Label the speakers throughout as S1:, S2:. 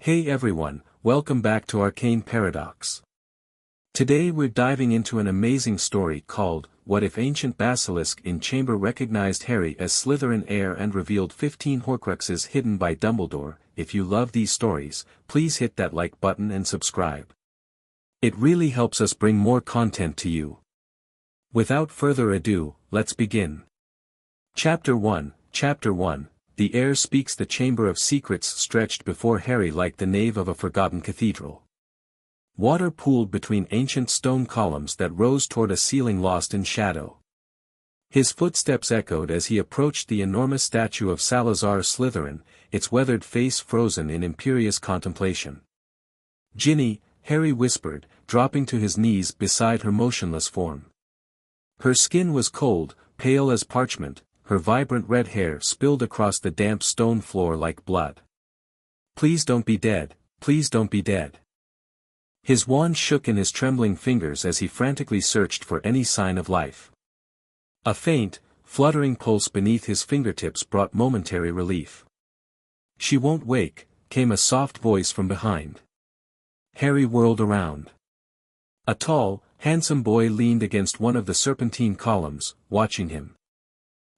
S1: Hey everyone, welcome back to Arcane Paradox. Today we're diving into an amazing story called, What If Ancient Basilisk in Chamber Recognized Harry as Slytherin Heir and Revealed 15 Horcruxes Hidden by Dumbledore. If you love these stories, please hit that like button and subscribe. It really helps us bring more content to you. Without further ado, let's begin. Chapter 1, The Heir Speaks. The Chamber of Secrets stretched before Harry like the nave of a forgotten cathedral. Water pooled between ancient stone columns that rose toward a ceiling lost in shadow. His footsteps echoed as he approached the enormous statue of Salazar Slytherin, its weathered face frozen in imperious contemplation. "Ginny," Harry whispered, dropping to his knees beside her motionless form. Her skin was cold, pale as parchment, her vibrant red hair spilled across the damp stone floor like blood. "Please don't be dead, please don't be dead." His wand shook in his trembling fingers as he frantically searched for any sign of life. A faint, fluttering pulse beneath his fingertips brought momentary relief. "She won't wake," came a soft voice from behind. Harry whirled around. A tall, handsome boy leaned against one of the serpentine columns, watching him.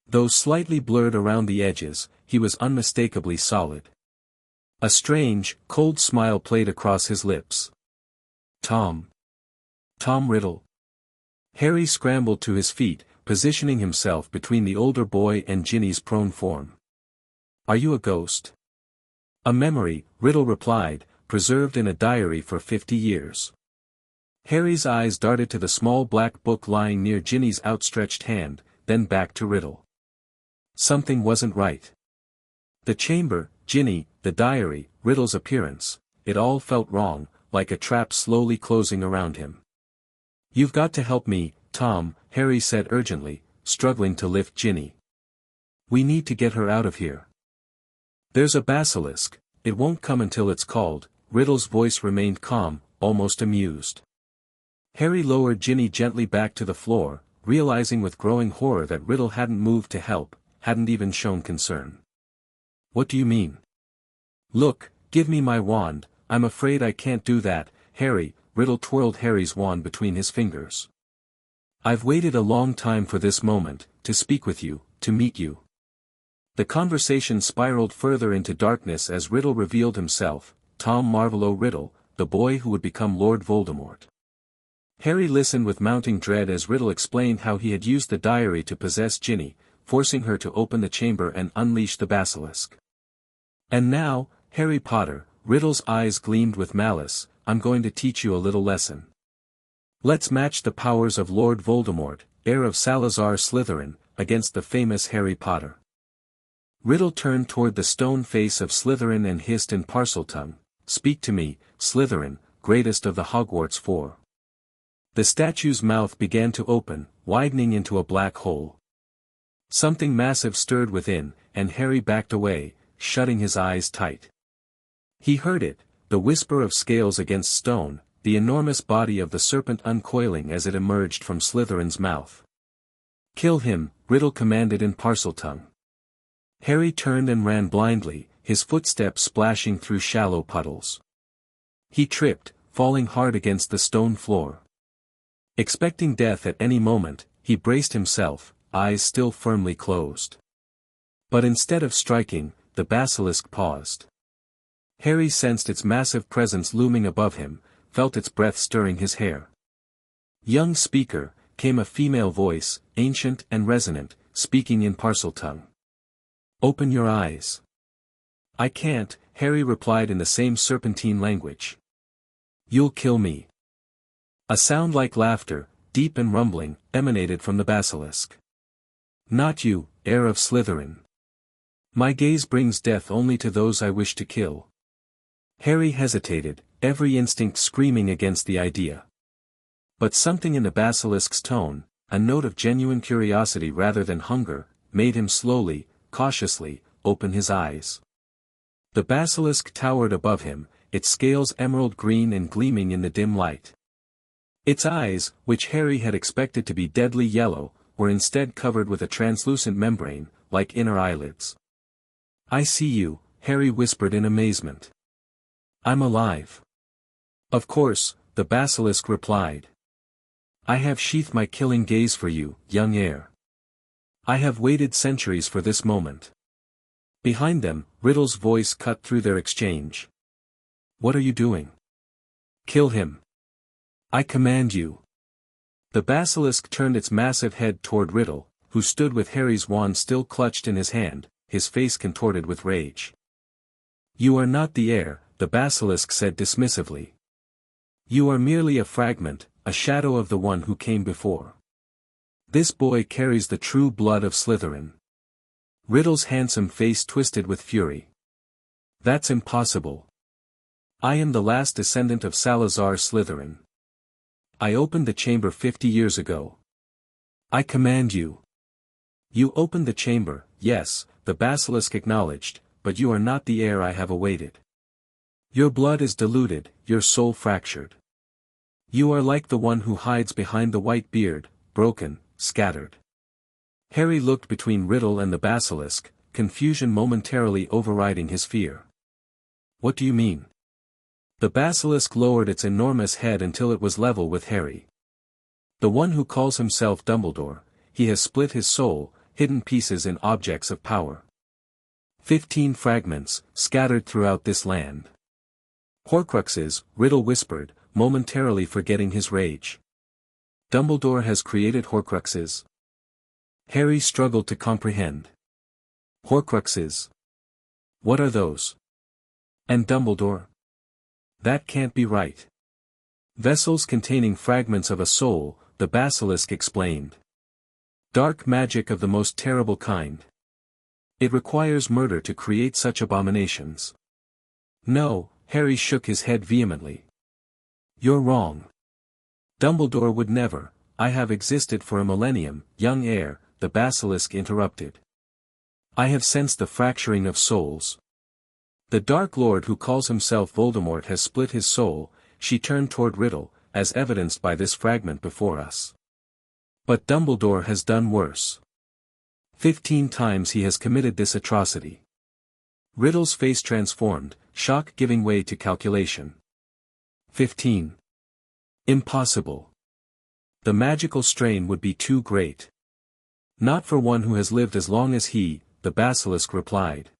S1: Though slightly blurred around the edges, he was unmistakably solid. A strange, cold smile played across his lips. Tom Riddle." Harry scrambled to his feet, positioning himself between the older boy and Ginny's prone form. "Are you a ghost?" "A memory," Riddle replied, "preserved in a diary for 50 years. Harry's eyes darted to the small black book lying near Ginny's outstretched hand, then back to Riddle. Something wasn't right. The chamber, Ginny, the diary, Riddle's appearance, it all felt wrong, like a trap slowly closing around him. "You've got to help me, Tom," Harry said urgently, struggling to lift Ginny. "We need to get her out of here." "There's a basilisk, it won't come until it's called," Riddle's voice remained calm, almost amused. Harry lowered Ginny gently back to the floor, realizing with growing horror that Riddle hadn't moved to help, hadn't even shown concern. "What do you mean?" "Look, give me my wand." "I'm afraid I can't do that, Harry," Riddle twirled Harry's wand between his fingers. "I've waited a long time for this moment, to speak with you, to meet you." The conversation spiraled further into darkness as Riddle revealed himself, Tom Marvolo Riddle, the boy who would become Lord Voldemort. Harry listened with mounting dread as Riddle explained how he had used the diary to possess Ginny, forcing her to open the chamber and unleash the basilisk. "And now, Harry Potter," Riddle's eyes gleamed with malice, "I'm going to teach you a little lesson. Let's match the powers of Lord Voldemort, heir of Salazar Slytherin, against the famous Harry Potter." Riddle turned toward the stone face of Slytherin and hissed in Parseltongue, "Speak to me, Slytherin, greatest of the Hogwarts Four." The statue's mouth began to open, widening into a black hole. Something massive stirred within, and Harry backed away, shutting his eyes tight. He heard it, the whisper of scales against stone, the enormous body of the serpent uncoiling as it emerged from Slytherin's mouth. "Kill him," Riddle commanded in Parseltongue. Harry turned and ran blindly, his footsteps splashing through shallow puddles. He tripped, falling hard against the stone floor. Expecting death at any moment, he braced himself, eyes still firmly closed. But instead of striking, the basilisk paused. Harry sensed its massive presence looming above him, felt its breath stirring his hair. "Young speaker," came a female voice, ancient and resonant, speaking in Parseltongue. "Open your eyes." "I can't," Harry replied in the same serpentine language. "You'll kill me." A sound like laughter, deep and rumbling, emanated from the basilisk. "Not you, heir of Slytherin. My gaze brings death only to those I wish to kill." Harry hesitated, every instinct screaming against the idea. But something in the basilisk's tone, a note of genuine curiosity rather than hunger, made him slowly, cautiously, open his eyes. The basilisk towered above him, its scales emerald green and gleaming in the dim light. Its eyes, which Harry had expected to be deadly yellow, were instead covered with a translucent membrane, like inner eyelids. "I see you," Harry whispered in amazement. I'm alive. Of course, the basilisk replied. I have sheathed my killing gaze for you, young heir. I have waited centuries for this moment. Behind them, Riddle's voice cut through their exchange. What are you doing? Kill him. I command you. The basilisk turned its massive head toward Riddle, who stood with Harry's wand still clutched in his hand, his face contorted with rage. You are not the heir, the basilisk said dismissively. You are merely a fragment, a shadow of the one who came before. This boy carries the true blood of Slytherin. Riddle's handsome face twisted with fury. That's impossible. I am the last descendant of Salazar Slytherin. I opened the chamber 50 years ago. I command you. You opened the chamber, yes, the basilisk acknowledged, but you are not the heir I have awaited. Your blood is diluted, your soul fractured. You are like the one who hides behind the white beard, broken, scattered. Harry looked between Riddle and the basilisk, confusion momentarily overriding his fear. What do you mean? The basilisk lowered its enormous head until it was level with Harry. The one who calls himself Dumbledore, he has split his soul, hidden pieces in objects of power. 15 fragments, scattered throughout this land. Horcruxes, Riddle whispered, momentarily forgetting his rage. Dumbledore has created Horcruxes. Harry struggled to comprehend. Horcruxes. What are those? And Dumbledore? That can't be right. Vessels containing fragments of a soul, the basilisk explained. Dark magic of the most terrible kind. It requires murder to create such abominations. No, Harry shook his head vehemently. You're wrong. Dumbledore would never. I have existed for a millennium, young heir, the basilisk interrupted. I have sensed the fracturing of souls. The Dark Lord who calls himself Voldemort has split his soul, she turned toward Riddle, as evidenced by this fragment before us. But Dumbledore has done worse. 15 times he has committed this atrocity. Riddle's face transformed, shock giving way to calculation. 15. Impossible. The magical strain would be too great. Not for one who has lived as long as he, the basilisk replied.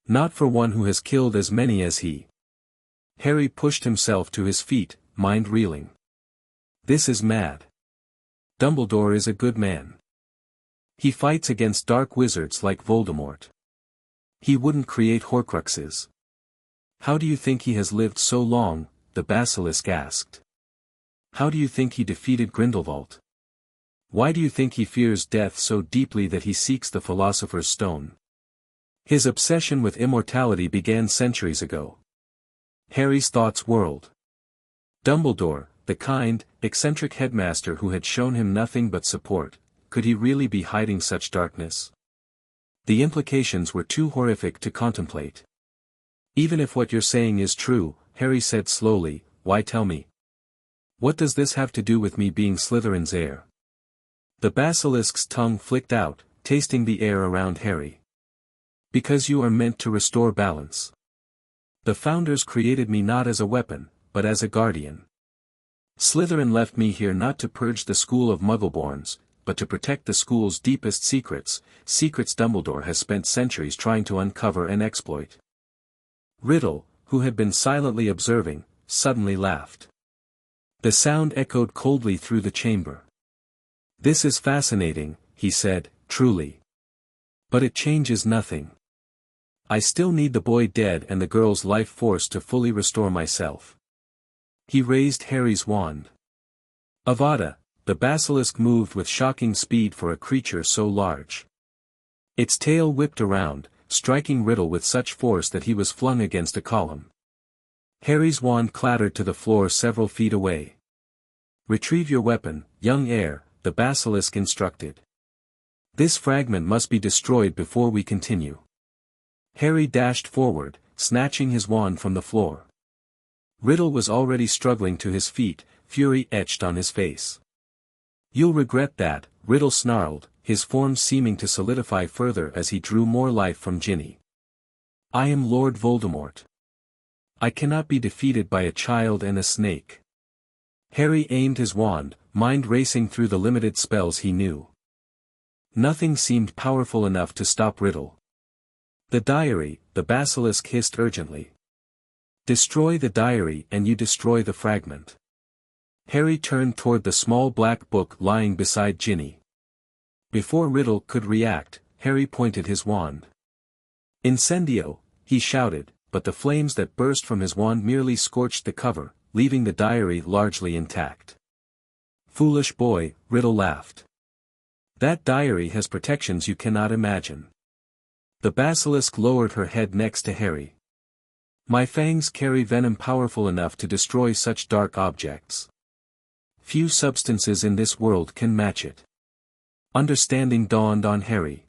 S1: Not for one who has killed as many as he. Harry pushed himself to his feet, mind reeling. This is mad. Dumbledore is a good man. He fights against dark wizards like Voldemort. He wouldn't create Horcruxes. How do you think he has lived so long? The basilisk asked. How do you think he defeated Grindelwald? Why do you think he fears death so deeply that he seeks the Philosopher's Stone? His obsession with immortality began centuries ago. Harry's thoughts whirled. Dumbledore, the kind, eccentric headmaster who had shown him nothing but support, could he really be hiding such darkness? The implications were too horrific to contemplate. Even if what you're saying is true, Harry said slowly, why tell me? What does this have to do with me being Slytherin's heir? The basilisk's tongue flicked out, tasting the air around Harry. Because you are meant to restore balance. The founders created me not as a weapon, but as a guardian. Slytherin left me here not to purge the school of Muggleborns, but to protect the school's deepest secrets, secrets Dumbledore has spent centuries trying to uncover and exploit. Riddle, who had been silently observing, suddenly laughed. The sound echoed coldly through the chamber. This is fascinating, he said, truly. But it changes nothing. I still need the boy dead and the girl's life force to fully restore myself. He raised Harry's wand. Avada, the basilisk moved with shocking speed for a creature so large. Its tail whipped around, striking Riddle with such force that he was flung against a column. Harry's wand clattered to the floor several feet away. Retrieve your weapon, young heir, the basilisk instructed. This fragment must be destroyed before we continue. Harry dashed forward, snatching his wand from the floor. Riddle was already struggling to his feet, fury etched on his face. You'll regret that, Riddle snarled, his form seeming to solidify further as he drew more life from Ginny. I am Lord Voldemort. I cannot be defeated by a child and a snake. Harry aimed his wand, mind racing through the limited spells he knew. Nothing seemed powerful enough to stop Riddle. The diary, the basilisk hissed urgently. Destroy the diary and you destroy the fragment. Harry turned toward the small black book lying beside Ginny. Before Riddle could react, Harry pointed his wand. Incendio, he shouted, but the flames that burst from his wand merely scorched the cover, leaving the diary largely intact. Foolish boy, Riddle laughed. That diary has protections you cannot imagine. The basilisk lowered her head next to Harry. My fangs carry venom powerful enough to destroy such dark objects. Few substances in this world can match it. Understanding dawned on Harry.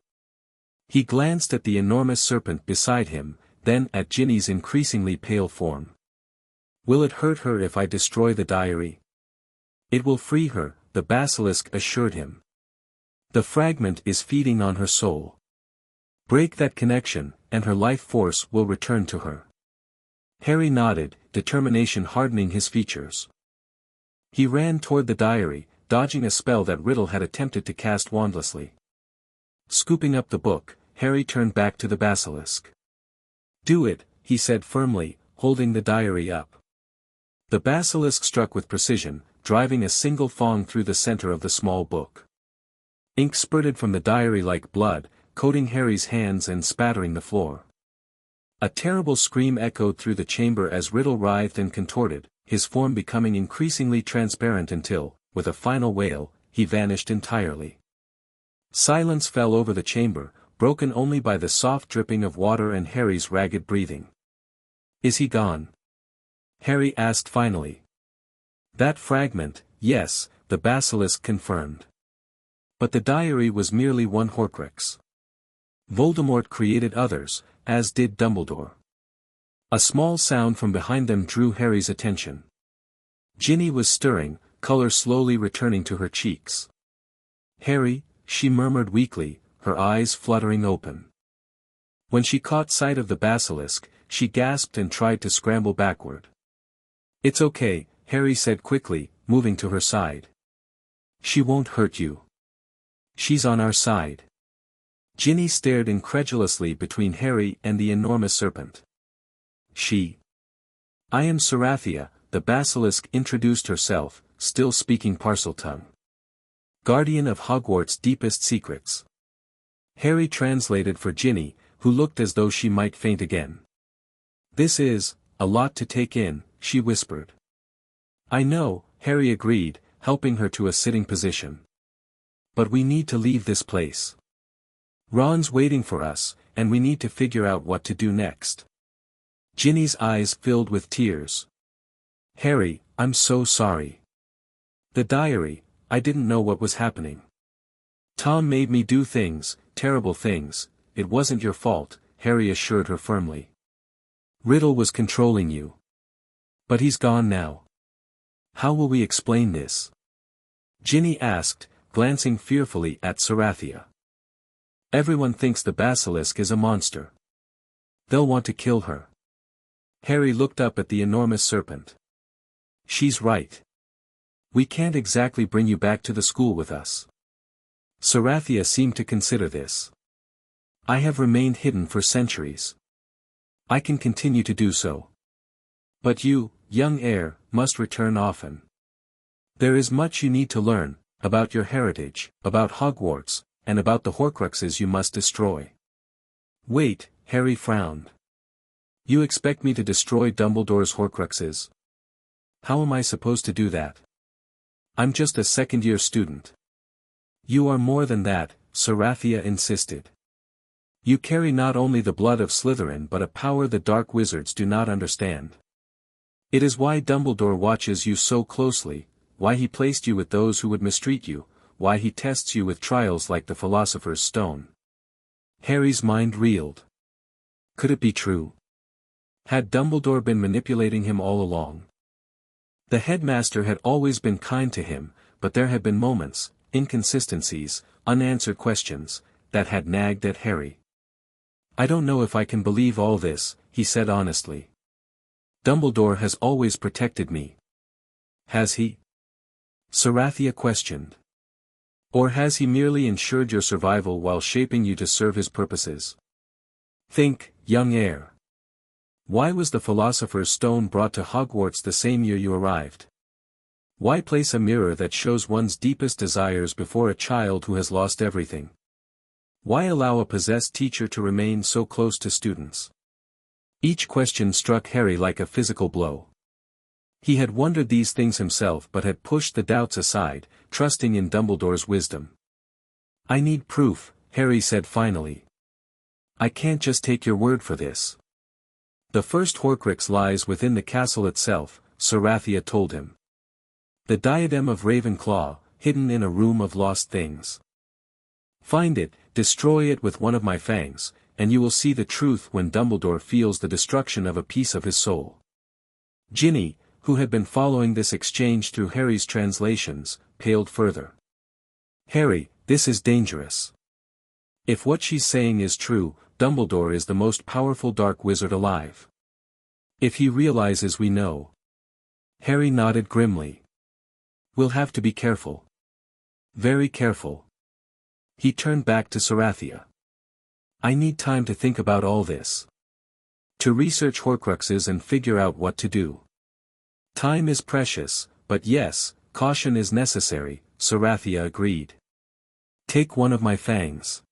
S1: He glanced at the enormous serpent beside him, then at Ginny's increasingly pale form. Will it hurt her if I destroy the diary? It will free her, the basilisk assured him. The fragment is feeding on her soul. Break that connection, and her life force will return to her. Harry nodded, determination hardening his features. He ran toward the diary, dodging a spell that Riddle had attempted to cast wandlessly. Scooping up the book, Harry turned back to the basilisk. Do it, he said firmly, holding the diary up. The basilisk struck with precision, driving a single thong through the center of the small book. Ink spurted from the diary like blood, coating Harry's hands and spattering the floor. A terrible scream echoed through the chamber as Riddle writhed and contorted, his form becoming increasingly transparent until, with a final wail, he vanished entirely. Silence fell over the chamber, broken only by the soft dripping of water and Harry's ragged breathing. Is he gone? Harry asked finally. That fragment, yes, the basilisk confirmed. But the diary was merely one Horcrux. Voldemort created others, as did Dumbledore. A small sound from behind them drew Harry's attention. Ginny was stirring, color slowly returning to her cheeks. Harry, she murmured weakly, her eyes fluttering open. When she caught sight of the basilisk, she gasped and tried to scramble backward. It's okay, Harry said quickly, moving to her side. She won't hurt you. She's on our side. Ginny stared incredulously between Harry and the enormous serpent. She. I am Serathia, the basilisk introduced herself, still speaking Parseltongue. Guardian of Hogwarts' deepest secrets. Harry translated for Ginny, who looked as though she might faint again. This is a lot to take in, she whispered. I know, Harry agreed, helping her to a sitting position. But we need to leave this place. Ron's waiting for us, and we need to figure out what to do next. Ginny's eyes filled with tears. Harry, I'm so sorry. The diary, I didn't know what was happening. Tom made me do things, terrible things, it wasn't your fault, Harry assured her firmly. Riddle was controlling you. But he's gone now. How will we explain this? Ginny asked, glancing fearfully at Serathia. Everyone thinks the basilisk is a monster. They'll want to kill her. Harry looked up at the enormous serpent. She's right. We can't exactly bring you back to the school with us. Serathia seemed to consider this. I have remained hidden for centuries. I can continue to do so. But you, young heir, must return often. There is much you need to learn, about your heritage, about Hogwarts, and about the Horcruxes you must destroy. Wait, Harry frowned. You expect me to destroy Dumbledore's Horcruxes? How am I supposed to do that? I'm just a second-year student. You are more than that, Serathia insisted. You carry not only the blood of Slytherin but a power the dark wizards do not understand. It is why Dumbledore watches you so closely, why he placed you with those who would mistreat you, why he tests you with trials like the Philosopher's Stone. Harry's mind reeled. Could it be true? Had Dumbledore been manipulating him all along? The headmaster had always been kind to him, but there had been moments, inconsistencies, unanswered questions, that had nagged at Harry. I don't know if I can believe all this, he said honestly. Dumbledore has always protected me. Has he? Sarathia questioned. Or has he merely ensured your survival while shaping you to serve his purposes? Think, young heir. Why was the Philosopher's Stone brought to Hogwarts the same year you arrived? Why place a mirror that shows one's deepest desires before a child who has lost everything? Why allow a possessed teacher to remain so close to students? Each question struck Harry like a physical blow. He had wondered these things himself but had pushed the doubts aside, trusting in Dumbledore's wisdom. I need proof, Harry said finally. I can't just take your word for this. The first Horcrux lies within the castle itself, Sarathia told him. The diadem of Ravenclaw, hidden in a room of lost things. Find it, destroy it with one of my fangs, and you will see the truth when Dumbledore feels the destruction of a piece of his soul. Ginny, who had been following this exchange through Harry's translations, paled further. Harry, this is dangerous. If what she's saying is true, Dumbledore is the most powerful dark wizard alive. If he realizes we know. Harry nodded grimly. We'll have to be careful. Very careful. He turned back to Sarathia. I need time to think about all this. To research Horcruxes and figure out what to do. Time is precious, but yes, caution is necessary, Sarathia agreed. Take one of my fangs.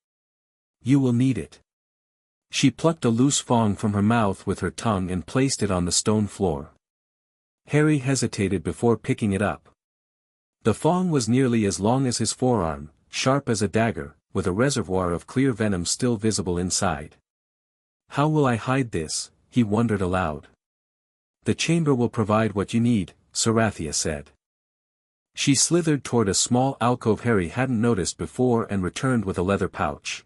S1: You will need it. She plucked a loose fang from her mouth with her tongue and placed it on the stone floor. Harry hesitated before picking it up. The fang was nearly as long as his forearm, sharp as a dagger, with a reservoir of clear venom still visible inside. How will I hide this? He wondered aloud. The chamber will provide what you need, Sarathia said. She slithered toward a small alcove Harry hadn't noticed before and returned with a leather pouch.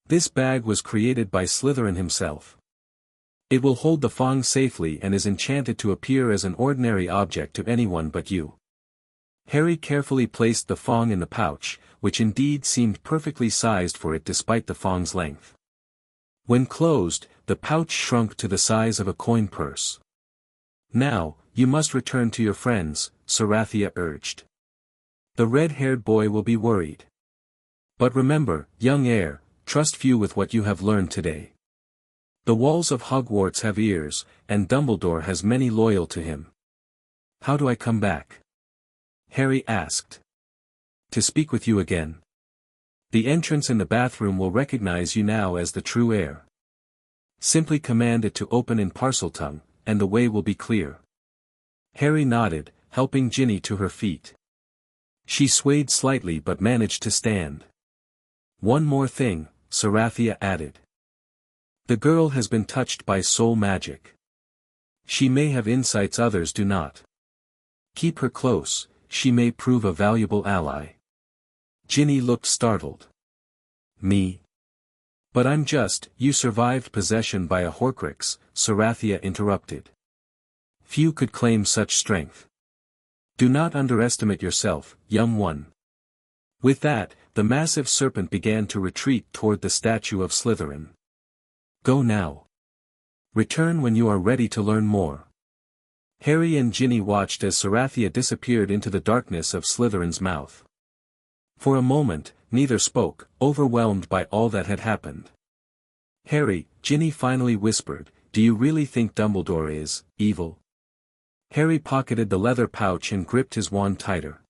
S1: This bag was created by Slytherin himself. It will hold the fang safely and is enchanted to appear as an ordinary object to anyone but you. Harry carefully placed the fang in the pouch, which indeed seemed perfectly sized for it despite the fang's length. When closed, the pouch shrunk to the size of a coin purse. Now, you must return to your friends, Sarathia urged. The red-haired boy will be worried. But remember, young heir, trust few with what you have learned today. The walls of Hogwarts have ears, and Dumbledore has many loyal to him. How do I come back? Harry asked. To speak with you again. The entrance in the bathroom will recognize you now as the true heir. Simply command it to open in Parseltongue, and the way will be clear. Harry nodded, helping Ginny to her feet. She swayed slightly but managed to stand. One more thing, Sarathia added. The girl has been touched by soul magic. She may have insights others do not. Keep her close, she may prove a valuable ally. Ginny looked startled. Me? But you survived possession by a Horcrux, Sarathia interrupted. Few could claim such strength. Do not underestimate yourself, young one. With that, the massive serpent began to retreat toward the statue of Slytherin. Go now. Return when you are ready to learn more. Harry and Ginny watched as Sarathia disappeared into the darkness of Slytherin's mouth. For a moment, neither spoke, overwhelmed by all that had happened. Harry, Ginny finally whispered, do you really think Dumbledore is evil? Harry pocketed the leather pouch and gripped his wand tighter.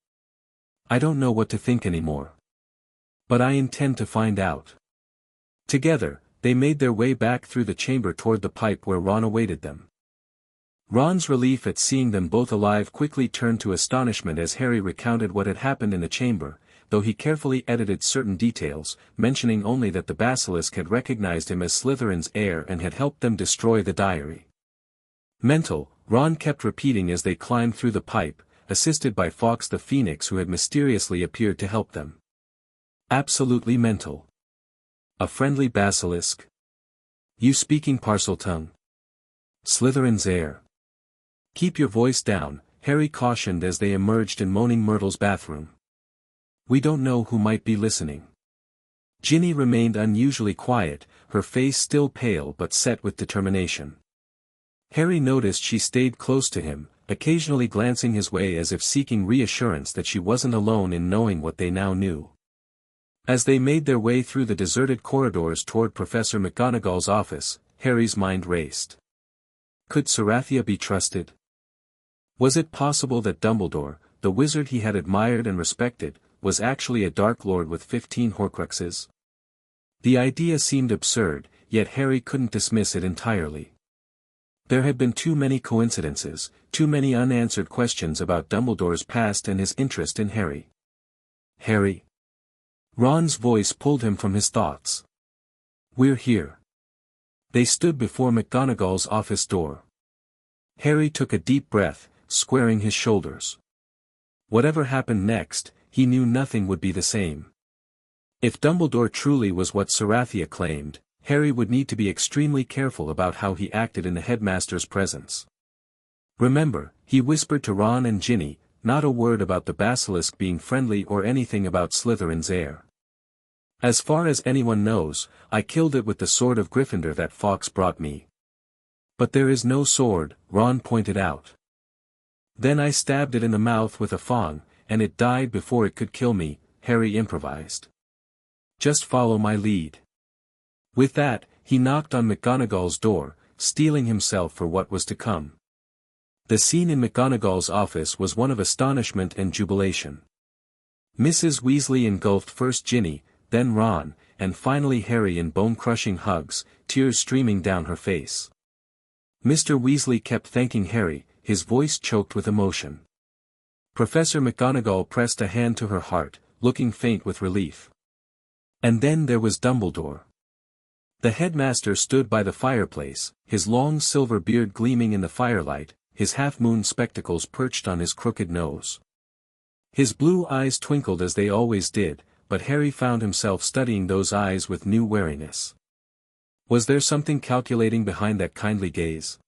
S1: I don't know what to think anymore. But I intend to find out. Together, they made their way back through the chamber toward the pipe where Ron awaited them. Ron's relief at seeing them both alive quickly turned to astonishment as Harry recounted what had happened in the chamber, though he carefully edited certain details, mentioning only that the Basilisk had recognized him as Slytherin's heir and had helped them destroy the diary. Mental, Ron kept repeating as they climbed through the pipe, assisted by Fawkes the Phoenix who had mysteriously appeared to help them. Absolutely mental. A friendly basilisk? You speaking Parseltongue? Slytherin's heir. Keep your voice down, Harry cautioned as they emerged in Moaning Myrtle's bathroom. We don't know who might be listening. Ginny remained unusually quiet, her face still pale but set with determination. Harry noticed she stayed close to him, occasionally glancing his way as if seeking reassurance that she wasn't alone in knowing what they now knew. As they made their way through the deserted corridors toward Professor McGonagall's office, Harry's mind raced. Could Sarathia be trusted? Was it possible that Dumbledore, the wizard he had admired and respected, was actually a Dark Lord with 15 Horcruxes? The idea seemed absurd, yet Harry couldn't dismiss it entirely. There had been too many coincidences, too many unanswered questions about Dumbledore's past and his interest in Harry. Harry? Ron's voice pulled him from his thoughts. We're here. They stood before McGonagall's office door. Harry took a deep breath, squaring his shoulders. Whatever happened next, he knew nothing would be the same. If Dumbledore truly was what Sarathia claimed, Harry would need to be extremely careful about how he acted in the headmaster's presence. Remember, he whispered to Ron and Ginny, not a word about the Basilisk being friendly or anything about Slytherin's heir. As far as anyone knows, I killed it with the sword of Gryffindor that Fawkes brought me. But there is no sword, Ron pointed out. Then I stabbed it in the mouth with a fang, and it died before it could kill me, Harry improvised. Just follow my lead. With that, he knocked on McGonagall's door, steeling himself for what was to come. The scene in McGonagall's office was one of astonishment and jubilation. Mrs. Weasley engulfed first Ginny, then Ron, and finally Harry in bone-crushing hugs, tears streaming down her face. Mr. Weasley kept thanking Harry, his voice choked with emotion. Professor McGonagall pressed a hand to her heart, looking faint with relief. And then there was Dumbledore. The headmaster stood by the fireplace, his long silver beard gleaming in the firelight, his half-moon spectacles perched on his crooked nose. His blue eyes twinkled as they always did, but Harry found himself studying those eyes with new wariness. Was there something calculating behind that kindly gaze?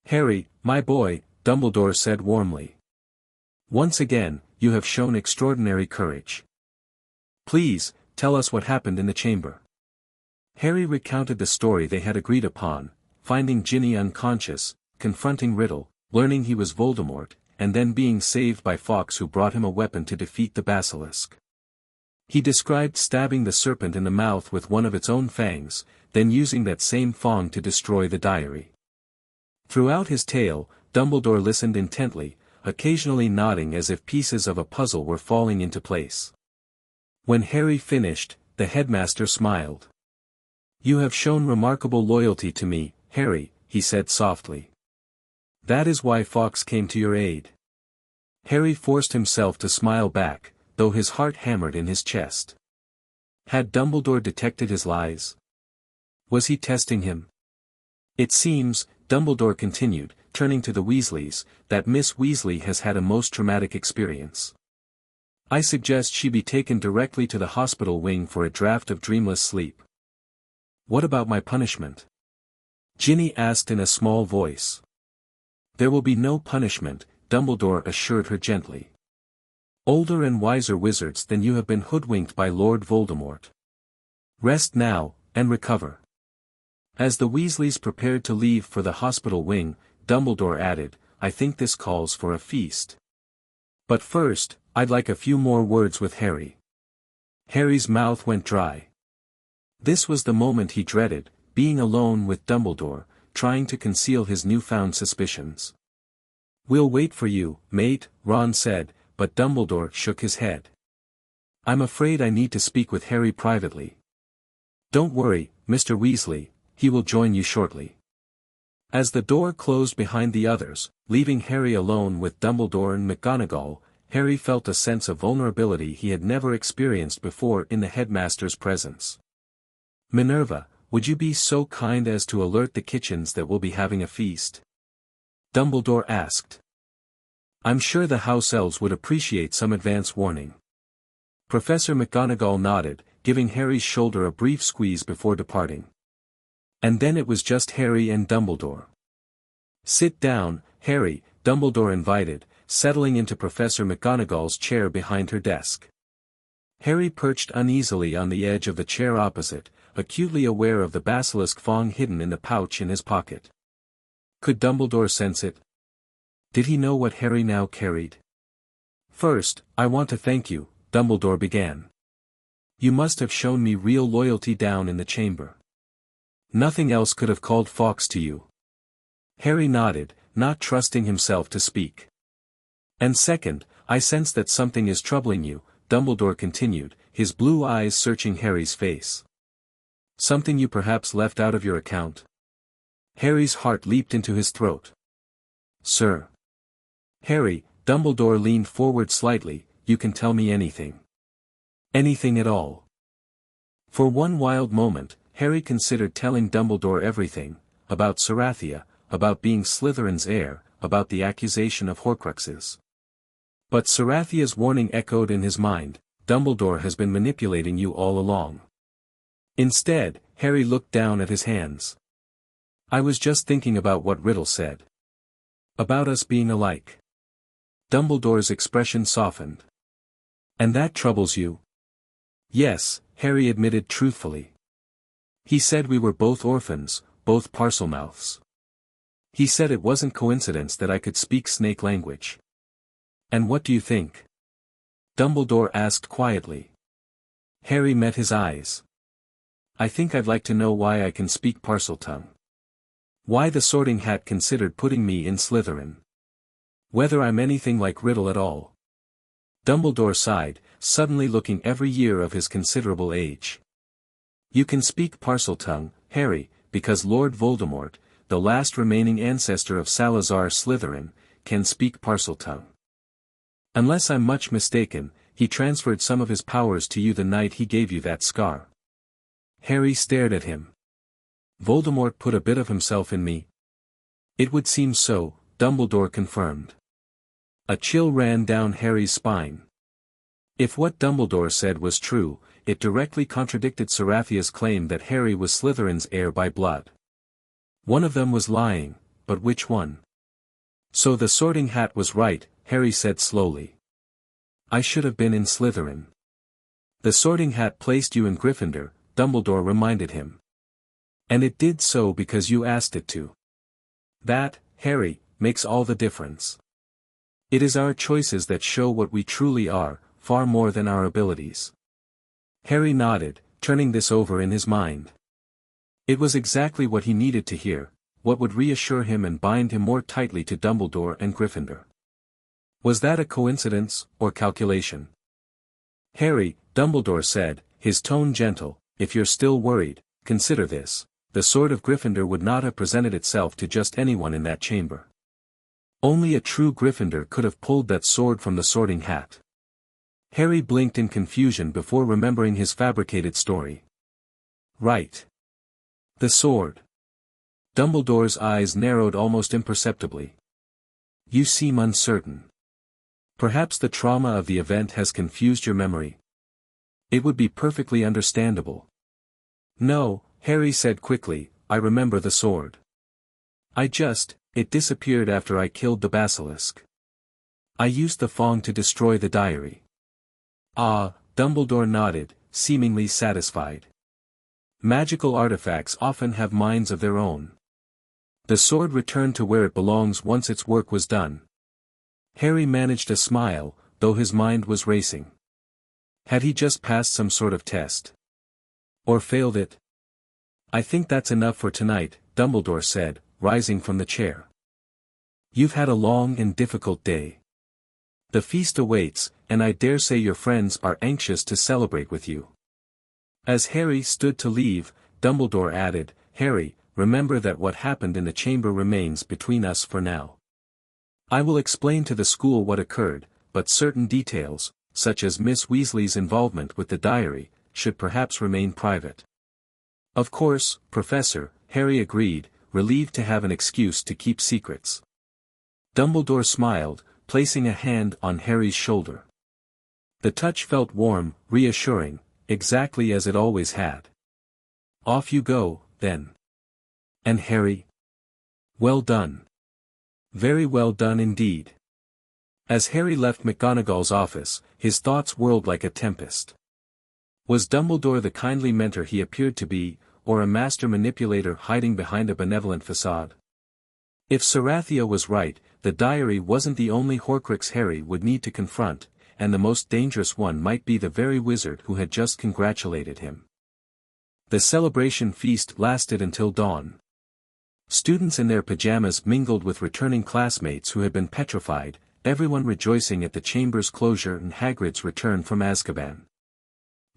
S1: Harry, my boy, Dumbledore said warmly. Once again, you have shown extraordinary courage. Please, tell us what happened in the chamber. Harry recounted the story they had agreed upon, finding Ginny unconscious, confronting Riddle, learning he was Voldemort, and then being saved by Fawkes who brought him a weapon to defeat the Basilisk. He described stabbing the serpent in the mouth with one of its own fangs, then using that same fang to destroy the diary. Throughout his tale, Dumbledore listened intently, occasionally nodding as if pieces of a puzzle were falling into place. When Harry finished, the headmaster smiled. You have shown remarkable loyalty to me, Harry, he said softly. That is why Fawkes came to your aid. Harry forced himself to smile back, though his heart hammered in his chest. Had Dumbledore detected his lies? Was he testing him? It seems, Dumbledore continued, turning to the Weasleys, that Miss Weasley has had a most traumatic experience. I suggest she be taken directly to the hospital wing for a draft of dreamless sleep. What about my punishment? Ginny asked in a small voice. There will be no punishment, Dumbledore assured her gently. Older and wiser wizards than you have been hoodwinked by Lord Voldemort. Rest now, and recover. As the Weasleys prepared to leave for the hospital wing, Dumbledore added, I think this calls for a feast. But first, I'd like a few more words with Harry. Harry's mouth went dry. This was the moment he dreaded, being alone with Dumbledore, trying to conceal his newfound suspicions. We'll wait for you, mate, Ron said, but Dumbledore shook his head. I'm afraid I need to speak with Harry privately. Don't worry, Mr. Weasley, he will join you shortly. As the door closed behind the others, leaving Harry alone with Dumbledore and McGonagall, Harry felt a sense of vulnerability he had never experienced before in the headmaster's presence. Minerva, would you be so kind as to alert the kitchens that we'll be having a feast? Dumbledore asked. I'm sure the house elves would appreciate some advance warning. Professor McGonagall nodded, giving Harry's shoulder a brief squeeze before departing. And then it was just Harry and Dumbledore. Sit down, Harry, Dumbledore invited, settling into Professor McGonagall's chair behind her desk. Harry perched uneasily on the edge of the chair opposite, acutely aware of the basilisk fang hidden in the pouch in his pocket. Could Dumbledore sense it? Did he know what Harry now carried? "First, I want to thank you," Dumbledore began. "You must have shown me real loyalty down in the chamber. Nothing else could have called Fawkes to you." Harry nodded, not trusting himself to speak. "And second, I sense that something is troubling you," Dumbledore continued, his blue eyes searching Harry's face. "Something you perhaps left out of your account?" Harry's heart leaped into his throat. "Sir." "Harry," Dumbledore leaned forward slightly, "you can tell me anything. Anything at all." For one wild moment, Harry considered telling Dumbledore everything, about Sarathia, about being Slytherin's heir, about the accusation of Horcruxes. But Sarathia's warning echoed in his mind, "Dumbledore has been manipulating you all along." Instead, Harry looked down at his hands. "I was just thinking about what Riddle said. About us being alike." Dumbledore's expression softened. "And that troubles you?" "Yes," Harry admitted truthfully. "He said we were both orphans, both Parselmouths. He said it wasn't coincidence that I could speak snake language." "And what do you think?" Dumbledore asked quietly. Harry met his eyes. "I think I'd like to know why I can speak Parseltongue. Why the Sorting Hat considered putting me in Slytherin. Whether I'm anything like Riddle at all." Dumbledore sighed, suddenly looking every year of his considerable age. "You can speak Parseltongue, Harry, because Lord Voldemort, the last remaining ancestor of Salazar Slytherin, can speak Parseltongue. Unless I'm much mistaken, he transferred some of his powers to you the night he gave you that scar." Harry stared at him. "Voldemort put a bit of himself in me?" "It would seem so," Dumbledore confirmed. A chill ran down Harry's spine. If what Dumbledore said was true, it directly contradicted Sarathia's claim that Harry was Slytherin's heir by blood. One of them was lying, but which one? "So the Sorting Hat was right," Harry said slowly. "I should have been in Slytherin." "The Sorting Hat placed you in Gryffindor," Dumbledore reminded him. "And it did so because you asked it to. That, Harry, makes all the difference. It is our choices that show what we truly are, far more than our abilities." Harry nodded, turning this over in his mind. It was exactly what he needed to hear, what would reassure him and bind him more tightly to Dumbledore and Gryffindor. Was that a coincidence, or calculation? "Harry," Dumbledore said, his tone gentle, "if you're still worried, consider this. The sword of Gryffindor would not have presented itself to just anyone in that chamber. Only a true Gryffindor could have pulled that sword from the Sorting Hat." Harry blinked in confusion before remembering his fabricated story. "Right. The sword." Dumbledore's eyes narrowed almost imperceptibly. "You seem uncertain. Perhaps the trauma of the event has confused your memory. It would be perfectly understandable." "No," Harry said quickly, "I remember the sword. It disappeared after I killed the Basilisk. I used the Fong to destroy the diary." "Ah," Dumbledore nodded, seemingly satisfied. "Magical artifacts often have minds of their own. The sword returned to where it belongs once its work was done." Harry managed a smile, though his mind was racing. Had he just passed some sort of test? Or failed it? "I think that's enough for tonight," Dumbledore said, rising from the chair. "You've had a long and difficult day. The feast awaits, and I dare say your friends are anxious to celebrate with you." As Harry stood to leave, Dumbledore added, "Harry, remember that what happened in the chamber remains between us for now. I will explain to the school what occurred, but certain details, such as Miss Weasley's involvement with the diary, should perhaps remain private." "Of course, Professor," Harry agreed, relieved to have an excuse to keep secrets. Dumbledore smiled, placing a hand on Harry's shoulder. The touch felt warm, reassuring, exactly as it always had. "Off you go, then. And Harry? Well done. Very well done indeed." As Harry left McGonagall's office, his thoughts whirled like a tempest. Was Dumbledore the kindly mentor he appeared to be, or a master manipulator hiding behind a benevolent facade? If Sarathia was right, the diary wasn't the only Horcrux Harry would need to confront, and the most dangerous one might be the very wizard who had just congratulated him. The celebration feast lasted until dawn. Students in their pajamas mingled with returning classmates who had been petrified, everyone rejoicing at the chamber's closure and Hagrid's return from Azkaban.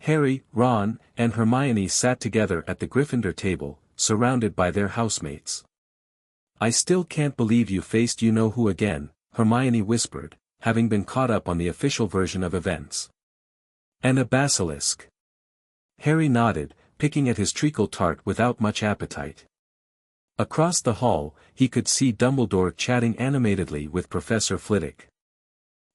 S1: Harry, Ron, and Hermione sat together at the Gryffindor table, surrounded by their housemates. "I still can't believe you faced you-know-who again," Hermione whispered, having been caught up on the official version of events. "And a basilisk." Harry nodded, picking at his treacle tart without much appetite. Across the hall, he could see Dumbledore chatting animatedly with Professor Flitwick.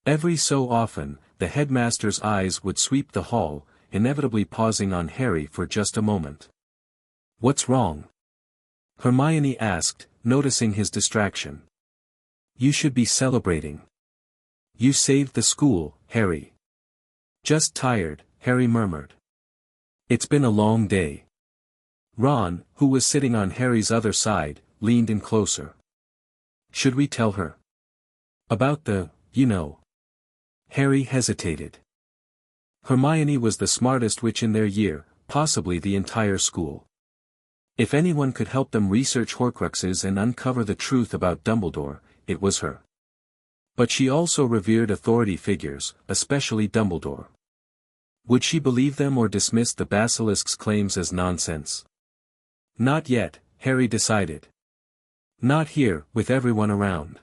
S1: Every so often, the headmaster's eyes would sweep the hall, inevitably pausing on Harry for just a moment. "What's wrong?" Hermione asked, noticing his distraction. "You should be celebrating. You saved the school, Harry." "Just tired," Harry murmured. "It's been a long day." Ron, who was sitting on Harry's other side, leaned in closer. "Should we tell her about the. Harry hesitated. Hermione was the smartest witch in their year, possibly the entire school. If anyone could help them research Horcruxes and uncover the truth about Dumbledore, it was her. But she also revered authority figures, especially Dumbledore. Would she believe them or dismiss the Basilisk's claims as nonsense? Not yet, Harry decided. Not here, with everyone around.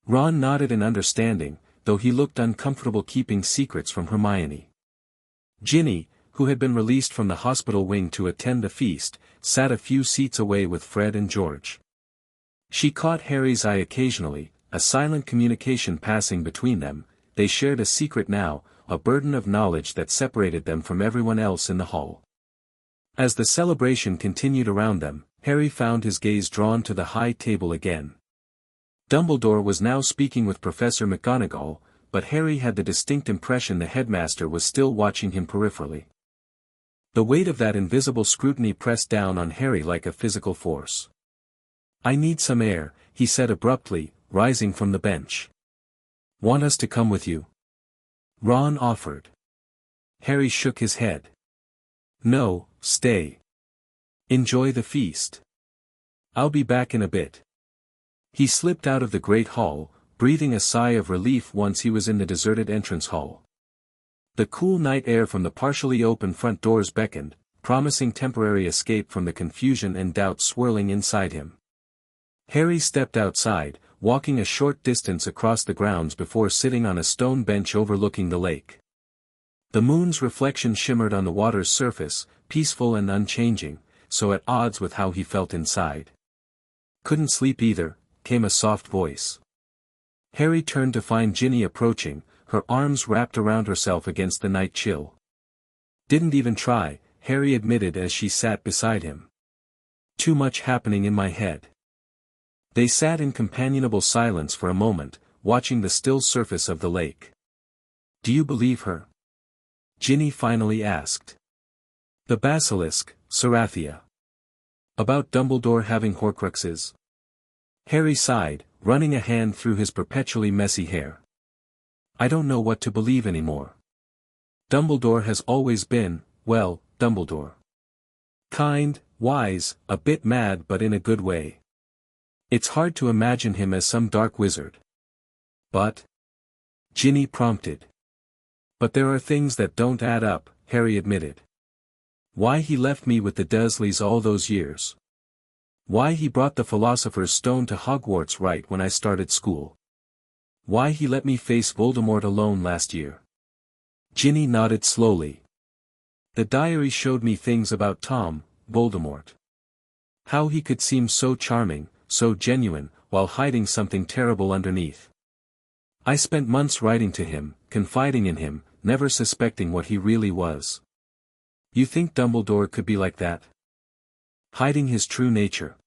S1: Ron nodded in understanding, though he looked uncomfortable keeping secrets from Hermione. Ginny, who had been released from the hospital wing to attend the feast, sat a few seats away with Fred and George. She caught Harry's eye occasionally, a silent communication passing between them. They shared a secret now, a burden of knowledge that separated them from everyone else in the hall. As the celebration continued around them, Harry found his gaze drawn to the high table again. Dumbledore was now speaking with Professor McGonagall, but Harry had the distinct impression the headmaster was still watching him peripherally. The weight of that invisible scrutiny pressed down on Harry like a physical force. "I need some air," he said abruptly, rising from the bench. "Want us to come with you?" Ron offered. Harry shook his head. "No, stay. Enjoy the feast. I'll be back in a bit." He slipped out of the great hall, breathing a sigh of relief once he was in the deserted entrance hall. The cool night air from the partially open front doors beckoned, promising temporary escape from the confusion and doubt swirling inside him. Harry stepped outside, walking a short distance across the grounds before sitting on a stone bench overlooking the lake. The moon's reflection shimmered on the water's surface, peaceful and unchanging, so at odds with how he felt inside. "Couldn't sleep either," came a soft voice. Harry turned to find Ginny approaching, her arms wrapped around herself against the night chill. "Didn't even try," Harry admitted as she sat beside him. "Too much happening in my head." They sat in companionable silence for a moment, watching the still surface of the lake. "Do you believe her?" Ginny finally asked. "The Basilisk, Sarathia. About Dumbledore having Horcruxes?" Harry sighed, running a hand through his perpetually messy hair. "I don't know what to believe anymore. Dumbledore has always been, well, Dumbledore. Kind, wise, a bit mad but in a good way. It's hard to imagine him as some dark wizard. But?" Ginny prompted. "But there are things that don't add up," Harry admitted. "Why he left me with the Dursleys all those years. Why he brought the Philosopher's Stone to Hogwarts right when I started school. Why he let me face Voldemort alone last year." Ginny nodded slowly. "The diary showed me things about Tom, Voldemort. How he could seem so charming, so genuine, while hiding something terrible underneath. I spent months writing to him, confiding in him, never suspecting what he really was." "You think Dumbledore could be like that? Hiding his true nature?"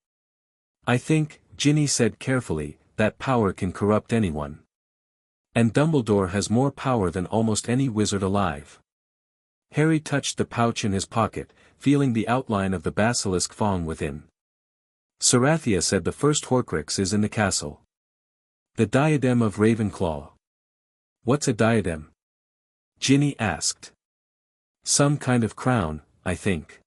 S1: "I think," Ginny said carefully, "that power can corrupt anyone. And Dumbledore has more power than almost any wizard alive." Harry touched the pouch in his pocket, feeling the outline of the basilisk fawn within. Sarathia said the first Horcrux is in the castle. The diadem of Ravenclaw. What's a diadem? Ginny asked. Some kind of crown, I think.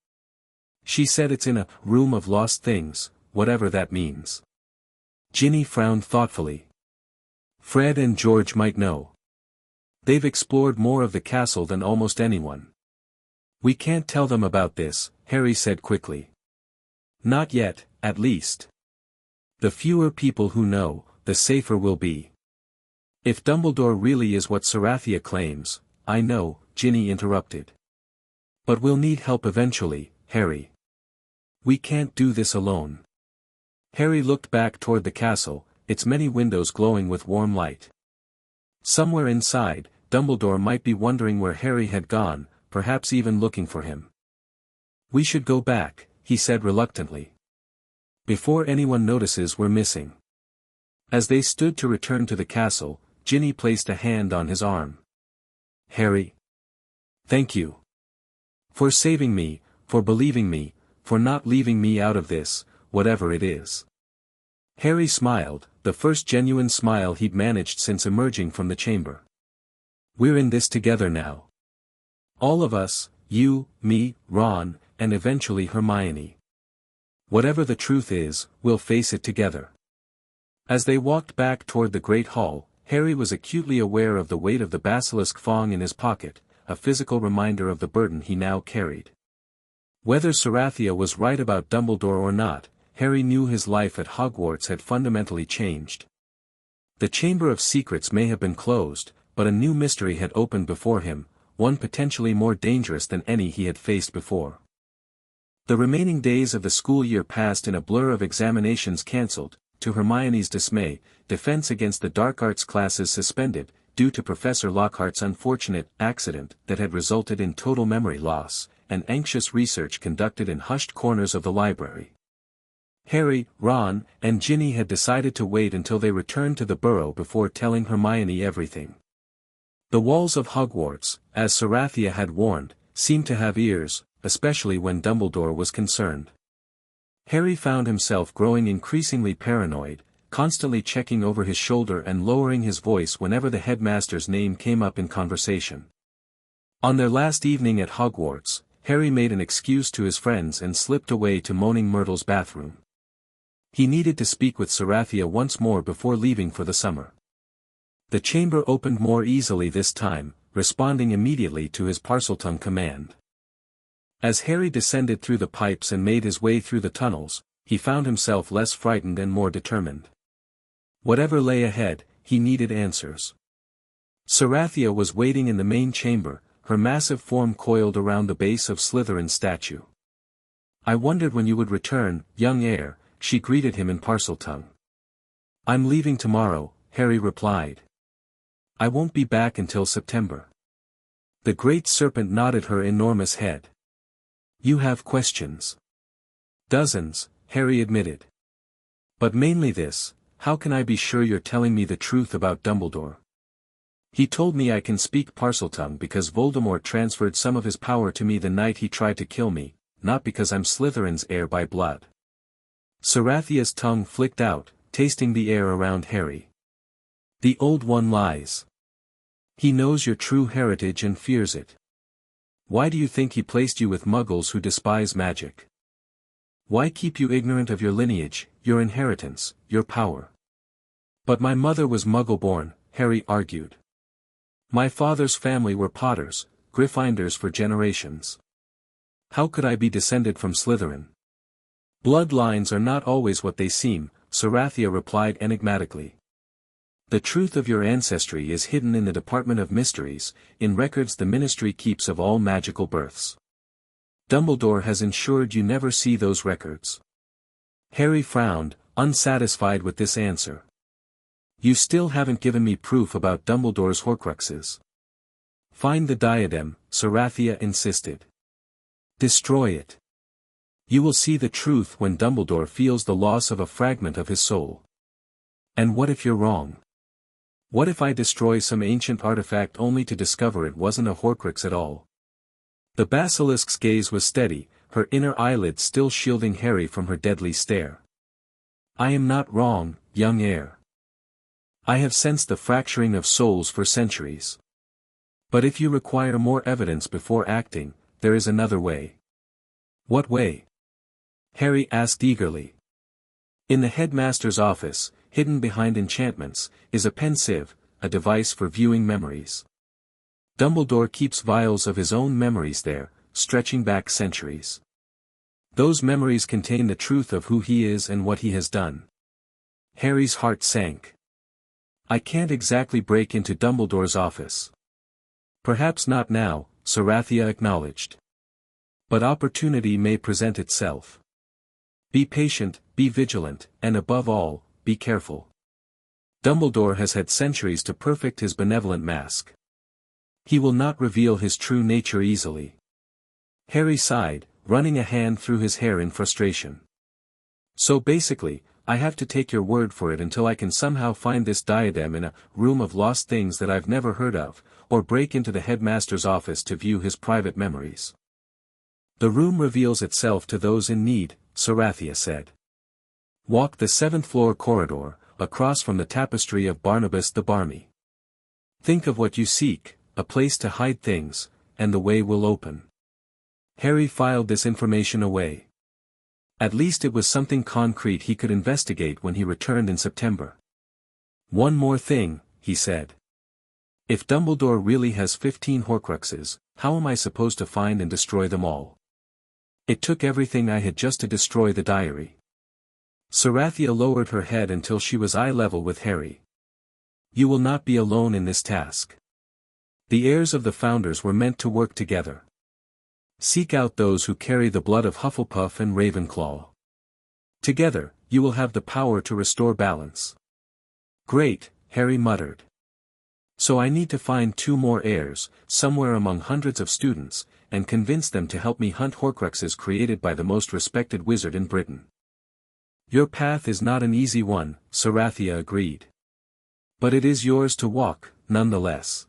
S1: She said it's in a room of lost things, whatever that means. Ginny frowned thoughtfully. Fred and George might know. They've explored more of the castle than almost anyone. We can't tell them about this, Harry said quickly. Not yet, at least. The fewer people who know, the safer we'll be. If Dumbledore really is what Sarathia claims, I know, Ginny interrupted. But we'll need help eventually, Harry. We can't do this alone. Harry looked back toward the castle, its many windows glowing with warm light. Somewhere inside, Dumbledore might be wondering where Harry had gone, perhaps even looking for him. We should go back, he said reluctantly. Before anyone notices we're missing. As they stood to return to the castle, Ginny placed a hand on his arm. Harry. Thank you. For saving me, for believing me, for not leaving me out of this, whatever it is. Harry smiled, the first genuine smile he'd managed since emerging from the chamber. We're in this together now. All of us, you, me, Ron, and eventually Hermione. Whatever the truth is, we'll face it together. As they walked back toward the Great Hall, Harry was acutely aware of the weight of the basilisk fong in his pocket, a physical reminder of the burden he now carried. Whether Sarathia was right about Dumbledore or not, Harry knew his life at Hogwarts had fundamentally changed. The Chamber of Secrets may have been closed, but a new mystery had opened before him, one potentially more dangerous than any he had faced before. The remaining days of the school year passed in a blur of examinations cancelled, to Hermione's dismay, defense against the dark arts classes suspended, due to Professor Lockhart's unfortunate accident that had resulted in total memory loss, and anxious research conducted in hushed corners of the library. Harry, Ron, and Ginny had decided to wait until they returned to the burrow before telling Hermione everything. The walls of Hogwarts, as Sarathia had warned, seemed to have ears, especially when Dumbledore was concerned. Harry found himself growing increasingly paranoid, constantly checking over his shoulder and lowering his voice whenever the headmaster's name came up in conversation. On their last evening at Hogwarts, Harry made an excuse to his friends and slipped away to Moaning Myrtle's bathroom. He needed to speak with Sarathia once more before leaving for the summer. The chamber opened more easily this time, responding immediately to his Parseltongue command. As Harry descended through the pipes and made his way through the tunnels, he found himself less frightened and more determined. Whatever lay ahead, he needed answers. Sarathia was waiting in the main chamber, her massive form coiled around the base of Slytherin's statue. I wondered when you would return, young heir, she greeted him in Parseltongue. I'm leaving tomorrow, Harry replied. I won't be back until September. The great serpent nodded her enormous head. You have questions. Dozens, Harry admitted. But mainly this, how can I be sure you're telling me the truth about Dumbledore? He told me I can speak Parseltongue because Voldemort transferred some of his power to me the night he tried to kill me, not because I'm Slytherin's heir by blood. Sarathia's tongue flicked out, tasting the air around Harry. The old one lies. He knows your true heritage and fears it. Why do you think he placed you with muggles who despise magic? Why keep you ignorant of your lineage, your inheritance, your power? But my mother was muggle-born, Harry argued. My father's family were Potters, Gryffindors for generations. How could I be descended from Slytherin? Bloodlines are not always what they seem, Sarathia replied enigmatically. The truth of your ancestry is hidden in the Department of Mysteries, in records the Ministry keeps of all magical births. Dumbledore has ensured you never see those records. Harry frowned, unsatisfied with this answer. You still haven't given me proof about Dumbledore's Horcruxes. Find the diadem, Sarathia insisted. Destroy it. You will see the truth when Dumbledore feels the loss of a fragment of his soul. And what if you're wrong? What if I destroy some ancient artifact only to discover it wasn't a Horcrux at all? The basilisk's gaze was steady, her inner eyelids still shielding Harry from her deadly stare. I am not wrong, young heir. I have sensed the fracturing of souls for centuries. But if you require more evidence before acting, there is another way. What way? Harry asked eagerly. In the headmaster's office, hidden behind enchantments, is a pensieve, a device for viewing memories. Dumbledore keeps vials of his own memories there, stretching back centuries. Those memories contain the truth of who he is and what he has done. Harry's heart sank. I can't exactly break into Dumbledore's office. Perhaps not now, Sarathia acknowledged. But opportunity may present itself. Be patient, be vigilant, and above all, be careful. Dumbledore has had centuries to perfect his benevolent mask. He will not reveal his true nature easily. Harry sighed, running a hand through his hair in frustration. So basically, I have to take your word for it until I can somehow find this diadem in a room of lost things that I've never heard of, or break into the headmaster's office to view his private memories. The room reveals itself to those in need, Sarathia said. Walk the 7th-floor corridor, across from the tapestry of Barnabas the Barmy. Think of what you seek, a place to hide things, and the way will open. Harry filed this information away. At least it was something concrete he could investigate when he returned in September. One more thing, he said. If Dumbledore really has 15 Horcruxes, how am I supposed to find and destroy them all? It took everything I had just to destroy the diary. Sarathia lowered her head until she was eye level with Harry. You will not be alone in this task. The heirs of the founders were meant to work together. Seek out those who carry the blood of Hufflepuff and Ravenclaw. Together, you will have the power to restore balance. Great, Harry muttered. So I need to find 2 more heirs, somewhere among hundreds of students, and convince them to help me hunt Horcruxes created by the most respected wizard in Britain. Your path is not an easy one, Sarathia agreed. But it is yours to walk, nonetheless.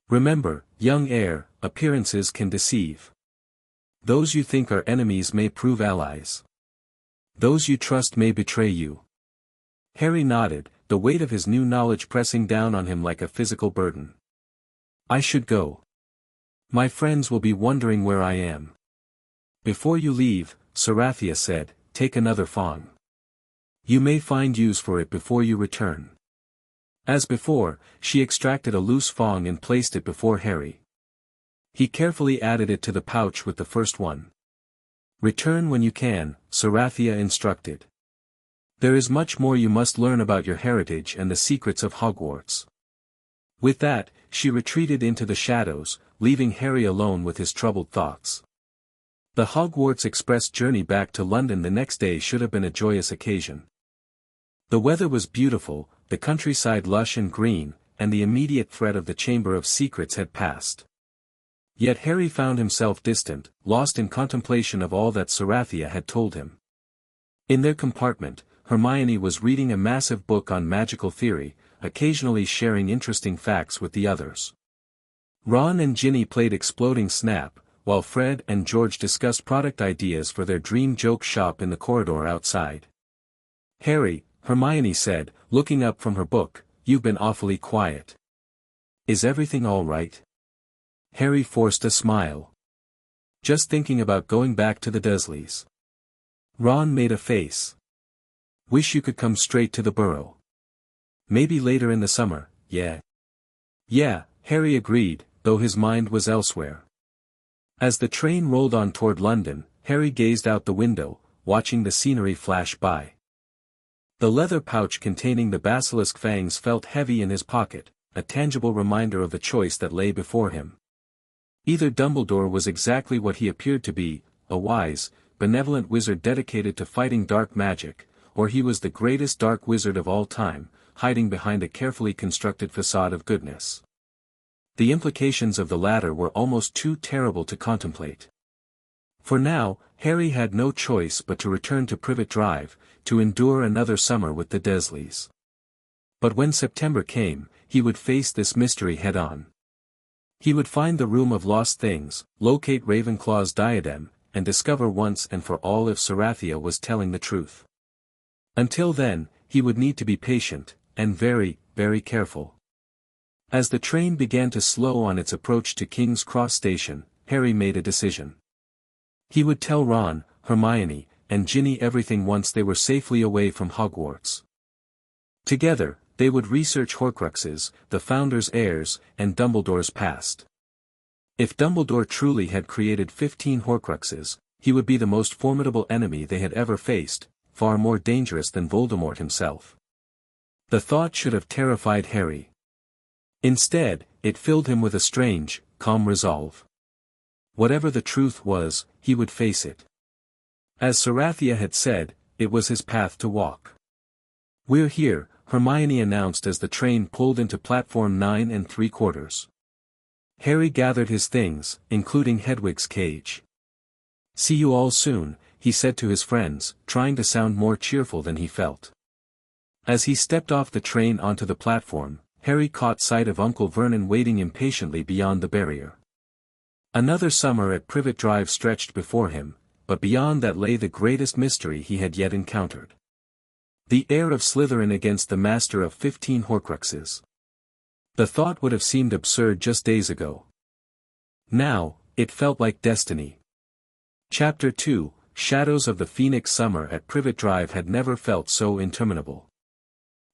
S1: Remember, young heir, appearances can deceive. Those you think are enemies may prove allies. Those you trust may betray you. Harry nodded, the weight of his new knowledge pressing down on him like a physical burden. I should go. My friends will be wondering where I am. Before you leave, Sarathia said, take another fong. You may find use for it before you return. As before, she extracted a loose fong and placed it before Harry. He carefully added it to the pouch with the first one. Return when you can, Sarathia instructed. There is much more you must learn about your heritage and the secrets of Hogwarts. With that, she retreated into the shadows, leaving Harry alone with his troubled thoughts. The Hogwarts Express journey back to London the next day should have been a joyous occasion. The weather was beautiful, the countryside lush and green, and the immediate threat of the Chamber of Secrets had passed. Yet Harry found himself distant, lost in contemplation of all that Sarathia had told him. In their compartment, Hermione was reading a massive book on magical theory, occasionally sharing interesting facts with the others. Ron and Ginny played Exploding Snap, while Fred and George discussed product ideas for their dream joke shop in the corridor outside. Harry, Hermione said, looking up from her book, you've been awfully quiet. Is everything all right? Harry forced a smile. Just thinking about going back to the Dursleys. Ron made a face. Wish you could come straight to the Burrow. Maybe later in the summer, yeah. Yeah, Harry agreed, though his mind was elsewhere. As the train rolled on toward London, Harry gazed out the window, watching the scenery flash by. The leather pouch containing the basilisk fangs felt heavy in his pocket, a tangible reminder of the choice that lay before him. Either Dumbledore was exactly what he appeared to be, a wise, benevolent wizard dedicated to fighting dark magic, or he was the greatest dark wizard of all time, hiding behind a carefully constructed facade of goodness. The implications of the latter were almost too terrible to contemplate. For now, Harry had no choice but to return to Privet Drive, to endure another summer with the Dursleys. But when September came, he would face this mystery head-on. He would find the Room of Lost Things, locate Ravenclaw's diadem, and discover once and for all if Sarathia was telling the truth. Until then, he would need to be patient, and very, very careful. As the train began to slow on its approach to King's Cross Station, Harry made a decision. He would tell Ron, Hermione, and Ginny everything once they were safely away from Hogwarts. Together, they would research Horcruxes, the Founder's heirs, and Dumbledore's past. If Dumbledore truly had created 15 Horcruxes, he would be the most formidable enemy they had ever faced, far more dangerous than Voldemort himself. The thought should have terrified Harry. Instead, it filled him with a strange, calm resolve. Whatever the truth was, he would face it. As Sarathia had said, it was his path to walk. "We're here," Hermione announced as the train pulled into platform 9 3/4. Harry gathered his things, including Hedwig's cage. "See you all soon," he said to his friends, trying to sound more cheerful than he felt. As he stepped off the train onto the platform, Harry caught sight of Uncle Vernon waiting impatiently beyond the barrier. Another summer at Privet Drive stretched before him, but beyond that lay the greatest mystery he had yet encountered. The heir of Slytherin against the master of 15 Horcruxes. The thought would have seemed absurd just days ago. Now, it felt like destiny. Chapter 2, Shadows of the Phoenix. Summer at Privet Drive had never felt so interminable.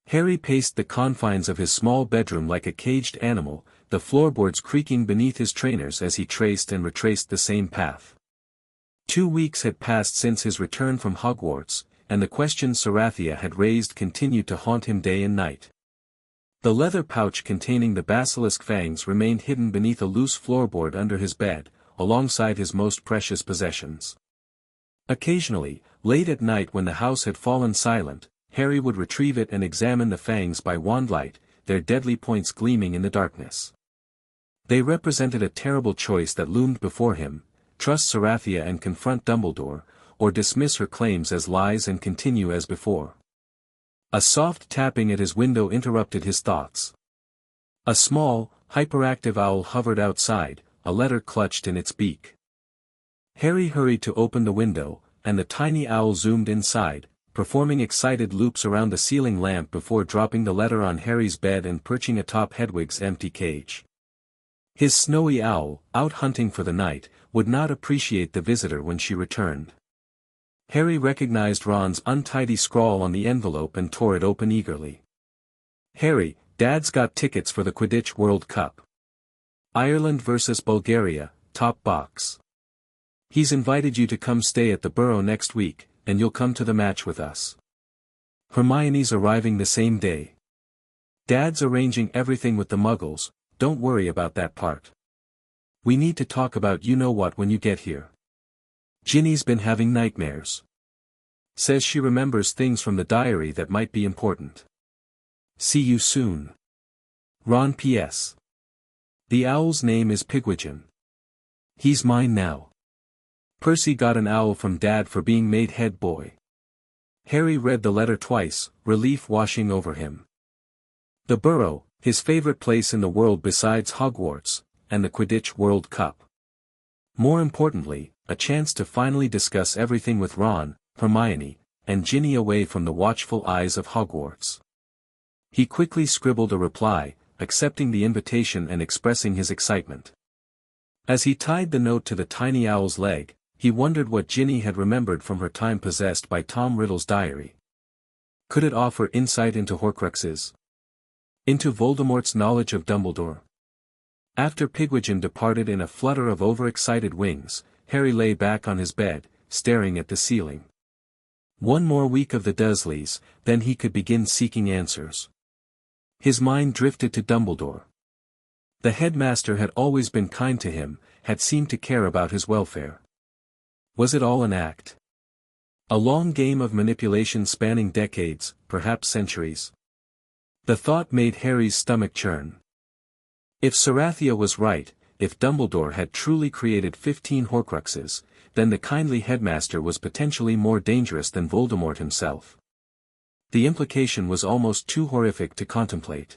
S1: Harry paced the confines of his small bedroom like a caged animal, the floorboards creaking beneath his trainers as he traced and retraced the same path. 2 weeks had passed since his return from Hogwarts, and the questions Sarathia had raised continued to haunt him day and night. The leather pouch containing the basilisk fangs remained hidden beneath a loose floorboard under his bed, alongside his most precious possessions. Occasionally, late at night when the house had fallen silent, Harry would retrieve it and examine the fangs by wandlight, their deadly points gleaming in the darkness. They represented a terrible choice that loomed before him: trust Sarathia and confront Dumbledore, or dismiss her claims as lies and continue as before. A soft tapping at his window interrupted his thoughts. A small, hyperactive owl hovered outside, a letter clutched in its beak. Harry hurried to open the window, and the tiny owl zoomed inside, performing excited loops around the ceiling lamp before dropping the letter on Harry's bed and perching atop Hedwig's empty cage. His snowy owl, out hunting for the night, would not appreciate the visitor when she returned. Harry recognized Ron's untidy scrawl on the envelope and tore it open eagerly. "Harry, Dad's got tickets for the Quidditch World Cup. Ireland vs Bulgaria, top box. He's invited you to come stay at the Burrow next week, and you'll come to the match with us. Hermione's arriving the same day. Dad's arranging everything with the Muggles, don't worry about that part. We need to talk about you-know-what when you get here. Ginny's been having nightmares. Says she remembers things from the diary that might be important. See you soon. Ron. P.S. The owl's name is Pigwidgeon. He's mine now. Percy got an owl from Dad for being made head boy." Harry read the letter twice, relief washing over him. The Burrow, his favorite place in the world besides Hogwarts, and the Quidditch World Cup. More importantly, a chance to finally discuss everything with Ron, Hermione, and Ginny away from the watchful eyes of Hogwarts. He quickly scribbled a reply, accepting the invitation and expressing his excitement. As he tied the note to the tiny owl's leg, he wondered what Ginny had remembered from her time possessed by Tom Riddle's diary. Could it offer insight into Horcruxes? Into Voldemort's knowledge of Dumbledore? After Pigwidgeon departed in a flutter of overexcited wings, Harry lay back on his bed, staring at the ceiling. One more week of the Dursleys, then he could begin seeking answers. His mind drifted to Dumbledore. The headmaster had always been kind to him, had seemed to care about his welfare. Was it all an act? A long game of manipulation spanning decades, perhaps centuries? The thought made Harry's stomach churn. If Sarathia was right, if Dumbledore had truly created 15 Horcruxes, then the kindly headmaster was potentially more dangerous than Voldemort himself. The implication was almost too horrific to contemplate.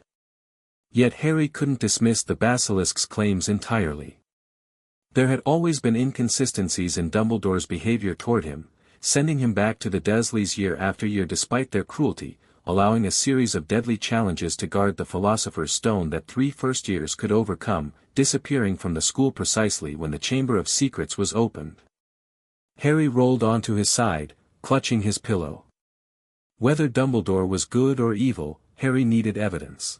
S1: Yet Harry couldn't dismiss the Basilisk's claims entirely. There had always been inconsistencies in Dumbledore's behavior toward him, sending him back to the Dursleys year after year despite their cruelty, allowing a series of deadly challenges to guard the Philosopher's Stone that 3 first years could overcome, disappearing from the school precisely when the Chamber of Secrets was opened. Harry rolled onto his side, clutching his pillow. Whether Dumbledore was good or evil, Harry needed evidence.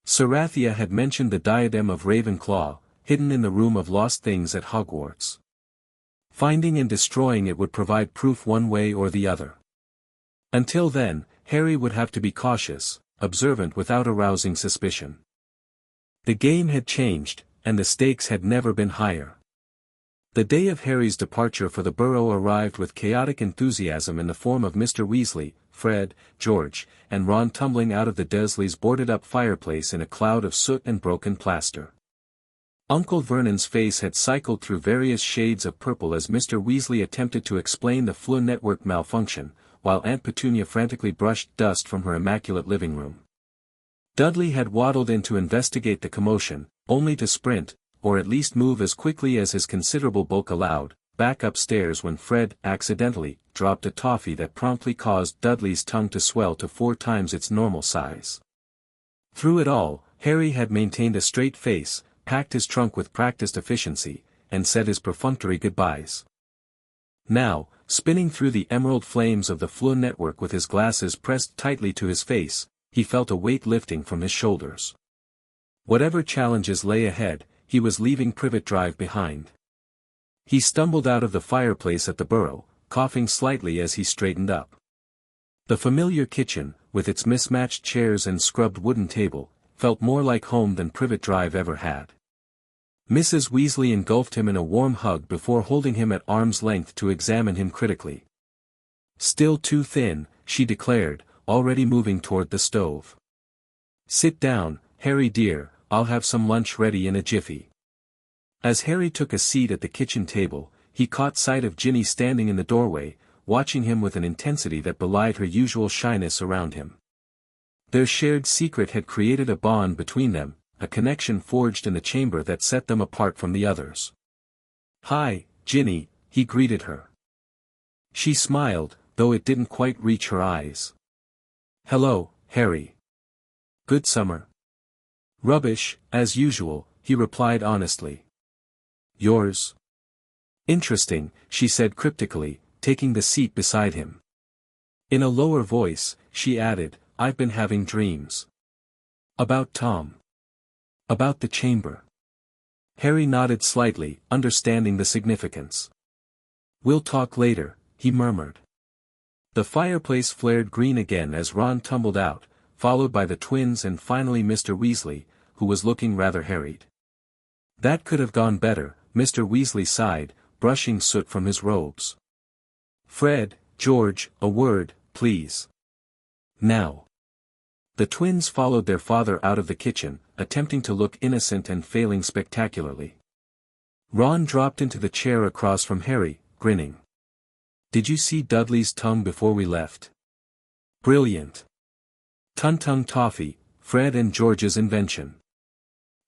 S1: Sarathia had mentioned the diadem of Ravenclaw, hidden in the Room of Lost Things at Hogwarts. Finding and destroying it would provide proof one way or the other. Until then, Harry would have to be cautious, observant without arousing suspicion. The game had changed, and the stakes had never been higher. The day of Harry's departure for the Burrow arrived with chaotic enthusiasm in the form of Mr. Weasley, Fred, George, and Ron tumbling out of the Dursleys' boarded-up fireplace in a cloud of soot and broken plaster. Uncle Vernon's face had cycled through various shades of purple as Mr. Weasley attempted to explain the Fleur network malfunction, while Aunt Petunia frantically brushed dust from her immaculate living room. Dudley had waddled in to investigate the commotion, only to sprint, or at least move as quickly as his considerable bulk allowed, back upstairs when Fred, accidentally, dropped a toffee that promptly caused Dudley's tongue to swell to 4 times its normal size. Through it all, Harry had maintained a straight face, packed his trunk with practiced efficiency, and said his perfunctory goodbyes. Now, spinning through the emerald flames of the Fleur network with his glasses pressed tightly to his face, he felt a weight lifting from his shoulders. Whatever challenges lay ahead, he was leaving Privet Drive behind. He stumbled out of the fireplace at the Burrow, coughing slightly as he straightened up. The familiar kitchen, with its mismatched chairs and scrubbed wooden table, felt more like home than Privet Drive ever had. Mrs. Weasley engulfed him in a warm hug before holding him at arm's length to examine him critically. "Still too thin," she declared, already moving toward the stove. "Sit down, Harry dear, I'll have some lunch ready in a jiffy." As Harry took a seat at the kitchen table, he caught sight of Ginny standing in the doorway, watching him with an intensity that belied her usual shyness around him. Their shared secret had created a bond between them, a connection forged in the chamber that set them apart from the others. "Hi, Ginny," he greeted her. She smiled, though it didn't quite reach her eyes. "Hello, Harry. Good summer?" "Rubbish, as usual," he replied honestly. "Yours?" "Interesting," she said cryptically, taking the seat beside him. In a lower voice, she added, "I've been having dreams. About Tom. About the chamber." Harry nodded slightly, understanding the significance. "We'll talk later," he murmured. The fireplace flared green again as Ron tumbled out, followed by the twins and finally Mr. Weasley, who was looking rather harried. "That could have gone better," Mr. Weasley sighed, brushing soot from his robes. "Fred, George, a word, please. Now." The twins followed their father out of the kitchen, attempting to look innocent and failing spectacularly. Ron dropped into the chair across from Harry, grinning. "Did you see Dudley's tongue before we left? Brilliant. Tuntung Toffee, Fred and George's invention.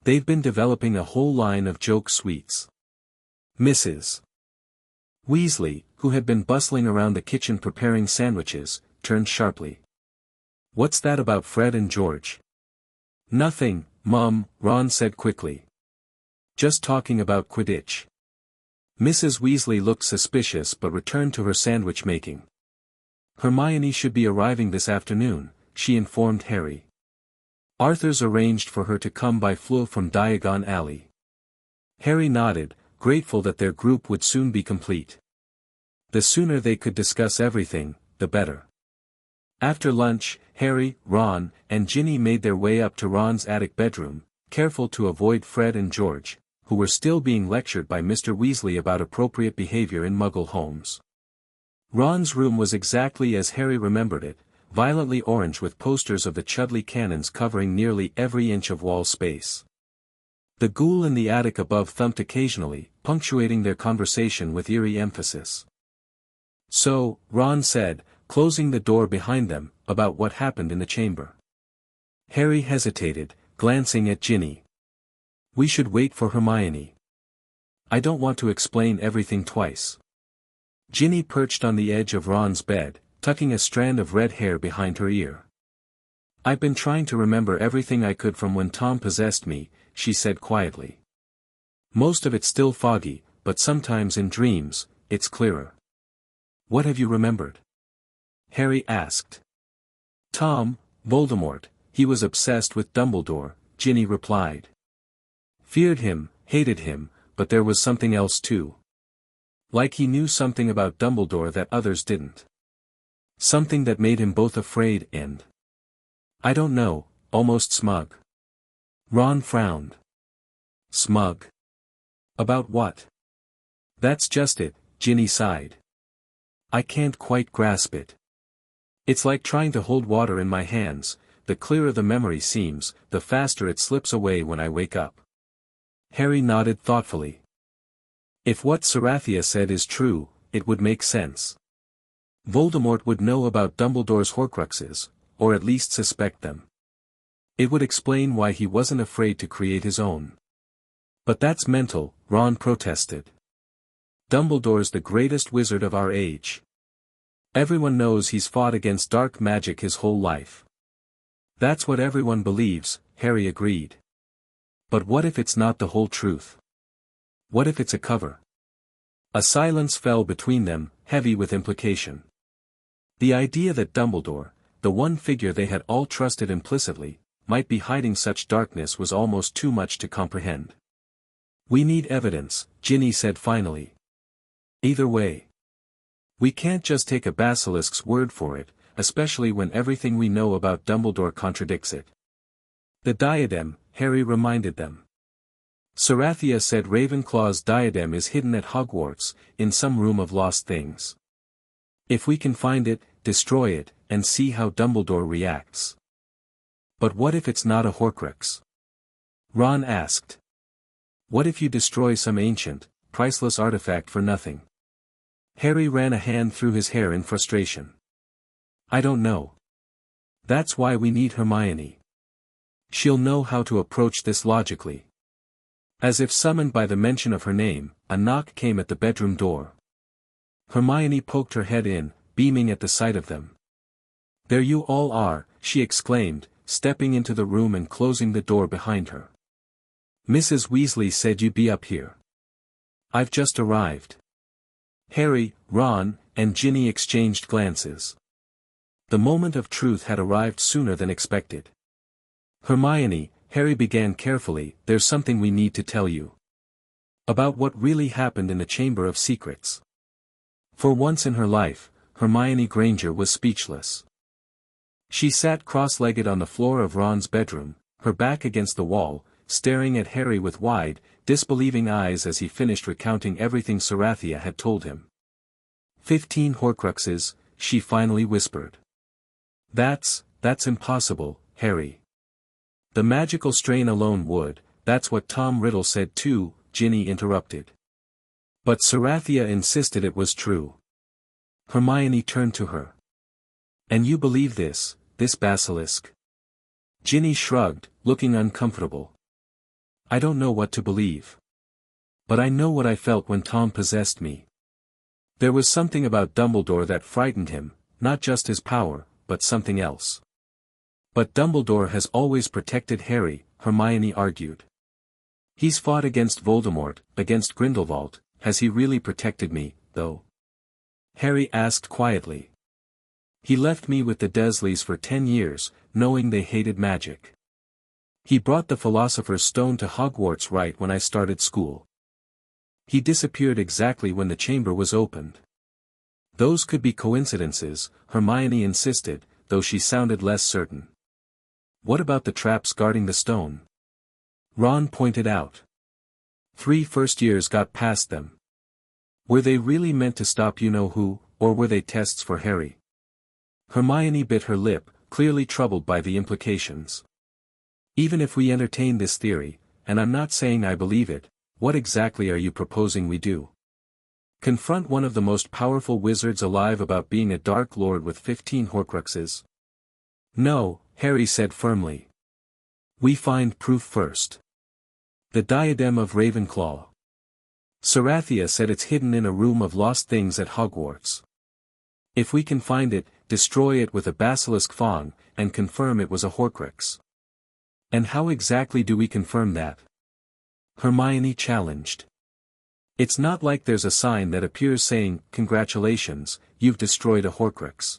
S1: They've been developing a whole line of joke sweets." Mrs. Weasley, who had been bustling around the kitchen preparing sandwiches, turned sharply. "What's that about Fred and George?" "Nothing, Mum," Ron said quickly. "Just talking about Quidditch." Mrs. Weasley looked suspicious but returned to her sandwich making. "Hermione should be arriving this afternoon," she informed Harry. "Arthur's arranged for her to come by Fleur from Diagon Alley." Harry nodded, grateful that their group would soon be complete. The sooner they could discuss everything, the better. After lunch, Harry, Ron, and Ginny made their way up to Ron's attic bedroom, careful to avoid Fred and George, who were still being lectured by Mr. Weasley about appropriate behavior in Muggle homes. Ron's room was exactly as Harry remembered it, violently orange with posters of the Chudley cannons covering nearly every inch of wall space. The ghoul in the attic above thumped occasionally, punctuating their conversation with eerie emphasis. "So," Ron said, closing the door behind them, "about what happened in the chamber." Harry hesitated, glancing at Ginny. "We should wait for Hermione. I don't want to explain everything twice." Ginny perched on the edge of Ron's bed, tucking a strand of red hair behind her ear. "I've been trying to remember everything I could from when Tom possessed me," she said quietly. "Most of it's still foggy, but sometimes in dreams, it's clearer." "What have you remembered?" Harry asked. "Tom, Voldemort, he was obsessed with Dumbledore," Ginny replied. "Feared him, hated him, but there was something else too. Like he knew something about Dumbledore that others didn't. Something that made him both afraid and, I don't know, almost smug." Ron frowned. "Smug? About what?" "That's just it," Ginny sighed. "I can't quite grasp it. It's like trying to hold water in my hands. The clearer the memory seems, the faster it slips away when I wake up." Harry nodded thoughtfully. If what Sarathia said is true, it would make sense. Voldemort would know about Dumbledore's Horcruxes, or at least suspect them. It would explain why he wasn't afraid to create his own. "But that's mental," Ron protested. "Dumbledore's the greatest wizard of our age. Everyone knows he's fought against dark magic his whole life." "That's what everyone believes," Harry agreed. "But what if it's not the whole truth? What if it's a cover?" A silence fell between them, heavy with implication. The idea that Dumbledore, the one figure they had all trusted implicitly, might be hiding such darkness was almost too much to comprehend. "We need evidence," Ginny said finally. "Either way. We can't just take a basilisk's word for it, especially when everything we know about Dumbledore contradicts it." "The diadem," Harry reminded them. "Sarathia said Ravenclaw's diadem is hidden at Hogwarts, in some room of lost things. If we can find it, destroy it, and see how Dumbledore reacts." "But what if it's not a Horcrux?" Ron asked. "What if you destroy some ancient, priceless artifact for nothing?" Harry ran a hand through his hair in frustration. "I don't know. That's why we need Hermione. She'll know how to approach this logically." As if summoned by the mention of her name, a knock came at the bedroom door. Hermione poked her head in, beaming at the sight of them. "There you all are," she exclaimed, stepping into the room and closing the door behind her. "Mrs. Weasley said you'd be up here." "I've just arrived." Harry, Ron, and Ginny exchanged glances. The moment of truth had arrived sooner than expected. "Hermione," Harry began carefully, "there's something we need to tell you. About what really happened in the Chamber of Secrets." For once in her life, Hermione Granger was speechless. She sat cross-legged on the floor of Ron's bedroom, her back against the wall, staring at Harry with wide, disbelieving eyes as he finished recounting everything Sarathia had told him. 15 Horcruxes, she finally whispered. That's impossible, Harry. The magical strain alone would, that's what Tom Riddle said too, Ginny interrupted. But Sarathia insisted it was true. Hermione turned to her. "And you believe this basilisk?" Ginny shrugged, looking uncomfortable. "I don't know what to believe. But I know what I felt when Tom possessed me. There was something about Dumbledore that frightened him, not just his power, but something else." "But Dumbledore has always protected Harry," Hermione argued. "He's fought against Voldemort, against Grindelwald, has he really protected me, though?" Harry asked quietly. "He left me with the Dursleys for 10 years, knowing they hated magic. He brought the Philosopher's Stone to Hogwarts right when I started school. He disappeared exactly when the chamber was opened." "Those could be coincidences," Hermione insisted, though she sounded less certain. "What about the traps guarding the stone?" Ron pointed out. 3 first years got past them. Were they really meant to stop you-know-who, or were they tests for Harry? Hermione bit her lip, clearly troubled by the implications. "Even if we entertain this theory, and I'm not saying I believe it, what exactly are you proposing we do? Confront one of the most powerful wizards alive about being a Dark Lord with 15 Horcruxes?" "No," Harry said firmly. "We find proof first. The diadem of Ravenclaw. Sarathia said it's hidden in a room of lost things at Hogwarts. If we can find it, destroy it with a basilisk fang, and confirm it was a Horcrux. And how exactly do we confirm that? Hermione challenged. It's not like there's a sign that appears saying, "Congratulations, you've destroyed a Horcrux."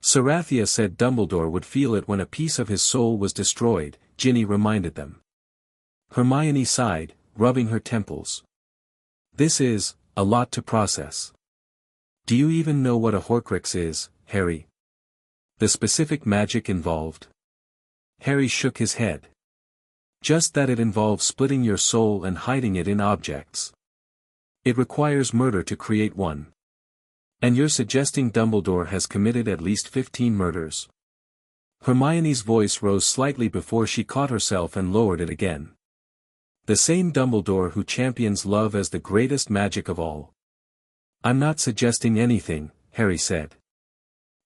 S1: Sarathia said Dumbledore would feel it when a piece of his soul was destroyed, Ginny reminded them. Hermione sighed, rubbing her temples. This is a lot to process. Do you even know what a Horcrux is, Harry? The specific magic involved? Harry shook his head. Just that it involves splitting your soul and hiding it in objects. It requires murder to create one. And you're suggesting Dumbledore has committed at least 15 murders? Hermione's voice rose slightly before she caught herself and lowered it again. The same Dumbledore who champions love as the greatest magic of all. I'm not suggesting anything, Harry said.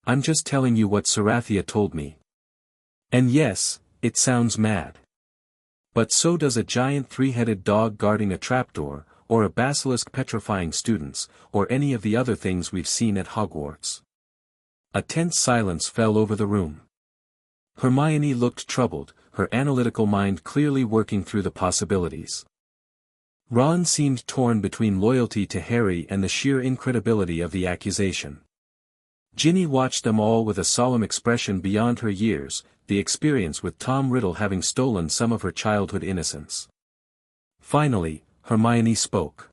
S1: I'm just telling you what Sarathia told me. And yes, it sounds mad. But so does a giant three-headed dog guarding a trapdoor, or a basilisk petrifying students, or any of the other things we've seen at Hogwarts. A tense silence fell over the room. Hermione looked troubled, her analytical mind clearly working through the possibilities. Ron seemed torn between loyalty to Harry and the sheer incredibility of the accusation. Ginny watched them all with a solemn expression beyond her years, the experience with Tom Riddle having stolen some of her childhood innocence. Finally, Hermione spoke.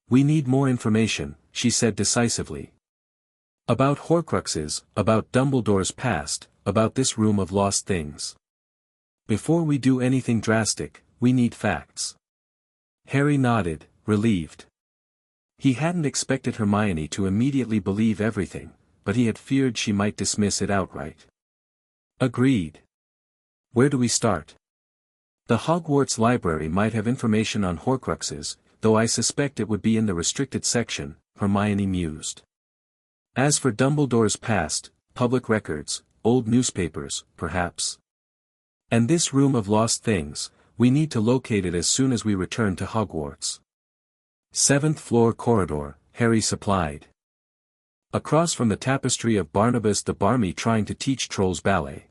S1: "We need more information," she said decisively. "About Horcruxes, about Dumbledore's past, about this room of lost things. Before we do anything drastic, we need facts." Harry nodded, relieved. He hadn't expected Hermione to immediately believe everything, but he had feared she might dismiss it outright. Agreed. Where do we start? The Hogwarts library might have information on Horcruxes, though I suspect it would be in the restricted section, Hermione mused. As for Dumbledore's past, public records, old newspapers, perhaps. And this room of lost things, we need to locate it as soon as we return to Hogwarts. 7th floor corridor, Harry supplied. Across from the tapestry of Barnabas the Barmy trying to teach trolls ballet.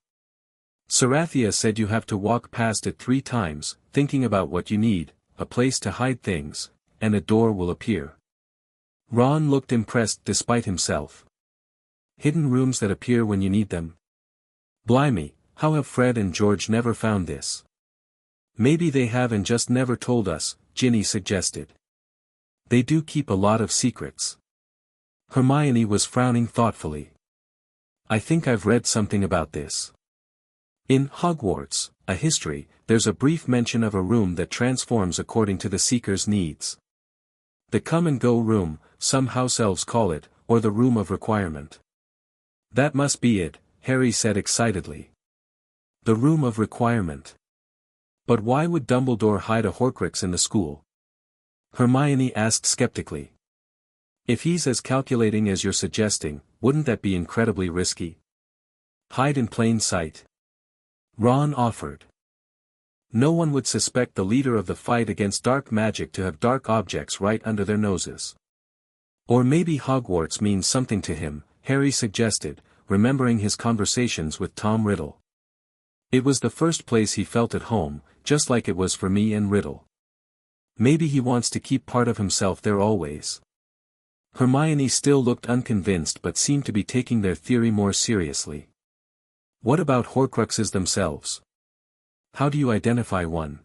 S1: Sarathia said you have to walk past it 3 times, thinking about what you need, a place to hide things, and a door will appear. Ron looked impressed despite himself. Hidden rooms that appear when you need them. Blimey, how have Fred and George never found this? Maybe they have and just never told us, Ginny suggested. They do keep a lot of secrets. Hermione was frowning thoughtfully. I think I've read something about this. In Hogwarts, a history, there's a brief mention of a room that transforms according to the seeker's needs. The come-and-go room, some house elves call it, or the room of requirement. That must be it, Harry said excitedly. The room of requirement. But why would Dumbledore hide a Horcrux in the school? Hermione asked skeptically. If he's as calculating as you're suggesting, wouldn't that be incredibly risky? Hide in plain sight. Ron offered. No one would suspect the leader of the fight against dark magic to have dark objects right under their noses. Or maybe Hogwarts means something to him, Harry suggested, remembering his conversations with Tom Riddle. It was the first place he felt at home, just like it was for me and Riddle. Maybe he wants to keep part of himself there always. Hermione still looked unconvinced but seemed to be taking their theory more seriously. What about Horcruxes themselves? How do you identify one?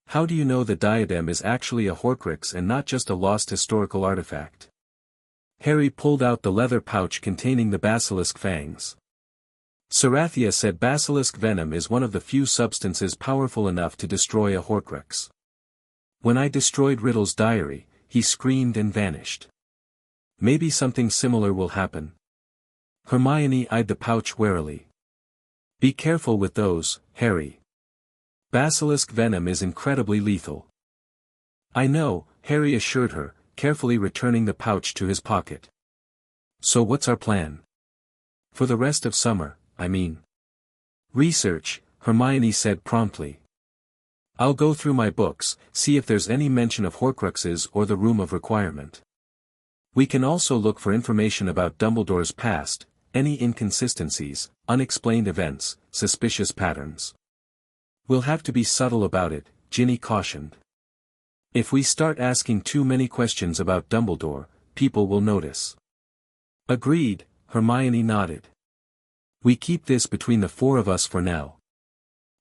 S1: How do you know the diadem is actually a Horcrux and not just a lost historical artifact? Harry pulled out the leather pouch containing the basilisk fangs. Sarathia said basilisk venom is one of the few substances powerful enough to destroy a Horcrux. When I destroyed Riddle's diary, he screamed and vanished. Maybe something similar will happen. Hermione eyed the pouch warily. Be careful with those, Harry. Basilisk venom is incredibly lethal. I know, Harry assured her, carefully returning the pouch to his pocket. So what's our plan? For the rest of summer, I mean. Research, Hermione said promptly. I'll go through my books, see if there's any mention of Horcruxes or the Room of Requirement. We can also look for information about Dumbledore's past, any inconsistencies, unexplained events, suspicious patterns. We'll have to be subtle about it, Ginny cautioned. If we start asking too many questions about Dumbledore, people will notice. Agreed, Hermione nodded. We keep this between the four of us for now.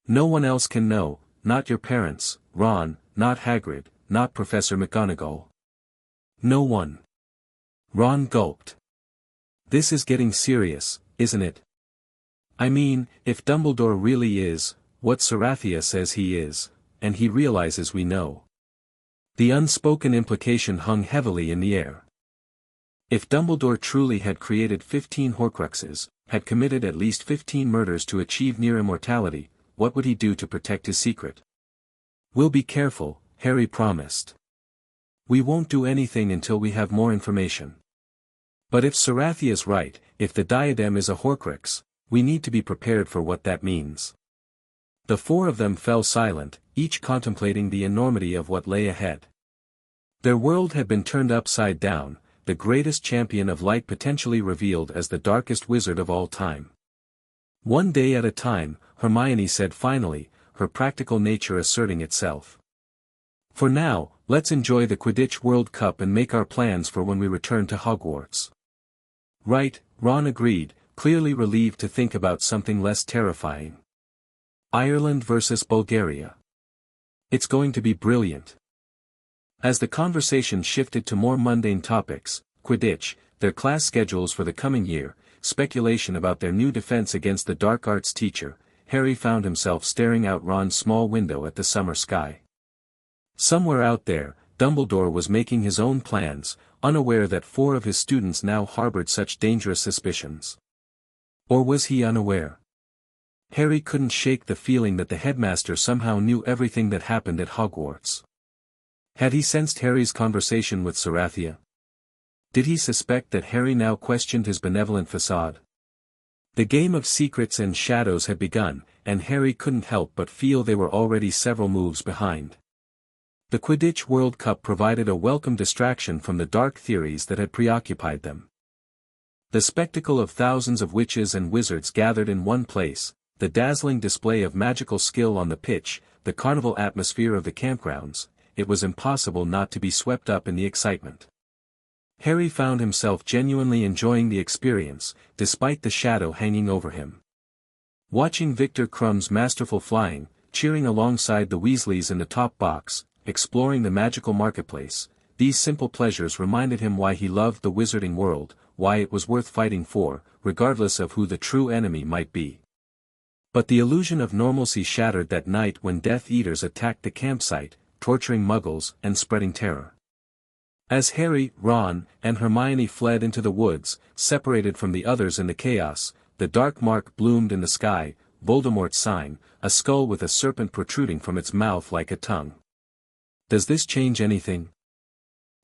S1: No one else can know, not your parents, Ron, not Hagrid, not Professor McGonagall. No one. Ron gulped. This is getting serious, isn't it? I mean, if Dumbledore really is, what Sarathia says he is, and he realizes we know. The unspoken implication hung heavily in the air. If Dumbledore truly had created 15 Horcruxes, had committed at least 15 murders to achieve near immortality, what would he do to protect his secret? We'll be careful, Harry promised. We won't do anything until we have more information. But if Sarathia's right, if the diadem is a Horcrux, we need to be prepared for what that means. The four of them fell silent, each contemplating the enormity of what lay ahead. Their world had been turned upside down, the greatest champion of light potentially revealed as the darkest wizard of all time. One day at a time, Hermione said finally, her practical nature asserting itself. For now, let's enjoy the Quidditch World Cup and make our plans for when we return to Hogwarts. Right, Ron agreed, clearly relieved to think about something less terrifying. Ireland versus Bulgaria. It's going to be brilliant. As the conversation shifted to more mundane topics, Quidditch, their class schedules for the coming year, speculation about their new defense against the dark arts teacher, Harry found himself staring out Ron's small window at the summer sky. Somewhere out there, Dumbledore was making his own plans, unaware that 4 of his students now harbored such dangerous suspicions. Or was he unaware? Harry couldn't shake the feeling that the headmaster somehow knew everything that happened at Hogwarts. Had he sensed Harry's conversation with Sarathia? Did he suspect that Harry now questioned his benevolent facade? The game of secrets and shadows had begun, and Harry couldn't help but feel they were already several moves behind. The Quidditch World Cup provided a welcome distraction from the dark theories that had preoccupied them. The spectacle of thousands of witches and wizards gathered in one place, the dazzling display of magical skill on the pitch, the carnival atmosphere of the campgrounds, it was impossible not to be swept up in the excitement. Harry found himself genuinely enjoying the experience, despite the shadow hanging over him. Watching Victor Crumb's masterful flying, cheering alongside the Weasleys in the top box, exploring the magical marketplace, these simple pleasures reminded him why he loved the wizarding world, why it was worth fighting for, regardless of who the true enemy might be. But the illusion of normalcy shattered that night when Death Eaters attacked the campsite, torturing Muggles and spreading terror. As Harry, Ron, and Hermione fled into the woods, separated from the others in the chaos, the dark mark bloomed in the sky, Voldemort's sign, a skull with a serpent protruding from its mouth like a tongue. Does this change anything?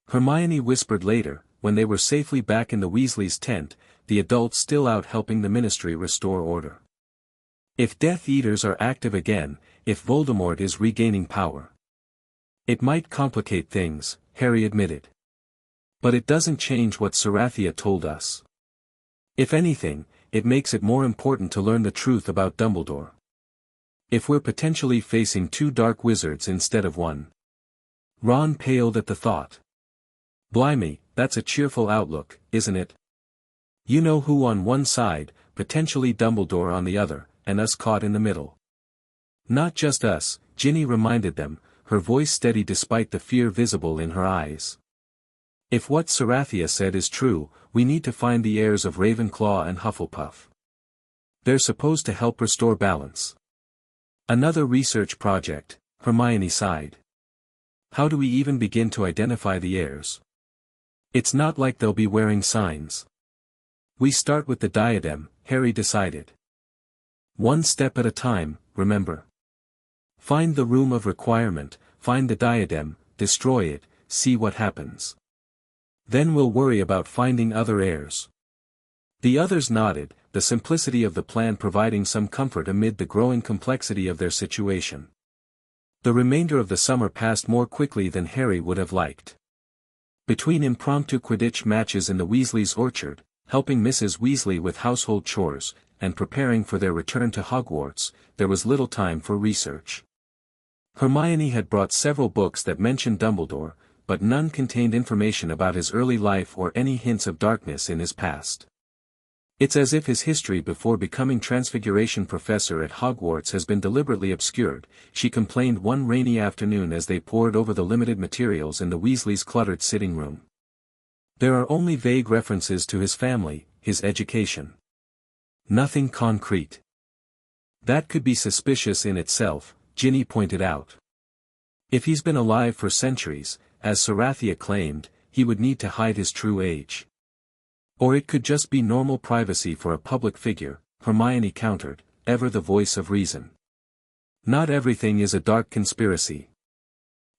S1: Hermione whispered later, when they were safely back in the Weasleys' tent, the adults still out helping the Ministry restore order. If Death Eaters are active again, if Voldemort is regaining power. It might complicate things, Harry admitted. But it doesn't change what Sarathia told us. If anything, it makes it more important to learn the truth about Dumbledore. If we're potentially facing 2 dark wizards instead of 1. Ron paled at the thought. Blimey, that's a cheerful outlook, isn't it? You know who on one side, potentially Dumbledore on the other, and us caught in the middle. Not just us, Ginny reminded them, her voice steady despite the fear visible in her eyes. If what Sarathia said is true, we need to find the heirs of Ravenclaw and Hufflepuff. They're supposed to help restore balance. Another research project, Hermione sighed. How do we even begin to identify the heirs? It's not like they'll be wearing signs. We start with the diadem, Harry decided. One step at a time, remember. Find the room of requirement, find the diadem, destroy it, see what happens. Then we'll worry about finding other heirs. The others nodded, the simplicity of the plan providing some comfort amid the growing complexity of their situation. The remainder of the summer passed more quickly than Harry would have liked. Between impromptu Quidditch matches in the Weasleys' orchard, helping Mrs. Weasley with household chores, and preparing for their return to Hogwarts, there was little time for research. Hermione had brought several books that mentioned Dumbledore, but none contained information about his early life or any hints of darkness in his past. It's as if his history before becoming Transfiguration Professor at Hogwarts has been deliberately obscured, she complained one rainy afternoon as they pored over the limited materials in the Weasleys' cluttered sitting room. There are only vague references to his family, his education. Nothing concrete. That could be suspicious in itself, Ginny pointed out. If he's been alive for centuries, as Sarathia claimed, he would need to hide his true age. Or it could just be normal privacy for a public figure, Hermione countered, ever the voice of reason. Not everything is a dark conspiracy.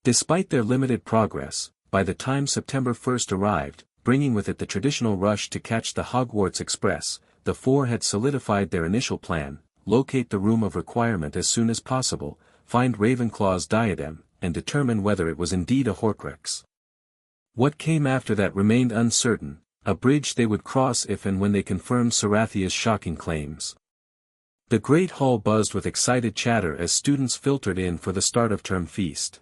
S1: Despite their limited progress, by the time September 1st arrived, bringing with it the traditional rush to catch the Hogwarts Express, the four had solidified their initial plan: locate the room of requirement as soon as possible, find Ravenclaw's diadem, and determine whether it was indeed a Horcrux. What came after that remained uncertain, a bridge they would cross if and when they confirmed Sarathia's shocking claims. The Great Hall buzzed with excited chatter as students filtered in for the start-of-term feast.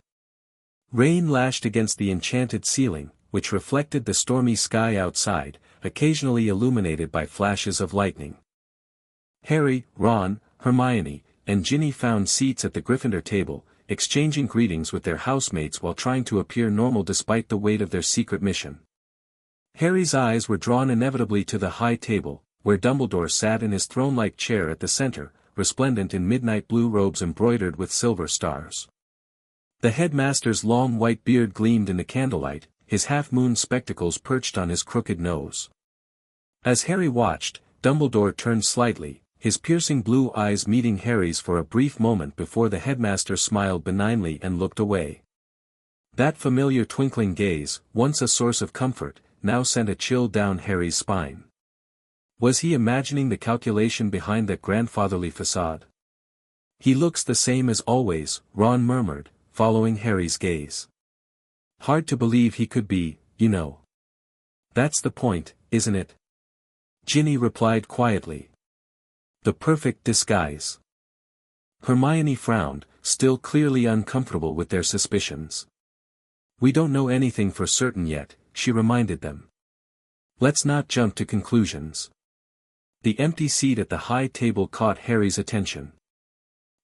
S1: Rain lashed against the enchanted ceiling, which reflected the stormy sky outside, occasionally illuminated by flashes of lightning. Harry, Ron, Hermione, and Ginny found seats at the Gryffindor table, exchanging greetings with their housemates while trying to appear normal despite the weight of their secret mission. Harry's eyes were drawn inevitably to the high table, where Dumbledore sat in his throne-like chair at the center, resplendent in midnight blue robes embroidered with silver stars. The headmaster's long white beard gleamed in the candlelight, his half-moon spectacles perched on his crooked nose. As Harry watched, Dumbledore turned slightly, his piercing blue eyes meeting Harry's for a brief moment before the headmaster smiled benignly and looked away. That familiar twinkling gaze, once a source of comfort, now sent a chill down Harry's spine. Was he imagining the calculation behind that grandfatherly facade? He looks the same as always, Ron murmured, following Harry's gaze. Hard to believe he could be, you know. That's the point, isn't it? Ginny replied quietly. The perfect disguise. Hermione frowned, still clearly uncomfortable with their suspicions. We don't know anything for certain yet, she reminded them. Let's not jump to conclusions. The empty seat at the high table caught Harry's attention.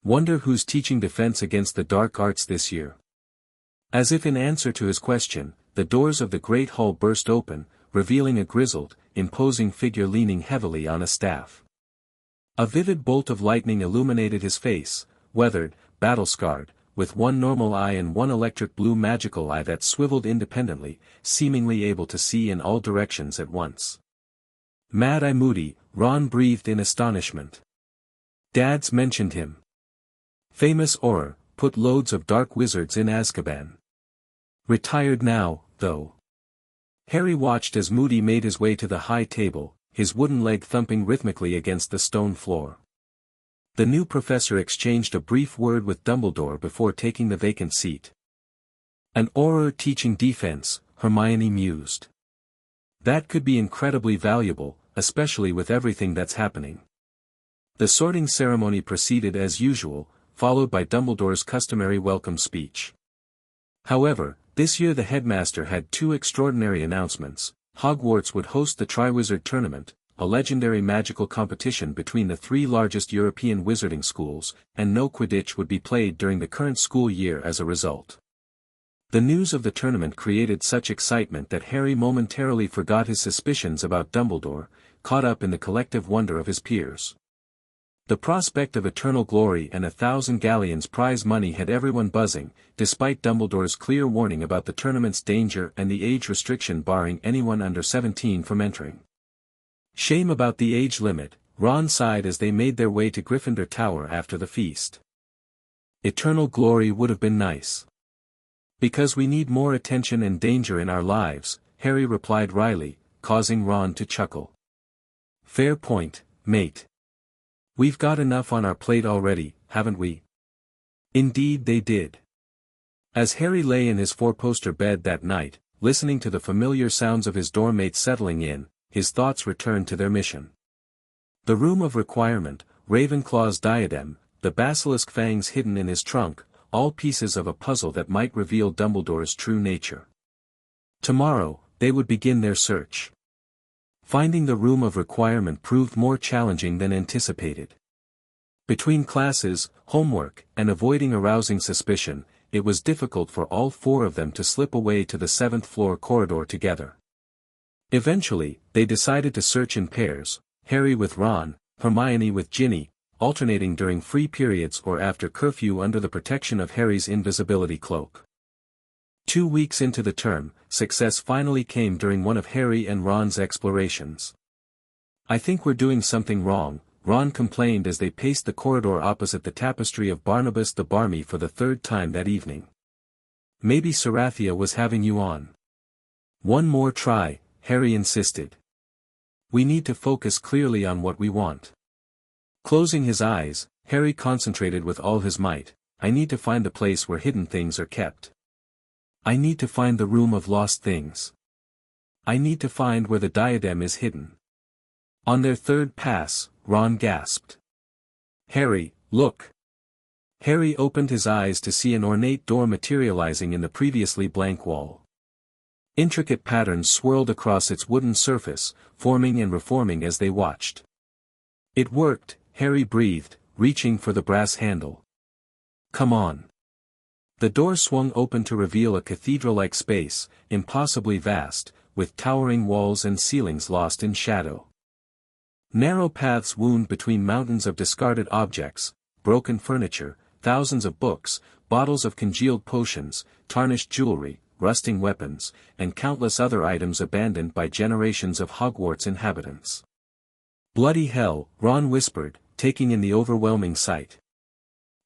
S1: Wonder who's teaching defense against the dark arts this year. As if in answer to his question, the doors of the great hall burst open, revealing a grizzled, imposing figure leaning heavily on a staff. A vivid bolt of lightning illuminated his face, weathered, battle-scarred, with one normal eye and one electric blue magical eye that swiveled independently, seemingly able to see in all directions at once. Mad-Eye Moody, Ron breathed in astonishment. Dad's mentioned him. Famous Auror, put loads of dark wizards in Azkaban. Retired now, though. Harry watched as Moody made his way to the high table, his wooden leg thumping rhythmically against the stone floor. The new professor exchanged a brief word with Dumbledore before taking the vacant seat. An Auror teaching defense, Hermione mused. That could be incredibly valuable, especially with everything that's happening. The sorting ceremony proceeded as usual, followed by Dumbledore's customary welcome speech. However, this year the headmaster had two extraordinary announcements. Hogwarts would host the Triwizard Tournament, a legendary magical competition between the three largest European wizarding schools, and no Quidditch would be played during the current school year as a result. The news of the tournament created such excitement that Harry momentarily forgot his suspicions about Dumbledore, caught up in the collective wonder of his peers. The prospect of eternal glory and 1,000 galleons prize money had everyone buzzing, despite Dumbledore's clear warning about the tournament's danger and the age restriction barring anyone under 17 from entering. Shame about the age limit, Ron sighed as they made their way to Gryffindor Tower after the feast. Eternal glory would have been nice. Because we need more attention and danger in our lives, Harry replied wryly, causing Ron to chuckle. Fair point, mate. We've got enough on our plate already, haven't we? Indeed they did. As Harry lay in his four-poster bed that night, listening to the familiar sounds of his dorm mates settling in, his thoughts returned to their mission. The room of requirement, Ravenclaw's diadem, the basilisk fangs hidden in his trunk, all pieces of a puzzle that might reveal Dumbledore's true nature. Tomorrow, they would begin their search. Finding the room of requirement proved more challenging than anticipated. Between classes, homework, and avoiding arousing suspicion, it was difficult for all four of them to slip away to the seventh-floor corridor together. Eventually, they decided to search in pairs, Harry with Ron, Hermione with Ginny, alternating during free periods or after curfew under the protection of Harry's invisibility cloak. 2 weeks into the term, success finally came during one of Harry and Ron's explorations. "I think we're doing something wrong," Ron complained as they paced the corridor opposite the tapestry of Barnabas the Barmy for the third time that evening. "Maybe Sarathia was having you on." "One more try," Harry insisted. "We need to focus clearly on what we want." Closing his eyes, Harry concentrated with all his might. "I need to find the place where hidden things are kept. I need to find the room of lost things. I need to find where the diadem is hidden." On their third pass, Ron gasped. "Harry, look!" Harry opened his eyes to see an ornate door materializing in the previously blank wall. Intricate patterns swirled across its wooden surface, forming and reforming as they watched. "It worked," Harry breathed, reaching for the brass handle. "Come on." The door swung open to reveal a cathedral-like space, impossibly vast, with towering walls and ceilings lost in shadow. Narrow paths wound between mountains of discarded objects, broken furniture, thousands of books, bottles of congealed potions, tarnished jewelry, rusting weapons, and countless other items abandoned by generations of Hogwarts inhabitants. "Bloody hell," Ron whispered, taking in the overwhelming sight.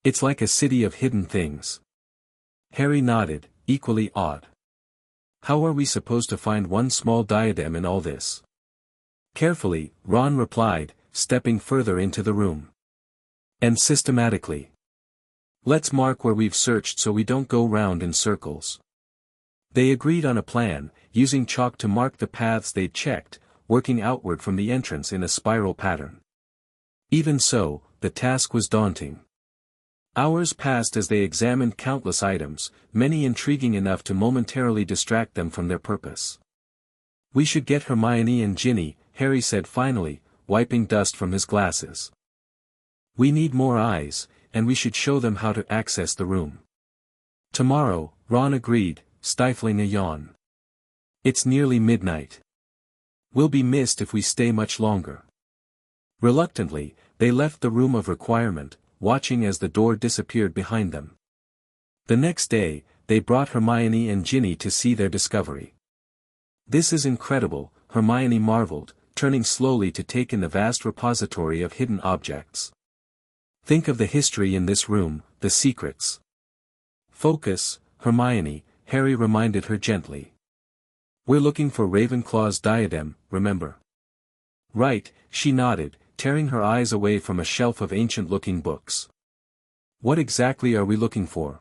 S1: "It's like a city of hidden things." Harry nodded, equally awed. "How are we supposed to find one small diadem in all this?" Carefully, Ron replied, stepping further into the room. "And systematically. Let's mark where we've searched so we don't go round in circles." They agreed on a plan, using chalk to mark the paths they'd checked, working outward from the entrance in a spiral pattern. Even so, the task was daunting. Hours passed as they examined countless items, many intriguing enough to momentarily distract them from their purpose. "We should get Hermione and Ginny," Harry said finally, wiping dust from his glasses. "We need more eyes, and we should show them how to access the room." "Tomorrow," Ron agreed, stifling a yawn. "It's nearly midnight. We'll be missed if we stay much longer." Reluctantly, they left the room of requirement, watching as the door disappeared behind them. The next day, they brought Hermione and Ginny to see their discovery. "This is incredible," Hermione marveled, turning slowly to take in the vast repository of hidden objects. "Think of the history in this room, the secrets." "Focus, Hermione," Harry reminded her gently. "We're looking for Ravenclaw's diadem, remember?" "Right," she nodded, tearing her eyes away from a shelf of ancient-looking books. "What exactly are we looking for?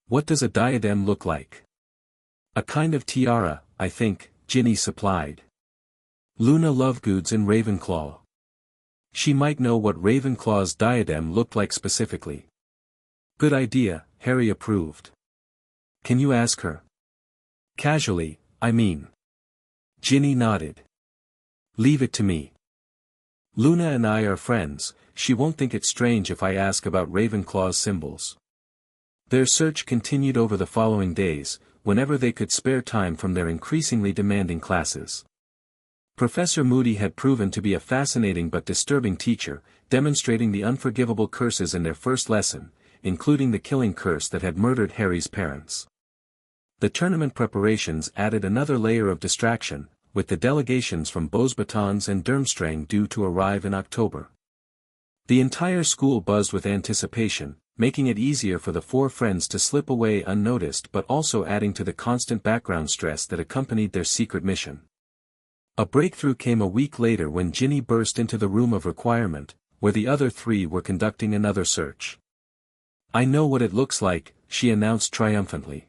S1: What does a diadem look like?" "A kind of tiara, I think," Ginny supplied. "Luna Lovegoods in Ravenclaw. She might know what Ravenclaw's diadem looked like specifically." "Good idea," Harry approved. "Can you ask her?" "Casually, I mean." Ginny nodded. "Leave it to me. Luna and I are friends, she won't think it strange if I ask about Ravenclaw's symbols." Their search continued over the following days, whenever they could spare time from their increasingly demanding classes. Professor Moody had proven to be a fascinating but disturbing teacher, demonstrating the unforgivable curses in their first lesson, including the killing curse that had murdered Harry's parents. The tournament preparations added another layer of distraction, with the delegations from Beauxbatons and Durmstrang due to arrive in October. The entire school buzzed with anticipation, making it easier for the four friends to slip away unnoticed but also adding to the constant background stress that accompanied their secret mission. A breakthrough came a week later when Ginny burst into the room of requirement, where the other three were conducting another search. "I know what it looks like," she announced triumphantly.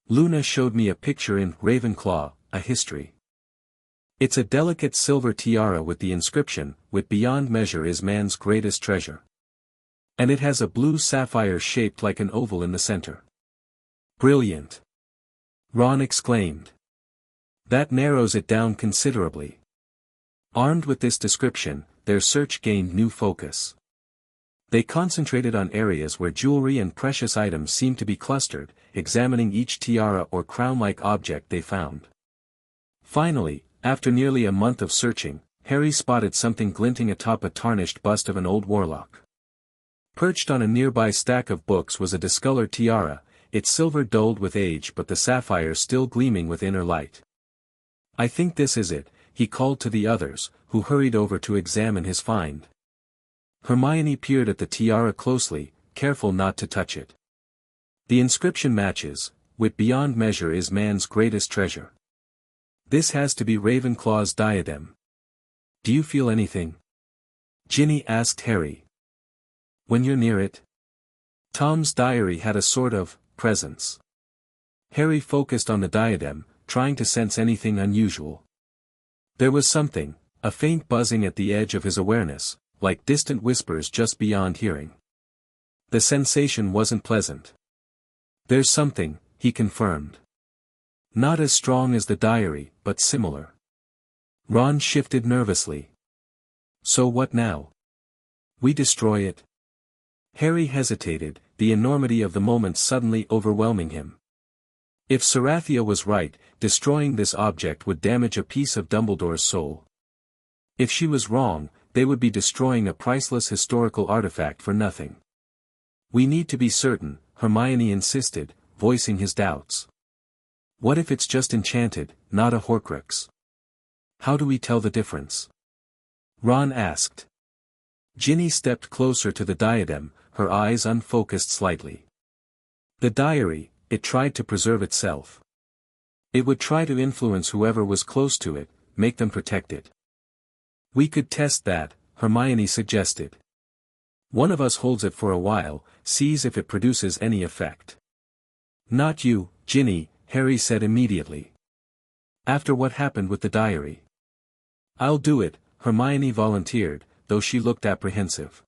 S1: Luna showed me a picture in Ravenclaw, a history. It's a delicate silver tiara with the inscription, "Wit beyond measure is man's greatest treasure." And it has a blue sapphire shaped like an oval in the center. Brilliant! Ron exclaimed. That narrows it down considerably. Armed with this description, their search gained new focus. They concentrated on areas where jewelry and precious items seemed to be clustered, examining each tiara or crown-like object they found. Finally, after nearly a month of searching, Harry spotted something glinting atop a tarnished bust of an old warlock. Perched on a nearby stack of books was a discolored tiara, its silver dulled with age but the sapphire still gleaming with inner light. "I think this is it," he called to the others, who hurried over to examine his find. Hermione peered at the tiara closely, careful not to touch it. The inscription matches, "Wit beyond measure is man's greatest treasure." This has to be Ravenclaw's diadem. "Do you feel anything?" Ginny asked Harry. "When you're near it?" Tom's diary had a sort of presence. Harry focused on the diadem, trying to sense anything unusual. There was something, a faint buzzing at the edge of his awareness, like distant whispers just beyond hearing. The sensation wasn't pleasant. "There's something," he confirmed. "Not as strong as the diary, but similar." Ron shifted nervously. "So what now? We destroy it?" Harry hesitated, the enormity of the moment suddenly overwhelming him. If Sarathia was right, destroying this object would damage a piece of Dumbledore's soul. If she was wrong, they would be destroying a priceless historical artifact for nothing. "We need to be certain," Hermione insisted, voicing his doubts. "What if it's just enchanted, not a Horcrux? How do we tell the difference?" Ron asked. Ginny stepped closer to the diadem, her eyes unfocused slightly. The diary, it tried to preserve itself. It would try to influence whoever was close to it, make them protect it. "We could test that," Hermione suggested. "One of us holds it for a while, sees if it produces any effect." "Not you, Ginny," Harry said immediately. "After what happened with the diary." "I'll do it," Hermione volunteered, though she looked apprehensive.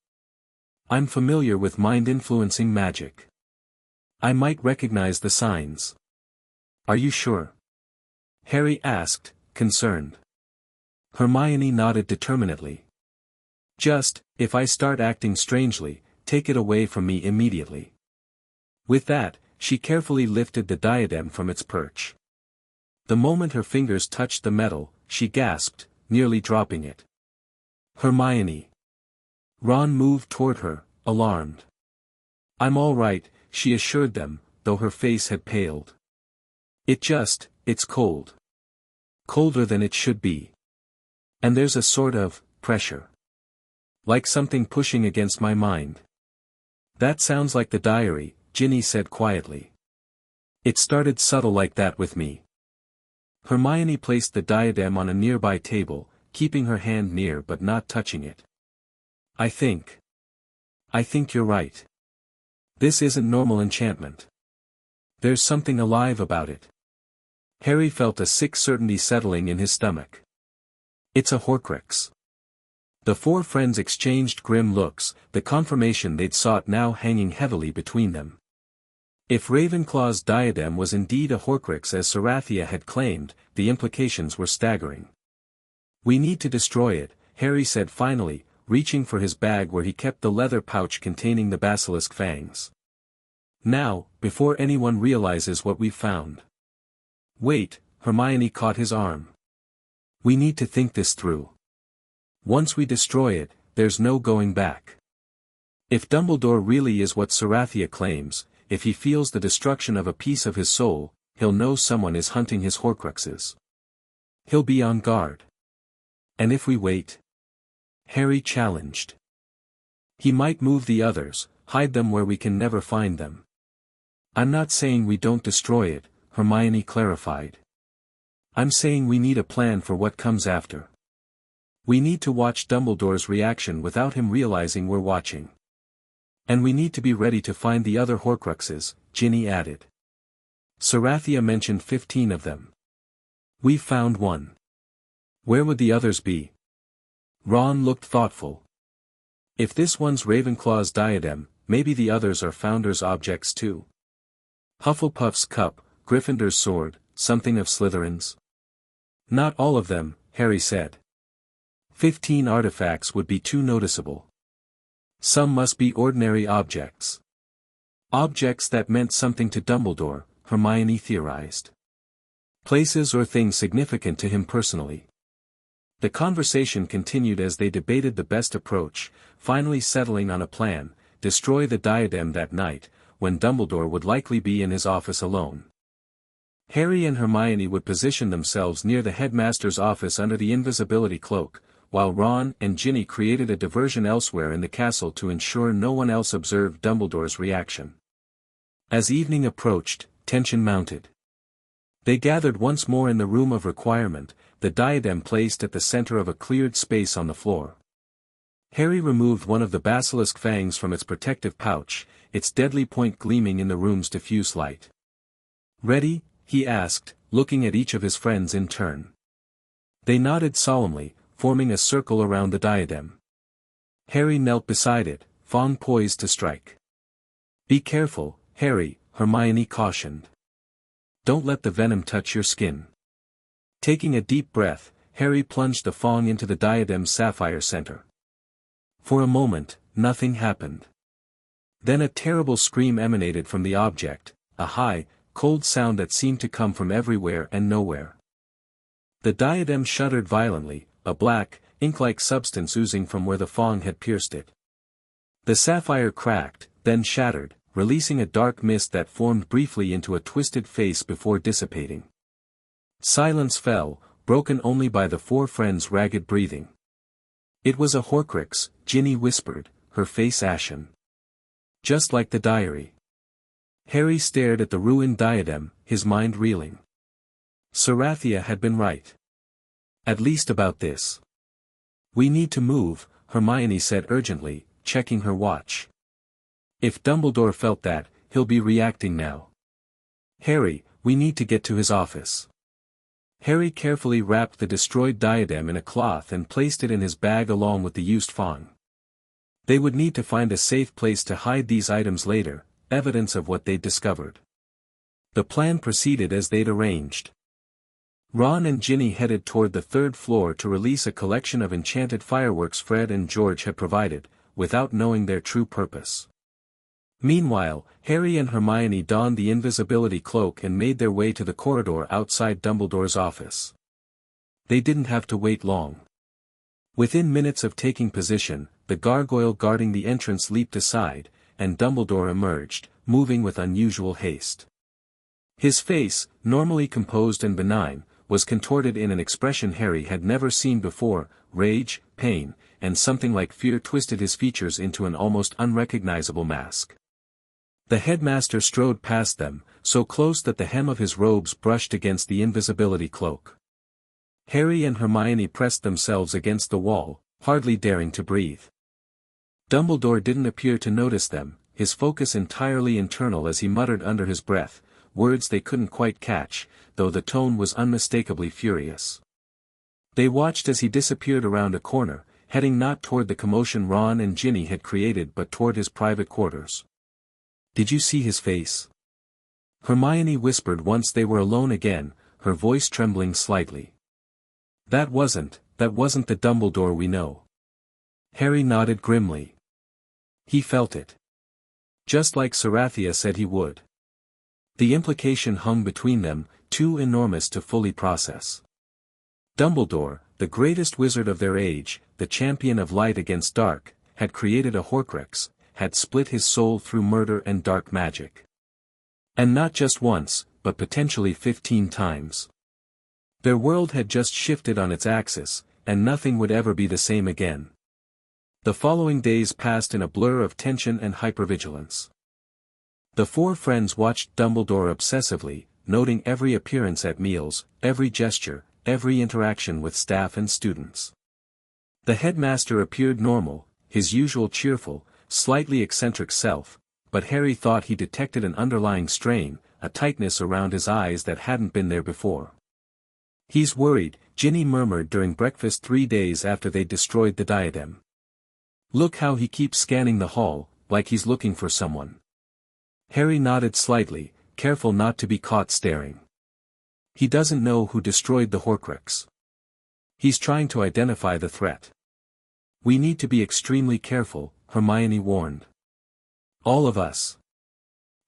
S1: "I'm familiar with mind-influencing magic. I might recognize the signs." "Are you sure?" Harry asked, concerned. Hermione nodded determinedly. "Just, if I start acting strangely, take it away from me immediately." With that, she carefully lifted the diadem from its perch. The moment her fingers touched the metal, she gasped, nearly dropping it. "Hermione!" Ron moved toward her, alarmed. "I'm all right," she assured them, though her face had paled. It's cold. Colder than it should be. And there's a sort of pressure. Like something pushing against my mind." "That sounds like the diary," Ginny said quietly. "It started subtle like that with me." Hermione placed the diadem on a nearby table, keeping her hand near but not touching it. I think you're right. This isn't normal enchantment. There's something alive about it." Harry felt a sick certainty settling in his stomach. "It's a Horcrux." The four friends exchanged grim looks, the confirmation they'd sought now hanging heavily between them. If Ravenclaw's diadem was indeed a Horcrux as Sarathia had claimed, the implications were staggering. "We need to destroy it," Harry said finally, reaching for his bag where he kept the leather pouch containing the basilisk fangs. "Now, before anyone realizes what we've found." "Wait," Hermione caught his arm. "We need to think this through. Once we destroy it, there's no going back. If Dumbledore really is what Sarathia claims, if he feels the destruction of a piece of his soul, he'll know someone is hunting his Horcruxes. He'll be on guard. And if we wait?" Harry challenged. "He might move the others, hide them where we can never find them." "I'm not saying we don't destroy it," Hermione clarified. "I'm saying we need a plan for what comes after. We need to watch Dumbledore's reaction without him realizing we're watching. And we need to be ready to find the other Horcruxes, Ginny added. Sarathia mentioned 15 of them. We've found one. Where would the others be? Ron looked thoughtful. If this one's Ravenclaw's diadem, maybe the others are Founder's objects too. Hufflepuff's cup, Gryffindor's sword, something of Slytherin's. Not all of them, Harry said. 15 artifacts would be too noticeable. Some must be ordinary objects. Objects that meant something to Dumbledore, Hermione theorized. Places or things significant to him personally. The conversation continued as they debated the best approach, finally settling on a plan: destroy the diadem that night, when Dumbledore would likely be in his office alone. Harry and Hermione would position themselves near the headmaster's office under the invisibility cloak, while Ron and Ginny created a diversion elsewhere in the castle to ensure no one else observed Dumbledore's reaction. As evening approached, tension mounted. They gathered once more in the room of requirement, the diadem placed at the center of a cleared space on the floor. Harry removed one of the basilisk fangs from its protective pouch, its deadly point gleaming in the room's diffuse light. "Ready?" he asked, looking at each of his friends in turn. They nodded solemnly, forming a circle around the diadem. Harry knelt beside it, fang poised to strike. "Be careful, Harry," Hermione cautioned. "Don't let the venom touch your skin." Taking a deep breath, Harry plunged the fang into the diadem's sapphire center. For a moment, nothing happened. Then a terrible scream emanated from the object, a high, cold sound that seemed to come from everywhere and nowhere. The diadem shuddered violently, a black, ink-like substance oozing from where the fang had pierced it. The sapphire cracked, then shattered, releasing a dark mist that formed briefly into a twisted face before dissipating. Silence fell, broken only by the four friends' ragged breathing. "It was a Horcrux," Ginny whispered, her face ashen. "Just like the diary." Harry stared at the ruined diadem, his mind reeling. Sarathia had been right. At least about this. "We need to move," Hermione said urgently, checking her watch. "If Dumbledore felt that, he'll be reacting now." "Harry, we need to get to his office." Harry carefully wrapped the destroyed diadem in a cloth and placed it in his bag along with the used fang. They would need to find a safe place to hide these items later, evidence of what they'd discovered. The plan proceeded as they'd arranged. Ron and Ginny headed toward the third floor to release a collection of enchanted fireworks Fred and George had provided, without knowing their true purpose. Meanwhile, Harry and Hermione donned the invisibility cloak and made their way to the corridor outside Dumbledore's office. They didn't have to wait long. Within minutes of taking position, the gargoyle guarding the entrance leaped aside, and Dumbledore emerged, moving with unusual haste. His face, normally composed and benign, was contorted in an expression Harry had never seen before: rage, pain, and something like fear twisted his features into an almost unrecognizable mask. The headmaster strode past them, so close that the hem of his robes brushed against the invisibility cloak. Harry and Hermione pressed themselves against the wall, hardly daring to breathe. Dumbledore didn't appear to notice them, his focus entirely internal as he muttered under his breath, words they couldn't quite catch, though the tone was unmistakably furious. They watched as he disappeared around a corner, heading not toward the commotion Ron and Ginny had created but toward his private quarters. "Did you see his face?" Hermione whispered once they were alone again, her voice trembling slightly. That wasn't the Dumbledore we know." Harry nodded grimly. He felt it. Just like Sarathia said he would. The implication hung between them, too enormous to fully process. Dumbledore, the greatest wizard of their age, the champion of light against dark, had created a Horcrux, had split his soul through murder and dark magic. And not just once, but potentially 15 times. Their world had just shifted on its axis, and nothing would ever be the same again. The following days passed in a blur of tension and hypervigilance. The four friends watched Dumbledore obsessively, noting every appearance at meals, every gesture, every interaction with staff and students. The headmaster appeared normal, his usual cheerful, slightly eccentric self, but Harry thought he detected an underlying strain, a tightness around his eyes that hadn't been there before. "He's worried," Ginny murmured during breakfast 3 days after they destroyed the diadem. "Look how he keeps scanning the hall, like he's looking for someone." Harry nodded slightly, careful not to be caught staring. "He doesn't know who destroyed the Horcrux. He's trying to identify the threat." "We need to be extremely careful," Hermione warned. "All of us.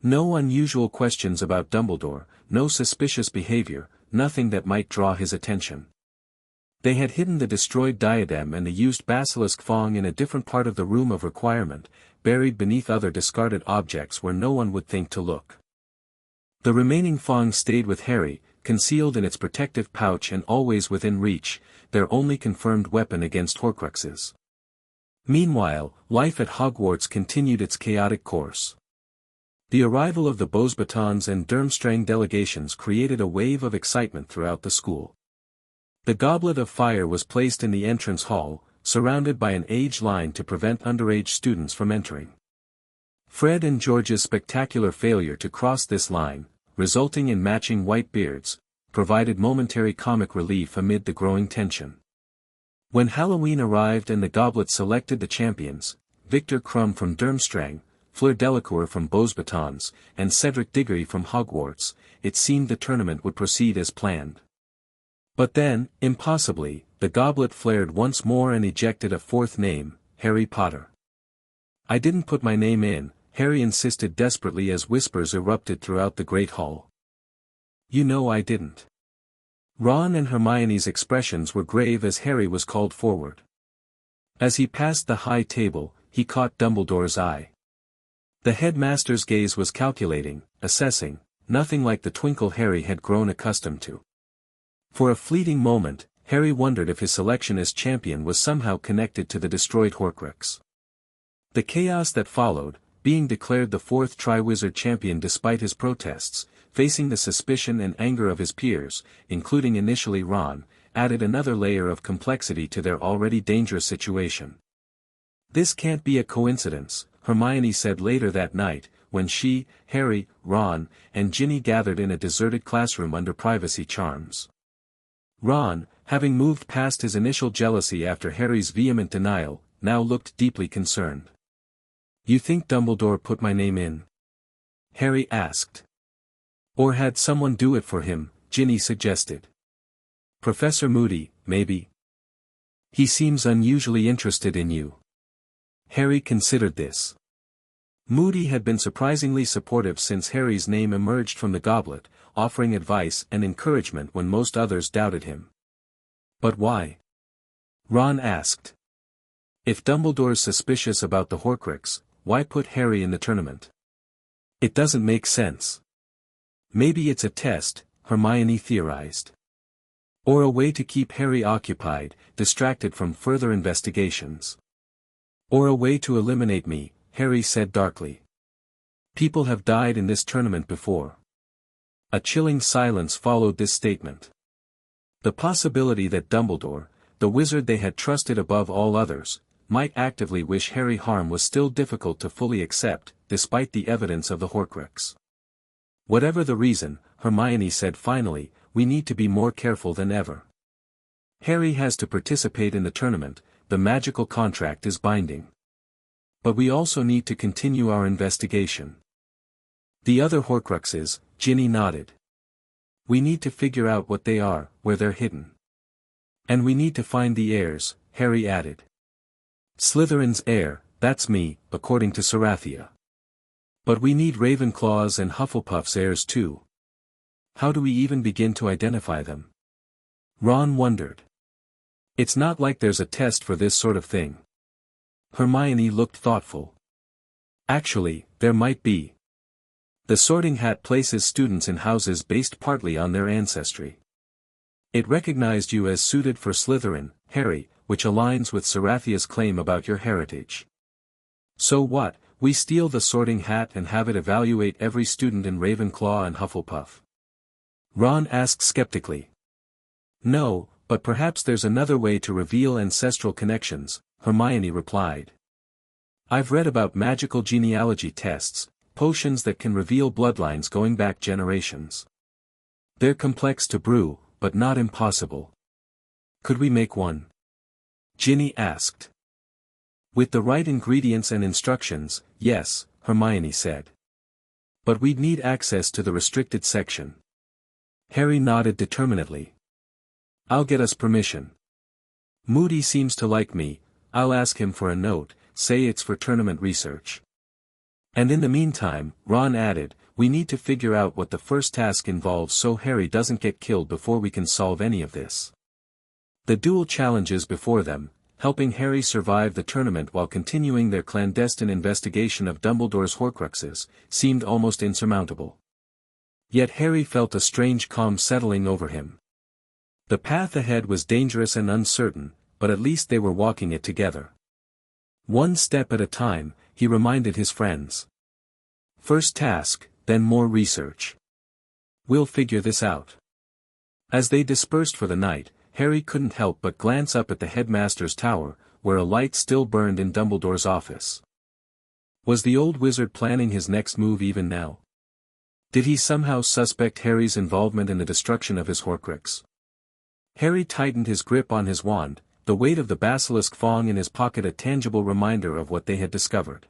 S1: No unusual questions about Dumbledore, no suspicious behavior, nothing that might draw his attention." They had hidden the destroyed diadem and the used basilisk fong in a different part of the room of requirement, buried beneath other discarded objects where no one would think to look. The remaining fong stayed with Harry, concealed in its protective pouch and always within reach, their only confirmed weapon against Horcruxes. Meanwhile, life at Hogwarts continued its chaotic course. The arrival of the Beauxbatons and Durmstrang delegations created a wave of excitement throughout the school. The Goblet of Fire was placed in the entrance hall, surrounded by an age line to prevent underage students from entering. Fred and George's spectacular failure to cross this line, resulting in matching white beards, provided momentary comic relief amid the growing tension. When Halloween arrived and the Goblet selected the champions, Victor Crumb from Durmstrang, Fleur Delacour from Beauxbatons, and Cedric Diggory from Hogwarts, it seemed the tournament would proceed as planned. But then, impossibly, the goblet flared once more and ejected a fourth name, Harry Potter. "I didn't put my name in," Harry insisted desperately as whispers erupted throughout the Great Hall. "You know I didn't." Ron and Hermione's expressions were grave as Harry was called forward. As he passed the high table, he caught Dumbledore's eye. The headmaster's gaze was calculating, assessing, nothing like the twinkle Harry had grown accustomed to. For a fleeting moment, Harry wondered if his selection as champion was somehow connected to the destroyed Horcrux. The chaos that followed, being declared the fourth Triwizard champion despite his protests, facing the suspicion and anger of his peers, including initially Ron, added another layer of complexity to their already dangerous situation. "This can't be a coincidence," Hermione said later that night, when she, Harry, Ron, and Ginny gathered in a deserted classroom under privacy charms. Ron, having moved past his initial jealousy after Harry's vehement denial, now looked deeply concerned. "You think Dumbledore put my name in?" Harry asked. "Or had someone do it for him," Ginny suggested. "Professor Moody, maybe. He seems unusually interested in you." Harry considered this. Moody had been surprisingly supportive since Harry's name emerged from the goblet, offering advice and encouragement when most others doubted him. "But why?" Ron asked. "If Dumbledore's suspicious about the Horcrux, why put Harry in the tournament? It doesn't make sense." "Maybe it's a test," Hermione theorized. "Or a way to keep Harry occupied, distracted from further investigations." "Or a way to eliminate me," Harry said darkly. "People have died in this tournament before." A chilling silence followed this statement. The possibility that Dumbledore, the wizard they had trusted above all others, might actively wish Harry harm was still difficult to fully accept, despite the evidence of the Horcrux. "Whatever the reason," Hermione said finally, "we need to be more careful than ever. Harry has to participate in the tournament, the magical contract is binding. But we also need to continue our investigation." "The other Horcruxes," Ginny nodded. "We need to figure out what they are, where they're hidden. And we need to find the heirs," Harry added. "Slytherin's heir, that's me, according to Sarathia. But we need Ravenclaw's and Hufflepuff's heirs too. How do we even begin to identify them?" Ron wondered. "It's not like there's a test for this sort of thing." Hermione looked thoughtful. "Actually, there might be. The Sorting Hat places students in houses based partly on their ancestry. It recognized you as suited for Slytherin, Harry, which aligns with Sarathia's claim about your heritage. So what, we steal the Sorting Hat and have it evaluate every student in Ravenclaw and Hufflepuff?" Ron asked skeptically. "No, but perhaps there's another way to reveal ancestral connections," Hermione replied. I've read about magical genealogy tests, potions that can reveal bloodlines going back generations. They're complex to brew, but not impossible. Could we make one? Ginny asked. With the right ingredients and instructions, yes, Hermione said. But we'd need access to the restricted section. Harry nodded determinedly. I'll get us permission. Moody seems to like me, I'll ask him for a note, say it's for tournament research. And in the meantime, Ron added, we need to figure out what the first task involves so Harry doesn't get killed before we can solve any of this. The dual challenges before them, helping Harry survive the tournament while continuing their clandestine investigation of Dumbledore's Horcruxes, seemed almost insurmountable. Yet Harry felt a strange calm settling over him. The path ahead was dangerous and uncertain, but at least they were walking it together. One step at a time, he reminded his friends. First task, then more research. We'll figure this out. As they dispersed for the night, Harry couldn't help but glance up at the headmaster's tower, where a light still burned in Dumbledore's office. Was the old wizard planning his next move even now? Did he somehow suspect Harry's involvement in the destruction of his Horcrux? Harry tightened his grip on his wand, the weight of the basilisk fong in his pocket a tangible reminder of what they had discovered.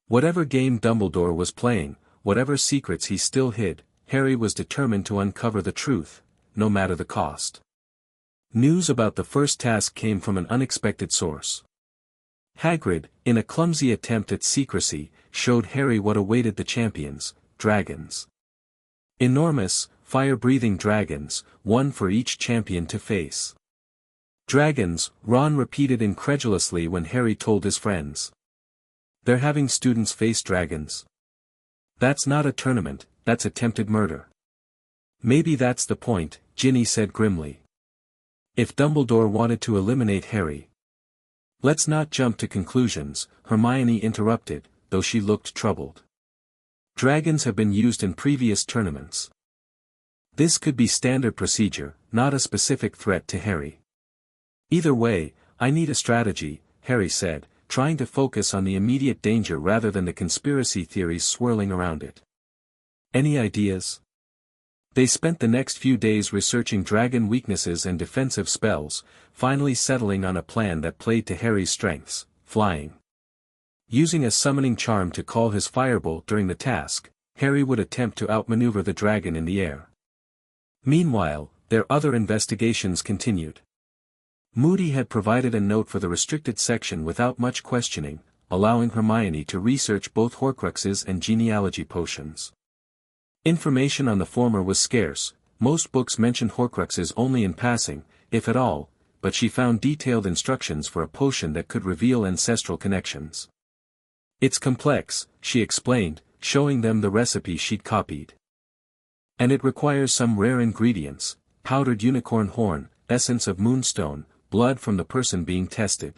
S1: Whatever game Dumbledore was playing, whatever secrets he still hid, Harry was determined to uncover the truth, no matter the cost. News about the first task came from an unexpected source. Hagrid, in a clumsy attempt at secrecy, showed Harry what awaited the champions, dragons. Enormous, fire-breathing dragons, one for each champion to face. Dragons, Ron repeated incredulously when Harry told his friends. They're having students face dragons. That's not a tournament, that's attempted murder. Maybe that's the point, Ginny said grimly. If Dumbledore wanted to eliminate Harry. Let's not jump to conclusions, Hermione interrupted, though she looked troubled. Dragons have been used in previous tournaments. This could be standard procedure, not a specific threat to Harry. Either way, I need a strategy, Harry said, trying to focus on the immediate danger rather than the conspiracy theories swirling around it. Any ideas? They spent the next few days researching dragon weaknesses and defensive spells, finally settling on a plan that played to Harry's strengths, flying. Using a summoning charm to call his firebolt during the task, Harry would attempt to outmaneuver the dragon in the air. Meanwhile, their other investigations continued. Moody had provided a note for the restricted section without much questioning, allowing Hermione to research both Horcruxes and genealogy potions. Information on the former was scarce, most books mentioned Horcruxes only in passing, if at all, but she found detailed instructions for a potion that could reveal ancestral connections. It's complex, she explained, showing them the recipe she'd copied. And it requires some rare ingredients, powdered unicorn horn, essence of moonstone, blood from the person being tested.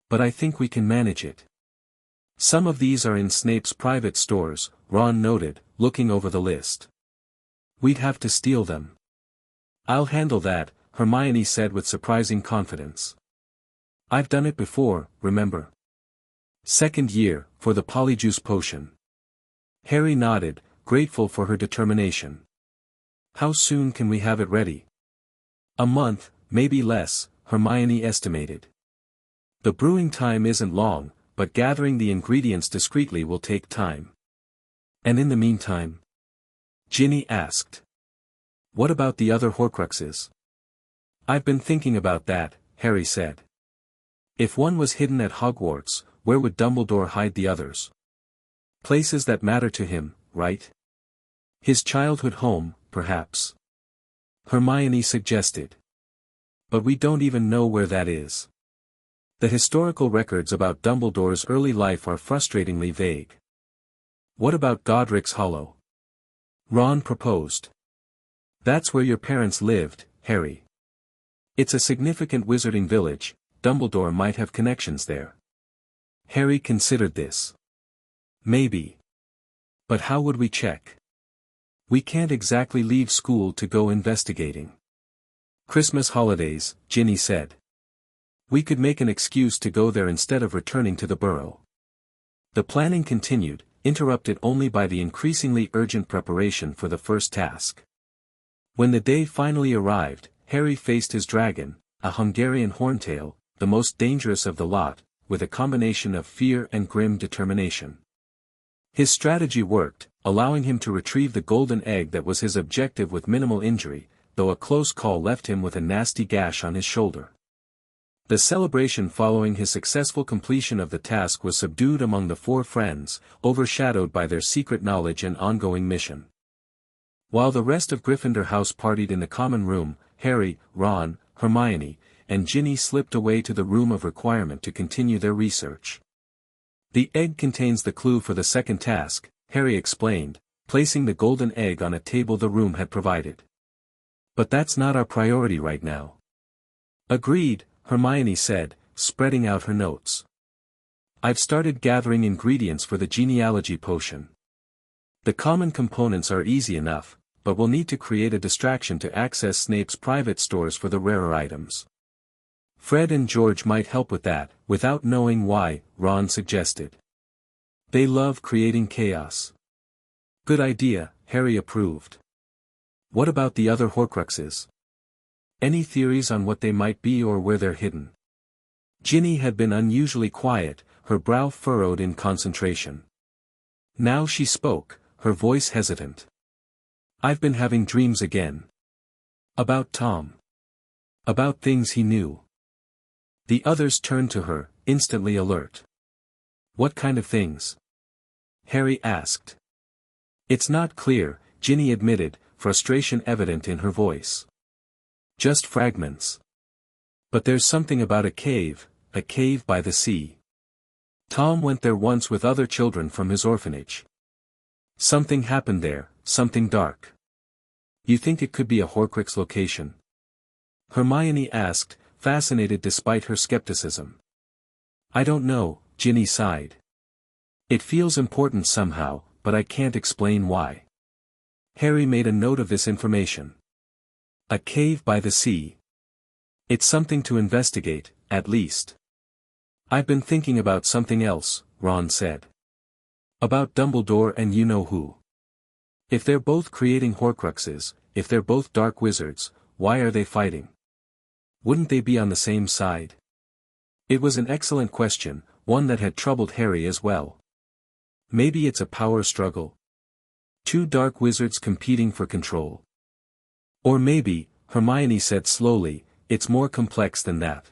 S1: But I think we can manage it. Some of these are in Snape's private stores, Ron noted, looking over the list. We'd have to steal them. I'll handle that, Hermione said with surprising confidence. I've done it before, remember? Second year, for the polyjuice potion. Harry nodded, grateful for her determination. How soon can we have it ready? A month, maybe less, Hermione estimated. The brewing time isn't long, but gathering the ingredients discreetly will take time. And in the meantime? Ginny asked. What about the other Horcruxes? I've been thinking about that, Harry said. If one was hidden at Hogwarts, where would Dumbledore hide the others? Places that matter to him, right? His childhood home, perhaps. Hermione suggested. But we don't even know where that is. The historical records about Dumbledore's early life are frustratingly vague. What about Godric's Hollow? Ron proposed. That's where your parents lived, Harry. It's a significant wizarding village, Dumbledore might have connections there. Harry considered this. Maybe. But how would we check? We can't exactly leave school to go investigating. Christmas holidays, Ginny said. We could make an excuse to go there instead of returning to the burrow. The planning continued, interrupted only by the increasingly urgent preparation for the first task. When the day finally arrived, Harry faced his dragon, a Hungarian horntail, the most dangerous of the lot, with a combination of fear and grim determination. His strategy worked, allowing him to retrieve the golden egg that was his objective with minimal injury, though a close call left him with a nasty gash on his shoulder. The celebration following his successful completion of the task was subdued among the four friends, overshadowed by their secret knowledge and ongoing mission. While the rest of Gryffindor House partied in the common room, Harry, Ron, Hermione, and Ginny slipped away to the room of requirement to continue their research. The egg contains the clue for the second task, Harry explained, placing the golden egg on a table the room had provided. But that's not our priority right now. Agreed, Hermione said, spreading out her notes. I've started gathering ingredients for the genealogy potion. The common components are easy enough, but we'll need to create a distraction to access Snape's private stores for the rarer items. Fred and George might help with that, without knowing why, Ron suggested. They love creating chaos. Good idea, Harry approved. What about the other Horcruxes? Any theories on what they might be or where they're hidden? Ginny had been unusually quiet, her brow furrowed in concentration. Now she spoke, her voice hesitant. I've been having dreams again. About Tom. About things he knew. The others turned to her, instantly alert. What kind of things? Harry asked. It's not clear, Ginny admitted, frustration evident in her voice. Just fragments. But there's something about a cave by the sea. Tom went there once with other children from his orphanage. Something happened there, something dark. You think it could be a Horcrux location? Hermione asked, fascinated despite her skepticism. I don't know, Ginny sighed. It feels important somehow, but I can't explain why. Harry made a note of this information. A cave by the sea. It's something to investigate, at least. I've been thinking about something else, Ron said. About Dumbledore and you-know-who. If they're both creating Horcruxes, if they're both dark wizards, why are they fighting? Wouldn't they be on the same side? It was an excellent question, one that had troubled Harry as well. Maybe it's a power struggle. Two dark wizards competing for control. Or maybe, Hermione said slowly, it's more complex than that.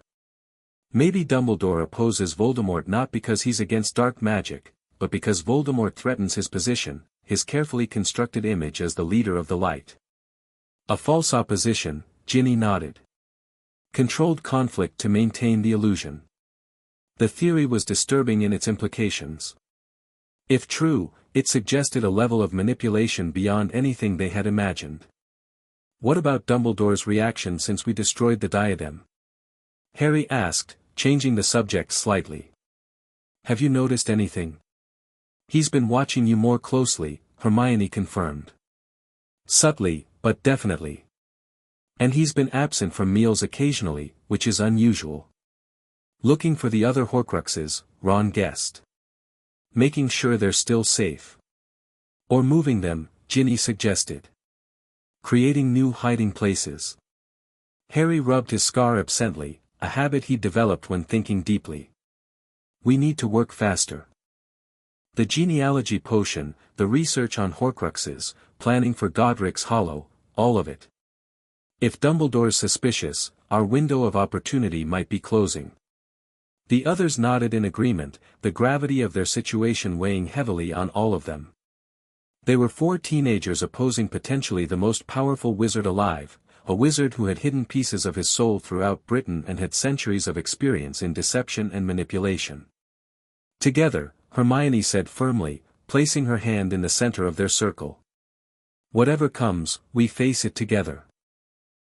S1: Maybe Dumbledore opposes Voldemort not because he's against dark magic, but because Voldemort threatens his position, his carefully constructed image as the leader of the light. A false opposition, Ginny nodded. Controlled conflict to maintain the illusion. The theory was disturbing in its implications. If true, it suggested a level of manipulation beyond anything they had imagined. What about Dumbledore's reaction since we destroyed the diadem? Harry asked, changing the subject slightly. Have you noticed anything? He's been watching you more closely, Hermione confirmed. Subtly, but definitely. And he's been absent from meals occasionally, which is unusual. Looking for the other Horcruxes, Ron guessed. Making sure they're still safe. Or moving them, Ginny suggested. Creating new hiding places. Harry rubbed his scar absently, a habit he'd developed when thinking deeply. We need to work faster. The genealogy potion, the research on Horcruxes, planning for Godric's Hollow, all of it. If Dumbledore's suspicious, our window of opportunity might be closing. The others nodded in agreement, the gravity of their situation weighing heavily on all of them. They were four teenagers opposing potentially the most powerful wizard alive, a wizard who had hidden pieces of his soul throughout Britain and had centuries of experience in deception and manipulation. Together, Hermione said firmly, placing her hand in the center of their circle. Whatever comes, we face it together.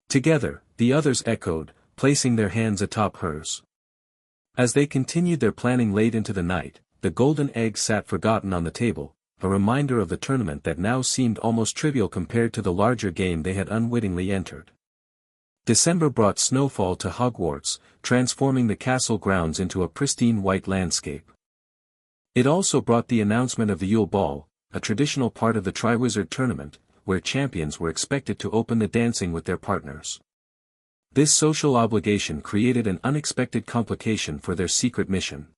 S1: Together, the others echoed, placing their hands atop hers. As they continued their planning late into the night, the golden egg sat forgotten on the table, a reminder of the tournament that now seemed almost trivial compared to the larger game they had unwittingly entered. December brought snowfall to Hogwarts, transforming the castle grounds into a pristine white landscape. It also brought the announcement of the Yule Ball, a traditional part of the Triwizard Tournament, where champions were expected to open the dancing with their partners. This social obligation created an unexpected complication for their secret mission.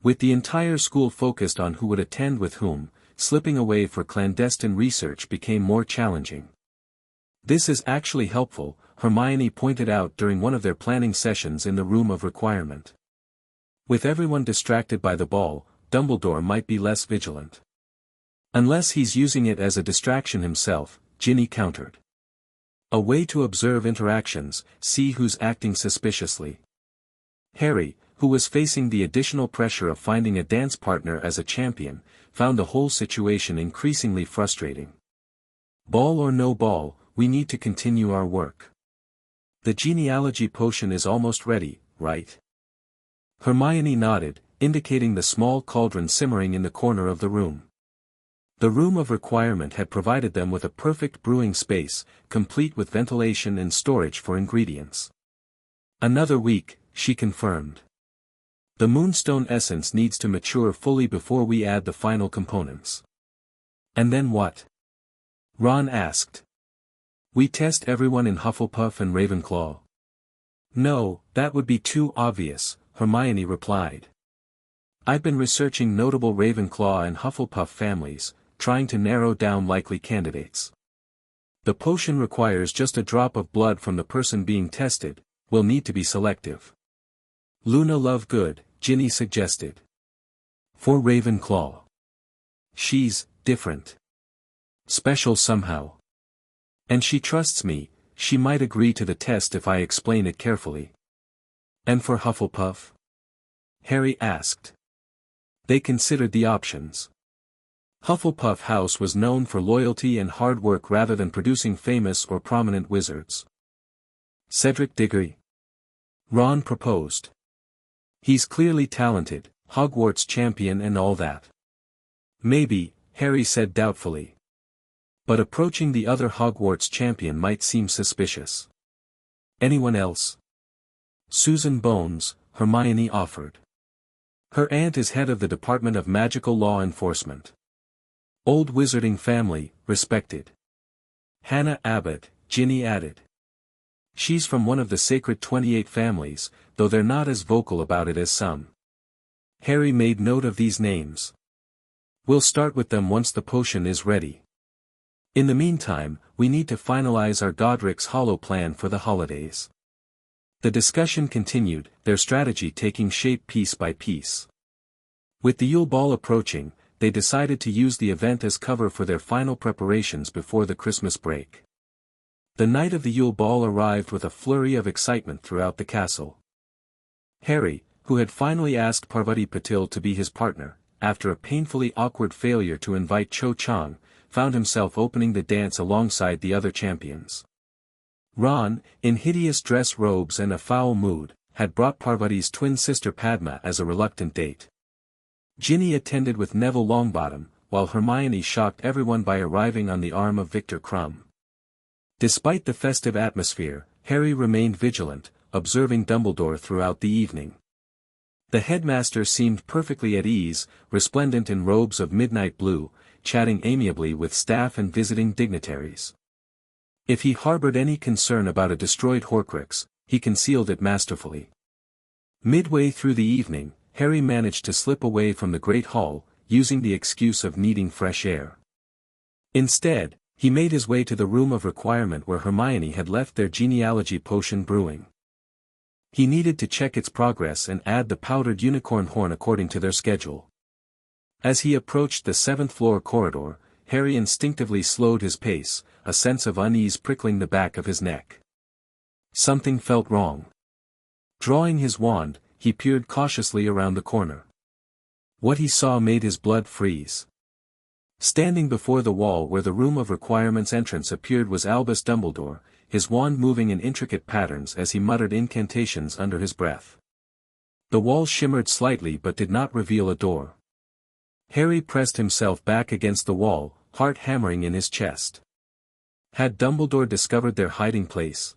S1: With the entire school focused on who would attend with whom, slipping away for clandestine research became more challenging. "This is actually helpful," Hermione pointed out during one of their planning sessions in the Room of Requirement. "With everyone distracted by the ball, Dumbledore might be less vigilant." "Unless he's using it as a distraction himself," Ginny countered. "A way to observe interactions, see who's acting suspiciously." Harry, who was facing the additional pressure of finding a dance partner as a champion, found the whole situation increasingly frustrating. "Ball or no ball, we need to continue our work. The genealogy potion is almost ready, right?" Hermione nodded, indicating the small cauldron simmering in the corner of the room. The Room of Requirement had provided them with a perfect brewing space, complete with ventilation and storage for ingredients. "Another week," she confirmed. "The Moonstone essence needs to mature fully before we add the final components." "And then what?" Ron asked. "We test everyone in Hufflepuff and Ravenclaw." "No, that would be too obvious," Hermione replied. "I've been researching notable Ravenclaw and Hufflepuff families, trying to narrow down likely candidates. The potion requires just a drop of blood from the person being tested. We'll need to be selective." "Luna Lovegood," Ginny suggested. "For Ravenclaw. She's different. Special somehow. And she trusts me, she might agree to the test if I explain it carefully." "And for Hufflepuff?" Harry asked. They considered the options. Hufflepuff House was known for loyalty and hard work rather than producing famous or prominent wizards. "Cedric Diggory?" Ron proposed. "He's clearly talented, Hogwarts champion and all that." "Maybe," Harry said doubtfully. "But approaching the other Hogwarts champion might seem suspicious." "Anyone else?" "Susan Bones," Hermione offered. "Her aunt is head of the Department of Magical Law Enforcement. Old wizarding family, respected." "Hannah Abbott," Ginny added. "She's from one of the Sacred 28 families, though they're not as vocal about it as some." Harry made note of these names. "We'll start with them once the potion is ready. In the meantime, we need to finalize our Godric's Hollow plan for the holidays." The discussion continued, their strategy taking shape piece by piece. With the Yule Ball approaching, they decided to use the event as cover for their final preparations before the Christmas break. The night of the Yule Ball arrived with a flurry of excitement throughout the castle. Harry, who had finally asked Parvati Patil to be his partner, after a painfully awkward failure to invite Cho Chang, found himself opening the dance alongside the other champions. Ron, in hideous dress robes and a foul mood, had brought Parvati's twin sister Padma as a reluctant date. Ginny attended with Neville Longbottom, while Hermione shocked everyone by arriving on the arm of Victor Crumb. Despite the festive atmosphere, Harry remained vigilant, observing Dumbledore throughout the evening. The headmaster seemed perfectly at ease, resplendent in robes of midnight blue, chatting amiably with staff and visiting dignitaries. If he harbored any concern about a destroyed Horcrux, he concealed it masterfully. Midway through the evening, Harry managed to slip away from the Great Hall, using the excuse of needing fresh air. Instead, he made his way to the Room of Requirement where Hermione had left their genealogy potion brewing. He needed to check its progress and add the powdered unicorn horn according to their schedule. As he approached the 7th-floor corridor, Harry instinctively slowed his pace, a sense of unease prickling the back of his neck. Something felt wrong. Drawing his wand, he peered cautiously around the corner. What he saw made his blood freeze. Standing before the wall where the Room of Requirement's entrance appeared was Albus Dumbledore, his wand moving in intricate patterns as he muttered incantations under his breath. The wall shimmered slightly but did not reveal a door. Harry pressed himself back against the wall, heart hammering in his chest. Had Dumbledore discovered their hiding place?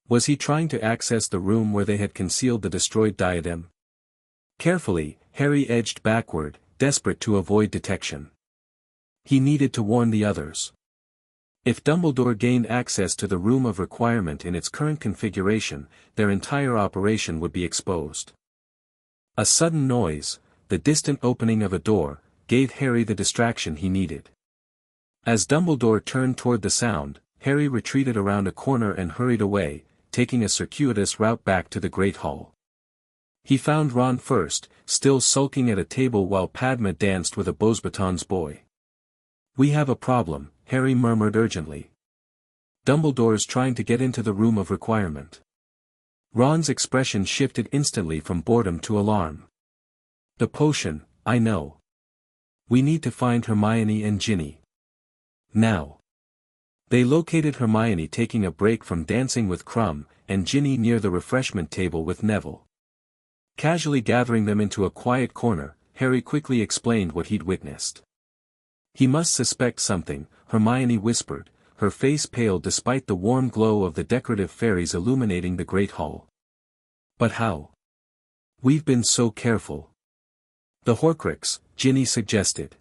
S1: Was he trying to access the room where they had concealed the destroyed diadem? Carefully, Harry edged backward, desperate to avoid detection. He needed to warn the others. If Dumbledore gained access to the Room of Requirement in its current configuration, their entire operation would be exposed. A sudden noise, the distant opening of a door, gave Harry the distraction he needed. As Dumbledore turned toward the sound, Harry retreated around a corner and hurried away, taking a circuitous route back to the Great Hall. He found Ron first, still sulking at a table while Padma danced with a Beauxbatons boy. "We have a problem," Harry murmured urgently. "Dumbledore's trying to get into the Room of Requirement." Ron's expression shifted instantly from boredom to alarm. "The potion, I know. We need to find Hermione and Ginny. Now." They located Hermione taking a break from dancing with Krum, and Ginny near the refreshment table with Neville. Casually gathering them into a quiet corner, Harry quickly explained what he'd witnessed. "He must suspect something," Hermione whispered, her face pale despite the warm glow of the decorative fairies illuminating the Great Hall. "But how? We've been so careful." "The Horcrux," Ginny suggested.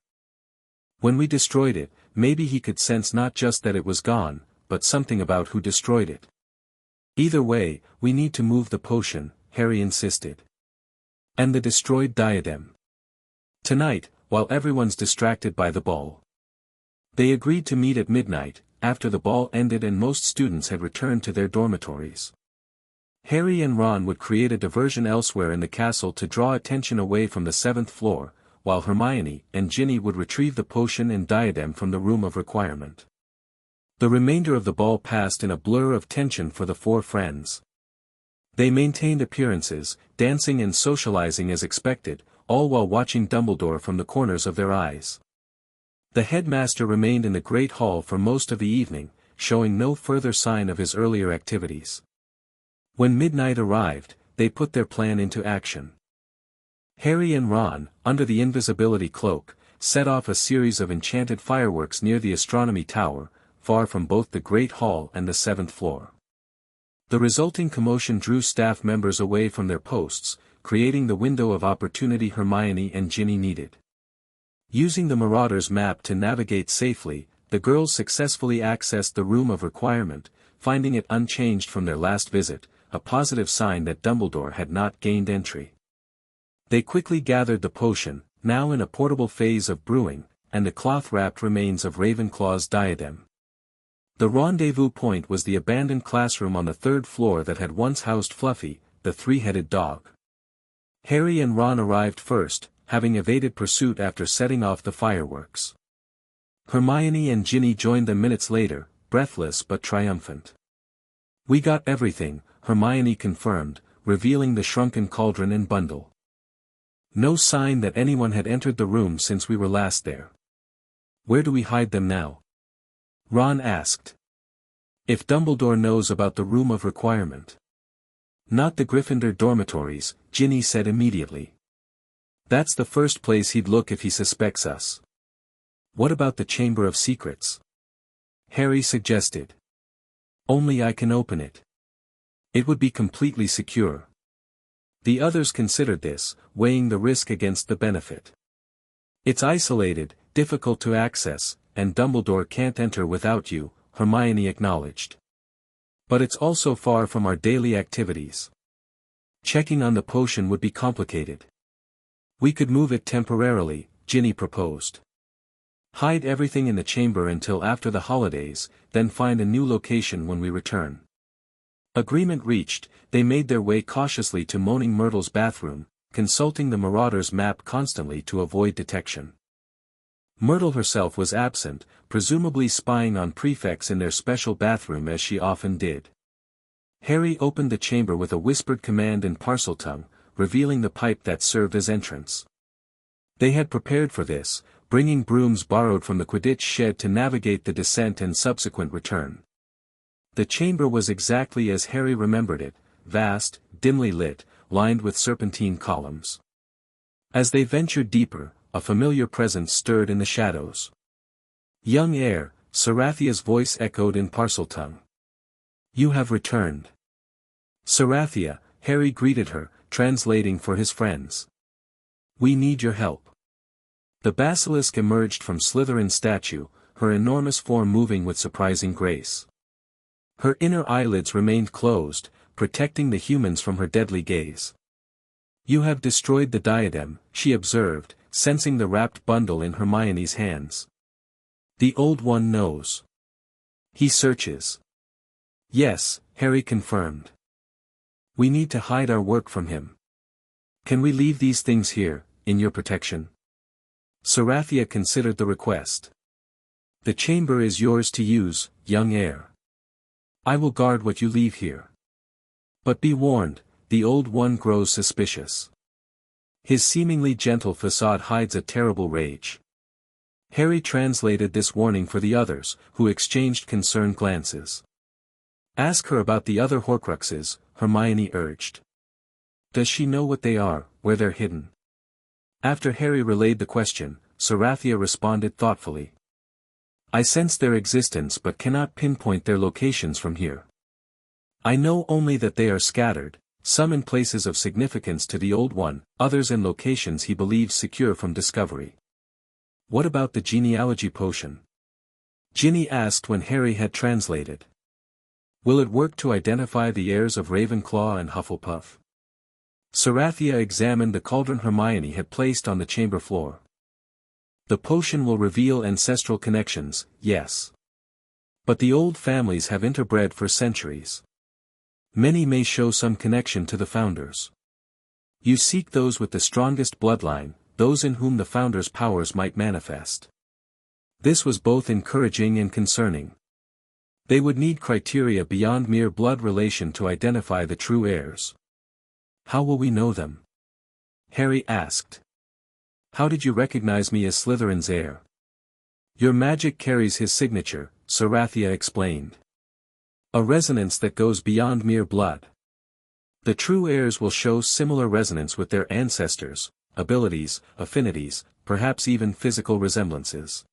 S1: "When we destroyed it, maybe he could sense not just that it was gone, but something about who destroyed it." "Either way, we need to move the potion," Harry insisted. "And the destroyed diadem. Tonight, while everyone's distracted by the ball." They agreed to meet at midnight, after the ball ended and most students had returned to their dormitories. Harry and Ron would create a diversion elsewhere in the castle to draw attention away from the 7th floor, while Hermione and Ginny would retrieve the potion and diadem from the Room of Requirement. The remainder of the ball passed in a blur of tension for the four friends. They maintained appearances, dancing and socializing as expected, all while watching Dumbledore from the corners of their eyes. The headmaster remained in the Great Hall for most of the evening, showing no further sign of his earlier activities. When midnight arrived, they put their plan into action. Harry and Ron, under the invisibility cloak, set off a series of enchanted fireworks near the astronomy tower, far from both the Great Hall and the 7th floor. The resulting commotion drew staff members away from their posts, creating the window of opportunity Hermione and Ginny needed. Using the Marauder's map to navigate safely, the girls successfully accessed the Room of Requirement, finding it unchanged from their last visit, a positive sign that Dumbledore had not gained entry. They quickly gathered the potion, now in a portable phase of brewing, and the cloth-wrapped remains of Ravenclaw's diadem. The rendezvous point was the abandoned classroom on the 3rd floor that had once housed Fluffy, the three-headed dog. Harry and Ron arrived first, having evaded pursuit after setting off the fireworks. Hermione and Ginny joined them minutes later, breathless but triumphant. "We got everything," Hermione confirmed, revealing the shrunken cauldron and bundle. "No sign that anyone had entered the room since we were last there. Where do we hide them now?" Ron asked. "If Dumbledore knows about the Room of Requirement." "Not the Gryffindor dormitories," Ginny said immediately. "That's the first place he'd look if he suspects us." "What about the Chamber of Secrets?" Harry suggested. "Only I can open it. It would be completely secure." The others considered this, weighing the risk against the benefit. "It's isolated, difficult to access, and Dumbledore can't enter without you," Hermione acknowledged. "But it's also far from our daily activities. Checking on the potion would be complicated." "We could move it temporarily," Ginny proposed. "Hide everything in the chamber until after the holidays, then find a new location when we return." Agreement reached, they made their way cautiously to Moaning Myrtle's bathroom, consulting the Marauder's map constantly to avoid detection. Myrtle herself was absent, presumably spying on prefects in their special bathroom as she often did. Harry opened the chamber with a whispered command in Parseltongue, revealing the pipe that served as entrance. They had prepared for this, bringing brooms borrowed from the Quidditch shed to navigate the descent and subsequent return. The chamber was exactly as Harry remembered it, vast, dimly lit, lined with serpentine columns. As they ventured deeper, a familiar presence stirred in the shadows. "Young heir," Sarathia's voice echoed in Parseltongue. "You have returned." "Sarathia," Harry greeted her, translating for his friends. We need your help. The basilisk emerged from Slytherin's statue, her enormous form moving with surprising grace. Her inner eyelids remained closed, protecting the humans from her deadly gaze. You have destroyed the diadem, she observed, sensing the wrapped bundle in Hermione's hands. The Old One knows. He searches. Yes, Harry confirmed. We need to hide our work from him. Can we leave these things here, in your protection? Sarathia considered the request. The chamber is yours to use, young heir. I will guard what you leave here. But be warned, the Old One grows suspicious. His seemingly gentle facade hides a terrible rage. Harry translated this warning for the others, who exchanged concerned glances. Ask her about the other Horcruxes, Hermione urged. Does she know what they are, where they're hidden? After Harry relayed the question, Sarathia responded thoughtfully. I sense their existence but cannot pinpoint their locations from here. I know only that they are scattered, some in places of significance to the Old One, others in locations he believes secure from discovery. What about the genealogy potion? Ginny asked when Harry had translated. Will it work to identify the heirs of Ravenclaw and Hufflepuff? Sarathia examined the cauldron Hermione had placed on the chamber floor. The potion will reveal ancestral connections, yes. But the old families have interbred for centuries. Many may show some connection to the founders. You seek those with the strongest bloodline, those in whom the founders' powers might manifest. This was both encouraging and concerning. They would need criteria beyond mere blood relation to identify the true heirs. How will we know them? Harry asked. How did you recognize me as Slytherin's heir? Your magic carries his signature, Sarathia explained. A resonance that goes beyond mere blood. The true heirs will show similar resonance with their ancestors, abilities, affinities, perhaps even physical resemblances.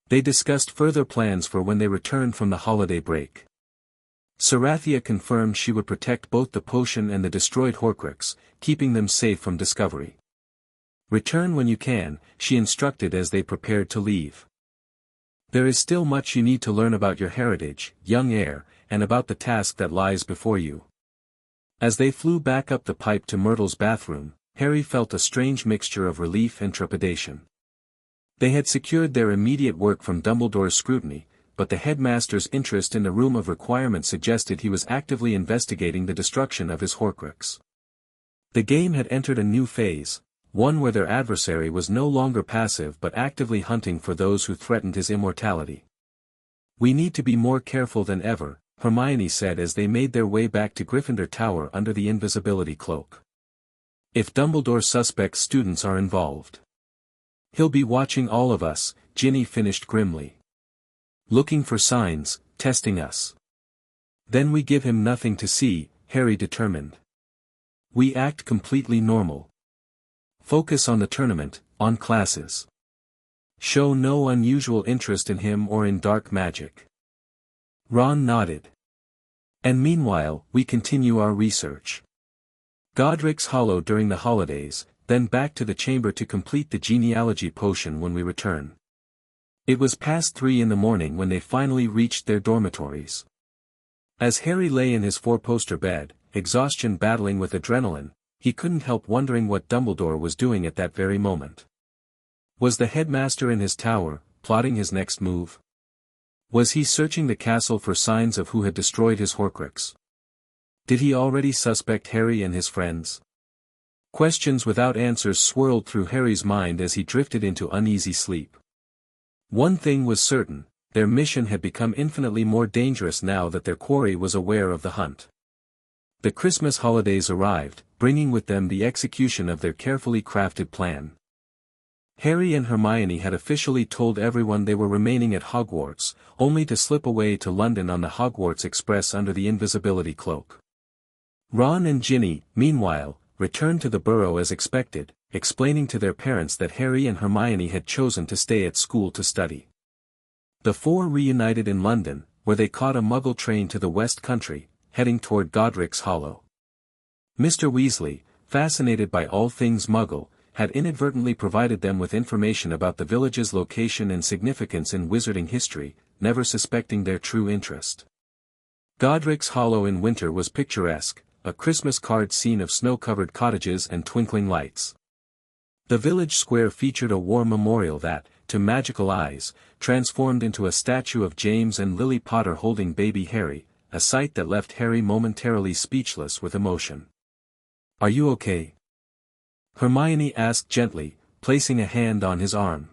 S1: They discussed further plans for when they returned from the holiday break. Sarathia confirmed she would protect both the potion and the destroyed Horcrux, keeping them safe from discovery. Return when you can, she instructed as they prepared to leave. There is still much you need to learn about your heritage, young heir, and about the task that lies before you. As they flew back up the pipe to Myrtle's bathroom, Harry felt a strange mixture of relief and trepidation. They had secured their immediate work from Dumbledore's scrutiny, but the headmaster's interest in the Room of Requirement suggested he was actively investigating the destruction of his Horcrux. The game had entered a new phase, one where their adversary was no longer passive but actively hunting for those who threatened his immortality. We need to be more careful than ever, Hermione said as they made their way back to Gryffindor Tower under the invisibility cloak. If Dumbledore suspects students are involved, he'll be watching all of us, Ginny finished grimly. Looking for signs, testing us. Then we give him nothing to see, Harry determined. We act completely normal. Focus on the tournament, on classes. Show no unusual interest in him or in dark magic. Ron nodded. And meanwhile, we continue our research. Godric's Hollow during the holidays, then back to the chamber to complete the genealogy potion when we return. It was past 3 in the morning when they finally reached their dormitories. As Harry lay in his 4-poster bed, exhaustion battling with adrenaline, he couldn't help wondering what Dumbledore was doing at that very moment. Was the headmaster in his tower, plotting his next move? Was he searching the castle for signs of who had destroyed his Horcrux? Did he already suspect Harry and his friends? Questions without answers swirled through Harry's mind as he drifted into uneasy sleep. One thing was certain, their mission had become infinitely more dangerous now that their quarry was aware of the hunt. The Christmas holidays arrived, bringing with them the execution of their carefully crafted plan. Harry and Hermione had officially told everyone they were remaining at Hogwarts, only to slip away to London on the Hogwarts Express under the invisibility cloak. Ron and Ginny, meanwhile, returned to the Burrow as expected, explaining to their parents that Harry and Hermione had chosen to stay at school to study. The four reunited in London, where they caught a Muggle train to the West Country, heading toward Godric's Hollow. Mr. Weasley, fascinated by all things Muggle, had inadvertently provided them with information about the village's location and significance in wizarding history, never suspecting their true interest. Godric's Hollow in winter was picturesque, a Christmas card scene of snow-covered cottages and twinkling lights. The village square featured a war memorial that, to magical eyes, transformed into a statue of James and Lily Potter holding baby Harry, a sight that left Harry momentarily speechless with emotion. "Are you okay?" Hermione asked gently, placing a hand on his arm.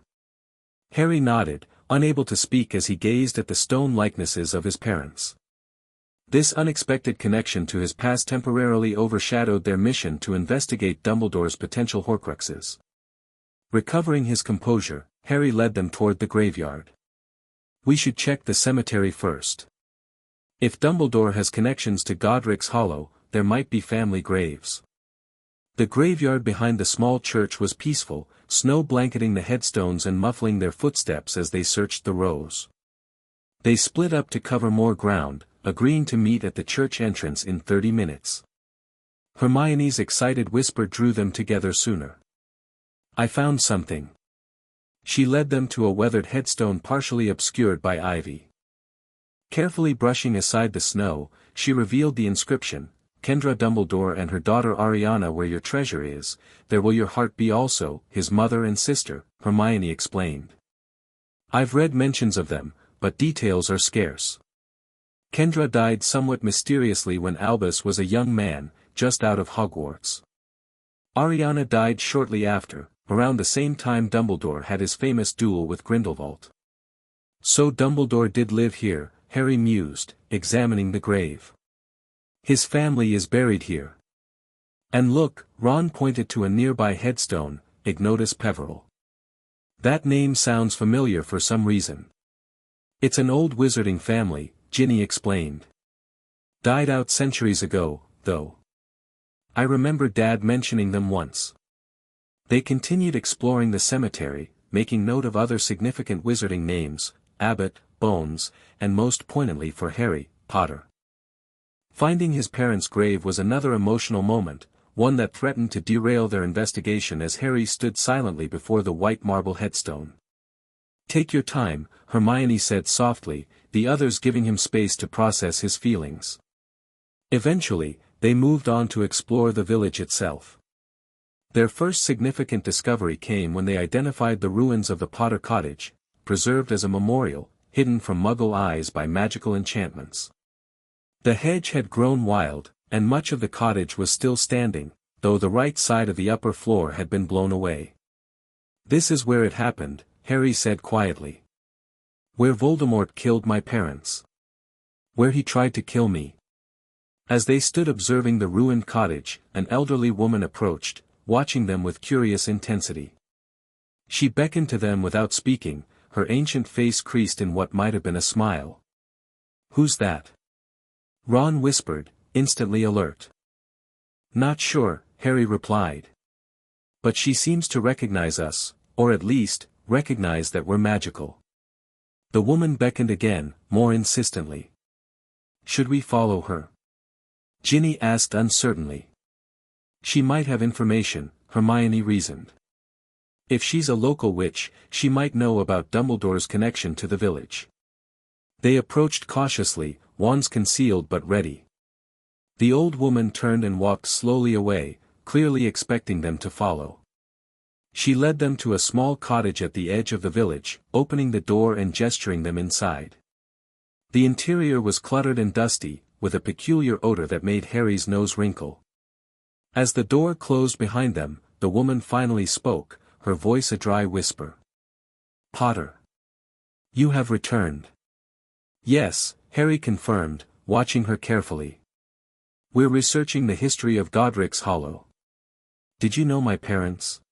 S1: Harry nodded, unable to speak as he gazed at the stone likenesses of his parents. This unexpected connection to his past temporarily overshadowed their mission to investigate Dumbledore's potential Horcruxes. Recovering his composure, Harry led them toward the graveyard. "We should check the cemetery first. If Dumbledore has connections to Godric's Hollow, there might be family graves." The graveyard behind the small church was peaceful, snow blanketing the headstones and muffling their footsteps as they searched the rows. They split up to cover more ground, agreeing to meet at the church entrance in 30 minutes. Hermione's excited whisper drew them together sooner. "I found something." She led them to a weathered headstone partially obscured by ivy. Carefully brushing aside the snow, she revealed the inscription, "Kendra Dumbledore and her daughter Ariana, where your treasure is, there will your heart be also." "His mother and sister," Hermione explained. "I've read mentions of them, but details are scarce. Kendra died somewhat mysteriously when Albus was a young man, just out of Hogwarts. Ariana died shortly after, around the same time Dumbledore had his famous duel with Grindelwald." "So Dumbledore did live here," Harry mused, examining the grave. "His family is buried here. And look," Ron pointed to a nearby headstone, "Ignotus Peverell. That name sounds familiar for some reason." "It's an old wizarding family," Ginny explained. "Died out centuries ago, though. I remember Dad mentioning them once." They continued exploring the cemetery, making note of other significant wizarding names, Abbott, Bones, and most poignantly for Harry, Potter. Finding his parents' grave was another emotional moment, one that threatened to derail their investigation as Harry stood silently before the white marble headstone. "Take your time," Hermione said softly, the others giving him space to process his feelings. Eventually, they moved on to explore the village itself. Their first significant discovery came when they identified the ruins of the Potter cottage, preserved as a memorial, hidden from Muggle eyes by magical enchantments. The hedge had grown wild, and much of the cottage was still standing, though the right side of the upper floor had been blown away. "This is where it happened," Harry said quietly. "Where Voldemort killed my parents. Where he tried to kill me." As they stood observing the ruined cottage, an elderly woman approached, watching them with curious intensity. She beckoned to them without speaking, her ancient face creased in what might have been a smile. "Who's that?" Ron whispered, instantly alert. "Not sure," Harry replied. "But she seems to recognize us, or at least, recognize that we're magical." The woman beckoned again, more insistently. "Should we follow her?" Ginny asked uncertainly. "She might have information," Hermione reasoned. "If she's a local witch, she might know about Dumbledore's connection to the village." They approached cautiously, wands concealed but ready. The old woman turned and walked slowly away, clearly expecting them to follow. She led them to a small cottage at the edge of the village, opening the door and gesturing them inside. The interior was cluttered and dusty, with a peculiar odor that made Harry's nose wrinkle. As the door closed behind them, the woman finally spoke, her voice a dry whisper. "Potter. You have returned." "Yes," Harry confirmed, watching her carefully. "We're researching the history of Godric's Hollow. Did you know my parents?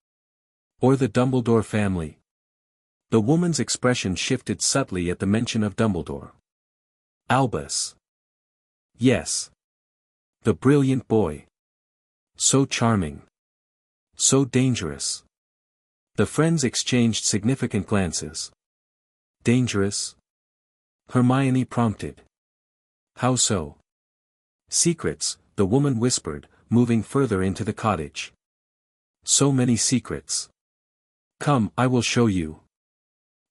S1: Or the Dumbledore family?" The woman's expression shifted subtly at the mention of Dumbledore. "Albus. Yes. The brilliant boy. So charming. So dangerous." The friends exchanged significant glances. "Dangerous?" Hermione prompted. "How so?" "Secrets," the woman whispered, moving further into the cottage. So many secrets. Come, I will show you.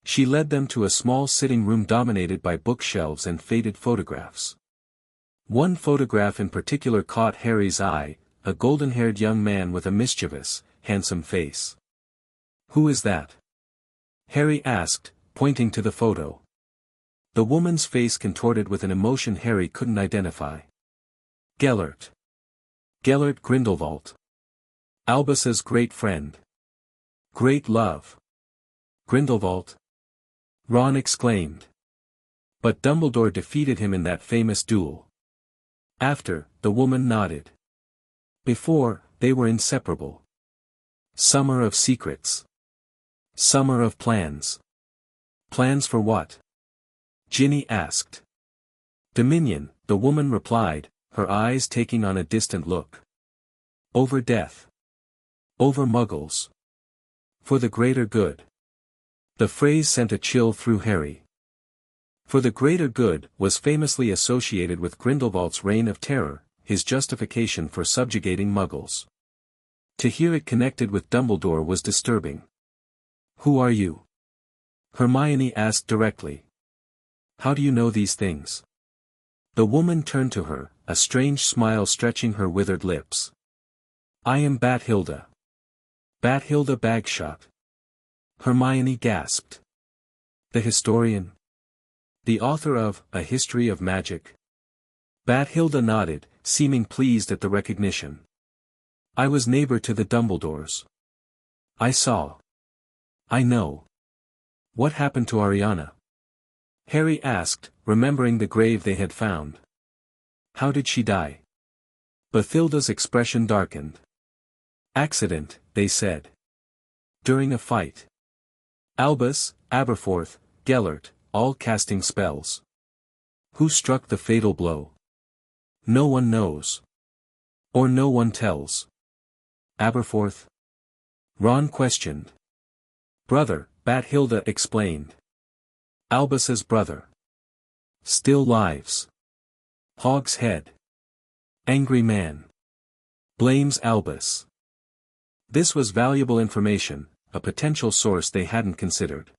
S1: She led them to a small sitting room dominated by bookshelves and faded photographs. One photograph in particular caught Harry's eye, a golden-haired young man with a mischievous, handsome face. "Who is that?" Harry asked, pointing to the photo. The woman's face contorted with an emotion Harry couldn't identify. Gellert. Gellert Grindelwald. Albus's great friend. Great love. Grindelwald? Ron exclaimed. But Dumbledore defeated him in that famous duel. After, the woman nodded. Before, they were inseparable. Summer of secrets. Summer of plans. Plans for what? Ginny asked. Dominion, the woman replied, her eyes taking on a distant look. Over death. Over Muggles. For the greater good. The phrase sent a chill through Harry. For the greater good was famously associated with Grindelwald's reign of terror, his justification for subjugating Muggles. To hear it connected with Dumbledore was disturbing. Who are you? Hermione asked directly. How do you know these things? The woman turned to her, a strange smile stretching her withered lips. I am Bathilda. Bathilda Bagshot. Hermione gasped. The historian? The author of A History of Magic? Bathilda nodded, seeming pleased at the recognition. I was neighbor to the Dumbledores. I saw. I know. What happened to Ariana? Harry asked, remembering the grave they had found. How did she die? Bathilda's expression darkened. Accident, they said. During a fight. Albus, Aberforth, Gellert, all casting spells. Who struck the fatal blow? No one knows. Or no one tells. Aberforth? Ron questioned. Brother, Bathilda explained. Albus's brother. Still lives. Hog's head. Angry man. Blames Albus. This was valuable information, a potential source they hadn't considered.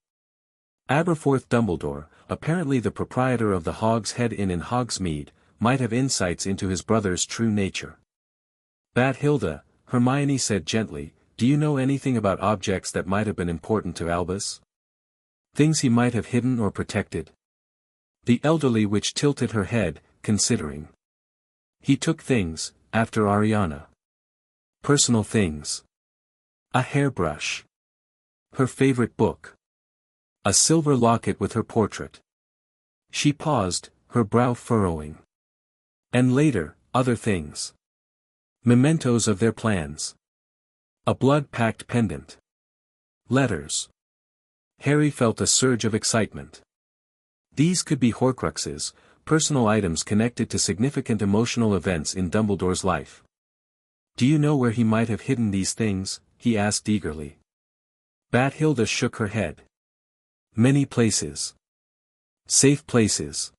S1: Aberforth Dumbledore, apparently the proprietor of the Hog's Head Inn in Hogsmeade, might have insights into his brother's true nature. Bathilda, Hermione said gently, do you know anything about objects that might have been important to Albus? Things he might have hidden or protected? The elderly witch tilted her head, considering. He took things, after Ariana. Personal things. A hairbrush. Her favorite book. A silver locket with her portrait. She paused, her brow furrowing. And later, other things. Mementos of their plans. A blood-packed pendant. Letters. Harry felt a surge of excitement. These could be Horcruxes, personal items connected to significant emotional events in Dumbledore's life. Do you know where he might have hidden these things? He asked eagerly. Bathilda shook her head. Many places. Safe places.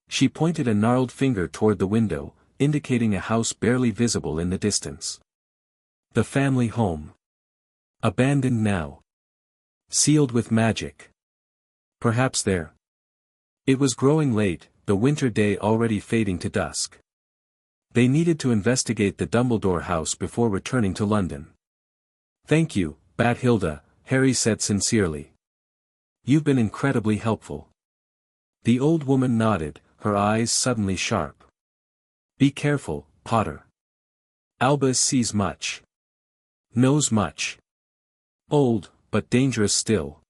S1: She pointed a gnarled finger toward the window, indicating a house barely visible in the distance. The family home. Abandoned now. Sealed with magic. Perhaps there. It was growing late, the winter day already fading to dusk. They needed to investigate the Dumbledore house before returning to London. Thank you, Bathilda, Harry said sincerely. You've been incredibly helpful. The old woman nodded, her eyes suddenly sharp. Be careful, Potter. Albus sees much. Knows much. Old, but dangerous still.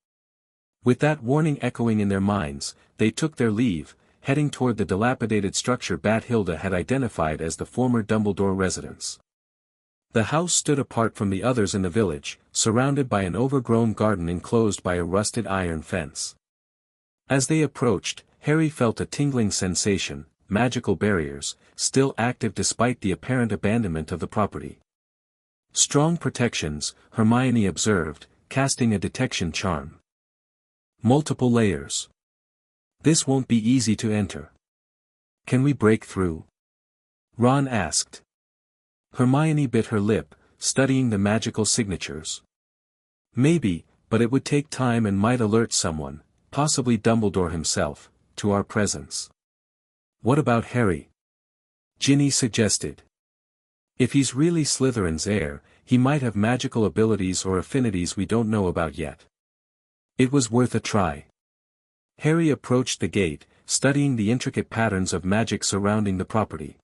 S1: With that warning echoing in their minds, they took their leave, heading toward the dilapidated structure Bathilda had identified as the former Dumbledore residence. The house stood apart from the others in the village, surrounded by an overgrown garden enclosed by a rusted iron fence. As they approached, Harry felt a tingling sensation, magical barriers, still active despite the apparent abandonment of the property. Strong protections, Hermione observed, casting a detection charm. Multiple layers. This won't be easy to enter. Can we break through? Ron asked. Hermione bit her lip, studying the magical signatures. Maybe, but it would take time and might alert someone, possibly Dumbledore himself, to our presence. What about Harry? Ginny suggested. If he's really Slytherin's heir, he might have magical abilities or affinities we don't know about yet. It was worth a try. Harry approached the gate, studying the intricate patterns of magic surrounding the property.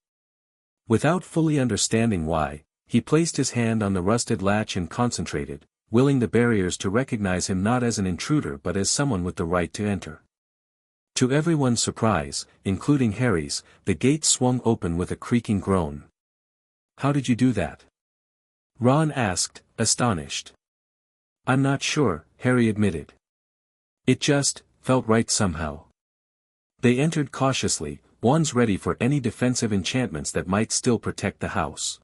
S1: Without fully understanding why, he placed his hand on the rusted latch and concentrated, willing the barriers to recognize him not as an intruder but as someone with the right to enter. To everyone's surprise, including Harry's, the gate swung open with a creaking groan. "How did you do that?" Ron asked, astonished. "I'm not sure," Harry admitted. "It just felt right somehow." They entered cautiously, wands ready for any defensive enchantments that might still protect the house.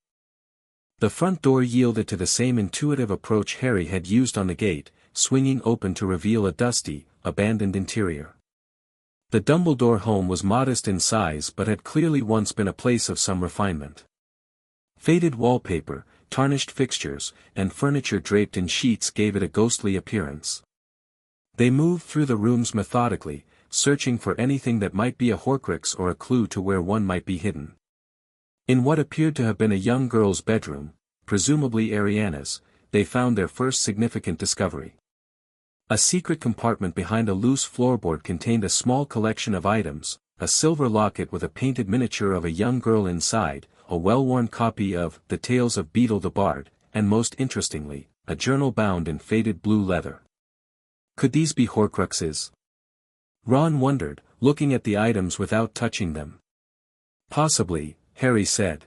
S1: The front door yielded to the same intuitive approach Harry had used on the gate, swinging open to reveal a dusty, abandoned interior. The Dumbledore home was modest in size but had clearly once been a place of some refinement. Faded wallpaper, tarnished fixtures, and furniture draped in sheets gave it a ghostly appearance. They moved through the rooms methodically, searching for anything that might be a Horcrux or a clue to where one might be hidden. In what appeared to have been a young girl's bedroom, presumably Ariana's, they found their first significant discovery. A secret compartment behind a loose floorboard contained a small collection of items, a silver locket with a painted miniature of a young girl inside, a well-worn copy of The Tales of Beedle the Bard, and most interestingly, a journal bound in faded blue leather. Could these be Horcruxes? Ron wondered, looking at the items without touching them. Possibly, Harry said.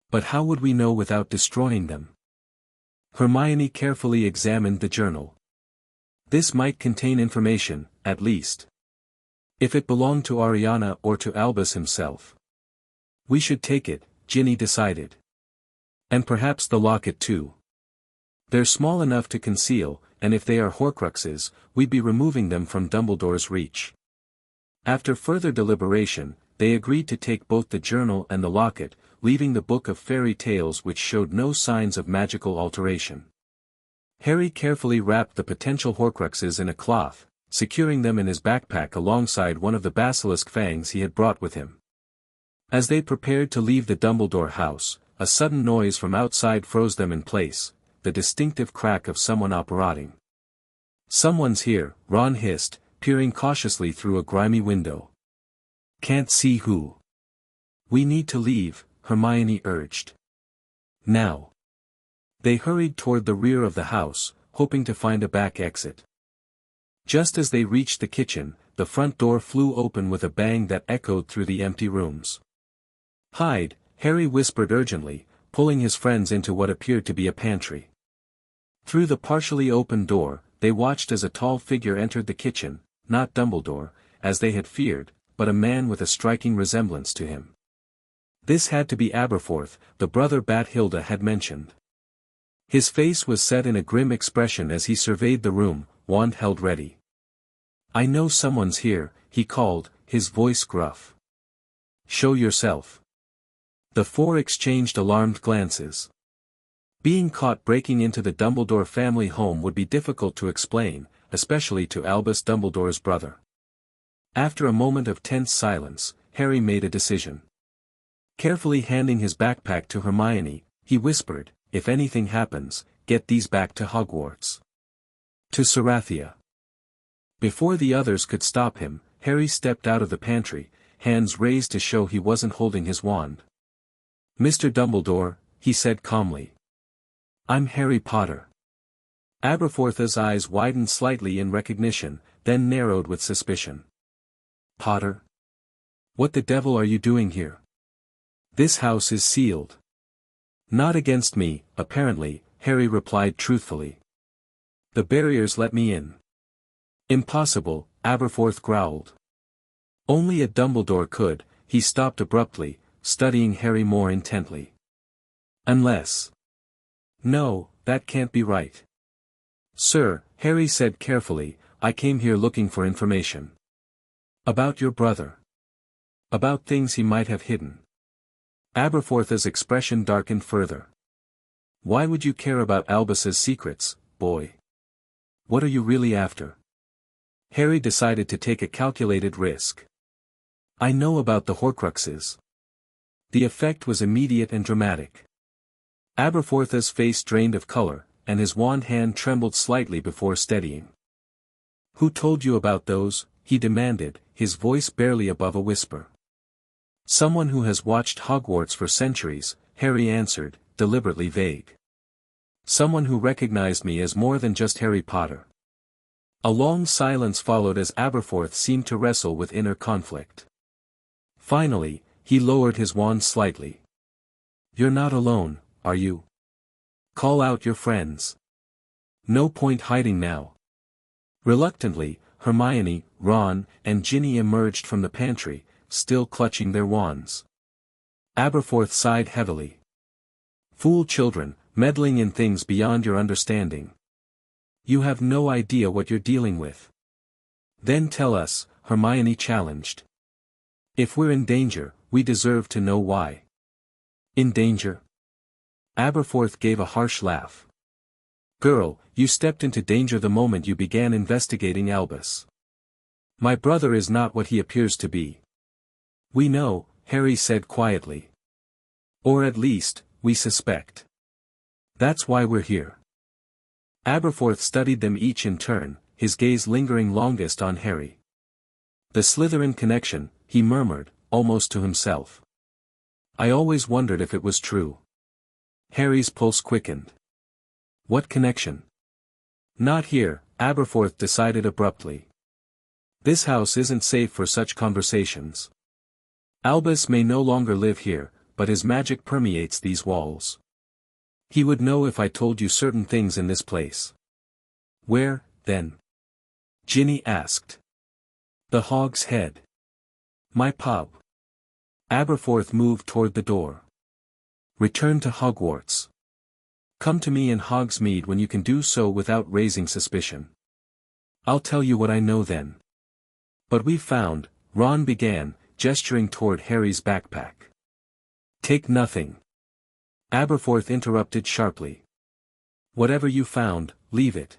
S1: But how would we know without destroying them? Hermione carefully examined the journal. This might contain information, at least. If it belonged to Ariana or to Albus himself. We should take it, Ginny decided. And perhaps the locket too. They're small enough to conceal, and if they are Horcruxes, we'd be removing them from Dumbledore's reach. After further deliberation, they agreed to take both the journal and the locket, leaving the book of fairy tales which showed no signs of magical alteration. Harry carefully wrapped the potential Horcruxes in a cloth, securing them in his backpack alongside one of the basilisk fangs he had brought with him. As they prepared to leave the Dumbledore house, a sudden noise from outside froze them in place, the distinctive crack of someone operating. "Someone's here," Ron hissed, peering cautiously through a grimy window. "Can't see who." "We need to leave," Hermione urged. "Now." They hurried toward the rear of the house, hoping to find a back exit. Just as they reached the kitchen, the front door flew open with a bang that echoed through the empty rooms. "Hide," Harry whispered urgently, pulling his friends into what appeared to be a pantry. Through the partially open door, they watched as a tall figure entered the kitchen, not Dumbledore, as they had feared, but a man with a striking resemblance to him. This had to be Aberforth, the brother Bathilda had mentioned. His face was set in a grim expression as he surveyed the room, wand held ready. "I know someone's here," he called, his voice gruff. "Show yourself." The four exchanged alarmed glances. Being caught breaking into the Dumbledore family home would be difficult to explain, especially to Albus Dumbledore's brother. After a moment of tense silence, Harry made a decision. Carefully handing his backpack to Hermione, he whispered, "If anything happens, get these back to Hogwarts. To Sarathia." Before the others could stop him, Harry stepped out of the pantry, hands raised to show he wasn't holding his wand. "Mr. Dumbledore," he said calmly. "I'm Harry Potter." Aberforth's eyes widened slightly in recognition, then narrowed with suspicion. "Potter? What the devil are you doing here? This house is sealed." "Not against me, apparently," Harry replied truthfully. "The barriers let me in." "Impossible," Aberforth growled. "Only a Dumbledore could," he stopped abruptly, studying Harry more intently. "Unless. No, that can't be right." "Sir," Harry said carefully, "I came here looking for information. About your brother. About things he might have hidden." Aberforth's expression darkened further. Why would you care about Albus's secrets, boy? What are you really after? Harry decided to take a calculated risk. I know about the Horcruxes. The effect was immediate and dramatic. Aberforth's face drained of color, and his wand hand trembled slightly before steadying. Who told you about those? He demanded, his voice barely above a whisper. Someone who has watched Hogwarts for centuries, Harry answered, deliberately vague. Someone who recognized me as more than just Harry Potter. A long silence followed as Aberforth seemed to wrestle with inner conflict. Finally, he lowered his wand slightly. You're not alone, are you? Call out your friends. No point hiding now. Reluctantly, Hermione, Ron, and Ginny emerged from the pantry, still clutching their wands. Aberforth sighed heavily. Fool children, meddling in things beyond your understanding. You have no idea what you're dealing with. Then tell us, Hermione challenged. If we're in danger, we deserve to know why. In danger? Aberforth gave a harsh laugh. Girl, you stepped into danger the moment you began investigating Albus. My brother is not what he appears to be. We know, Harry said quietly. Or at least, we suspect. That's why we're here. Aberforth studied them each in turn, his gaze lingering longest on Harry. The Slytherin connection, he murmured, almost to himself. I always wondered if it was true. Harry's pulse quickened. What connection? Not here, Aberforth decided abruptly. This house isn't safe for such conversations. Albus may no longer live here, but his magic permeates these walls. He would know if I told you certain things in this place. Where, then? Ginny asked. The Hog's Head. My pub. Aberforth moved toward the door. Return to Hogwarts. Come to me in Hogsmeade when you can do so without raising suspicion. I'll tell you what I know then. But we've found, Ron began, gesturing toward Harry's backpack. Take nothing. Aberforth interrupted sharply. Whatever you found, leave it.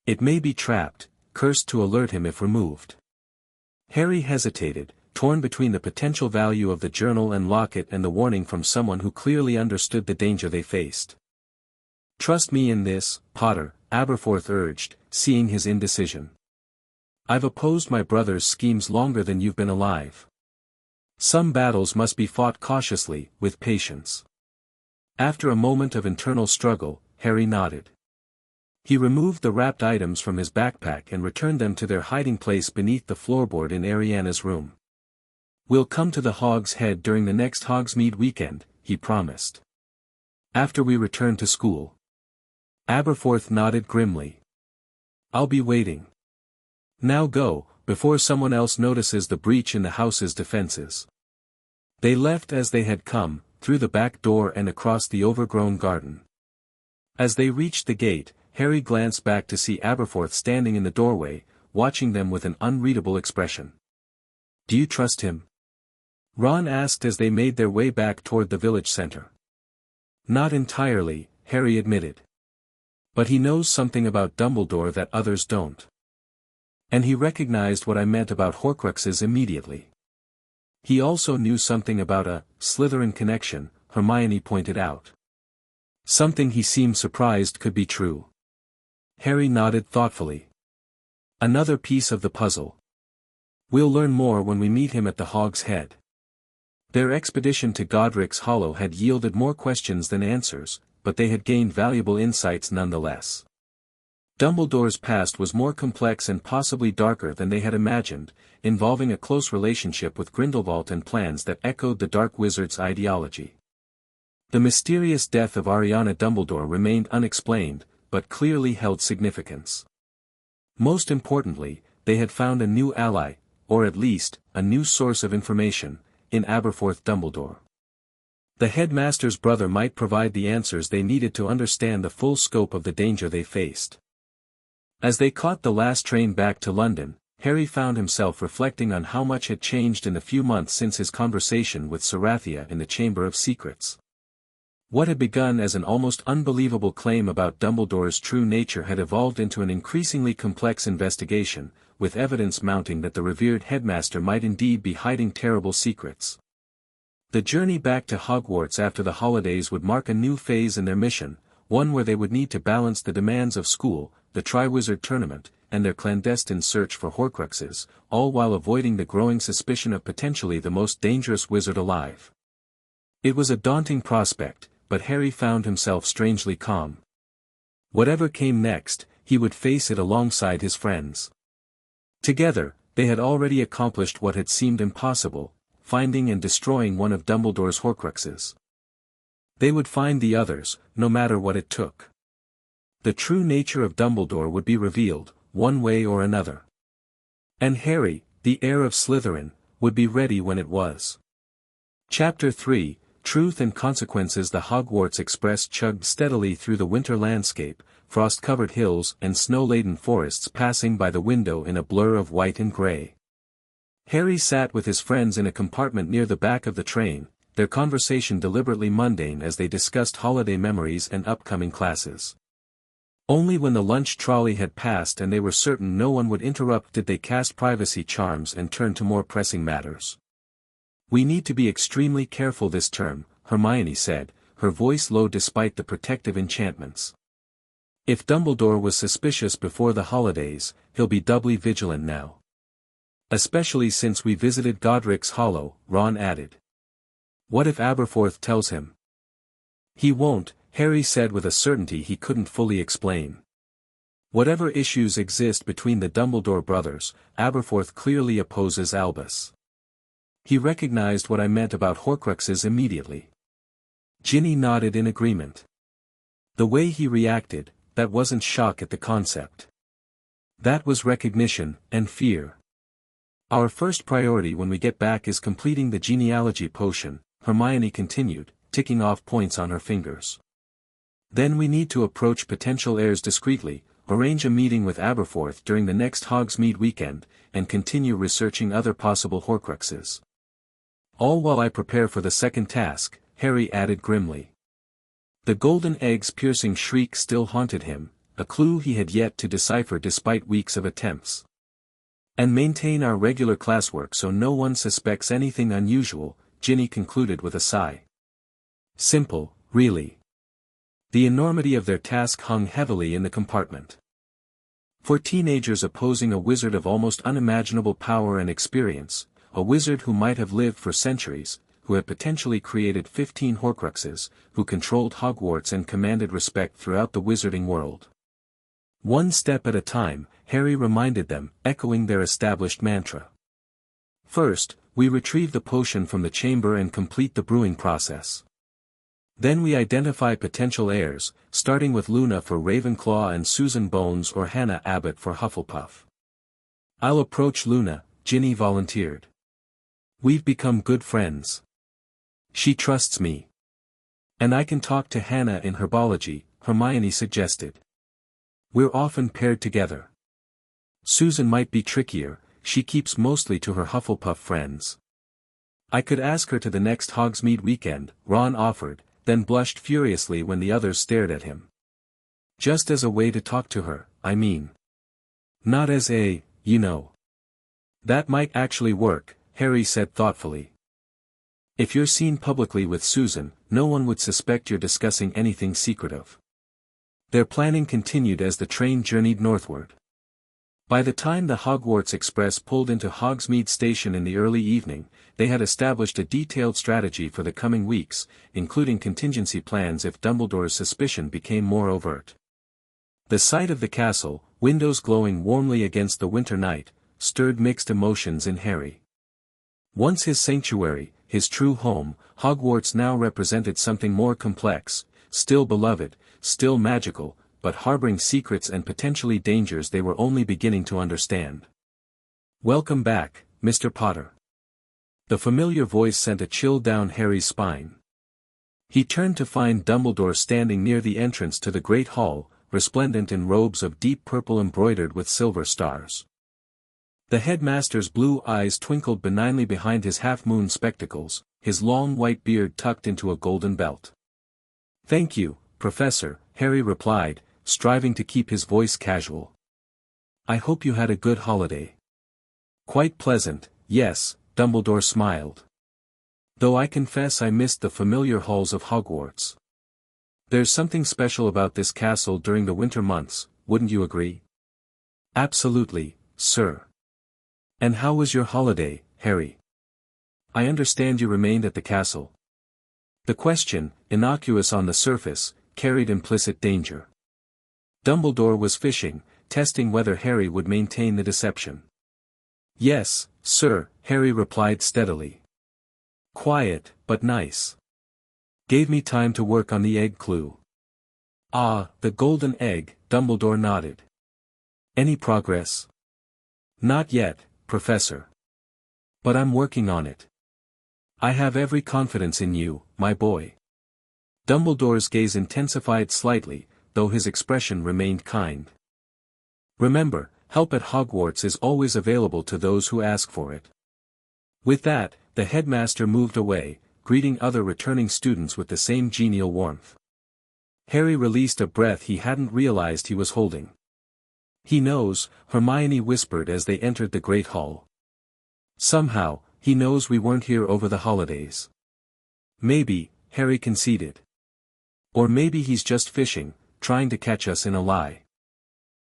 S1: It may be trapped, cursed to alert him if removed. Harry hesitated, torn between the potential value of the journal and locket and the warning from someone who clearly understood the danger they faced. Trust me in this, Potter, Aberforth urged, seeing his indecision. I've opposed my brother's schemes longer than you've been alive. Some battles must be fought cautiously, with patience. After a moment of internal struggle, Harry nodded. He removed the wrapped items from his backpack and returned them to their hiding place beneath the floorboard in Ariana's room. We'll come to the Hog's Head during the next Hogsmeade weekend, he promised. After we return to school. Aberforth nodded grimly. I'll be waiting. Now go, before someone else notices the breach in the house's defenses. They left as they had come, through the back door and across the overgrown garden. As they reached the gate, Harry glanced back to see Aberforth standing in the doorway, watching them with an unreadable expression. Do you trust him? Ron asked as they made their way back toward the village center. Not entirely, Harry admitted. But he knows something about Dumbledore that others don't. And he recognized what I meant about Horcruxes immediately. He also knew something about a Slytherin connection, Hermione pointed out. Something he seemed surprised could be true. Harry nodded thoughtfully. Another piece of the puzzle. We'll learn more when we meet him at the Hog's Head. Their expedition to Godric's Hollow had yielded more questions than answers, but they had gained valuable insights nonetheless. Dumbledore's past was more complex and possibly darker than they had imagined, involving a close relationship with Grindelwald and plans that echoed the Dark Wizard's ideology. The mysterious death of Ariana Dumbledore remained unexplained, but clearly held significance. Most importantly, they had found a new ally, or at least, a new source of information, in Aberforth Dumbledore. The headmaster's brother might provide the answers they needed to understand the full scope of the danger they faced. As they caught the last train back to London, Harry found himself reflecting on how much had changed in the few months since his conversation with Sarathia in the Chamber of Secrets. What had begun as an almost unbelievable claim about Dumbledore's true nature had evolved into an increasingly complex investigation, with evidence mounting that the revered headmaster might indeed be hiding terrible secrets. The journey back to Hogwarts after the holidays would mark a new phase in their mission, one where they would need to balance the demands of school, the Triwizard Tournament, and their clandestine search for Horcruxes, all while avoiding the growing suspicion of potentially the most dangerous wizard alive. It was a daunting prospect, but Harry found himself strangely calm. Whatever came next, he would face it alongside his friends. Together, they had already accomplished what had seemed impossible, finding and destroying one of Dumbledore's Horcruxes. They would find the others, no matter what it took. The true nature of Dumbledore would be revealed, one way or another. And Harry, the heir of Slytherin, would be ready when it was. Chapter 3, Truth and Consequences. The Hogwarts Express chugged steadily through the winter landscape, frost-covered hills and snow-laden forests passing by the window in a blur of white and grey. Harry sat with his friends in a compartment near the back of the train, their conversation deliberately mundane as they discussed holiday memories and upcoming classes. Only when the lunch trolley had passed and they were certain no one would interrupt did they cast privacy charms and turn to more pressing matters. "We need to be extremely careful this term," Hermione said, her voice low despite the protective enchantments. "If Dumbledore was suspicious before the holidays, he'll be doubly vigilant now. Especially since we visited Godric's Hollow," Ron added. "What if Aberforth tells him?" "He won't," Harry said with a certainty he couldn't fully explain. "Whatever issues exist between the Dumbledore brothers, Aberforth clearly opposes Albus. He recognized what I meant about Horcruxes immediately." Ginny nodded in agreement. "The way he reacted, that wasn't shock at the concept. That was recognition, and fear. Our first priority when we get back is completing the genealogy potion," Hermione continued, ticking off points on her fingers. "Then we need to approach potential heirs discreetly, arrange a meeting with Aberforth during the next Hogsmeade weekend, and continue researching other possible Horcruxes. All while I prepare for the second task," Harry added grimly. The golden egg's piercing shriek still haunted him, a clue he had yet to decipher despite weeks of attempts. "And maintain our regular classwork so no one suspects anything unusual," Ginny concluded with a sigh. Simple, really. The enormity of their task hung heavily in the compartment. For teenagers opposing a wizard of almost unimaginable power and experience, a wizard who might have lived for centuries, who had potentially created 15 Horcruxes, who controlled Hogwarts and commanded respect throughout the wizarding world. One step at a time, Harry reminded them, echoing their established mantra. "First, we retrieve the potion from the chamber and complete the brewing process. Then we identify potential heirs, starting with Luna for Ravenclaw and Susan Bones or Hannah Abbott for Hufflepuff." "I'll approach Luna," Ginny volunteered. "We've become good friends. She trusts me. And I can talk to Hannah in herbology," Hermione suggested. "We're often paired together. Susan might be trickier, she keeps mostly to her Hufflepuff friends." "I could ask her to the next Hogsmeade weekend," Ron offered, then blushed furiously when the others stared at him. "Just as a way to talk to her, I mean. Not as a, you know." "That might actually work," Harry said thoughtfully. "If you're seen publicly with Susan, no one would suspect you're discussing anything secretive." Their planning continued as the train journeyed northward. By the time the Hogwarts Express pulled into Hogsmeade Station in the early evening, they had established a detailed strategy for the coming weeks, including contingency plans if Dumbledore's suspicion became more overt. The sight of the castle, windows glowing warmly against the winter night, stirred mixed emotions in Harry. Once his sanctuary, his true home, Hogwarts now represented something more complex, still beloved, still magical, but harboring secrets and potentially dangers they were only beginning to understand. "Welcome back, Mr. Potter." The familiar voice sent a chill down Harry's spine. He turned to find Dumbledore standing near the entrance to the Great Hall, resplendent in robes of deep purple embroidered with silver stars. The headmaster's blue eyes twinkled benignly behind his half-moon spectacles, his long white beard tucked into a golden belt. Thank you, Professor, Harry replied, striving to keep his voice casual. I hope you had a good holiday. Quite pleasant, yes, Dumbledore smiled. Though I confess I missed the familiar halls of Hogwarts. There's something special about this castle during the winter months, wouldn't you agree? Absolutely, sir. And how was your holiday, Harry? I understand you remained at the castle. The question, innocuous on the surface, carried implicit danger. Dumbledore was fishing, testing whether Harry would maintain the deception. Yes, sir, Harry replied steadily. Quiet, but nice. Gave me time to work on the egg clue. Ah, the golden egg, Dumbledore nodded. Any progress? Not yet, Professor. But I'm working on it. I have every confidence in you, my boy. Dumbledore's gaze intensified slightly, though his expression remained kind. Remember, help at Hogwarts is always available to those who ask for it. With that, the headmaster moved away, greeting other returning students with the same genial warmth. Harry released a breath he hadn't realized he was holding. He knows, Hermione whispered as they entered the Great Hall. Somehow, he knows we weren't here over the holidays. Maybe, Harry conceded. Or maybe he's just fishing, trying to catch us in a lie.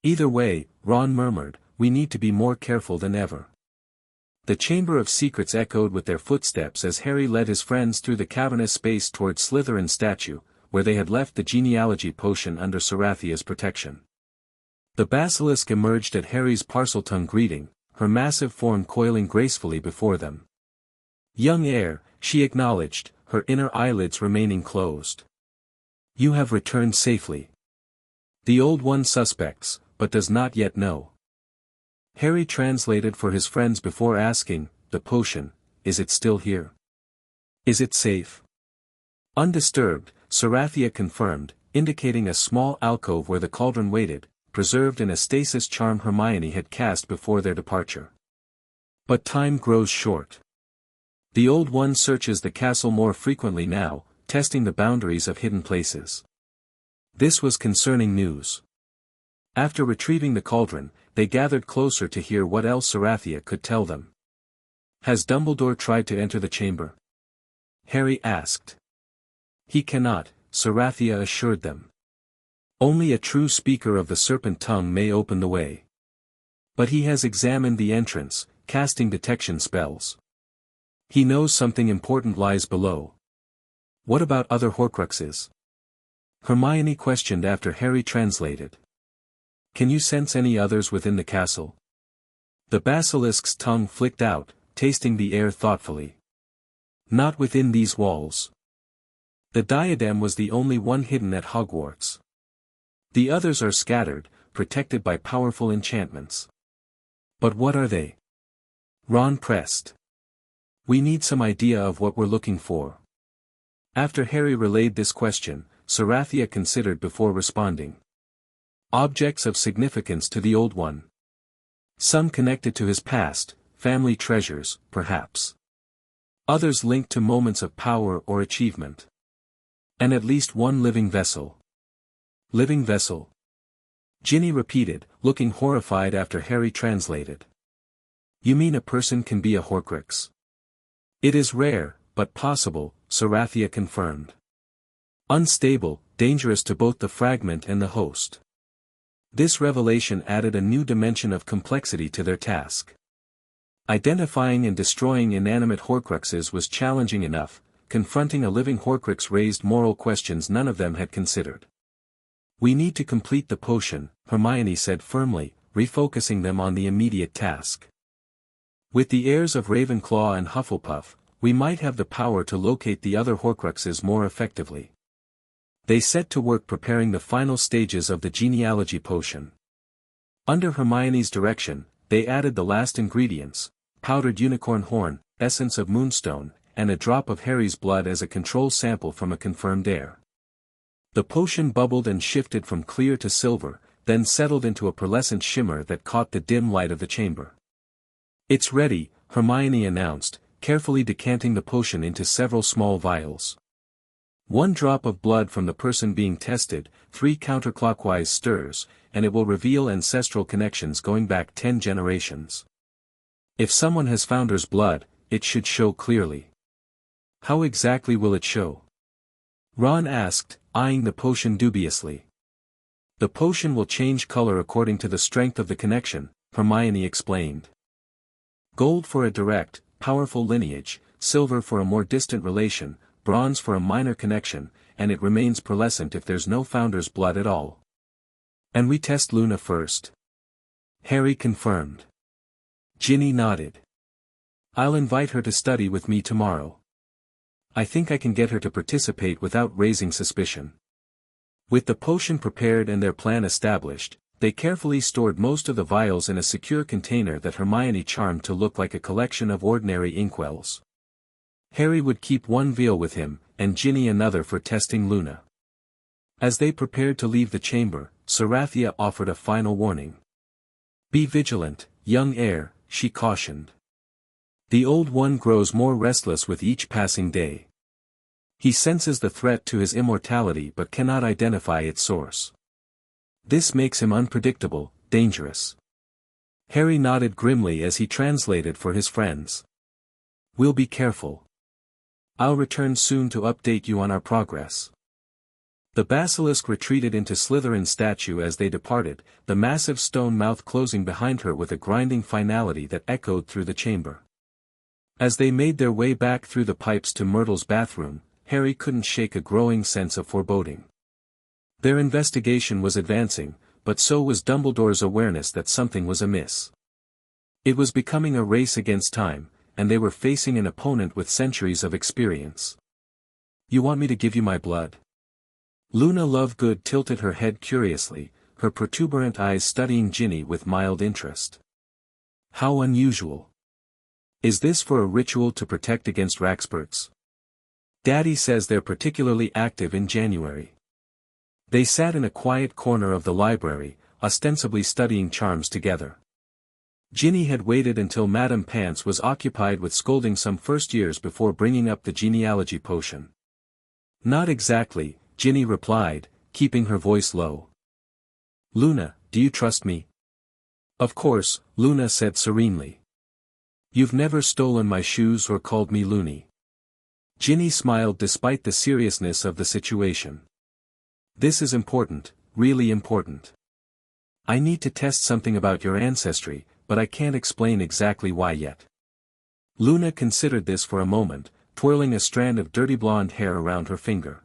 S1: Either way, Ron murmured, we need to be more careful than ever. The Chamber of Secrets echoed with their footsteps as Harry led his friends through the cavernous space toward Slytherin's statue, where they had left the genealogy potion under Sarathia's protection. The Basilisk emerged at Harry's Parseltongue greeting, her massive form coiling gracefully before them. Young heir, she acknowledged, her inner eyelids remaining closed. You have returned safely. The Old One suspects, but does not yet know. Harry translated for his friends before asking, the potion, is it still here? Is it safe? Undisturbed, Sarathia confirmed, indicating a small alcove where the cauldron waited, preserved in a stasis charm Hermione had cast before their departure. But time grows short. The Old One searches the castle more frequently now, testing the boundaries of hidden places. This was concerning news. After retrieving the cauldron, they gathered closer to hear what else Sarathia could tell them. Has Dumbledore tried to enter the chamber? Harry asked. He cannot, Sarathia assured them. Only a true speaker of the serpent tongue may open the way. But he has examined the entrance, casting detection spells. He knows something important lies below. What about other Horcruxes? Hermione questioned after Harry translated. Can you sense any others within the castle? The basilisk's tongue flicked out, tasting the air thoughtfully. Not within these walls. The diadem was the only one hidden at Hogwarts. The others are scattered, protected by powerful enchantments. But what are they? Ron pressed. We need some idea of what we're looking for. After Harry relayed this question, Sarathia considered before responding. Objects of significance to the Old One. Some connected to his past, family treasures, perhaps. Others linked to moments of power or achievement. And at least one living vessel. Living vessel? Ginny repeated, looking horrified after Harry translated. You mean a person can be a Horcrux? It is rare, but possible, Sarathia confirmed. Unstable, dangerous to both the fragment and the host. This revelation added a new dimension of complexity to their task. Identifying and destroying inanimate Horcruxes was challenging enough, confronting a living Horcrux raised moral questions none of them had considered. We need to complete the potion, Hermione said firmly, refocusing them on the immediate task. With the heirs of Ravenclaw and Hufflepuff, we might have the power to locate the other Horcruxes more effectively. They set to work preparing the final stages of the genealogy potion. Under Hermione's direction, they added the last ingredients, powdered unicorn horn, essence of moonstone, and a drop of Harry's blood as a control sample from a confirmed heir. The potion bubbled and shifted from clear to silver, then settled into a pearlescent shimmer that caught the dim light of the chamber. It's ready, Hermione announced, carefully decanting the potion into several small vials. One drop of blood from the person being tested, 3 counterclockwise stirs, and it will reveal ancestral connections going back 10 generations. If someone has Founder's blood, it should show clearly. How exactly will it show? Ron asked, eyeing the potion dubiously. The potion will change color according to the strength of the connection, Hermione explained. Gold for a direct, powerful lineage, silver for a more distant relation, bronze for a minor connection, and it remains pearlescent if there's no Founder's blood at all. And we test Luna first. Harry confirmed. Ginny nodded. I'll invite her to study with me tomorrow. I think I can get her to participate without raising suspicion. With the potion prepared and their plan established, they carefully stored most of the vials in a secure container that Hermione charmed to look like a collection of ordinary inkwells. Harry would keep one vial with him, and Ginny another for testing Luna. As they prepared to leave the chamber, Sarathia offered a final warning. Be vigilant, young heir, she cautioned. The old one grows more restless with each passing day. He senses the threat to his immortality but cannot identify its source. This makes him unpredictable, dangerous. Harry nodded grimly as he translated for his friends. We'll be careful. I'll return soon to update you on our progress. The basilisk retreated into Slytherin's statue as they departed, the massive stone mouth closing behind her with a grinding finality that echoed through the chamber. As they made their way back through the pipes to Myrtle's bathroom, Harry couldn't shake a growing sense of foreboding. Their investigation was advancing, but so was Dumbledore's awareness that something was amiss. It was becoming a race against time, and they were facing an opponent with centuries of experience. You want me to give you my blood? Luna Lovegood tilted her head curiously, her protuberant eyes studying Ginny with mild interest. How unusual. Is this for a ritual to protect against Raxburts? Daddy says they're particularly active in January. They sat in a quiet corner of the library, ostensibly studying charms together. Ginny had waited until Madame Pants was occupied with scolding some first-years before bringing up the genealogy potion. Not exactly, Ginny replied, keeping her voice low. Luna, do you trust me? Of course, Luna said serenely. You've never stolen my shoes or called me loony. Ginny smiled despite the seriousness of the situation. This is important, really important. I need to test something about your ancestry, but I can't explain exactly why yet. Luna considered this for a moment, twirling a strand of dirty blonde hair around her finger.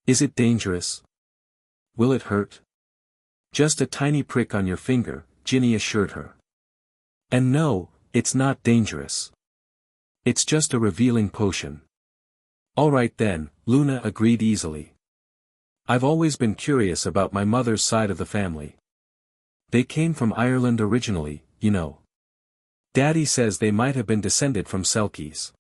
S1: Is it dangerous? Will it hurt? Just a tiny prick on your finger, Ginny assured her. And no, it's not dangerous. It's just a revealing potion. All right then, Luna agreed easily. I've always been curious about my mother's side of the family. They came from Ireland originally, you know. Daddy says they might have been descended from Selkies.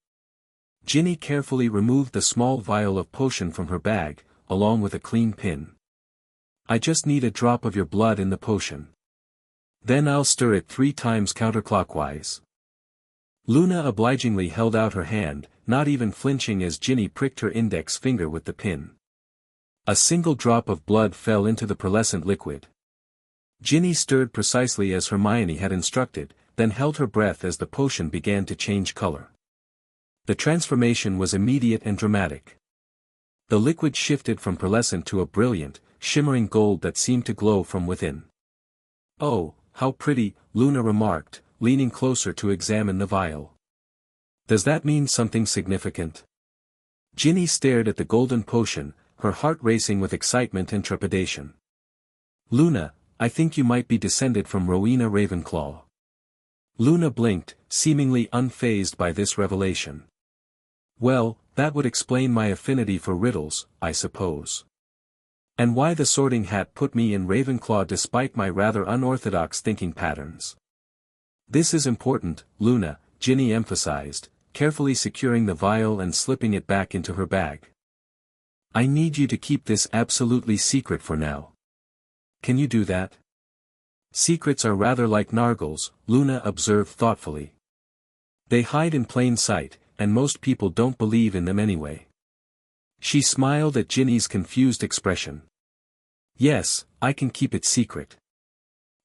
S1: Ginny carefully removed the small vial of potion from her bag, along with a clean pin. I just need a drop of your blood in the potion. Then I'll stir it 3 times counterclockwise. Luna obligingly held out her hand, not even flinching as Ginny pricked her index finger with the pin. A single drop of blood fell into the pearlescent liquid. Ginny stirred precisely as Hermione had instructed, then held her breath as the potion began to change color. The transformation was immediate and dramatic. The liquid shifted from pearlescent to a brilliant, shimmering gold that seemed to glow from within. Oh, how pretty, Luna remarked, leaning closer to examine the vial. Does that mean something significant? Ginny stared at the golden potion, her heart racing with excitement and trepidation. Luna, I think you might be descended from Rowena Ravenclaw. Luna blinked, seemingly unfazed by this revelation. Well, that would explain my affinity for riddles, I suppose. And why the Sorting Hat put me in Ravenclaw despite my rather unorthodox thinking patterns. This is important, Luna, Ginny emphasized, carefully securing the vial and slipping it back into her bag. I need you to keep this absolutely secret for now. Can you do that? Secrets are rather like nargles, Luna observed thoughtfully. They hide in plain sight, and most people don't believe in them anyway. She smiled at Ginny's confused expression. Yes, I can keep it secret.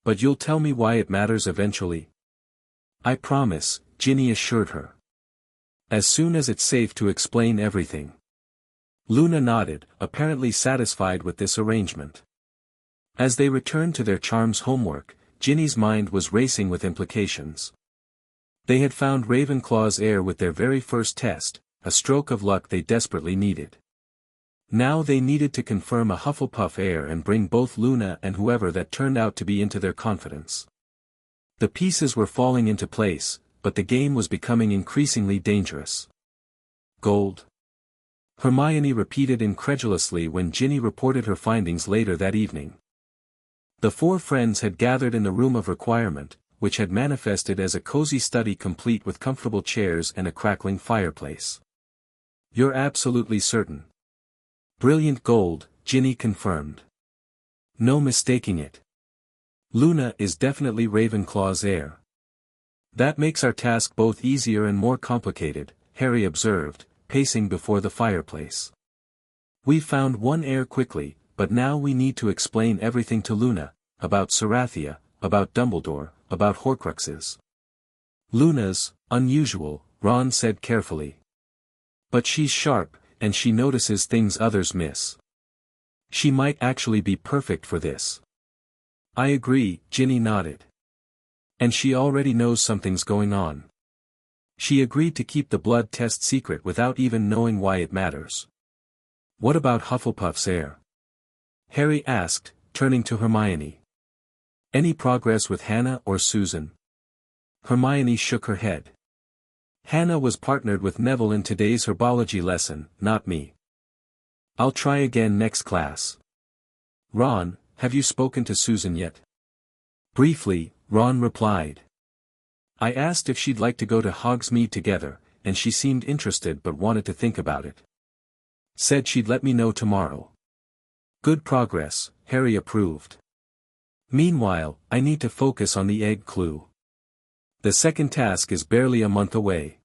S1: But you'll tell me why it matters eventually? I promise, Ginny assured her. As soon as it's safe to explain everything. Luna nodded, apparently satisfied with this arrangement. As they returned to their charms homework, Ginny's mind was racing with implications. They had found Ravenclaw's heir with their very first test, a stroke of luck they desperately needed. Now they needed to confirm a Hufflepuff heir and bring both Luna and whoever that turned out to be into their confidence. The pieces were falling into place, but the game was becoming increasingly dangerous. Gold? Hermione repeated incredulously when Ginny reported her findings later that evening. The four friends had gathered in the room of requirement, which had manifested as a cozy study complete with comfortable chairs and a crackling fireplace. You're absolutely certain? Brilliant gold, Ginny confirmed. No mistaking it. Luna is definitely Ravenclaw's heir. That makes our task both easier and more complicated, Harry observed, pacing before the fireplace. We've found one heir quickly, but now we need to explain everything to Luna, about Sarathia, about Dumbledore, about Horcruxes. Luna's unusual, Ron said carefully. But she's sharp, and she notices things others miss. She might actually be perfect for this. I agree, Ginny nodded. And she already knows something's going on. She agreed to keep the blood test secret without even knowing why it matters. What about Hufflepuff's heir? Harry asked, turning to Hermione. Any progress with Hannah or Susan? Hermione shook her head. Hannah was partnered with Neville in today's herbology lesson, not me. I'll try again next class. Ron, have you spoken to Susan yet? Briefly, Ron replied. I asked if she'd like to go to Hogsmeade together, and she seemed interested but wanted to think about it. Said she'd let me know tomorrow. Good progress, Harry approved. Meanwhile, I need to focus on the egg clue. The second task is barely a month away.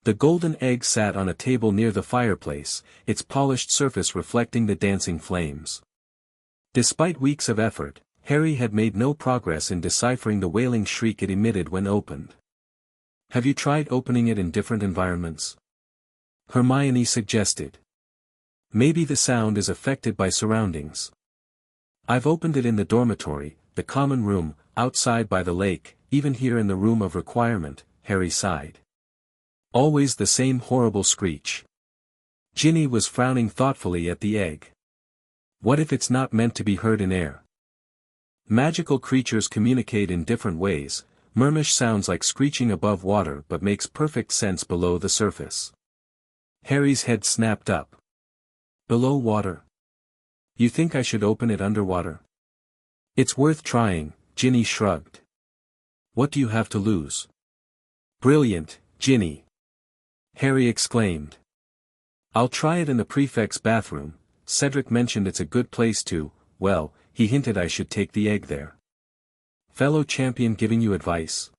S1: The golden egg sat on a table near the fireplace, its polished surface reflecting the dancing flames. Despite weeks of effort, Harry had made no progress in deciphering the wailing shriek it emitted when opened. Have you tried opening it in different environments? Hermione suggested. Maybe the sound is affected by surroundings. I've opened it in the dormitory, the common room, outside by the lake, even here in the room of requirement, Harry sighed. Always the same horrible screech. Ginny was frowning thoughtfully at the egg. What if it's not meant to be heard in air? Magical creatures communicate in different ways. Murmish sounds like screeching above water but makes perfect sense below the surface. Harry's head snapped up. Below water? You think I should open it underwater? It's worth trying, Ginny shrugged. What do you have to lose? Brilliant, Ginny! Harry exclaimed. I'll try it in the prefect's bathroom. Cedric mentioned it's a good place to, well, he hinted I should take the egg there. Fellow champion giving you advice?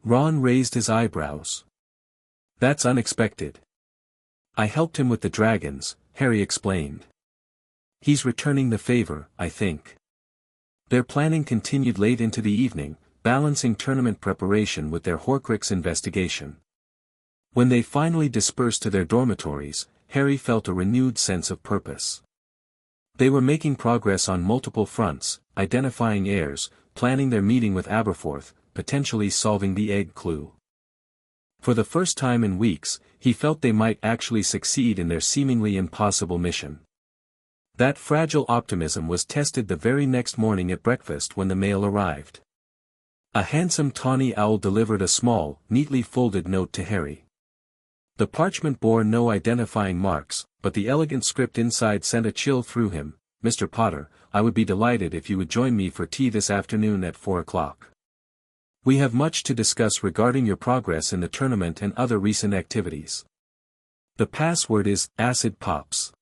S1: Ron raised his eyebrows. That's unexpected. I helped him with the dragons, Harry explained. He's returning the favor, I think. Their planning continued late into the evening, balancing tournament preparation with their Horcrux investigation. When they finally dispersed to their dormitories, Harry felt a renewed sense of purpose. They were making progress on multiple fronts, identifying heirs, planning their meeting with Aberforth, potentially solving the egg clue. For the first time in weeks, he felt they might actually succeed in their seemingly impossible mission. That fragile optimism was tested the very next morning at breakfast when the mail arrived. A handsome tawny owl delivered a small, neatly folded note to Harry. The parchment bore no identifying marks, but the elegant script inside sent a chill through him. Mr. Potter, I would be delighted if you would join me for tea this afternoon at 4 o'clock. We have much to discuss regarding your progress in the tournament and other recent activities. The password is, Acid Pops.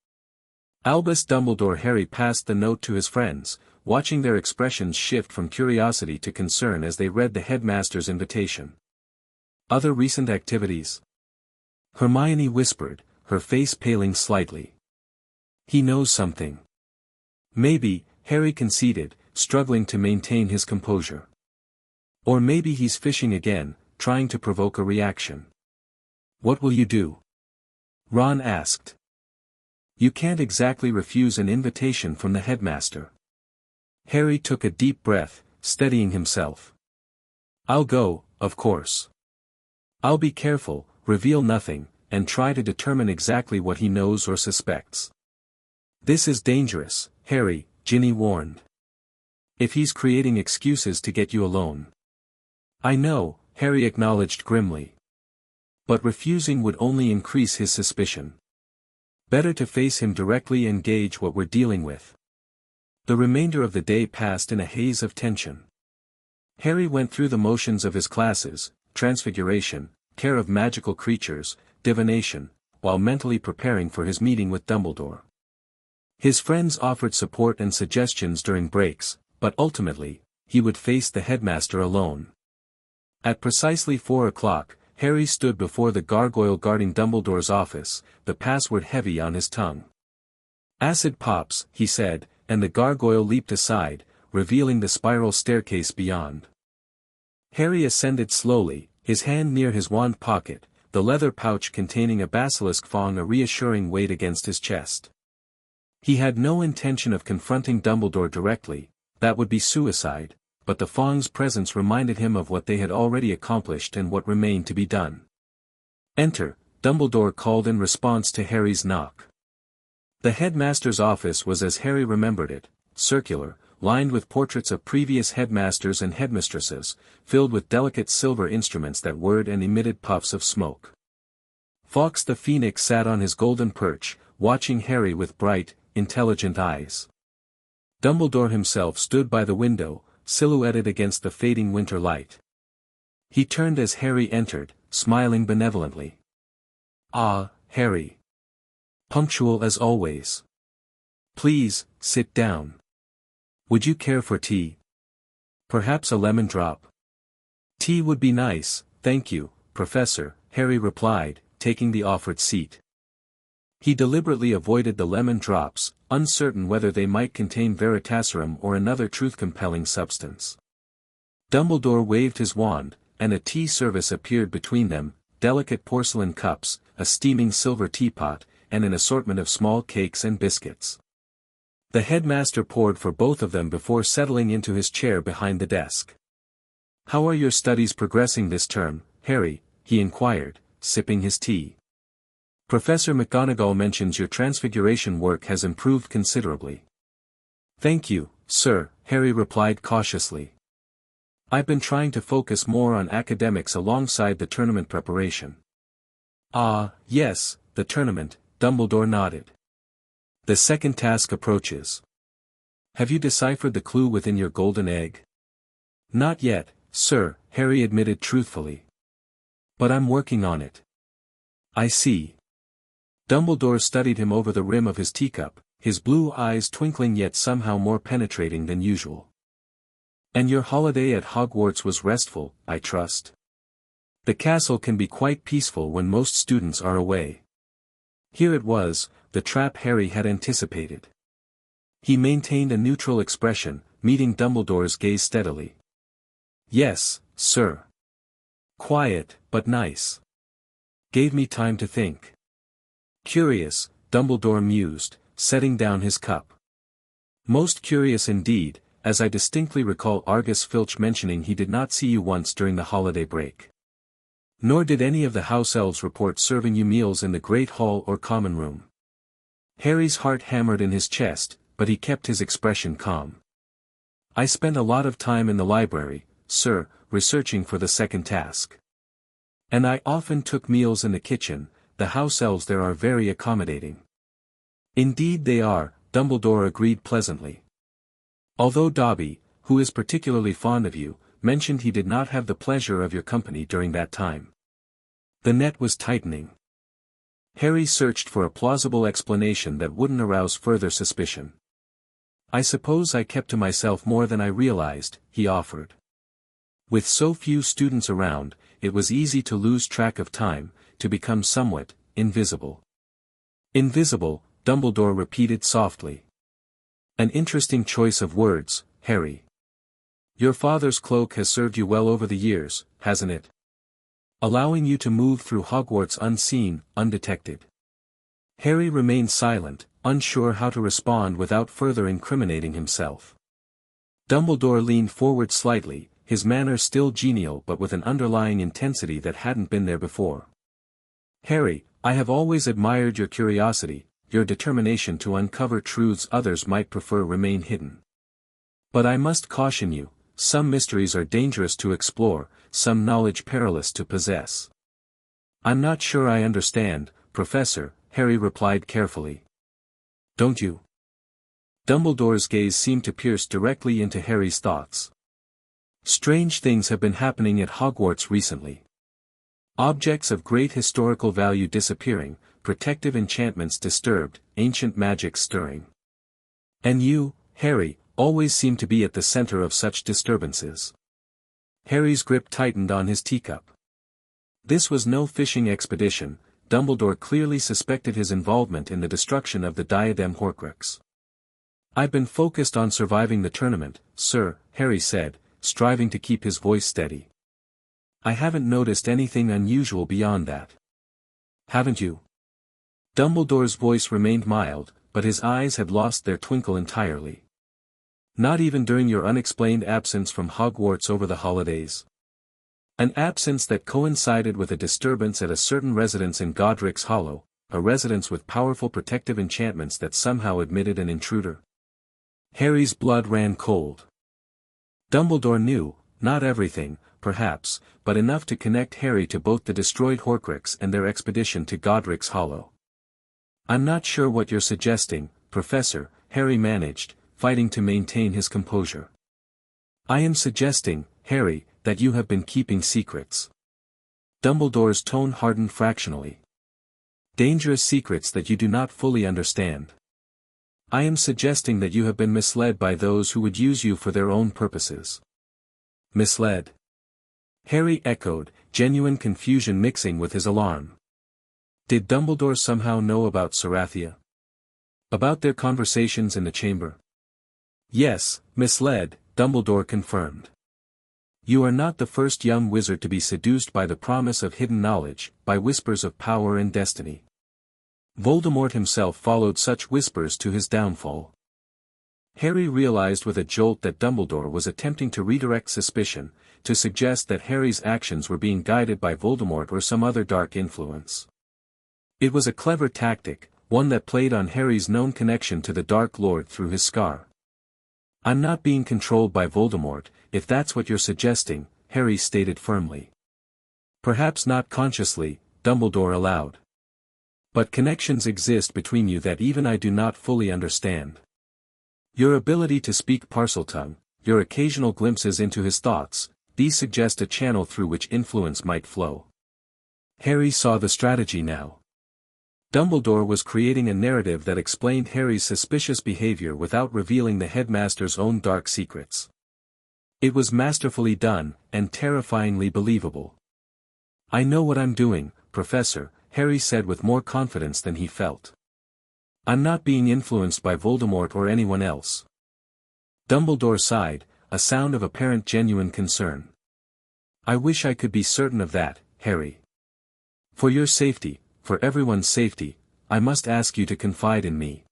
S1: Albus Dumbledore. Harry passed the note to his friends, watching their expressions shift from curiosity to concern as they read the headmaster's invitation. Other recent activities? Hermione whispered, her face paling slightly. He knows something. Maybe, Harry conceded, struggling to maintain his composure. Or maybe he's fishing again, trying to provoke a reaction. What will you do? Ron asked. You can't exactly refuse an invitation from the headmaster. Harry took a deep breath, steadying himself. I'll go, of course. I'll be careful, reveal nothing, and try to determine exactly what he knows or suspects. This is dangerous, Harry, Ginny warned. If he's creating excuses to get you alone. I know, Harry acknowledged grimly. But refusing would only increase his suspicion. Better to face him directly and gauge what we're dealing with. The remainder of the day passed in a haze of tension. Harry went through the motions of his classes, transfiguration, care of magical creatures, divination, while mentally preparing for his meeting with Dumbledore. His friends offered support and suggestions during breaks, but ultimately, he would face the headmaster alone. At precisely 4 o'clock, Harry stood before the gargoyle guarding Dumbledore's office, the password heavy on his tongue. Acid pops, he said, and the gargoyle leaped aside, revealing the spiral staircase beyond. Harry ascended slowly, his hand near his wand pocket, the leather pouch containing a basilisk fang a reassuring weight against his chest. He had no intention of confronting Dumbledore directly, that would be suicide, but the fang's presence reminded him of what they had already accomplished and what remained to be done. Enter, Dumbledore called in response to Harry's knock. The headmaster's office was as Harry remembered it, circular, lined with portraits of previous headmasters and headmistresses, filled with delicate silver instruments that whirred and emitted puffs of smoke. Fawkes the Phoenix sat on his golden perch, watching Harry with bright, intelligent eyes. Dumbledore himself stood by the window, silhouetted against the fading winter light. He turned as Harry entered, smiling benevolently. Ah, Harry. Punctual as always. Please, sit down. Would you care for tea? Perhaps a lemon drop? Tea would be nice, thank you, Professor, Harry replied, taking the offered seat. He deliberately avoided the lemon drops, uncertain whether they might contain veritaserum or another truth-compelling substance. Dumbledore waved his wand, and a tea service appeared between them, delicate porcelain cups, a steaming silver teapot, and an assortment of small cakes and biscuits. The headmaster poured for both of them before settling into his chair behind the desk. How are your studies progressing this term, Harry? He inquired, sipping his tea. Professor McGonagall mentions your transfiguration work has improved considerably. Thank you, sir, Harry replied cautiously. I've been trying to focus more on academics alongside the tournament preparation. Ah, yes, the tournament, Dumbledore nodded. The second task approaches. Have you deciphered the clue within your golden egg? Not yet, sir, Harry admitted truthfully. But I'm working on it. I see. Dumbledore studied him over the rim of his teacup, his blue eyes twinkling yet somehow more penetrating than usual. And your holiday at Hogwarts was restful, I trust. The castle can be quite peaceful when most students are away. Here it was, the trap Harry had anticipated. He maintained a neutral expression, meeting Dumbledore's gaze steadily. Yes, sir. Quiet, but nice. Gave me time to think. Curious, Dumbledore mused, setting down his cup. Most curious indeed, as I distinctly recall Argus Filch mentioning he did not see you once during the holiday break. Nor did any of the house elves report serving you meals in the Great Hall or Common Room. Harry's heart hammered in his chest, but he kept his expression calm. I spent a lot of time in the library, sir, researching for the second task. And I often took meals in the kitchen, the house elves there are very accommodating. Indeed they are, Dumbledore agreed pleasantly. Although Dobby, who is particularly fond of you, mentioned he did not have the pleasure of your company during that time. The net was tightening. Harry searched for a plausible explanation that wouldn't arouse further suspicion. I suppose I kept to myself more than I realized, he offered. With so few students around, it was easy to lose track of time, to become somewhat invisible. Invisible, Dumbledore repeated softly. An interesting choice of words, Harry. Your father's cloak has served you well over the years, hasn't it? Allowing you to move through Hogwarts unseen, undetected. Harry remained silent, unsure how to respond without further incriminating himself. Dumbledore leaned forward slightly, his manner still genial but with an underlying intensity that hadn't been there before. Harry, I have always admired your curiosity, your determination to uncover truths others might prefer remain hidden. But I must caution you, some mysteries are dangerous to explore, some knowledge perilous to possess. I'm not sure I understand, Professor, Harry replied carefully. Don't you? Dumbledore's gaze seemed to pierce directly into Harry's thoughts. Strange things have been happening at Hogwarts recently. Objects of great historical value disappearing, protective enchantments disturbed, ancient magic stirring. And you, Harry, always seem to be at the center of such disturbances. Harry's grip tightened on his teacup. This was no fishing expedition, Dumbledore clearly suspected his involvement in the destruction of the diadem Horcrux. I've been focused on surviving the tournament, sir, Harry said, striving to keep his voice steady. I haven't noticed anything unusual beyond that. Haven't you? Dumbledore's voice remained mild, but his eyes had lost their twinkle entirely. Not even during your unexplained absence from Hogwarts over the holidays. An absence that coincided with a disturbance at a certain residence in Godric's Hollow, a residence with powerful protective enchantments that somehow admitted an intruder. Harry's blood ran cold. Dumbledore knew, not everything, perhaps, but enough to connect Harry to both the destroyed Horcrux and their expedition to Godric's Hollow. I'm not sure what you're suggesting, Professor, Harry managed, fighting to maintain his composure. I am suggesting, Harry, that you have been keeping secrets. Dumbledore's tone hardened fractionally. Dangerous secrets that you do not fully understand. I am suggesting that you have been misled by those who would use you for their own purposes. Misled? Harry echoed, genuine confusion mixing with his alarm. Did Dumbledore somehow know about Sarathia? About their conversations in the chamber? Yes, misled, Dumbledore confirmed. You are not the first young wizard to be seduced by the promise of hidden knowledge, by whispers of power and destiny. Voldemort himself followed such whispers to his downfall. Harry realized with a jolt that Dumbledore was attempting to redirect suspicion, to suggest that Harry's actions were being guided by Voldemort or some other dark influence. It was a clever tactic, one that played on Harry's known connection to the Dark Lord through his scar. I'm not being controlled by Voldemort, if that's what you're suggesting, Harry stated firmly. Perhaps not consciously, Dumbledore allowed. But connections exist between you that even I do not fully understand. Your ability to speak Parseltongue, your occasional glimpses into his thoughts, these suggest a channel through which influence might flow. Harry saw the strategy now. Dumbledore was creating a narrative that explained Harry's suspicious behavior without revealing the headmaster's own dark secrets. It was masterfully done, and terrifyingly believable. I know what I'm doing, Professor, Harry said with more confidence than he felt. I'm not being influenced by Voldemort or anyone else. Dumbledore sighed, a sound of apparent genuine concern. I wish I could be certain of that, Harry. For your safety, for everyone's safety, I must ask you to confide in me.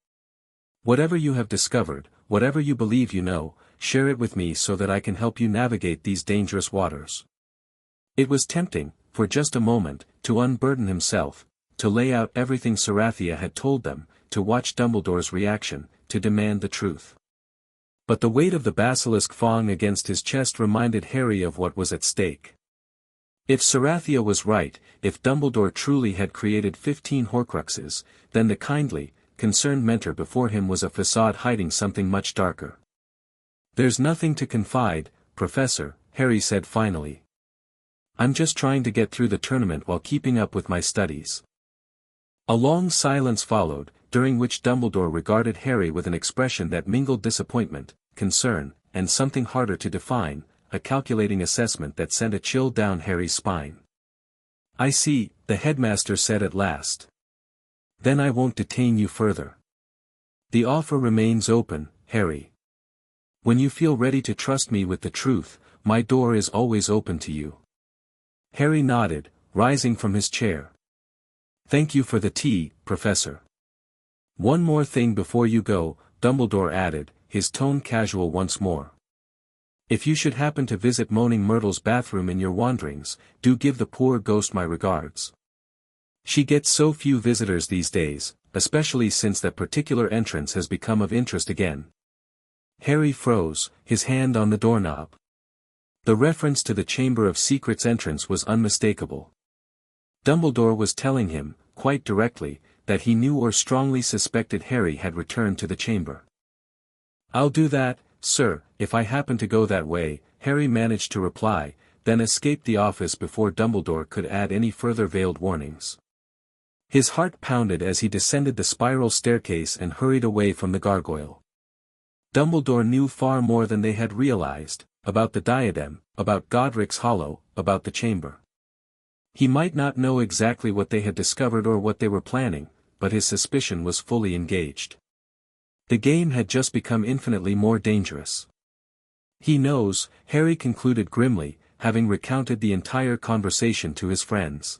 S1: Whatever you have discovered, whatever you believe you know, share it with me so that I can help you navigate these dangerous waters. It was tempting, for just a moment, to unburden himself, to lay out everything Sarathia had told them, to watch Dumbledore's reaction, to demand the truth. But the weight of the basilisk fang against his chest reminded Harry of what was at stake. If Sarathia was right, if Dumbledore truly had created 15 Horcruxes, then the kindly, concerned mentor before him was a facade hiding something much darker. There's nothing to confide, Professor, Harry said finally. I'm just trying to get through the tournament while keeping up with my studies. A long silence followed, during which Dumbledore regarded Harry with an expression that mingled disappointment, concern, and something harder to define, a calculating assessment that sent a chill down Harry's spine. I see, the headmaster said at last. Then I won't detain you further. The offer remains open, Harry. When you feel ready to trust me with the truth, my door is always open to you. Harry nodded, rising from his chair. Thank you for the tea, Professor. One more thing before you go, Dumbledore added, his tone casual once more. If you should happen to visit Moaning Myrtle's bathroom in your wanderings, do give the poor ghost my regards. She gets so few visitors these days, especially since that particular entrance has become of interest again. Harry froze, his hand on the doorknob. The reference to the Chamber of Secrets entrance was unmistakable. Dumbledore was telling him, quite directly, that he knew or strongly suspected Harry had returned to the chamber. I'll do that, sir, if I happen to go that way, Harry managed to reply, then escaped the office before Dumbledore could add any further veiled warnings. His heart pounded as he descended the spiral staircase and hurried away from the gargoyle. Dumbledore knew far more than they had realized, about the diadem, about Godric's Hollow, about the chamber. He might not know exactly what they had discovered or what they were planning, but his suspicion was fully engaged. The game had just become infinitely more dangerous. He knows, Harry concluded grimly, having recounted the entire conversation to his friends.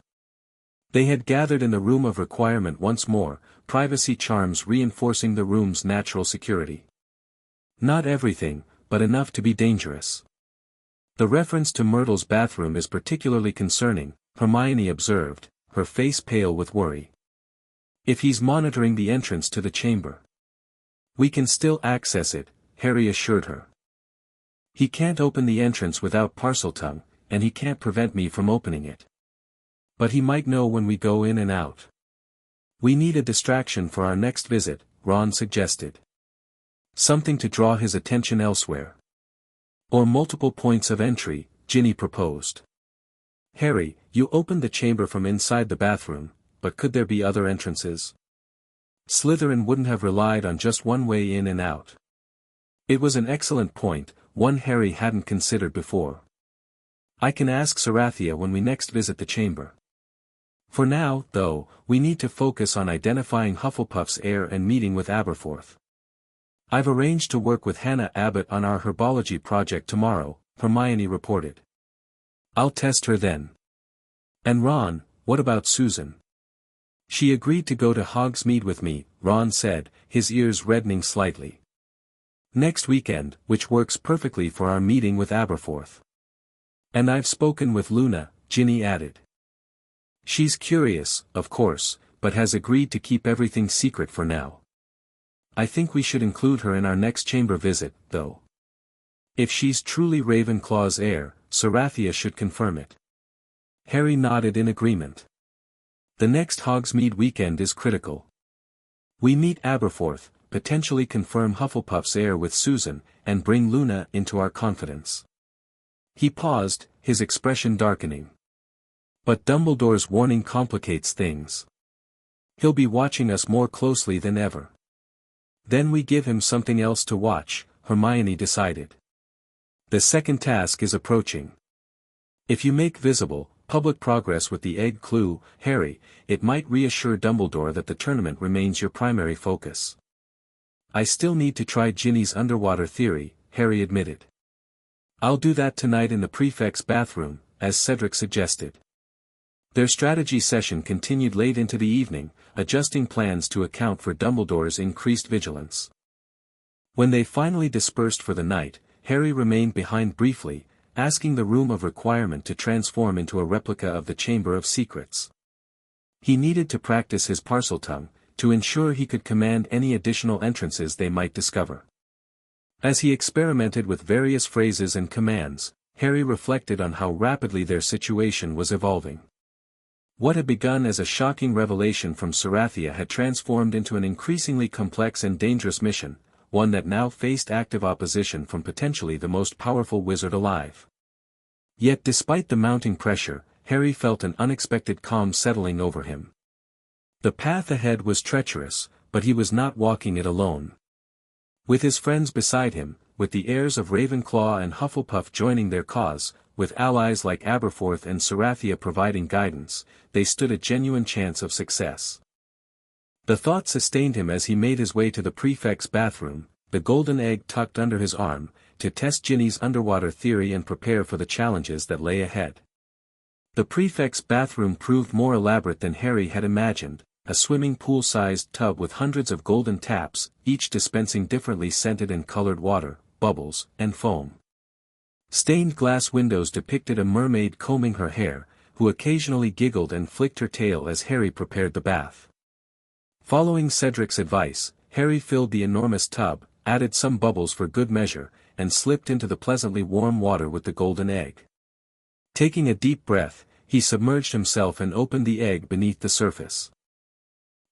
S1: They had gathered in the room of requirement once more, privacy charms reinforcing the room's natural security. Not everything, but enough to be dangerous. The reference to Myrtle's bathroom is particularly concerning, Hermione observed, her face pale with worry. If he's monitoring the entrance to the chamber. We can still access it, Harry assured her. He can't open the entrance without Parseltongue, and he can't prevent me from opening it. But he might know when we go in and out. We need a distraction for our next visit, Ron suggested. Something to draw his attention elsewhere. Or multiple points of entry, Ginny proposed. Harry, you opened the chamber from inside the bathroom, but could there be other entrances? Slytherin wouldn't have relied on just one way in and out. It was an excellent point, one Harry hadn't considered before. I can ask Sarathia when we next visit the chamber. For now, though, we need to focus on identifying Hufflepuff's heir and meeting with Aberforth. I've arranged to work with Hannah Abbott on our herbology project tomorrow, Hermione reported. I'll test her then. And Ron, what about Susan? She agreed to go to Hogsmeade with me, Ron said, his ears reddening slightly. Next weekend, which works perfectly for our meeting with Aberforth. And I've spoken with Luna, Ginny added. She's curious, of course, but has agreed to keep everything secret for now. I think we should include her in our next chamber visit, though. If she's truly Ravenclaw's heir, Sarathia should confirm it. Harry nodded in agreement. The next Hogsmeade weekend is critical. We meet Aberforth, potentially confirm Hufflepuff's heir with Susan, and bring Luna into our confidence. He paused, his expression darkening. But Dumbledore's warning complicates things. He'll be watching us more closely than ever. Then we give him something else to watch, Hermione decided. The second task is approaching. If you make visible, public progress with the egg clue, Harry, it might reassure Dumbledore that the tournament remains your primary focus. I still need to try Ginny's underwater theory, Harry admitted. I'll do that tonight in the prefect's bathroom, as Cedric suggested. Their strategy session continued late into the evening, adjusting plans to account for Dumbledore's increased vigilance. When they finally dispersed for the night, Harry remained behind briefly, asking the room of requirement to transform into a replica of the Chamber of Secrets. He needed to practice his Parseltongue, to ensure he could command any additional entrances they might discover. As he experimented with various phrases and commands, Harry reflected on how rapidly their situation was evolving. What had begun as a shocking revelation from Sarathia had transformed into an increasingly complex and dangerous mission, one that now faced active opposition from potentially the most powerful wizard alive. Yet despite the mounting pressure, Harry felt an unexpected calm settling over him. The path ahead was treacherous, but he was not walking it alone. With his friends beside him, with the heirs of Ravenclaw and Hufflepuff joining their cause, with allies like Aberforth and Sarathia providing guidance, they stood a genuine chance of success. The thought sustained him as he made his way to the prefect's bathroom, the golden egg tucked under his arm, to test Ginny's underwater theory and prepare for the challenges that lay ahead. The prefect's bathroom proved more elaborate than Harry had imagined, a swimming pool-sized tub with hundreds of golden taps, each dispensing differently scented and colored water, bubbles, and foam. Stained glass windows depicted a mermaid combing her hair, who occasionally giggled and flicked her tail as Harry prepared the bath. Following Cedric's advice, Harry filled the enormous tub, added some bubbles for good measure, and slipped into the pleasantly warm water with the golden egg. Taking a deep breath, he submerged himself and opened the egg beneath the surface.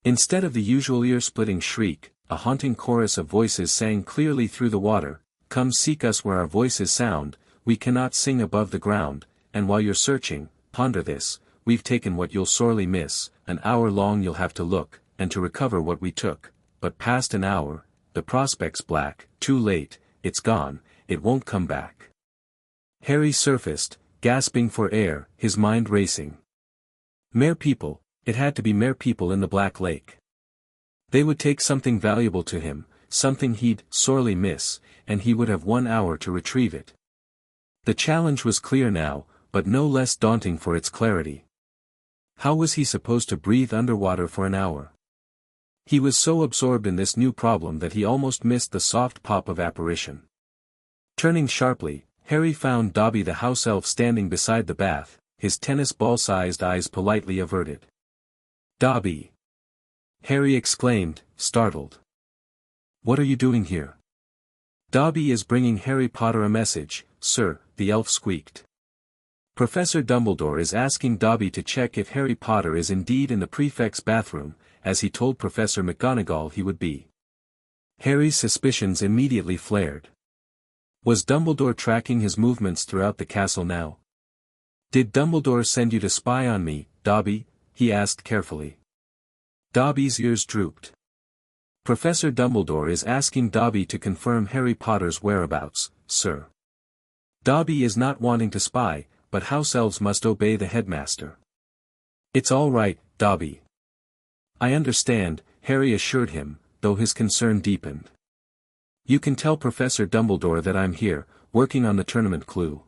S1: Instead of the usual ear-splitting shriek, a haunting chorus of voices sang clearly through the water, "Come seek us where our voices sound, we cannot sing above the ground, and while you're searching, ponder this, we've taken what you'll sorely miss, an hour long you'll have to look, and to recover what we took, but past an hour, the prospect's black, too late, it's gone, it won't come back." Harry surfaced, gasping for air, his mind racing. Mere people, it had to be mere people in the Black Lake. They would take something valuable to him, something he'd sorely miss, and he would have 1 hour to retrieve it. The challenge was clear now, but no less daunting for its clarity. How was he supposed to breathe underwater for an hour? He was so absorbed in this new problem that he almost missed the soft pop of apparition. Turning sharply, Harry found Dobby the house elf standing beside the bath, his tennis ball-sized eyes politely averted. "Dobby!" Harry exclaimed, startled. "What are you doing here?" "Dobby is bringing Harry Potter a message, sir," the elf squeaked. "Professor Dumbledore is asking Dobby to check if Harry Potter is indeed in the prefect's bathroom, as he told Professor McGonagall he would be." Harry's suspicions immediately flared. Was Dumbledore tracking his movements throughout the castle now? "Did Dumbledore send you to spy on me, Dobby?" he asked carefully. Dobby's ears drooped. "Professor Dumbledore is asking Dobby to confirm Harry Potter's whereabouts, sir. Dobby is not wanting to spy, but house elves must obey the headmaster." "It's all right, Dobby. I understand," Harry assured him, though his concern deepened. "You can tell Professor Dumbledore that I'm here, working on the tournament clue."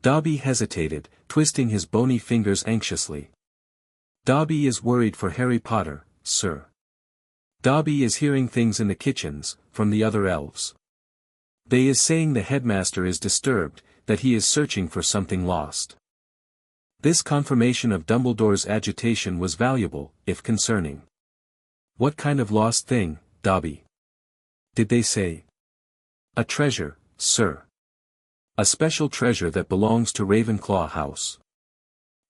S1: Dobby hesitated, twisting his bony fingers anxiously. "Dobby is worried for Harry Potter, sir. Dobby is hearing things in the kitchens, from the other elves. They is saying the headmaster is disturbed, that he is searching for something lost." This confirmation of Dumbledore's agitation was valuable, if concerning. "What kind of lost thing, Dobby? Did they say?" "A treasure, sir. A special treasure that belongs to Ravenclaw House."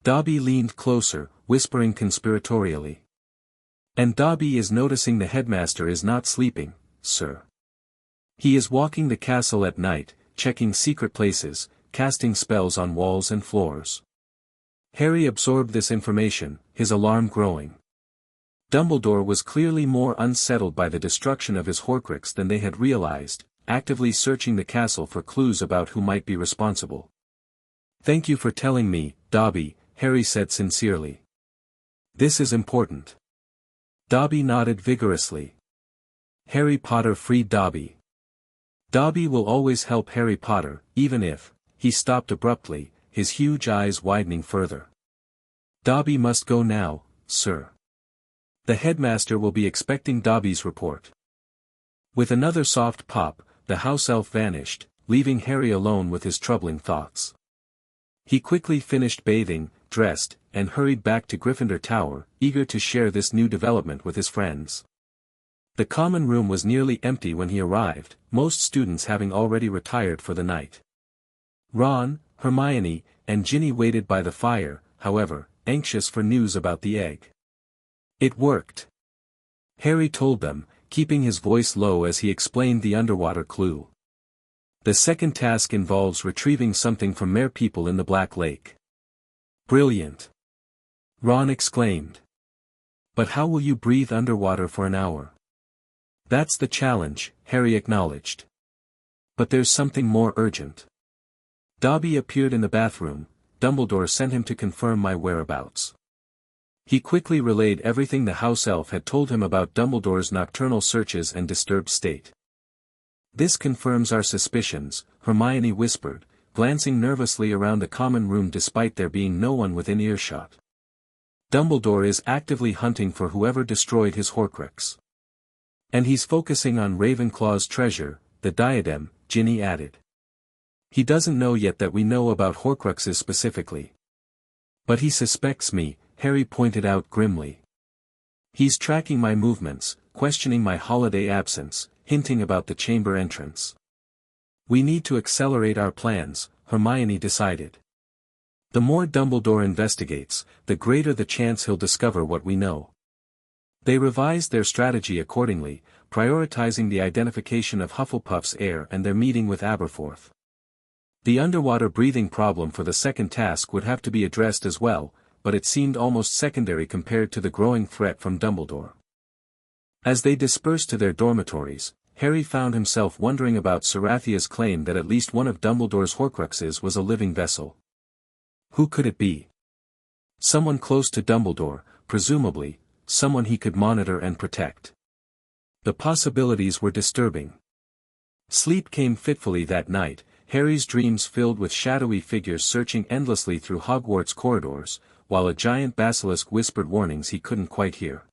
S1: Dobby leaned closer, whispering conspiratorially. "And Dobby is noticing the headmaster is not sleeping, sir. He is walking the castle at night, checking secret places, casting spells on walls and floors." Harry absorbed this information, his alarm growing. Dumbledore was clearly more unsettled by the destruction of his Horcrux than they had realized, actively searching the castle for clues about who might be responsible. "Thank you for telling me, Dobby," Harry said sincerely. "This is important." Dobby nodded vigorously. Harry Potter freed Dobby. Dobby will always help Harry Potter, even if, he stopped abruptly, his huge eyes widening further. "Dobby must go now, sir. The headmaster will be expecting Dobby's report." With another soft pop, the house elf vanished, leaving Harry alone with his troubling thoughts. He quickly finished bathing, dressed, and hurried back to Gryffindor Tower, eager to share this new development with his friends. The common room was nearly empty when he arrived, most students having already retired for the night. Ron, Hermione, and Ginny waited by the fire, however, anxious for news about the egg. "It worked," Harry told them, keeping his voice low as he explained the underwater clue. "The second task involves retrieving something from mere people in the Black Lake." "Brilliant!" Ron exclaimed. "But how will you breathe underwater for an hour?" "That's the challenge," Harry acknowledged. "But there's something more urgent. Dobby appeared in the bathroom. Dumbledore sent him to confirm my whereabouts." He quickly relayed everything the house elf had told him about Dumbledore's nocturnal searches and disturbed state. "This confirms our suspicions," Hermione whispered, glancing nervously around the common room despite there being no one within earshot. "Dumbledore is actively hunting for whoever destroyed his Horcrux. And he's focusing on Ravenclaw's treasure, the diadem," Ginny added. "He doesn't know yet that we know about Horcruxes specifically. But he suspects me," Harry pointed out grimly. "He's tracking my movements, questioning my holiday absence, hinting about the chamber entrance. We need to accelerate our plans," Hermione decided. "The more Dumbledore investigates, the greater the chance he'll discover what we know." They revised their strategy accordingly, prioritizing the identification of Hufflepuff's heir and their meeting with Aberforth. The underwater breathing problem for the second task would have to be addressed as well, but it seemed almost secondary compared to the growing threat from Dumbledore. As they dispersed to their dormitories, Harry found himself wondering about Sarathia's claim that at least one of Dumbledore's Horcruxes was a living vessel. Who could it be? Someone close to Dumbledore, presumably, someone he could monitor and protect. The possibilities were disturbing. Sleep came fitfully that night, Harry's dreams filled with shadowy figures searching endlessly through Hogwarts corridors, while a giant basilisk whispered warnings he couldn't quite hear.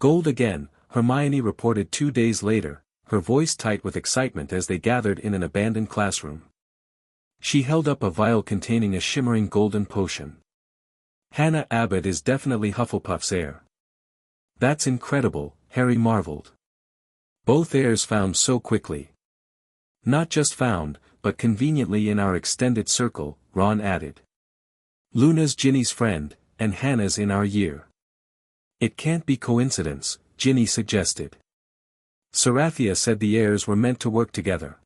S1: "Gold again," Hermione reported 2 days later, her voice tight with excitement as they gathered in an abandoned classroom. She held up a vial containing a shimmering golden potion. "Hannah Abbott is definitely Hufflepuff's heir." "That's incredible," Harry marveled. "Both heirs found so quickly." "Not just found, but conveniently in our extended circle," Ron added. "Luna's Ginny's friend, and Hannah's in our year." "It can't be coincidence," Ginny suggested. "Sarathia said the heirs were meant to work together.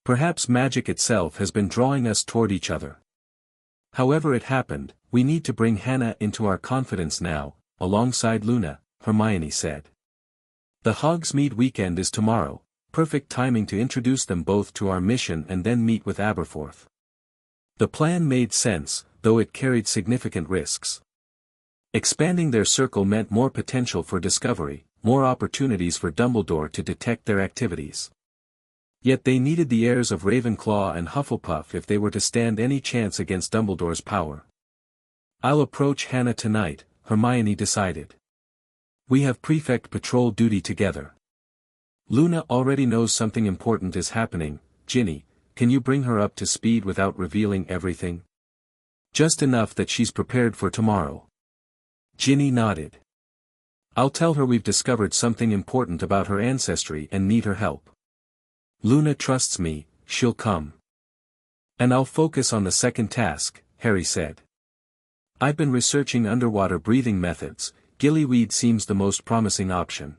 S1: Perhaps magic itself has been drawing us toward each other. However it happened, we need to bring Hannah into our confidence now, alongside Luna," Hermione said. "The Hogsmeade weekend is tomorrow, perfect timing to introduce them both to our mission and then meet with Aberforth." The plan made sense, though it carried significant risks. Expanding their circle meant more potential for discovery, more opportunities for Dumbledore to detect their activities. Yet they needed the heirs of Ravenclaw and Hufflepuff if they were to stand any chance against Dumbledore's power. "I'll approach Hannah tonight," Hermione decided. "We have prefect patrol duty together. Luna already knows something important is happening. Ginny, can you bring her up to speed without revealing everything? Just enough that she's prepared for tomorrow." Ginny nodded. "I'll tell her we've discovered something important about her ancestry and need her help. Luna trusts me, she'll come. And I'll focus on the second task," Harry said. "I've been researching underwater breathing methods. Gillyweed seems the most promising option.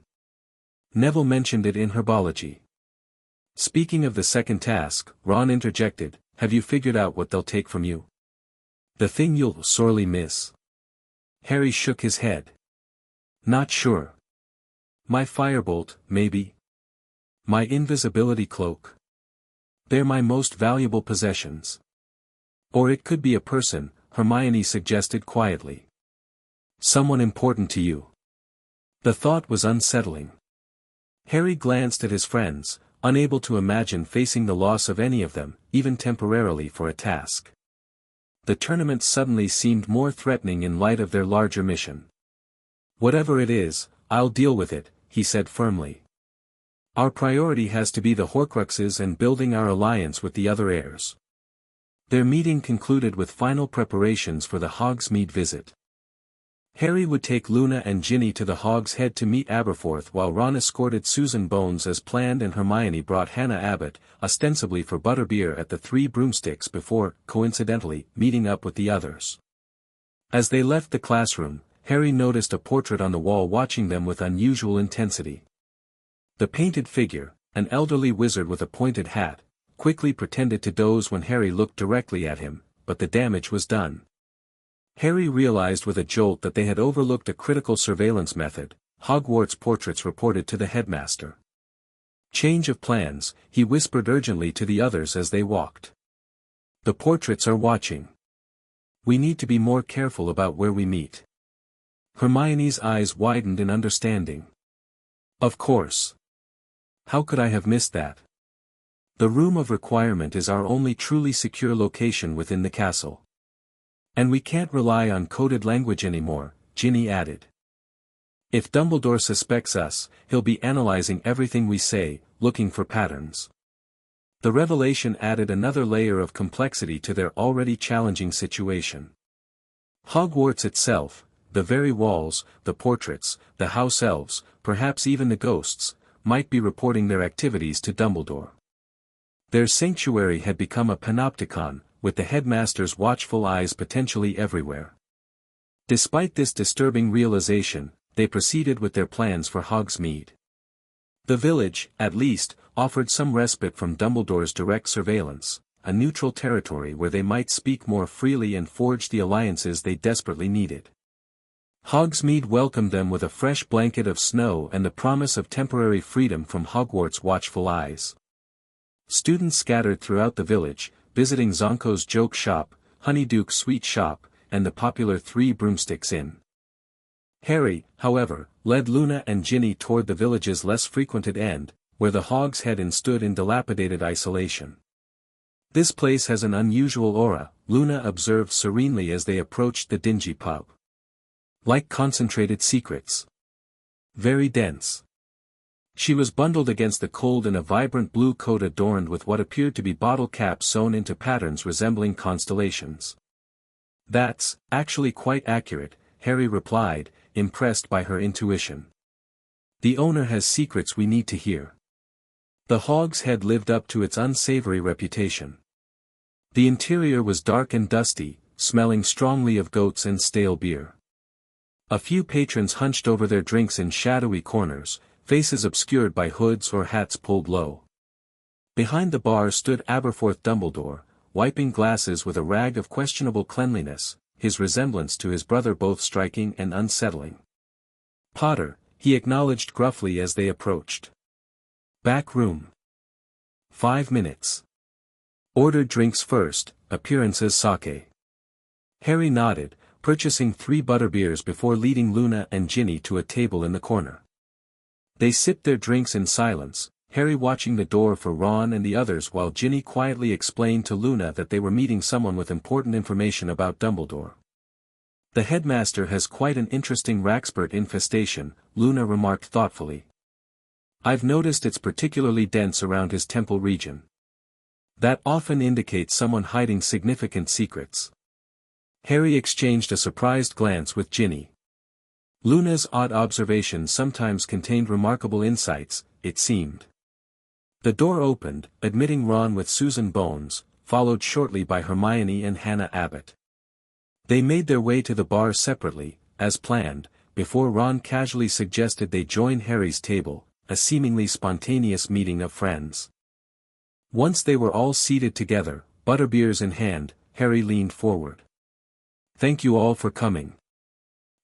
S1: Neville mentioned it in herbology." "Speaking of the second task," Ron interjected, "have you figured out what they'll take from you? The thing you'll sorely miss." Harry shook his head. "Not sure. My firebolt, maybe. My invisibility cloak. They're my most valuable possessions." "Or it could be a person," Hermione suggested quietly. "Someone important to you." The thought was unsettling. Harry glanced at his friends, unable to imagine facing the loss of any of them, even temporarily for a task. The tournament suddenly seemed more threatening in light of their larger mission. "Whatever it is, I'll deal with it," he said firmly. "Our priority has to be the Horcruxes and building our alliance with the other heirs." Their meeting concluded with final preparations for the Hogsmeade visit. Harry would take Luna and Ginny to the Hog's Head to meet Aberforth while Ron escorted Susan Bones as planned and Hermione brought Hannah Abbott, ostensibly for butterbeer at the Three Broomsticks before, coincidentally, meeting up with the others. As they left the classroom, Harry noticed a portrait on the wall watching them with unusual intensity. The painted figure, an elderly wizard with a pointed hat, quickly pretended to doze when Harry looked directly at him, but the damage was done. Harry realized with a jolt that they had overlooked a critical surveillance method. Hogwarts portraits reported to the headmaster. "Change of plans," he whispered urgently to the others as they walked. "The portraits are watching. We need to be more careful about where we meet." Hermione's eyes widened in understanding. Of course. How could I have missed that? The Room of Requirement is our only truly secure location within the castle. And we can't rely on coded language anymore, Ginny added. If Dumbledore suspects us, he'll be analyzing everything we say, looking for patterns. The revelation added another layer of complexity to their already challenging situation. Hogwarts itself, the very walls, the portraits, the house elves, perhaps even the ghosts, might be reporting their activities to Dumbledore. Their sanctuary had become a panopticon, with the headmaster's watchful eyes potentially everywhere. Despite this disturbing realization, they proceeded with their plans for Hogsmeade. The village, at least, offered some respite from Dumbledore's direct surveillance, a neutral territory where they might speak more freely and forge the alliances they desperately needed. Hogsmeade welcomed them with a fresh blanket of snow and the promise of temporary freedom from Hogwarts' watchful eyes. Students scattered throughout the village, visiting Zonko's joke shop, Honeyduke's sweet shop, and the popular Three Broomsticks Inn. Harry, however, led Luna and Ginny toward the village's less frequented end, where the Hog's Head Inn stood in dilapidated isolation. This place has an unusual aura, Luna observed serenely as they approached the dingy pub. Like concentrated secrets. Very dense. She was bundled against the cold in a vibrant blue coat adorned with what appeared to be bottle caps sewn into patterns resembling constellations. That's actually quite accurate, Harry replied, impressed by her intuition. The owner has secrets we need to hear. The Hog's Head lived up to its unsavory reputation. The interior was dark and dusty, smelling strongly of goats and stale beer. A few patrons hunched over their drinks in shadowy corners, faces obscured by hoods or hats pulled low. Behind the bar stood Aberforth Dumbledore, wiping glasses with a rag of questionable cleanliness, his resemblance to his brother both striking and unsettling. Potter, he acknowledged gruffly as they approached. Back room. 5 minutes. Ordered drinks first, appearances sake. Harry nodded, purchasing 3 butterbeers before leading Luna and Ginny to a table in the corner. They sipped their drinks in silence, Harry watching the door for Ron and the others while Ginny quietly explained to Luna that they were meeting someone with important information about Dumbledore. The headmaster has quite an interesting Raxpert infestation, Luna remarked thoughtfully. I've noticed it's particularly dense around his temple region. That often indicates someone hiding significant secrets. Harry exchanged a surprised glance with Ginny. Luna's odd observations sometimes contained remarkable insights, it seemed. The door opened, admitting Ron with Susan Bones, followed shortly by Hermione and Hannah Abbott. They made their way to the bar separately, as planned, before Ron casually suggested they join Harry's table, a seemingly spontaneous meeting of friends. Once they were all seated together, butterbeers in hand, Harry leaned forward. Thank you all for coming.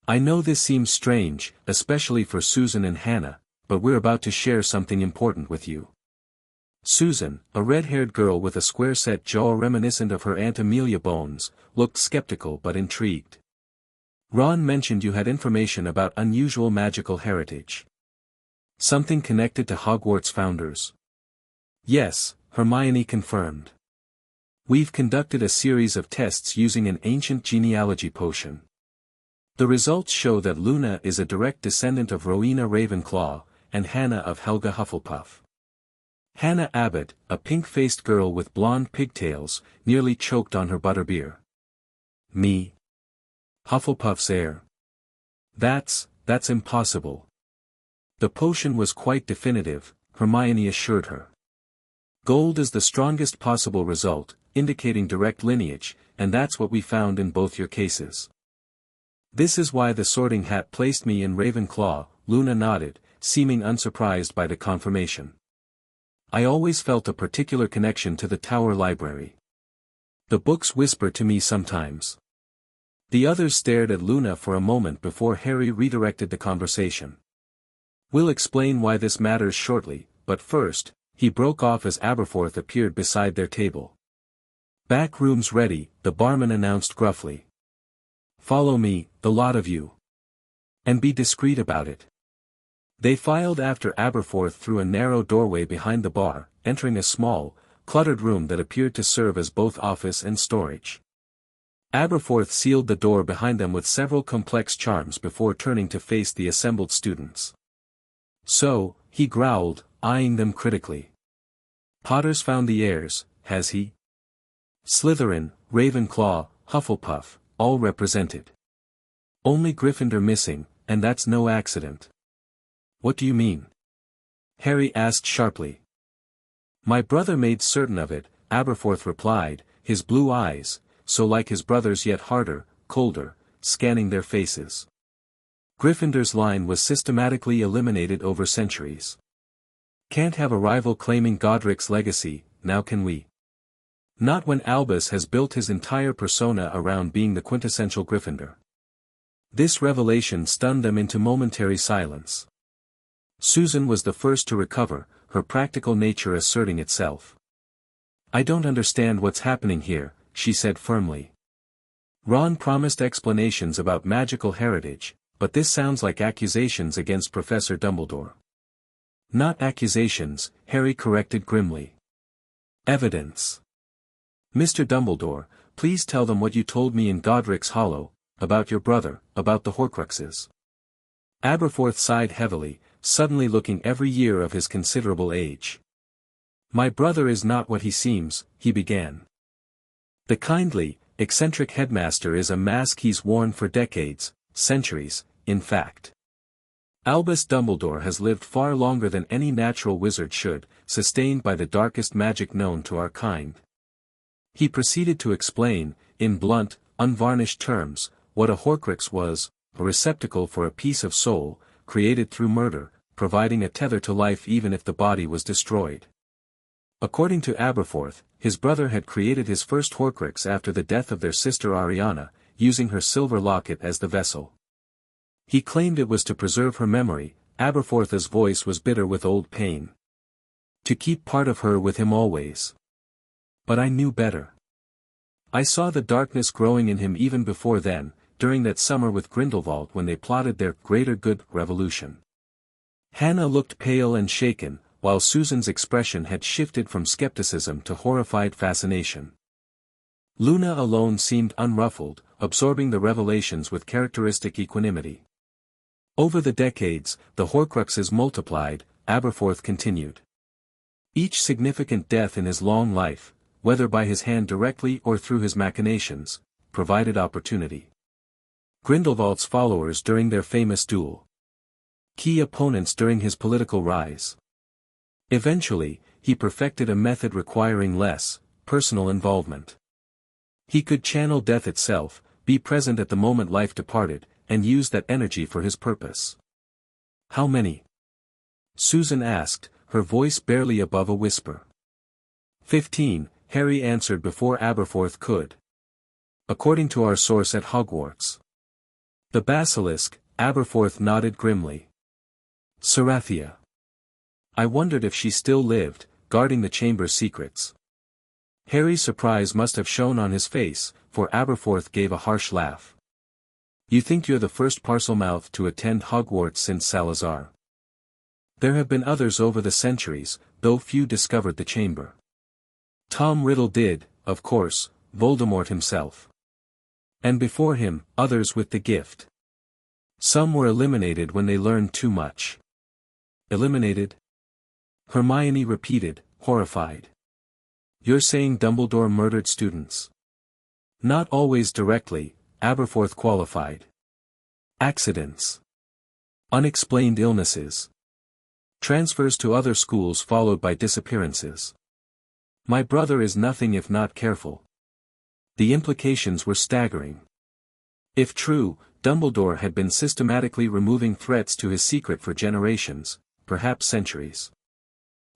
S1: I know this seems strange, especially for Susan and Hannah, but we're about to share something important with you. Susan, a red-haired girl with a square-set jaw reminiscent of her Aunt Amelia Bones, looked skeptical but intrigued. Ron mentioned you had information about unusual magical heritage. Something connected to Hogwarts founders. Yes, Hermione confirmed. We've conducted a series of tests using an ancient genealogy potion. The results show that Luna is a direct descendant of Rowena Ravenclaw, and Hannah of Helga Hufflepuff. Hannah Abbott, a pink-faced girl with blonde pigtails, nearly choked on her butterbeer. Me? Hufflepuff's heir. That's impossible. The potion was quite definitive, Hermione assured her. Gold is the strongest possible result, indicating direct lineage, and that's what we found in both your cases. This is why the Sorting Hat placed me in Ravenclaw, Luna nodded, seeming unsurprised by the confirmation. I always felt a particular connection to the Tower Library. The books whisper to me sometimes. The others stared at Luna for a moment before Harry redirected the conversation. We'll explain why this matters shortly, but first, he broke off as Aberforth appeared beside their table. Back room's ready, the barman announced gruffly. Follow me, the lot of you. And be discreet about it. They filed after Aberforth through a narrow doorway behind the bar, entering a small, cluttered room that appeared to serve as both office and storage. Aberforth sealed the door behind them with several complex charms before turning to face the assembled students. "So," he growled, eyeing them critically. "Potter's found the heirs, has he? Slytherin, Ravenclaw, Hufflepuff, all represented. Only Gryffindor missing, and that's no accident." "What do you mean?" Harry asked sharply. "My brother made certain of it," Aberforth replied, his blue eyes, so like his brother's yet harder, colder, scanning their faces. "Gryffindor's line was systematically eliminated over centuries. Can't have a rival claiming Godric's legacy, now can we? Not when Albus has built his entire persona around being the quintessential Gryffindor." This revelation stunned them into momentary silence. Susan was the first to recover, her practical nature asserting itself. "I don't understand what's happening here," she said firmly. "Ron promised explanations about magical heritage, but this sounds like accusations against Professor Dumbledore." "Not accusations," Harry corrected grimly. "Evidence. Mr. Dumbledore, please tell them what you told me in Godric's Hollow, about your brother, about the Horcruxes." Aberforth sighed heavily, suddenly looking every year of his considerable age. "My brother is not what he seems," he began. "The kindly, eccentric headmaster is a mask he's worn for decades, centuries, in fact. Albus Dumbledore has lived far longer than any natural wizard should, sustained by the darkest magic known to our kind." He proceeded to explain, in blunt, unvarnished terms, what a Horcrux was, a receptacle for a piece of soul, created through murder, providing a tether to life even if the body was destroyed. According to Aberforth, his brother had created his first Horcrux after the death of their sister Ariana, using her silver locket as the vessel. He claimed it was to preserve her memory. Aberforth's voice was bitter with old pain. "To keep part of her with him always. But I knew better. I saw the darkness growing in him even before then, during that summer with Grindelwald when they plotted their greater good revolution." Hannah looked pale and shaken, while Susan's expression had shifted from skepticism to horrified fascination. Luna alone seemed unruffled, absorbing the revelations with characteristic equanimity. "Over the decades, the Horcruxes multiplied," Aberforth continued. "Each significant death in his long life, whether by his hand directly or through his machinations, provided opportunity. Grindelwald's followers during their famous duel. Key opponents during his political rise. Eventually, he perfected a method requiring less, personal involvement. He could channel death itself, be present at the moment life departed, and use that energy for his purpose." "How many?" Susan asked, her voice barely above a whisper. 15, Harry answered before Aberforth could. "According to our source at Hogwarts." "The Basilisk," Aberforth nodded grimly. "Sarathia. I wondered if she still lived, guarding the chamber's secrets." Harry's surprise must have shown on his face, for Aberforth gave a harsh laugh. "You think you're the first Parselmouth to attend Hogwarts since Salazar? There have been others over the centuries, though few discovered the chamber. Tom Riddle did, of course, Voldemort himself. And before him, others with the gift. Some were eliminated when they learned too much." "Eliminated?" Hermione repeated, horrified. "You're saying Dumbledore murdered students?" "Not always directly," Aberforth qualified. "Accidents. Unexplained illnesses. Transfers to other schools followed by disappearances. My brother is nothing if not careful." The implications were staggering. If true, Dumbledore had been systematically removing threats to his secret for generations, perhaps centuries.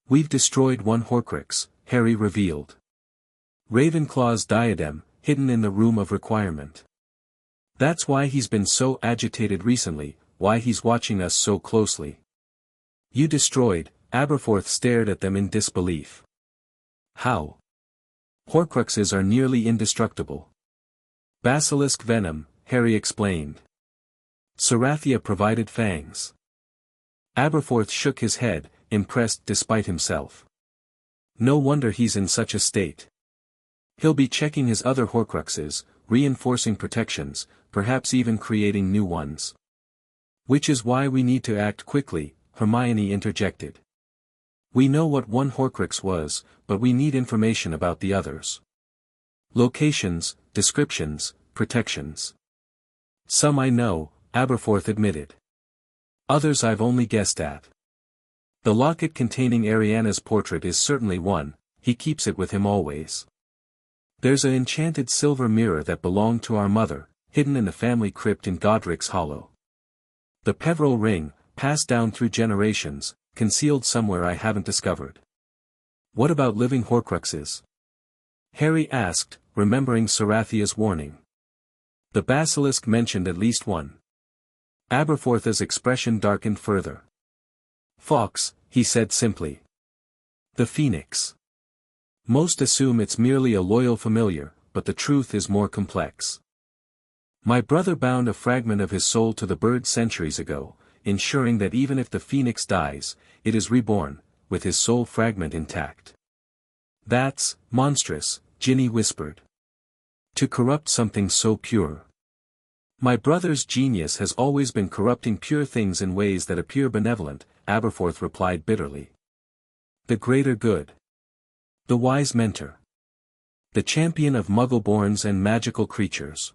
S1: "We've destroyed one Horcrux," Harry revealed. "Ravenclaw's diadem, hidden in the room of requirement. That's why he's been so agitated recently, why he's watching us so closely." "You destroyed," Aberforth stared at them in disbelief. "How?" "Horcruxes are nearly indestructible. Basilisk venom," Harry explained. Sarathia provided fangs. Aberforth shook his head, impressed despite himself. No wonder he's in such a state. He'll be checking his other Horcruxes, reinforcing protections, perhaps even creating new ones. Which is why we need to act quickly, Hermione interjected. We know what one Horcrux was, but we need information about the others. Locations, descriptions, protections. Some I know, Aberforth admitted. Others I've only guessed at. The locket containing Ariana's portrait is certainly one, he keeps it with him always. There's an enchanted silver mirror that belonged to our mother, hidden in the family crypt in Godric's Hollow. The Peveril ring, passed down through generations, concealed somewhere I haven't discovered. What about living Horcruxes? Harry asked, remembering Sarathia's warning. The Basilisk mentioned at least one. Aberforth's expression darkened further. Fox, he said simply. The Phoenix. Most assume it's merely a loyal familiar, but the truth is more complex. My brother bound a fragment of his soul to the bird centuries ago, ensuring that even if the Phoenix dies, it is reborn, with his soul fragment intact. That's monstrous, Ginny whispered. To corrupt something so pure. My brother's genius has always been corrupting pure things in ways that appear benevolent, Aberforth replied bitterly. The greater good. The wise mentor. The champion of muggle-borns and magical creatures.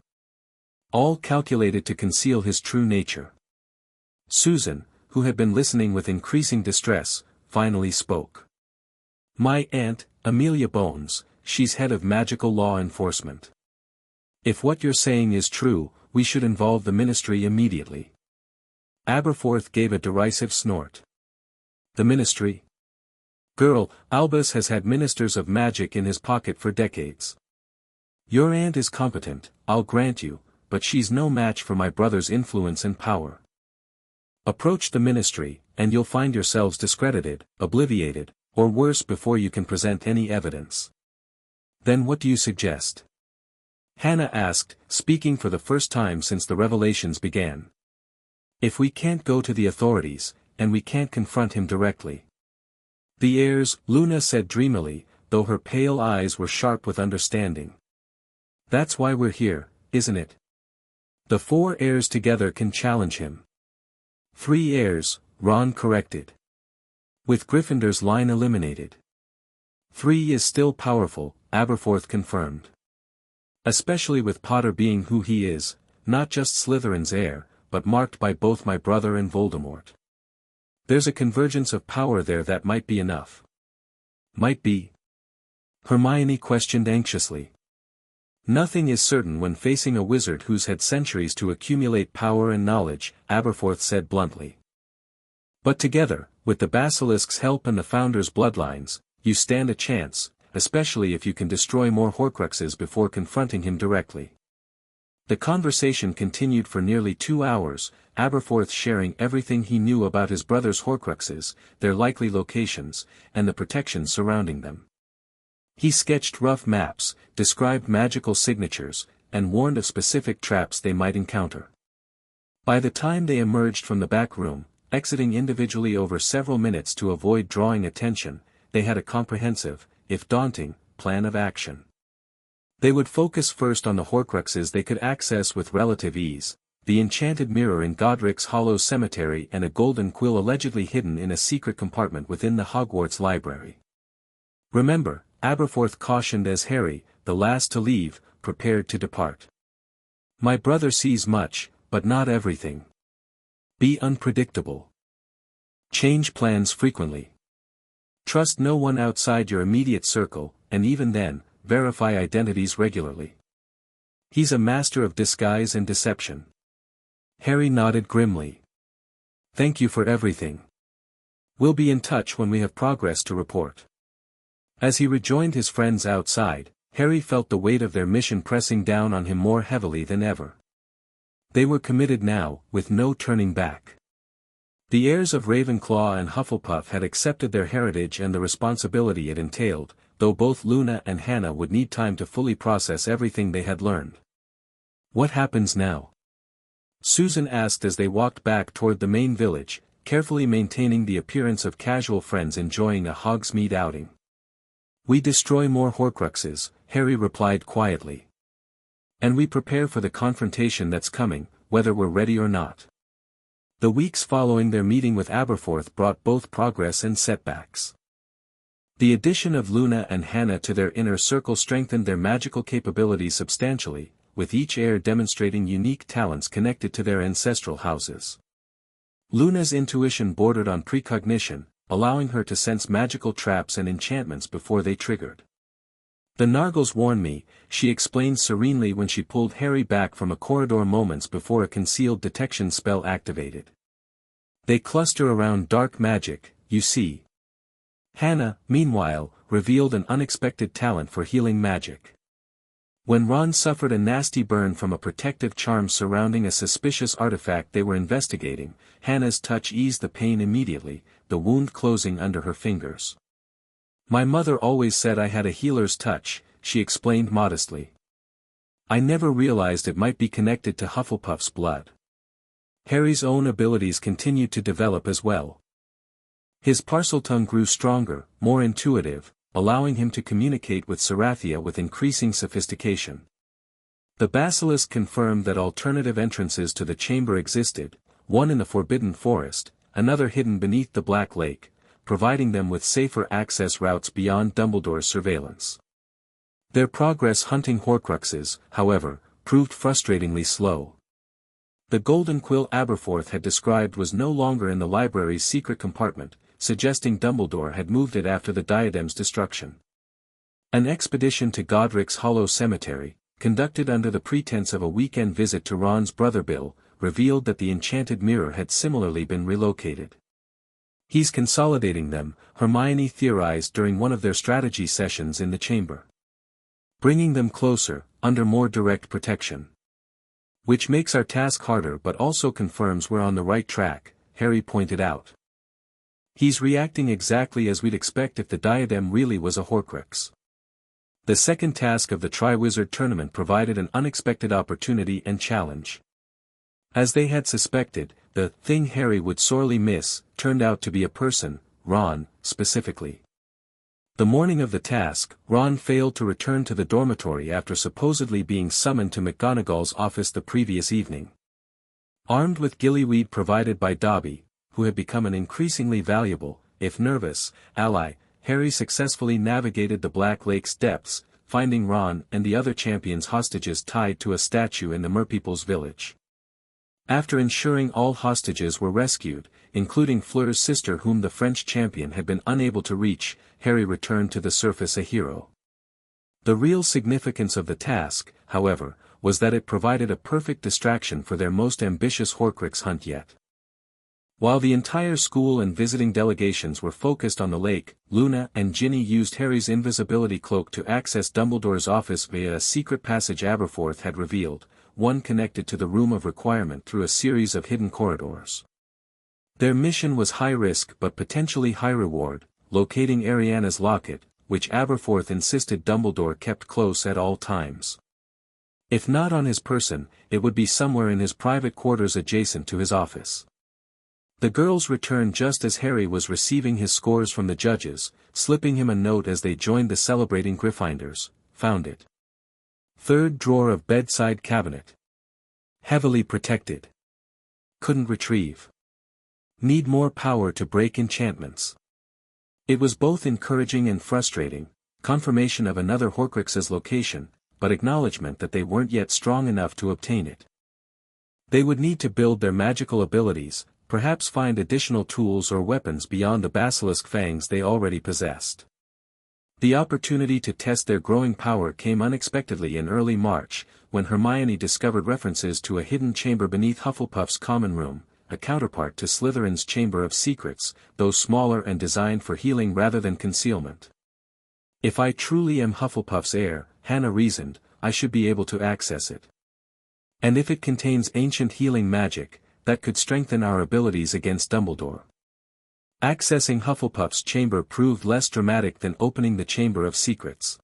S1: All calculated to conceal his true nature. Susan, who had been listening with increasing distress, finally spoke. My aunt, Amelia Bones, she's head of magical law enforcement. If what you're saying is true, we should involve the ministry immediately. Aberforth gave a derisive snort. The ministry? Girl, Albus has had ministers of magic in his pocket for decades. Your aunt is competent, I'll grant you, but she's no match for my brother's influence and power. Approach the ministry, and you'll find yourselves discredited, obliviated, or worse before you can present any evidence. Then what do you suggest? Hannah asked, speaking for the first time since the revelations began. If we can't go to the authorities, and we can't confront him directly. The heirs, Luna said dreamily, though her pale eyes were sharp with understanding. That's why we're here, isn't it? The 4 heirs together can challenge him. 3 heirs, Ron corrected. With Gryffindor's line eliminated. 3 is still powerful, Aberforth confirmed. Especially with Potter being who he is, not just Slytherin's heir, but marked by both my brother and Voldemort. There's a convergence of power there that might be enough. Might be? Hermione questioned anxiously. Nothing is certain when facing a wizard who's had centuries to accumulate power and knowledge, Aberforth said bluntly. But together, with the Basilisk's help and the Founder's bloodlines, you stand a chance, especially if you can destroy more Horcruxes before confronting him directly. The conversation continued for nearly 2 hours, Aberforth sharing everything he knew about his brother's Horcruxes, their likely locations, and the protection surrounding them. He sketched rough maps, described magical signatures, and warned of specific traps they might encounter. By the time they emerged from the back room, exiting individually over several minutes to avoid drawing attention, they had a comprehensive, if daunting, plan of action. They would focus first on the Horcruxes they could access with relative ease, the enchanted mirror in Godric's Hollow Cemetery and a golden quill allegedly hidden in a secret compartment within the Hogwarts library. Remember, Aberforth cautioned as Harry, the last to leave, prepared to depart. My brother sees much, but not everything. Be unpredictable. Change plans frequently. Trust no one outside your immediate circle, and even then, verify identities regularly. He's a master of disguise and deception. Harry nodded grimly. Thank you for everything. We'll be in touch when we have progress to report. As he rejoined his friends outside, Harry felt the weight of their mission pressing down on him more heavily than ever. They were committed now, with no turning back. The heirs of Ravenclaw and Hufflepuff had accepted their heritage and the responsibility it entailed, though both Luna and Hannah would need time to fully process everything they had learned. What happens now? Susan asked as they walked back toward the main village, carefully maintaining the appearance of casual friends enjoying a Hogsmeade outing. "We destroy more Horcruxes," Harry replied quietly. "And we prepare for the confrontation that's coming, whether we're ready or not." The weeks following their meeting with Aberforth brought both progress and setbacks. The addition of Luna and Hannah to their inner circle strengthened their magical capabilities substantially, with each heir demonstrating unique talents connected to their ancestral houses. Luna's intuition bordered on precognition, allowing her to sense magical traps and enchantments before they triggered. "The Nargles warned me," she explained serenely when she pulled Harry back from a corridor moments before a concealed detection spell activated. "They cluster around dark magic, you see." Hannah, meanwhile, revealed an unexpected talent for healing magic. When Ron suffered a nasty burn from a protective charm surrounding a suspicious artifact they were investigating, Hannah's touch eased the pain immediately, the wound closing under her fingers. "My mother always said I had a healer's touch," she explained modestly. "I never realized it might be connected to Hufflepuff's blood." Harry's own abilities continued to develop as well. His Parseltongue grew stronger, more intuitive, allowing him to communicate with Sarathia with increasing sophistication. The Basilisk confirmed that alternative entrances to the chamber existed, one in the Forbidden Forest, another hidden beneath the Black Lake, providing them with safer access routes beyond Dumbledore's surveillance. Their progress hunting Horcruxes, however, proved frustratingly slow. The golden quill Aberforth had described was no longer in the library's secret compartment, suggesting Dumbledore had moved it after the diadem's destruction. An expedition to Godric's Hollow Cemetery, conducted under the pretense of a weekend visit to Ron's brother Bill, revealed that the enchanted mirror had similarly been relocated. "He's consolidating them," Hermione theorized during one of their strategy sessions in the chamber. "Bringing them closer, under more direct protection. Which makes our task harder but also confirms we're on the right track," Harry pointed out. "He's reacting exactly as we'd expect if the diadem really was a Horcrux." The second task of the Triwizard Tournament provided an unexpected opportunity and challenge. As they had suspected, the thing Harry would sorely miss turned out to be a person, Ron, specifically. The morning of the task, Ron failed to return to the dormitory after supposedly being summoned to McGonagall's office the previous evening. Armed with gillyweed provided by Dobby, who had become an increasingly valuable, if nervous, ally, Harry successfully navigated the Black Lake's depths, finding Ron and the other champions hostages tied to a statue in the Merpeople's village. After ensuring all hostages were rescued, including Fleur's sister whom the French champion had been unable to reach, Harry returned to the surface a hero. The real significance of the task, however, was that it provided a perfect distraction for their most ambitious Horcrux hunt yet. While the entire school and visiting delegations were focused on the lake, Luna and Ginny used Harry's invisibility cloak to access Dumbledore's office via a secret passage Aberforth had revealed, one connected to the Room of Requirement through a series of hidden corridors. Their mission was high risk but potentially high reward, locating Ariana's locket, which Aberforth insisted Dumbledore kept close at all times. If not on his person, it would be somewhere in his private quarters adjacent to his office. The girls returned just as Harry was receiving his scores from the judges, slipping him a note as they joined the celebrating Gryffindors. "Found it. Third drawer of bedside cabinet. Heavily protected. Couldn't retrieve. Need more power to break enchantments." It was both encouraging and frustrating, confirmation of another Horcrux's location, but acknowledgement that they weren't yet strong enough to obtain it. They would need to build their magical abilities, perhaps find additional tools or weapons beyond the basilisk fangs they already possessed. The opportunity to test their growing power came unexpectedly in early March, when Hermione discovered references to a hidden chamber beneath Hufflepuff's common room, a counterpart to Slytherin's Chamber of Secrets, though smaller and designed for healing rather than concealment. "If I truly am Hufflepuff's heir," Hannah reasoned, "I should be able to access it. And if it contains ancient healing magic, that could strengthen our abilities against Dumbledore." Accessing Hufflepuff's chamber proved less dramatic than opening the Chamber of Secrets.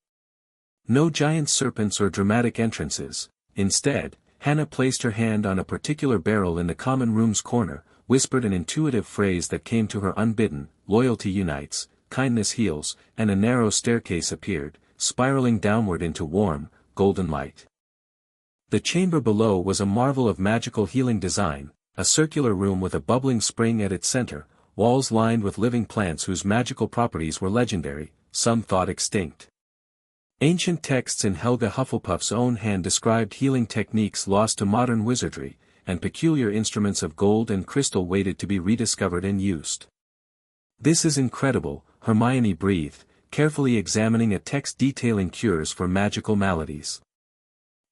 S1: No giant serpents or dramatic entrances, instead, Hannah placed her hand on a particular barrel in the common room's corner, whispered an intuitive phrase that came to her unbidden: loyalty unites, kindness heals, and a narrow staircase appeared, spiraling downward into warm, golden light. The chamber below was a marvel of magical healing design, a circular room with a bubbling spring at its center, walls lined with living plants whose magical properties were legendary, some thought extinct. Ancient texts in Helga Hufflepuff's own hand described healing techniques lost to modern wizardry, and peculiar instruments of gold and crystal waited to be rediscovered and used. "This is incredible," Hermione breathed, carefully examining a text detailing cures for magical maladies.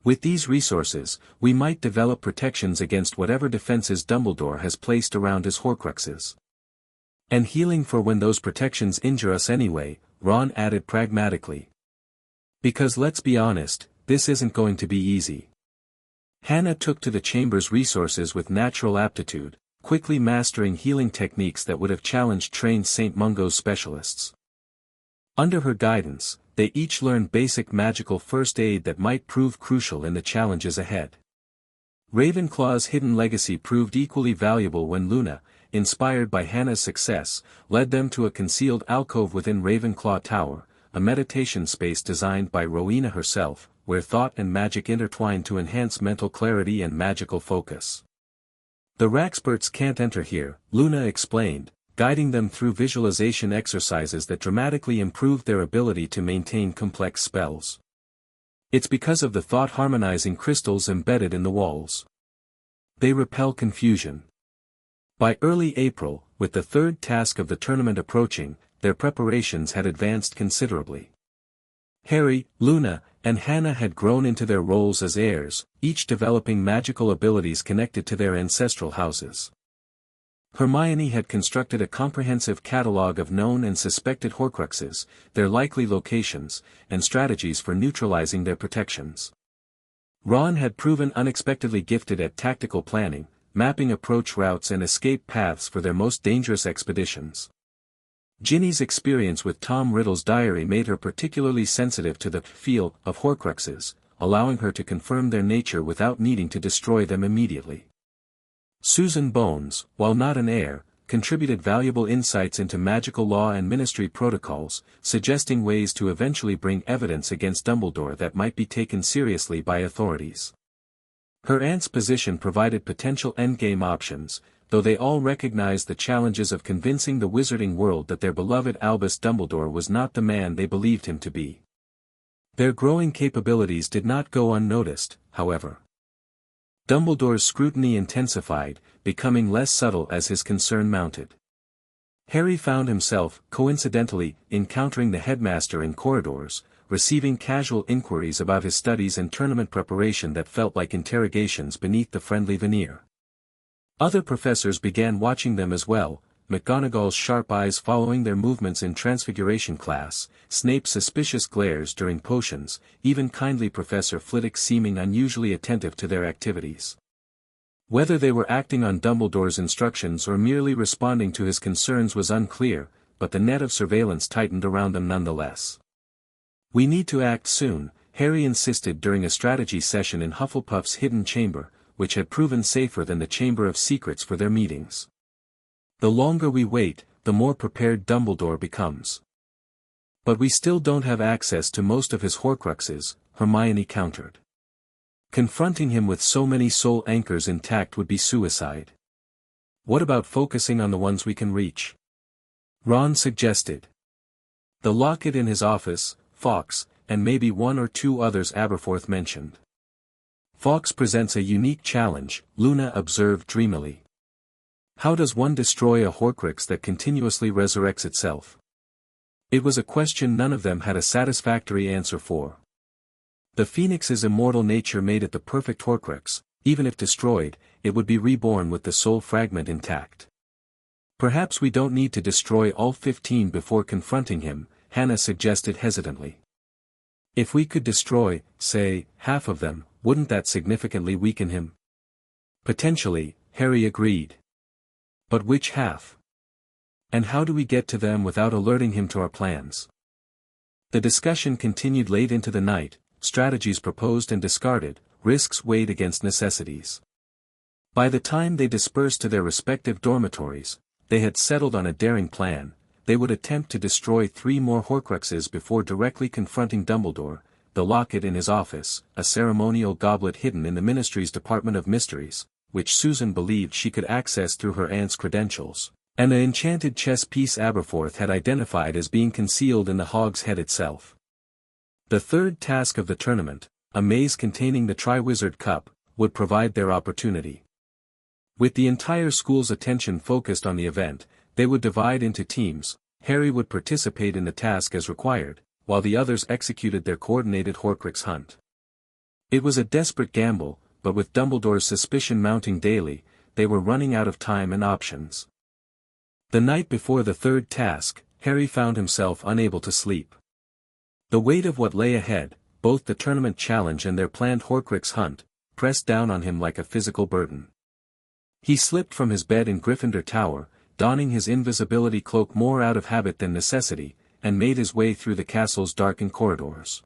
S1: "With these resources, we might develop protections against whatever defenses Dumbledore has placed around his Horcruxes. And healing for when those protections injure us anyway," Ron added pragmatically. "Because let's be honest, this isn't going to be easy." Hannah took to the chamber's resources with natural aptitude, quickly mastering healing techniques that would have challenged trained St. Mungo's specialists. Under her guidance, they each learned basic magical first aid that might prove crucial in the challenges ahead. Ravenclaw's hidden legacy proved equally valuable when Luna, inspired by Hannah's success, led them to a concealed alcove within Ravenclaw Tower, a meditation space designed by Rowena herself, where thought and magic intertwine to enhance mental clarity and magical focus. "The Raxperts can't enter here," Luna explained, guiding them through visualization exercises that dramatically improved their ability to maintain complex spells. "It's because of the thought-harmonizing crystals embedded in the walls. They repel confusion." By early April, with the third task of the tournament approaching, their preparations had advanced considerably. Harry, Luna, and Hannah had grown into their roles as heirs, each developing magical abilities connected to their ancestral houses. Hermione had constructed a comprehensive catalogue of known and suspected Horcruxes, their likely locations, and strategies for neutralizing their protections. Ron had proven unexpectedly gifted at tactical planning, mapping approach routes and escape paths for their most dangerous expeditions. Ginny's experience with Tom Riddle's diary made her particularly sensitive to the feel of Horcruxes, allowing her to confirm their nature without needing to destroy them immediately. Susan Bones, while not an heir, contributed valuable insights into magical law and ministry protocols, suggesting ways to eventually bring evidence against Dumbledore that might be taken seriously by authorities. Her aunt's position provided potential endgame options, though they all recognized the challenges of convincing the wizarding world that their beloved Albus Dumbledore was not the man they believed him to be. Their growing capabilities did not go unnoticed, however. Dumbledore's scrutiny intensified, becoming less subtle as his concern mounted. Harry found himself, coincidentally, encountering the headmaster in corridors, receiving casual inquiries about his studies and tournament preparation that felt like interrogations beneath the friendly veneer. Other professors began watching them as well, McGonagall's sharp eyes following their movements in Transfiguration class, Snape's suspicious glares during potions, even kindly Professor Flitwick seeming unusually attentive to their activities. Whether they were acting on Dumbledore's instructions or merely responding to his concerns was unclear, but the net of surveillance tightened around them nonetheless. "We need to act soon," Harry insisted during a strategy session in Hufflepuff's hidden chamber, which had proven safer than the Chamber of Secrets for their meetings. "The longer we wait, the more prepared Dumbledore becomes." "But we still don't have access to most of his Horcruxes," Hermione countered. "Confronting him with so many soul anchors intact would be suicide. What about focusing on the ones we can reach?" Ron suggested. "The locket in his office, Fawkes, and maybe one or two others Aberforth mentioned." "Fawkes presents a unique challenge," Luna observed dreamily. "How does one destroy a Horcrux that continuously resurrects itself?" It was a question none of them had a satisfactory answer for. The Phoenix's immortal nature made it the perfect Horcrux. Even if destroyed, it would be reborn with the soul fragment intact. "Perhaps we don't need to destroy all 15 before confronting him," Hannah suggested hesitantly. "If we could destroy, say, half of them, wouldn't that significantly weaken him?" "Potentially," Harry agreed. "But which half? And how do we get to them without alerting him to our plans?" The discussion continued late into the night, strategies proposed and discarded, risks weighed against necessities. By the time they dispersed to their respective dormitories, they had settled on a daring plan. They would attempt to destroy 3 more Horcruxes before directly confronting Dumbledore, the locket in his office, a ceremonial goblet hidden in the Ministry's Department of Mysteries, which Susan believed she could access through her aunt's credentials, and an enchanted chess piece Aberforth had identified as being concealed in the Hog's Head itself. The third task of the tournament, a maze containing the Triwizard Cup, would provide their opportunity. With the entire school's attention focused on the event, they would divide into teams. Harry would participate in the task as required, while the others executed their coordinated Horcrux hunt. It was a desperate gamble, but with Dumbledore's suspicion mounting daily, they were running out of time and options. The night before the third task, Harry found himself unable to sleep. The weight of what lay ahead, both the tournament challenge and their planned Horcrux hunt, pressed down on him like a physical burden. He slipped from his bed in Gryffindor Tower, donning his invisibility cloak more out of habit than necessity, and made his way through the castle's darkened corridors.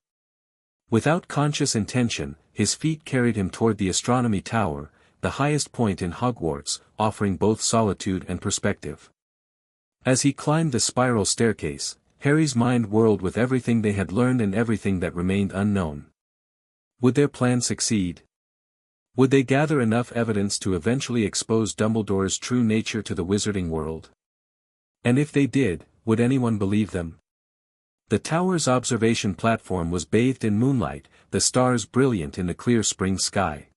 S1: Without conscious intention, his feet carried him toward the Astronomy Tower, the highest point in Hogwarts, offering both solitude and perspective. As he climbed the spiral staircase, Harry's mind whirled with everything they had learned and everything that remained unknown. Would their plan succeed? Would they gather enough evidence to eventually expose Dumbledore's true nature to the wizarding world? And if they did, would anyone believe them? The tower's observation platform was bathed in moonlight, the stars brilliant in the clear spring sky.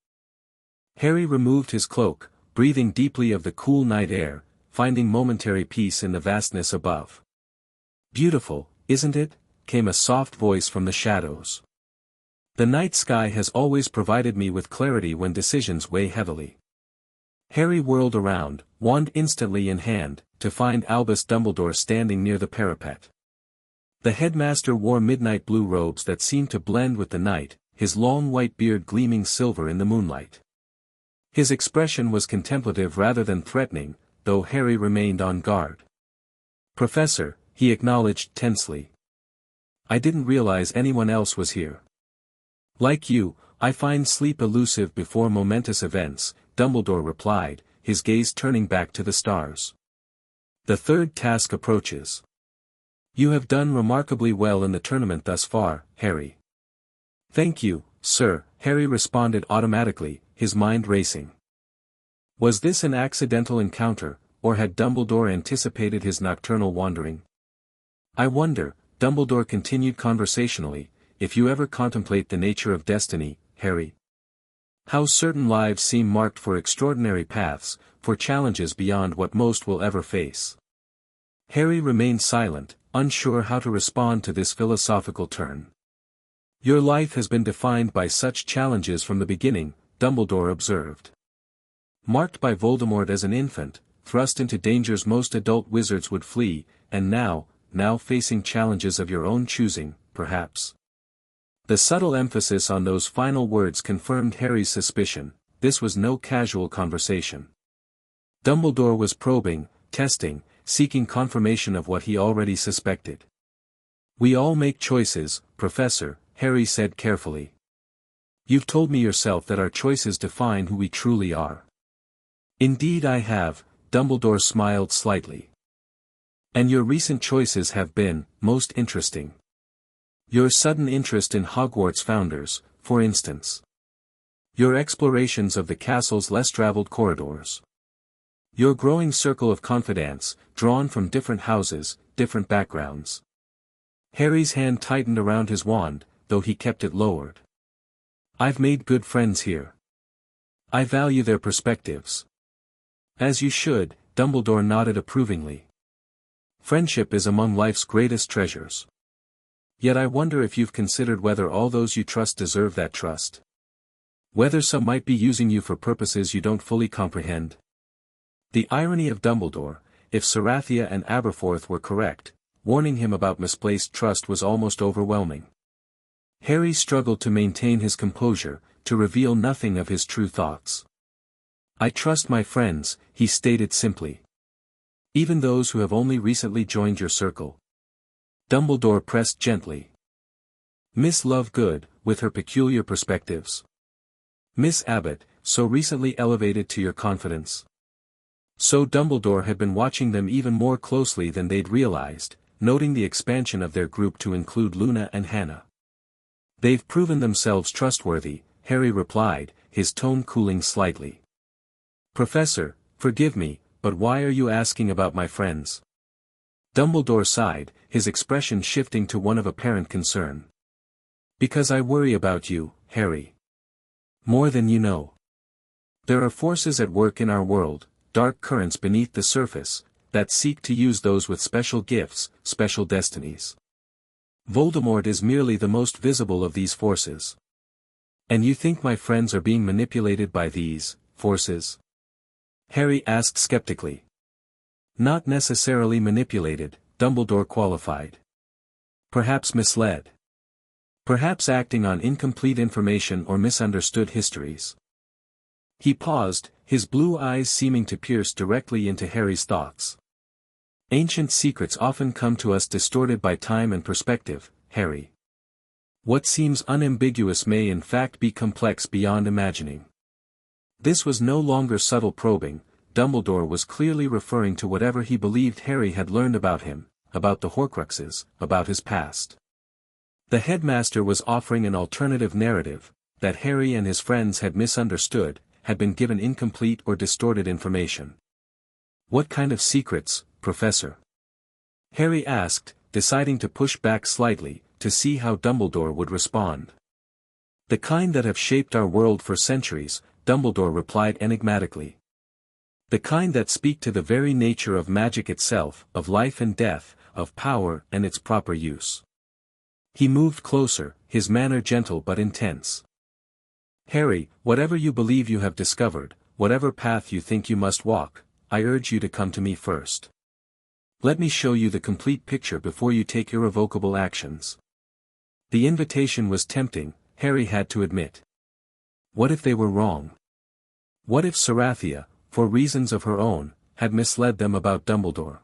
S1: Harry removed his cloak, breathing deeply of the cool night air, finding momentary peace in the vastness above. "Beautiful, isn't it?" came a soft voice from the shadows. "The night sky has always provided me with clarity when decisions weigh heavily." Harry whirled around, wand instantly in hand, to find Albus Dumbledore standing near the parapet. The headmaster wore midnight blue robes that seemed to blend with the night, his long white beard gleaming silver in the moonlight. His expression was contemplative rather than threatening, though Harry remained on guard. "Professor," he acknowledged tensely. "I didn't realize anyone else was here." "Like you, I find sleep elusive before momentous events," Dumbledore replied, his gaze turning back to the stars. "The third task approaches. You have done remarkably well in the tournament thus far, Harry." "Thank you, sir," Harry responded automatically, his mind racing. Was this an accidental encounter, or had Dumbledore anticipated his nocturnal wandering? "I wonder," Dumbledore continued conversationally, "if you ever contemplate the nature of destiny, Harry. How certain lives seem marked for extraordinary paths, for challenges beyond what most will ever face." Harry remained silent, unsure how to respond to this philosophical turn. "Your life has been defined by such challenges from the beginning," Dumbledore observed. "Marked by Voldemort as an infant, thrust into dangers most adult wizards would flee, and now facing challenges of your own choosing, perhaps." The subtle emphasis on those final words confirmed Harry's suspicion. This was no casual conversation. Dumbledore was probing, testing, seeking confirmation of what he already suspected. "We all make choices, Professor," Harry said carefully. "You've told me yourself that our choices define who we truly are." "Indeed I have," Dumbledore smiled slightly. "And your recent choices have been, most interesting. Your sudden interest in Hogwarts founders, for instance. Your explorations of the castle's less traveled corridors. Your growing circle of confidants, drawn from different houses, different backgrounds." Harry's hand tightened around his wand, though he kept it lowered. "I've made good friends here. I value their perspectives." "As you should," Dumbledore nodded approvingly. "Friendship is among life's greatest treasures. Yet I wonder if you've considered whether all those you trust deserve that trust. Whether some might be using you for purposes you don't fully comprehend." The irony of Dumbledore, if Sarathia and Aberforth were correct, warning him about misplaced trust was almost overwhelming. Harry struggled to maintain his composure, to reveal nothing of his true thoughts. "I trust my friends," he stated simply. "Even those who have only recently joined your circle." Dumbledore pressed gently. "Miss Lovegood, with her peculiar perspectives." Miss Abbott, so recently elevated to your confidence. So Dumbledore had been watching them even more closely than they'd realized, noting the expansion of their group to include Luna and Hannah. They've proven themselves trustworthy, Harry replied, his tone cooling slightly. Professor, forgive me, but why are you asking about my friends? Dumbledore sighed, his expression shifting to one of apparent concern. Because I worry about you, Harry. More than you know. There are forces at work in our world, dark currents beneath the surface, that seek to use those with special gifts, special destinies. Voldemort is merely the most visible of these forces. And you think my friends are being manipulated by these forces? Harry asked skeptically. Not necessarily manipulated, Dumbledore qualified. Perhaps misled. Perhaps acting on incomplete information or misunderstood histories. He paused, his blue eyes seeming to pierce directly into Harry's thoughts. Ancient secrets often come to us distorted by time and perspective, Harry. What seems unambiguous may in fact be complex beyond imagining. This was no longer subtle probing, Dumbledore was clearly referring to whatever he believed Harry had learned about him, about the Horcruxes, about his past. The headmaster was offering an alternative narrative, that Harry and his friends had misunderstood, had been given incomplete or distorted information. What kind of secrets, Professor? Harry asked, deciding to push back slightly, to see how Dumbledore would respond. The kind that have shaped our world for centuries, Dumbledore replied enigmatically. The kind that speak to the very nature of magic itself, of life and death, of power and its proper use. He moved closer, his manner gentle but intense. Harry, whatever you believe you have discovered, whatever path you think you must walk, I urge you to come to me first. Let me show you the complete picture before you take irrevocable actions. The invitation was tempting, Harry had to admit. What if they were wrong? What if Sarathia, for reasons of her own, had misled them about Dumbledore?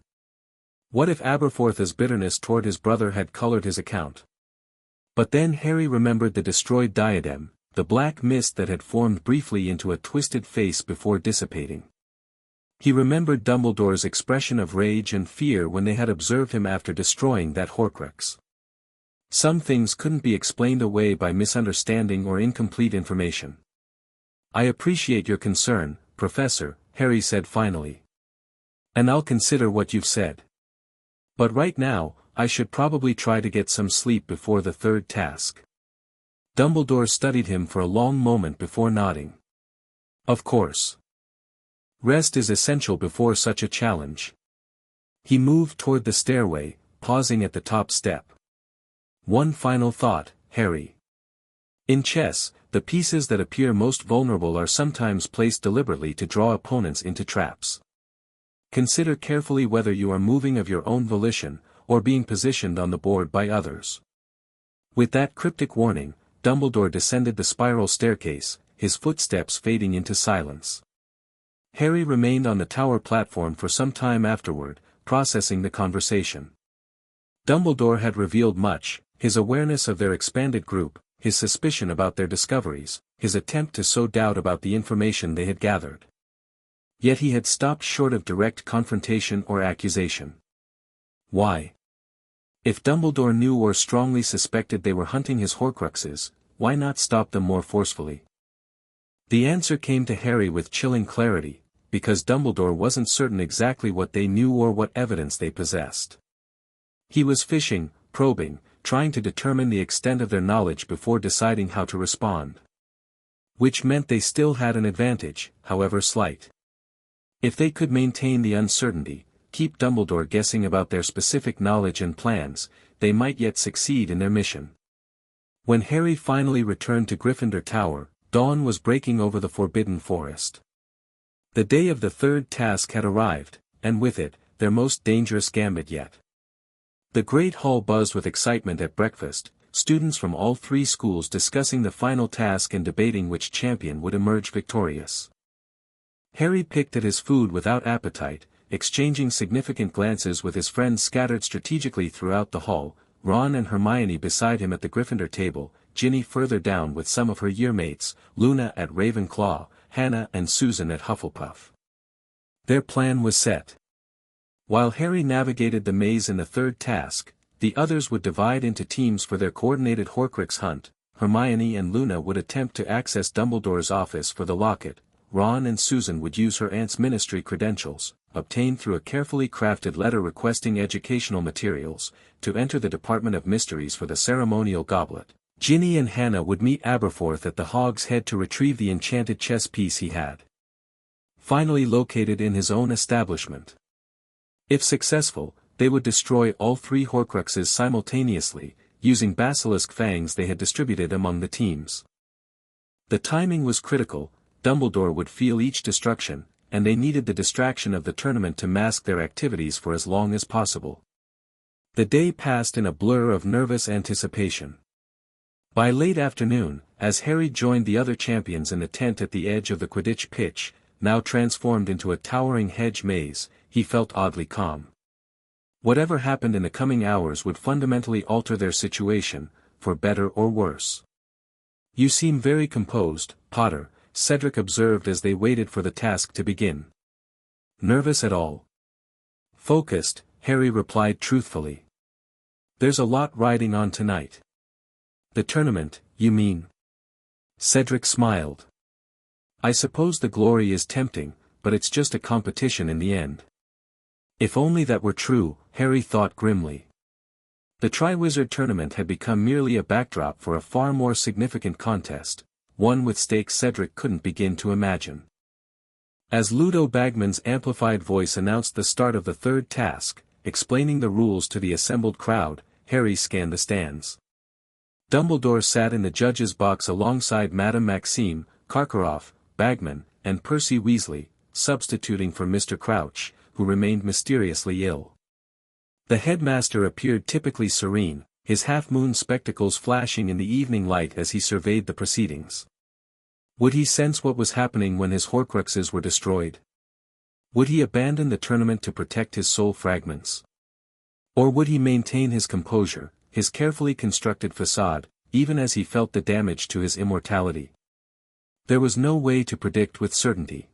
S1: What if Aberforth's bitterness toward his brother had colored his account? But then Harry remembered the destroyed diadem, the black mist that had formed briefly into a twisted face before dissipating. He remembered Dumbledore's expression of rage and fear when they had observed him after destroying that Horcrux. Some things couldn't be explained away by misunderstanding or incomplete information. I appreciate your concern, Professor, Harry said finally. And I'll consider what you've said. But right now, I should probably try to get some sleep before the third task. Dumbledore studied him for a long moment before nodding. Of course. Rest is essential before such a challenge. He moved toward the stairway, pausing at the top step. One final thought, Harry. In chess, the pieces that appear most vulnerable are sometimes placed deliberately to draw opponents into traps. Consider carefully whether you are moving of your own volition, or being positioned on the board by others. With that cryptic warning, Dumbledore descended the spiral staircase, his footsteps fading into silence. Harry remained on the tower platform for some time afterward, processing the conversation. Dumbledore had revealed much, his awareness of their expanded group, his suspicion about their discoveries, his attempt to sow doubt about the information they had gathered. Yet he had stopped short of direct confrontation or accusation. Why? If Dumbledore knew or strongly suspected they were hunting his Horcruxes, why not stop them more forcefully? The answer came to Harry with chilling clarity, because Dumbledore wasn't certain exactly what they knew or what evidence they possessed. He was fishing, probing, trying to determine the extent of their knowledge before deciding how to respond. Which meant they still had an advantage, however slight. If they could maintain the uncertainty, keep Dumbledore guessing about their specific knowledge and plans, they might yet succeed in their mission. When Harry finally returned to Gryffindor Tower, dawn was breaking over the Forbidden Forest. The day of the third task had arrived, and with it, their most dangerous gambit yet. The great hall buzzed with excitement at breakfast, students from all three schools discussing the final task and debating which champion would emerge victorious. Harry picked at his food without appetite, exchanging significant glances with his friends scattered strategically throughout the hall, Ron and Hermione beside him at the Gryffindor table, Ginny further down with some of her yearmates, Luna at Ravenclaw, Hannah and Susan at Hufflepuff. Their plan was set. While Harry navigated the maze in the third task, the others would divide into teams for their coordinated Horcrux hunt. Hermione and Luna would attempt to access Dumbledore's office for the locket. Ron and Susan would use her aunt's ministry credentials, obtained through a carefully crafted letter requesting educational materials, to enter the Department of Mysteries for the ceremonial goblet. Ginny and Hannah would meet Aberforth at the Hog's Head to retrieve the enchanted chess piece he had finally located in his own establishment. If successful, they would destroy all 3 Horcruxes simultaneously, using basilisk fangs they had distributed among the teams. The timing was critical. Dumbledore would feel each destruction, and they needed the distraction of the tournament to mask their activities for as long as possible. The day passed in a blur of nervous anticipation. By late afternoon, as Harry joined the other champions in the tent at the edge of the Quidditch pitch, now transformed into a towering hedge maze, he felt oddly calm. Whatever happened in the coming hours would fundamentally alter their situation, for better or worse. "You seem very composed, Potter," Cedric observed as they waited for the task to begin. "Nervous at all?" "Focused," Harry replied truthfully. "There's a lot riding on tonight." "The tournament, you mean?" Cedric smiled. "I suppose the glory is tempting, but it's just a competition in the end." If only that were true, Harry thought grimly. The Triwizard Tournament had become merely a backdrop for a far more significant contest, one with stakes Cedric couldn't begin to imagine. As Ludo Bagman's amplified voice announced the start of the third task, explaining the rules to the assembled crowd, Harry scanned the stands. Dumbledore sat in the judges' box alongside Madame Maxime, Karkaroff, Bagman, and Percy Weasley, substituting for Mr. Crouch, who remained mysteriously ill. The headmaster appeared typically serene, his half-moon spectacles flashing in the evening light as he surveyed the proceedings. Would he sense what was happening when his Horcruxes were destroyed? Would he abandon the tournament to protect his soul fragments? Or would he maintain his composure, his carefully constructed facade, even as he felt the damage to his immortality? There was no way to predict with certainty.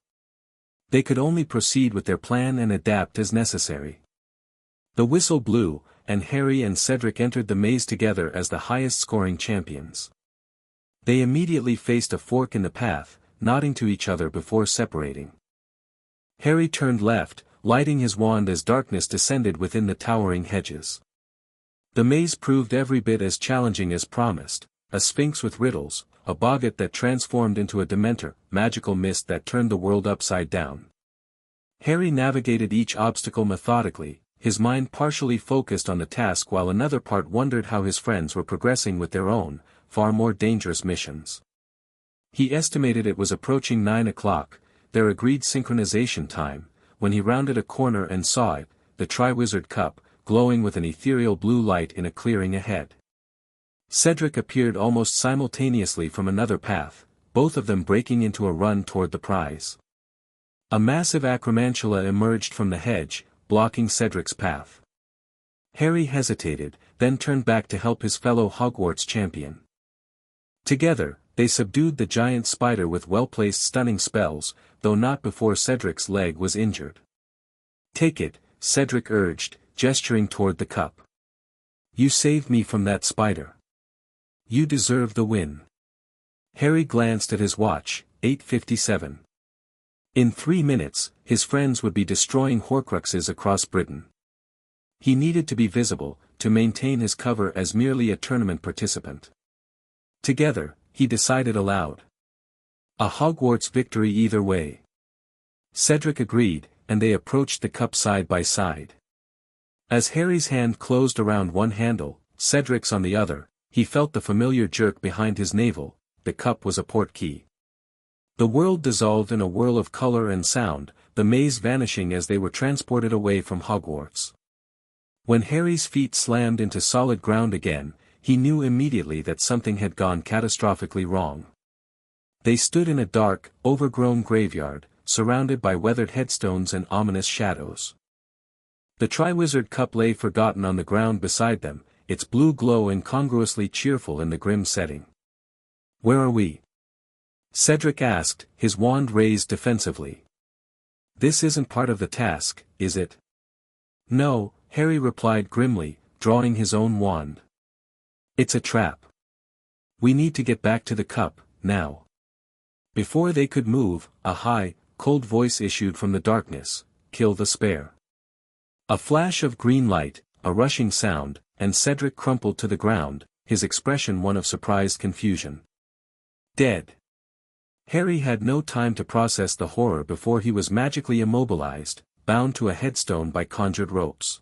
S1: They could only proceed with their plan and adapt as necessary. The whistle blew, and Harry and Cedric entered the maze together as the highest-scoring champions. They immediately faced a fork in the path, nodding to each other before separating. Harry turned left, lighting his wand as darkness descended within the towering hedges. The maze proved every bit as challenging as promised, a sphinx with riddles, a boggart that transformed into a dementor, magical mist that turned the world upside down. Harry navigated each obstacle methodically, his mind partially focused on the task while another part wondered how his friends were progressing with their own, far more dangerous missions. He estimated it was approaching 9 o'clock, their agreed synchronization time, when he rounded a corner and saw it, the Triwizard Cup, glowing with an ethereal blue light in a clearing ahead. Cedric appeared almost simultaneously from another path, both of them breaking into a run toward the prize. A massive acromantula emerged from the hedge, blocking Cedric's path. Harry hesitated, then turned back to help his fellow Hogwarts champion. Together, they subdued the giant spider with well-placed stunning spells, though not before Cedric's leg was injured. "Take it," Cedric urged, gesturing toward the cup. "You saved me from that spider. You deserve the win." Harry glanced at his watch, 8:57. In 3 minutes, his friends would be destroying Horcruxes across Britain. He needed to be visible, to maintain his cover as merely a tournament participant. Together, he decided aloud. A Hogwarts victory either way. Cedric agreed, and they approached the cup side by side. As Harry's hand closed around one handle, Cedric's on the other, he felt the familiar jerk behind his navel. The cup was a portkey. The world dissolved in a whirl of color and sound, the maze vanishing as they were transported away from Hogwarts. When Harry's feet slammed into solid ground again, he knew immediately that something had gone catastrophically wrong. They stood in a dark, overgrown graveyard, surrounded by weathered headstones and ominous shadows. The Triwizard Cup lay forgotten on the ground beside them, its blue glow incongruously cheerful in the grim setting. "Where are we?" Cedric asked, his wand raised defensively. "This isn't part of the task, is it?" "No," Harry replied grimly, drawing his own wand. "It's a trap. We need to get back to the cup, now." Before they could move, a high, cold voice issued from the darkness, "Kill the spare." A flash of green light, a rushing sound, and Cedric crumpled to the ground, his expression one of surprised confusion. Dead. Harry had no time to process the horror before he was magically immobilized, bound to a headstone by conjured ropes.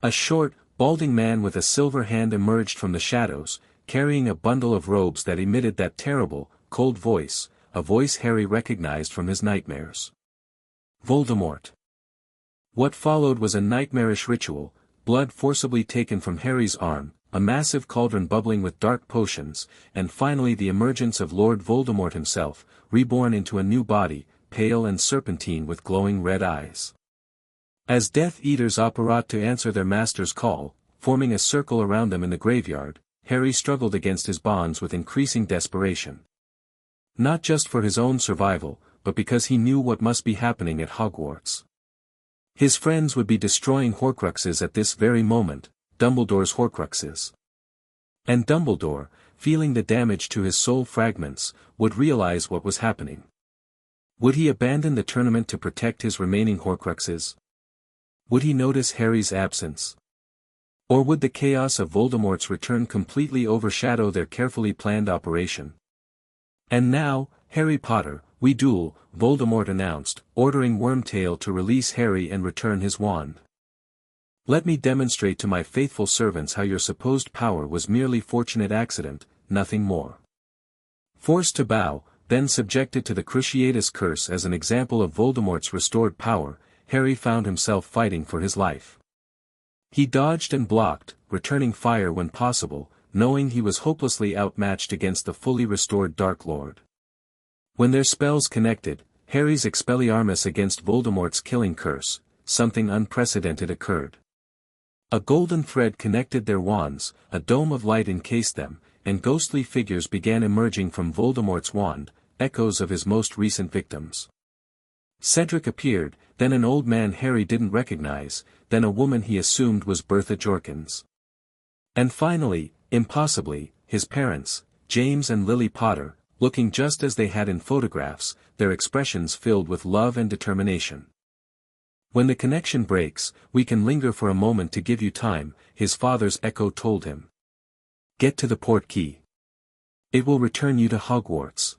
S1: A short, balding man with a silver hand emerged from the shadows, carrying a bundle of robes that emitted that terrible, cold voice, a voice Harry recognized from his nightmares. Voldemort. What followed was a nightmarish ritual, blood forcibly taken from Harry's arm, a massive cauldron bubbling with dark potions, and finally the emergence of Lord Voldemort himself, reborn into a new body, pale and serpentine with glowing red eyes. As Death Eaters apparat to answer their master's call, forming a circle around them in the graveyard, Harry struggled against his bonds with increasing desperation. Not just for his own survival, but because he knew what must be happening at Hogwarts. His friends would be destroying Horcruxes at this very moment, Dumbledore's Horcruxes. And Dumbledore, feeling the damage to his soul fragments, would realize what was happening. Would he abandon the tournament to protect his remaining Horcruxes? Would he notice Harry's absence? Or would the chaos of Voldemort's return completely overshadow their carefully planned operation? "And now, Harry Potter, we duel," Voldemort announced, ordering Wormtail to release Harry and return his wand. "Let me demonstrate to my faithful servants how your supposed power was merely fortunate accident, nothing more." Forced to bow, then subjected to the Cruciatus curse as an example of Voldemort's restored power, Harry found himself fighting for his life. He dodged and blocked, returning fire when possible, knowing he was hopelessly outmatched against the fully restored Dark Lord. When their spells connected, Harry's Expelliarmus against Voldemort's killing curse, something unprecedented occurred. A golden thread connected their wands, a dome of light encased them, and ghostly figures began emerging from Voldemort's wand, echoes of his most recent victims. Cedric appeared, then an old man Harry didn't recognize, then a woman he assumed was Bertha Jorkins. And finally, impossibly, his parents, James and Lily Potter, looking just as they had in photographs, their expressions filled with love and determination. "When the connection breaks, we can linger for a moment to give you time," his father's echo told him. "Get to the port key. It will return you to Hogwarts."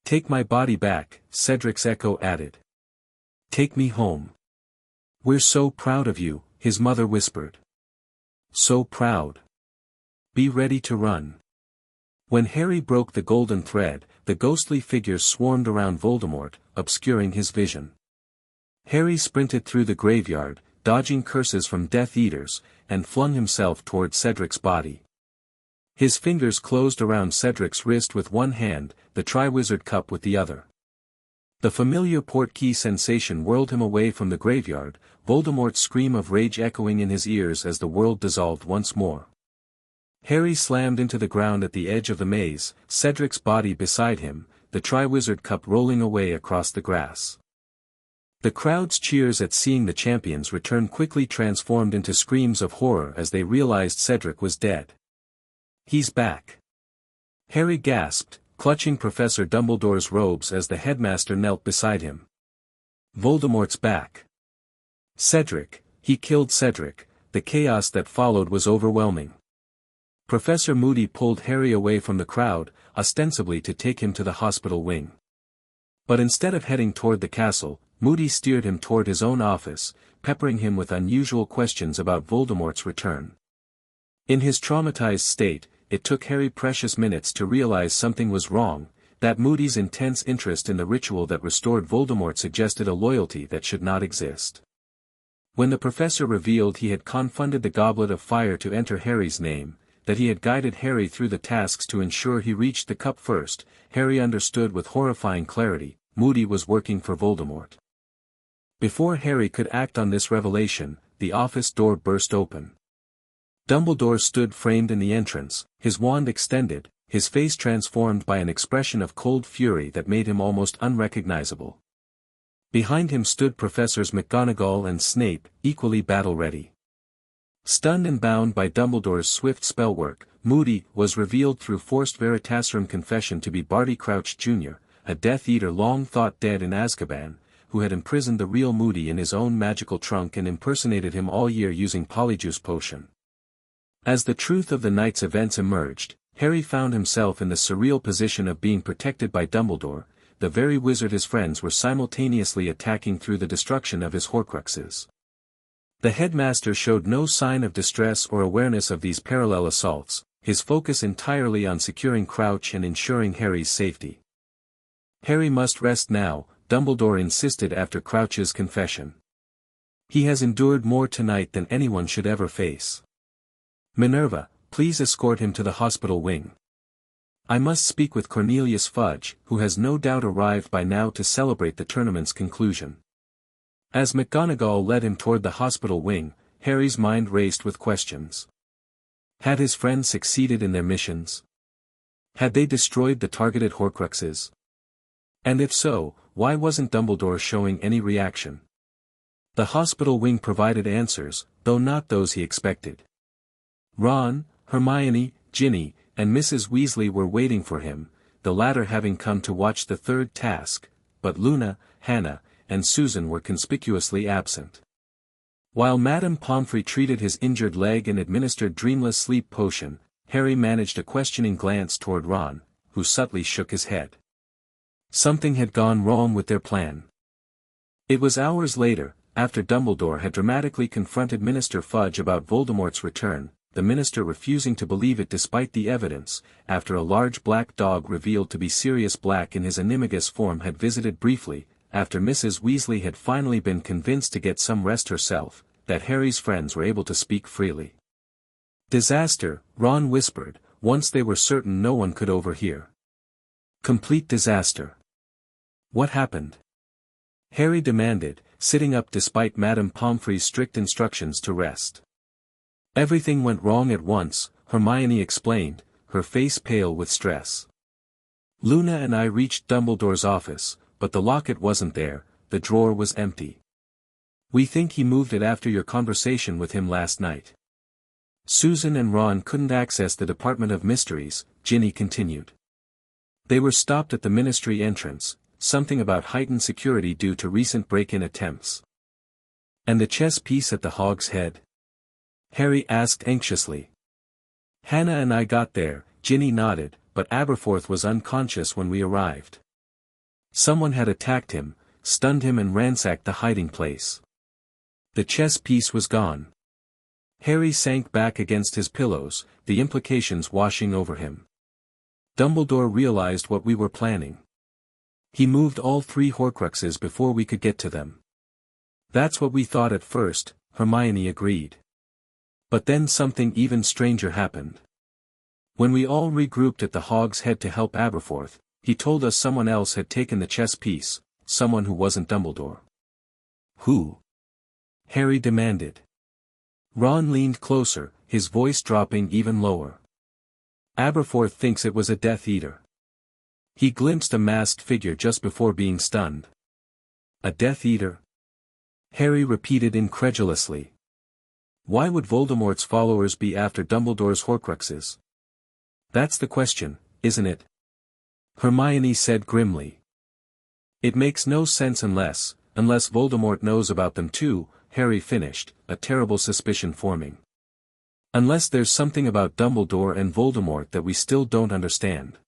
S1: "Take my body back," Cedric's echo added. "Take me home." "We're so proud of you," his mother whispered. "So proud. Be ready to run." When Harry broke the golden thread, the ghostly figures swarmed around Voldemort, obscuring his vision. Harry sprinted through the graveyard, dodging curses from Death Eaters, and flung himself toward Cedric's body. His fingers closed around Cedric's wrist with one hand, the Triwizard Cup with the other. The familiar portkey sensation whirled him away from the graveyard, Voldemort's scream of rage echoing in his ears as the world dissolved once more. Harry slammed into the ground at the edge of the maze, Cedric's body beside him, the Triwizard Cup rolling away across the grass. The crowd's cheers at seeing the champions return quickly transformed into screams of horror as they realized Cedric was dead. "He's back!" Harry gasped, clutching Professor Dumbledore's robes as the headmaster knelt beside him. "Voldemort's back! Cedric, he killed Cedric." The chaos that followed was overwhelming. Professor Moody pulled Harry away from the crowd, ostensibly to take him to the hospital wing. But instead of heading toward the castle, Moody steered him toward his own office, peppering him with unusual questions about Voldemort's return. In his traumatized state, it took Harry precious minutes to realize something was wrong, that Moody's intense interest in the ritual that restored Voldemort suggested a loyalty that should not exist. When the professor revealed he had confounded the goblet of fire to enter Harry's name, that he had guided Harry through the tasks to ensure he reached the cup first, Harry understood with horrifying clarity, Moody was working for Voldemort. Before Harry could act on this revelation, the office door burst open. Dumbledore stood framed in the entrance, his wand extended, his face transformed by an expression of cold fury that made him almost unrecognizable. Behind him stood Professors McGonagall and Snape, equally battle-ready. Stunned and bound by Dumbledore's swift spellwork, Moody was revealed through forced Veritaserum confession to be Barty Crouch Jr., a Death Eater long thought dead in Azkaban, who had imprisoned the real Moody in his own magical trunk and impersonated him all year using Polyjuice Potion. As the truth of the night's events emerged, Harry found himself in the surreal position of being protected by Dumbledore, the very wizard his friends were simultaneously attacking through the destruction of his Horcruxes. The headmaster showed no sign of distress or awareness of these parallel assaults, his focus entirely on securing Crouch and ensuring Harry's safety. Harry must rest now, Dumbledore insisted after Crouch's confession. He has endured more tonight than anyone should ever face. Minerva, please escort him to the hospital wing. I must speak with Cornelius Fudge, who has no doubt arrived by now to celebrate the tournament's conclusion. As McGonagall led him toward the hospital wing, Harry's mind raced with questions. Had his friends succeeded in their missions? Had they destroyed the targeted Horcruxes? And if so, why wasn't Dumbledore showing any reaction? The hospital wing provided answers, though not those he expected. Ron, Hermione, Ginny, and Mrs. Weasley were waiting for him, the latter having come to watch the third task, but Luna, Hannah, and Susan were conspicuously absent. While Madame Pomfrey treated his injured leg and administered dreamless sleep potion, Harry managed a questioning glance toward Ron, who subtly shook his head. Something had gone wrong with their plan. It was hours later, after Dumbledore had dramatically confronted Minister Fudge about Voldemort's return, the minister refusing to believe it despite the evidence, after a large black dog revealed to be Sirius Black in his animagus form had visited briefly, after Mrs. Weasley had finally been convinced to get some rest herself, that Harry's friends were able to speak freely. Disaster, Ron whispered, once they were certain no one could overhear. Complete disaster. What happened? Harry demanded, sitting up despite Madame Pomfrey's strict instructions to rest. Everything went wrong at once, Hermione explained, her face pale with stress. Luna and I reached Dumbledore's office, but the locket wasn't there, the drawer was empty. We think he moved it after your conversation with him last night. Susan and Ron couldn't access the Department of Mysteries, Ginny continued. They were stopped at the ministry entrance, something about heightened security due to recent break-in attempts. And the chess piece at the Hog's Head? Harry asked anxiously. Hannah and I got there, Ginny nodded, but Aberforth was unconscious when we arrived. Someone had attacked him, stunned him and ransacked the hiding place. The chess piece was gone. Harry sank back against his pillows, the implications washing over him. Dumbledore realized what we were planning. He moved all 3 Horcruxes before we could get to them. That's what we thought at first, Hermione agreed. But then something even stranger happened. When we all regrouped at the Hog's Head to help Aberforth, he told us someone else had taken the chess piece, someone who wasn't Dumbledore. Who? Harry demanded. Ron leaned closer, his voice dropping even lower. Aberforth thinks it was a Death Eater. He glimpsed a masked figure just before being stunned. A Death Eater? Harry repeated incredulously. Why would Voldemort's followers be after Dumbledore's Horcruxes? That's the question, isn't it? Hermione said grimly. It makes no sense unless Voldemort knows about them too, Harry finished, a terrible suspicion forming. Unless there's something about Dumbledore and Voldemort that we still don't understand.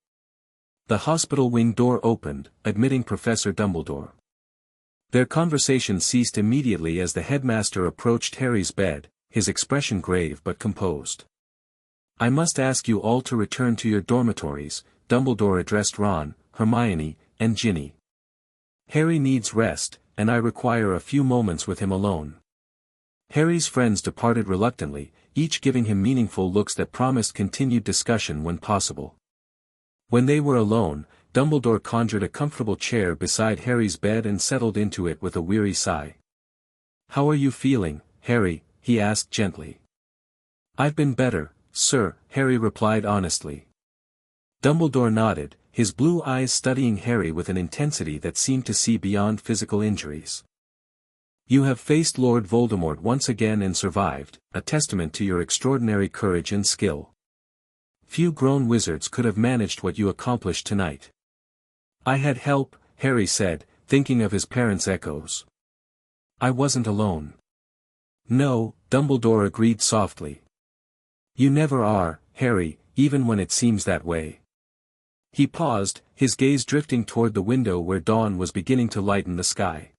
S1: The hospital wing door opened, admitting Professor Dumbledore. Their conversation ceased immediately as the headmaster approached Harry's bed, his expression grave but composed. I must ask you all to return to your dormitories, Dumbledore addressed Ron, Hermione, and Ginny. Harry needs rest, and I require a few moments with him alone. Harry's friends departed reluctantly, each giving him meaningful looks that promised continued discussion when possible. When they were alone, Dumbledore conjured a comfortable chair beside Harry's bed and settled into it with a weary sigh. How are you feeling, Harry? He asked gently. "I've been better, sir," Harry replied honestly. Dumbledore nodded, his blue eyes studying Harry with an intensity that seemed to see beyond physical injuries. "You have faced Lord Voldemort once again and survived, a testament to your extraordinary courage and skill. Few grown wizards could have managed what you accomplished tonight." "I had help," Harry said, thinking of his parents' echoes. "I wasn't alone." "No," Dumbledore agreed softly. "You never are, Harry, even when it seems that way." He paused, his gaze drifting toward the window where dawn was beginning to lighten the sky.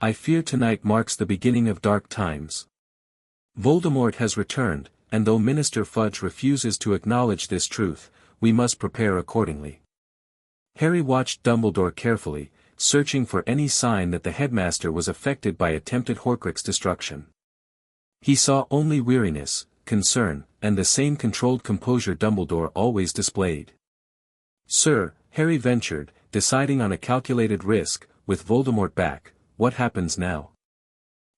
S1: "I fear tonight marks the beginning of dark times. Voldemort has returned, and though Minister Fudge refuses to acknowledge this truth, we must prepare accordingly." Harry watched Dumbledore carefully, searching for any sign that the headmaster was affected by attempted Horcrux destruction. He saw only weariness, concern, and the same controlled composure Dumbledore always displayed. "Sir," Harry ventured, deciding on a calculated risk, "with Voldemort back, what happens now?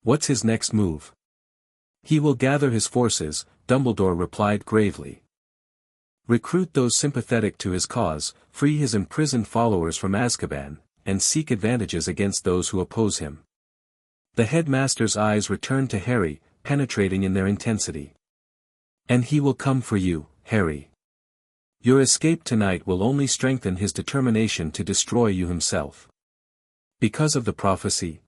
S1: What's his next move?" "He will gather his forces," Dumbledore replied gravely. "Recruit those sympathetic to his cause, free his imprisoned followers from Azkaban, and seek advantages against those who oppose him." The headmaster's eyes returned to Harry, penetrating in their intensity. "And he will come for you, Harry. Your escape tonight will only strengthen his determination to destroy you himself." "Because of the prophecy?"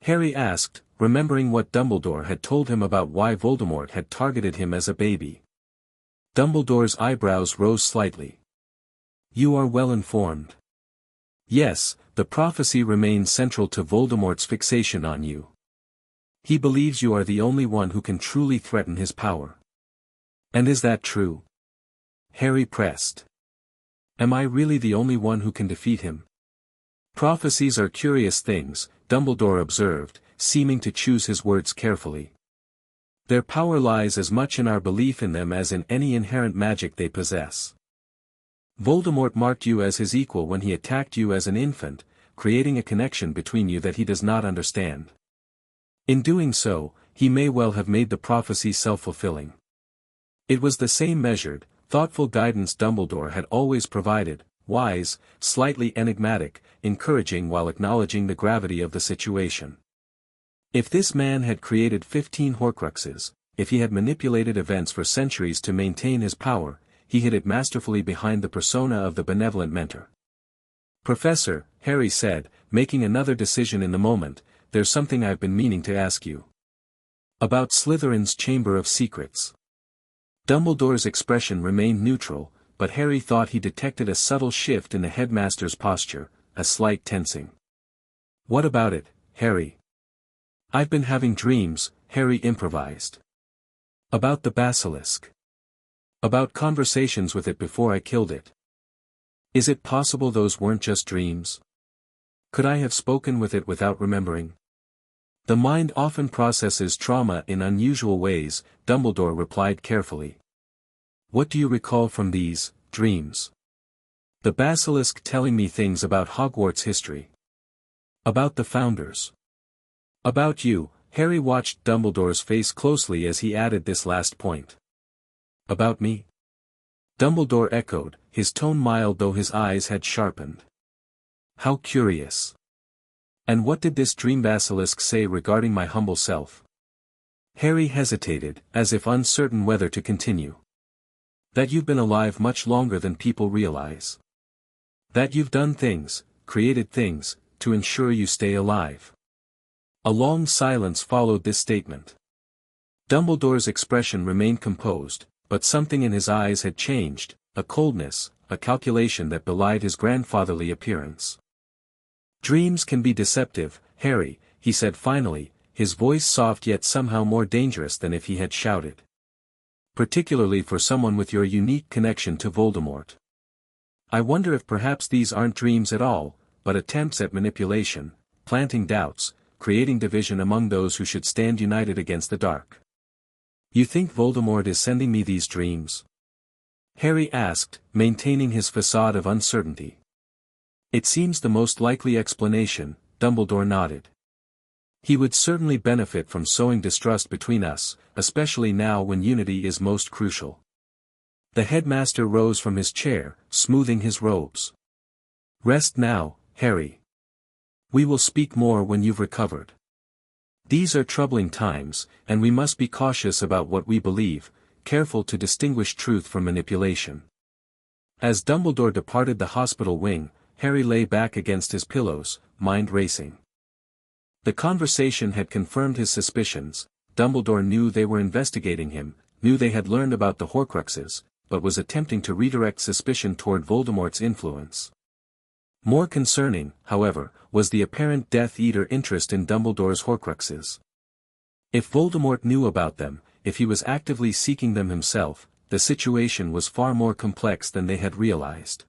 S1: Harry asked, remembering what Dumbledore had told him about why Voldemort had targeted him as a baby. Dumbledore's eyebrows rose slightly. "You are well informed." "Yes, the prophecy remains central to Voldemort's fixation on you. He believes you are the only one who can truly threaten his power." "And is that true?" Harry pressed. "Am I really the only one who can defeat him?" "Prophecies are curious things," Dumbledore observed, seeming to choose his words carefully. "Their power lies as much in our belief in them as in any inherent magic they possess. Voldemort marked you as his equal when he attacked you as an infant, creating a connection between you that he does not understand. In doing so, he may well have made the prophecy self-fulfilling. It was the same measured, thoughtful guidance Dumbledore had always provided, wise, slightly enigmatic, encouraging while acknowledging the gravity of the situation. If this man had created 15 Horcruxes, if he had manipulated events for centuries to maintain his power, he hid it masterfully behind the persona of the benevolent mentor. "Professor," Harry said, making another decision in the moment, "there's something I've been meaning to ask you. About Slytherin's Chamber of Secrets." Dumbledore's expression remained neutral, but Harry thought he detected a subtle shift in the headmaster's posture, a slight tensing. "What about it, Harry?" "I've been having dreams," Harry improvised. "About the basilisk. About conversations with it before I killed it. Is it possible those weren't just dreams? Could I have spoken with it without remembering?" "The mind often processes trauma in unusual ways," Dumbledore replied carefully. "What do you recall from these dreams?" "The basilisk telling me things about Hogwarts history. About the founders. About you." Harry watched Dumbledore's face closely as he added this last point. "About me?" Dumbledore echoed, his tone mild though his eyes had sharpened. "How curious. And what did this dream basilisk say regarding my humble self?" Harry hesitated, as if uncertain whether to continue. "That you've been alive much longer than people realize. That you've done things, created things, to ensure you stay alive." A long silence followed this statement. Dumbledore's expression remained composed, but something in his eyes had changed, a coldness, a calculation that belied his grandfatherly appearance. "Dreams can be deceptive, Harry," he said finally, his voice soft yet somehow more dangerous than if he had shouted. "Particularly for someone with your unique connection to Voldemort. I wonder if perhaps these aren't dreams at all, but attempts at manipulation, planting doubts, creating division among those who should stand united against the dark." "You think Voldemort is sending me these dreams?" Harry asked, maintaining his facade of uncertainty. "It seems the most likely explanation," Dumbledore nodded. He would certainly benefit from sowing distrust between us, especially now when unity is most crucial. The headmaster rose from his chair, smoothing his robes. Rest now, Harry. We will speak more when you've recovered. These are troubling times, and we must be cautious about what we believe, careful to distinguish truth from manipulation. As Dumbledore departed the hospital wing, Harry lay back against his pillows, mind racing. The conversation had confirmed his suspicions. Dumbledore knew they were investigating him, knew they had learned about the Horcruxes, but was attempting to redirect suspicion toward Voldemort's influence. More concerning, however, was the apparent Death Eater interest in Dumbledore's Horcruxes. If Voldemort knew about them, if he was actively seeking them himself, the situation was far more complex than they had realized.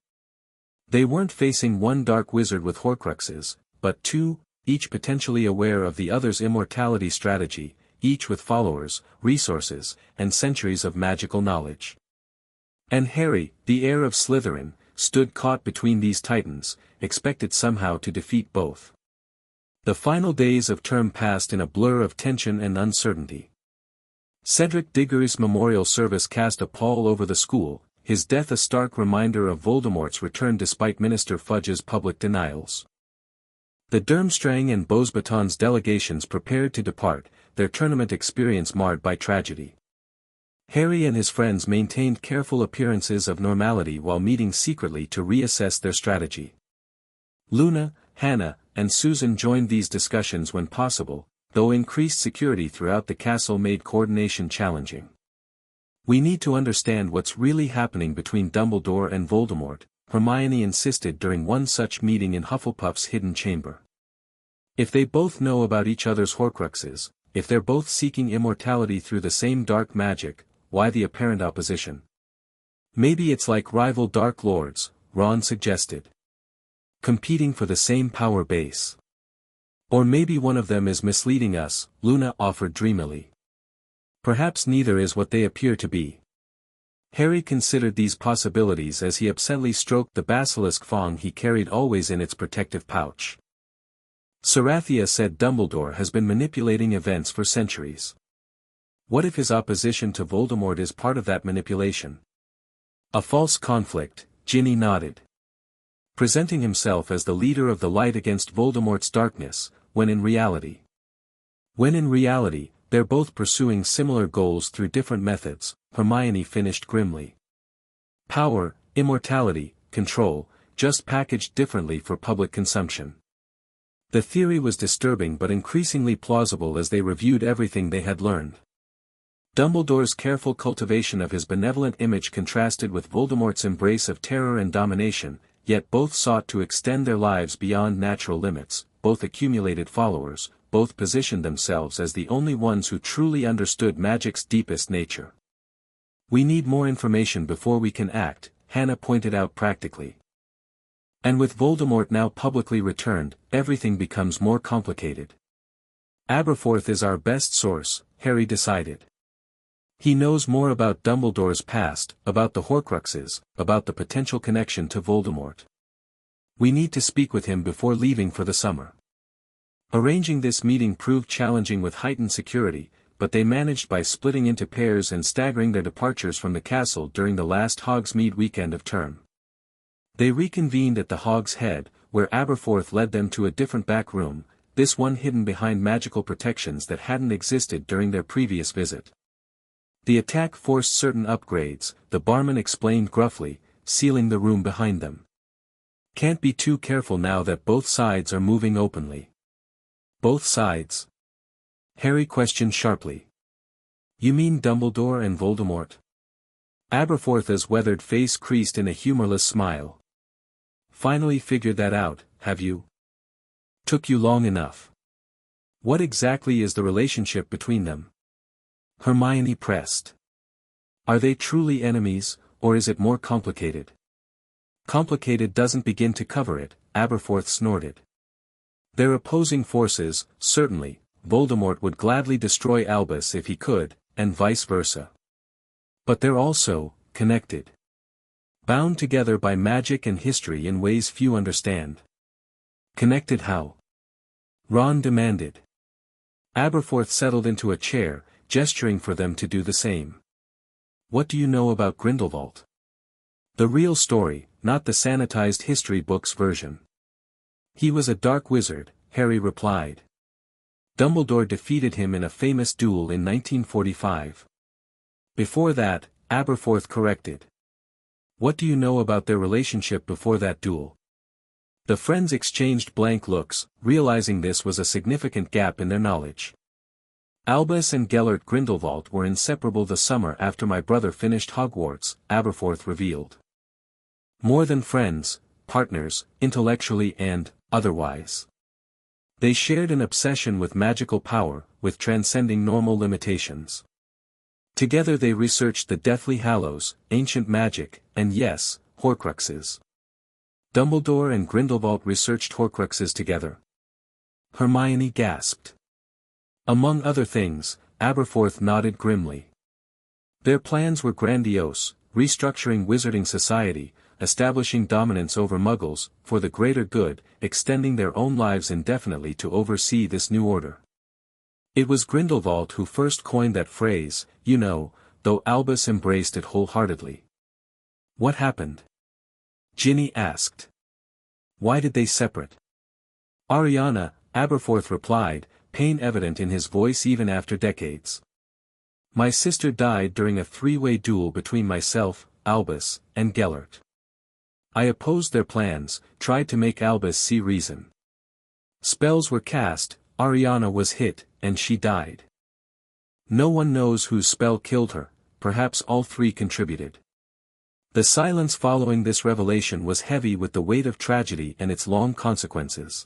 S1: They weren't facing one dark wizard with Horcruxes, but two, each potentially aware of the other's immortality strategy, each with followers, resources, and centuries of magical knowledge. And Harry, the heir of Slytherin, stood caught between these titans, expected somehow to defeat both. The final days of term passed in a blur of tension and uncertainty. Cedric Diggory's memorial service cast a pall over the school, his death a stark reminder of Voldemort's return despite Minister Fudge's public denials. The Durmstrang and Beauxbatons delegations prepared to depart, their tournament experience marred by tragedy. Harry and his friends maintained careful appearances of normality while meeting secretly to reassess their strategy. Luna, Hannah, and Susan joined these discussions when possible, though increased security throughout the castle made coordination challenging. "We need to understand what's really happening between Dumbledore and Voldemort," Hermione insisted during one such meeting in Hufflepuff's hidden chamber. "If they both know about each other's Horcruxes, if they're both seeking immortality through the same dark magic, why the apparent opposition? Maybe it's like rival Dark Lords," Ron suggested. "Competing for the same power base. Or maybe one of them is misleading us," Luna offered dreamily. "Perhaps neither is what they appear to be." Harry considered these possibilities as he absently stroked the basilisk fang he carried always in its protective pouch. Sarathia said Dumbledore has been manipulating events for centuries. What if his opposition to Voldemort is part of that manipulation? A false conflict, Ginny nodded. Presenting himself as the leader of the light against Voldemort's darkness, when in reality, they're both pursuing similar goals through different methods, Hermione finished grimly. Power, immortality, control, just packaged differently for public consumption. The theory was disturbing but increasingly plausible as they reviewed everything they had learned. Dumbledore's careful cultivation of his benevolent image contrasted with Voldemort's embrace of terror and domination, yet both sought to extend their lives beyond natural limits, both accumulated followers, both positioned themselves as the only ones who truly understood magic's deepest nature. "We need more information before we can act," Hannah pointed out practically. "And with Voldemort now publicly returned, everything becomes more complicated. Aberforth is our best source," Harry decided. "He knows more about Dumbledore's past, about the Horcruxes, about the potential connection to Voldemort. We need to speak with him before leaving for the summer." Arranging this meeting proved challenging with heightened security, but they managed by splitting into pairs and staggering their departures from the castle during the last Hogsmeade weekend of term. They reconvened at the Hog's Head, where Aberforth led them to a different back room, this one hidden behind magical protections that hadn't existed during their previous visit. The attack forced certain upgrades, the barman explained gruffly, sealing the room behind them. "Can't be too careful now that both sides are moving openly." "Both sides?" Harry questioned sharply. "You mean Dumbledore and Voldemort?" Aberforth's weathered face creased in a humorless smile. "Finally figured that out, have you? Took you long enough. What exactly is the relationship between them?" Hermione pressed. "Are they truly enemies, or is it more complicated?" "Complicated doesn't begin to cover it," Aberforth snorted. "They're opposing forces, certainly. Voldemort would gladly destroy Albus if he could, and vice versa. But they're also connected. Bound together by magic and history in ways few understand." "Connected how?" Ron demanded. Aberforth settled into a chair, gesturing for them to do the same. What do you know about Grindelwald? The real story, not the sanitized history books version. He was a dark wizard, Harry replied. Dumbledore defeated him in a famous duel in 1945. Before that, Aberforth corrected. What do you know about their relationship before that duel? The friends exchanged blank looks, realizing this was a significant gap in their knowledge. Albus and Gellert Grindelwald were inseparable the summer after my brother finished Hogwarts, Aberforth revealed. More than friends, partners, intellectually and otherwise. They shared an obsession with magical power, with transcending normal limitations. Together they researched the Deathly Hallows, ancient magic, and yes, Horcruxes. Dumbledore and Grindelwald researched Horcruxes together. Hermione gasped. Among other things, Aberforth nodded grimly. Their plans were grandiose, restructuring wizarding society, establishing dominance over Muggles, for the greater good, extending their own lives indefinitely to oversee this new order. It was Grindelwald who first coined that phrase, you know, though Albus embraced it wholeheartedly. What happened? Ginny asked. Why did they separate? Ariana, Aberforth replied, pain evident in his voice even after decades. My sister died during a three-way duel between myself, Albus, and Gellert. I opposed their plans, tried to make Albus see reason. Spells were cast, Ariana was hit, and she died. No one knows whose spell killed her, perhaps all three contributed. The silence following this revelation was heavy with the weight of tragedy and its long consequences.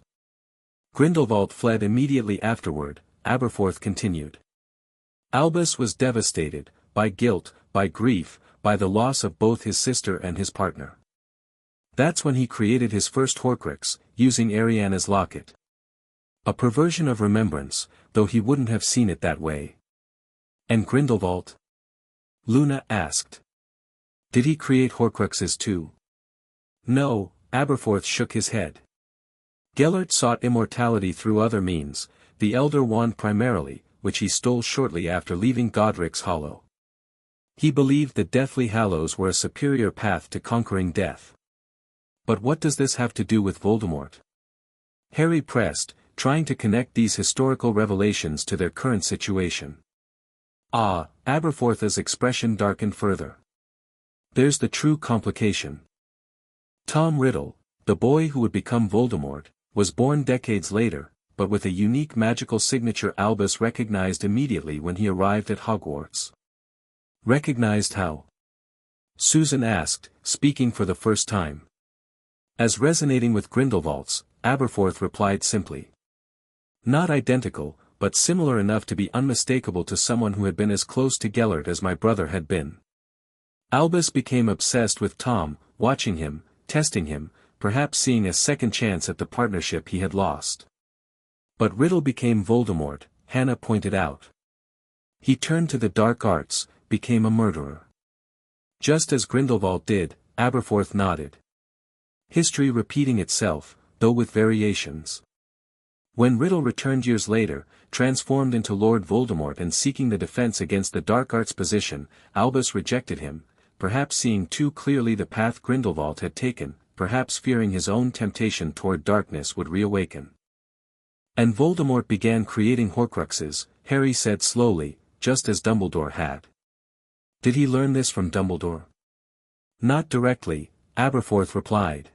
S1: Grindelwald fled immediately afterward, Aberforth continued. Albus was devastated, by guilt, by grief, by the loss of both his sister and his partner. That's when he created his first Horcrux, using Ariana's locket. A perversion of remembrance, though he wouldn't have seen it that way. And Grindelwald? Luna asked. Did he create Horcruxes too? No, Aberforth shook his head. Gellert sought immortality through other means, the Elder Wand primarily, which he stole shortly after leaving Godric's Hollow. He believed the Deathly Hallows were a superior path to conquering death. But what does this have to do with Voldemort? Harry pressed, trying to connect these historical revelations to their current situation. Aberforth's expression darkened further. There's the true complication. Tom Riddle, the boy who would become Voldemort, was born decades later, but with a unique magical signature Albus recognized immediately when he arrived at Hogwarts. Recognized how? Susan asked, speaking for the first time. As resonating with Grindelwald's, Aberforth replied simply. Not identical, but similar enough to be unmistakable to someone who had been as close to Gellert as my brother had been. Albus became obsessed with Tom, watching him, testing him, perhaps seeing a second chance at the partnership he had lost. But Riddle became Voldemort, Hannah pointed out. He turned to the dark arts, became a murderer. Just as Grindelwald did, Aberforth nodded. History repeating itself, though with variations. When Riddle returned years later, transformed into Lord Voldemort and seeking the defense against the dark arts position, Albus rejected him, perhaps seeing too clearly the path Grindelwald had taken, perhaps fearing his own temptation toward darkness would reawaken. And Voldemort began creating Horcruxes, Harry said slowly, just as Dumbledore had. Did he learn this from Dumbledore? Not directly, Aberforth replied.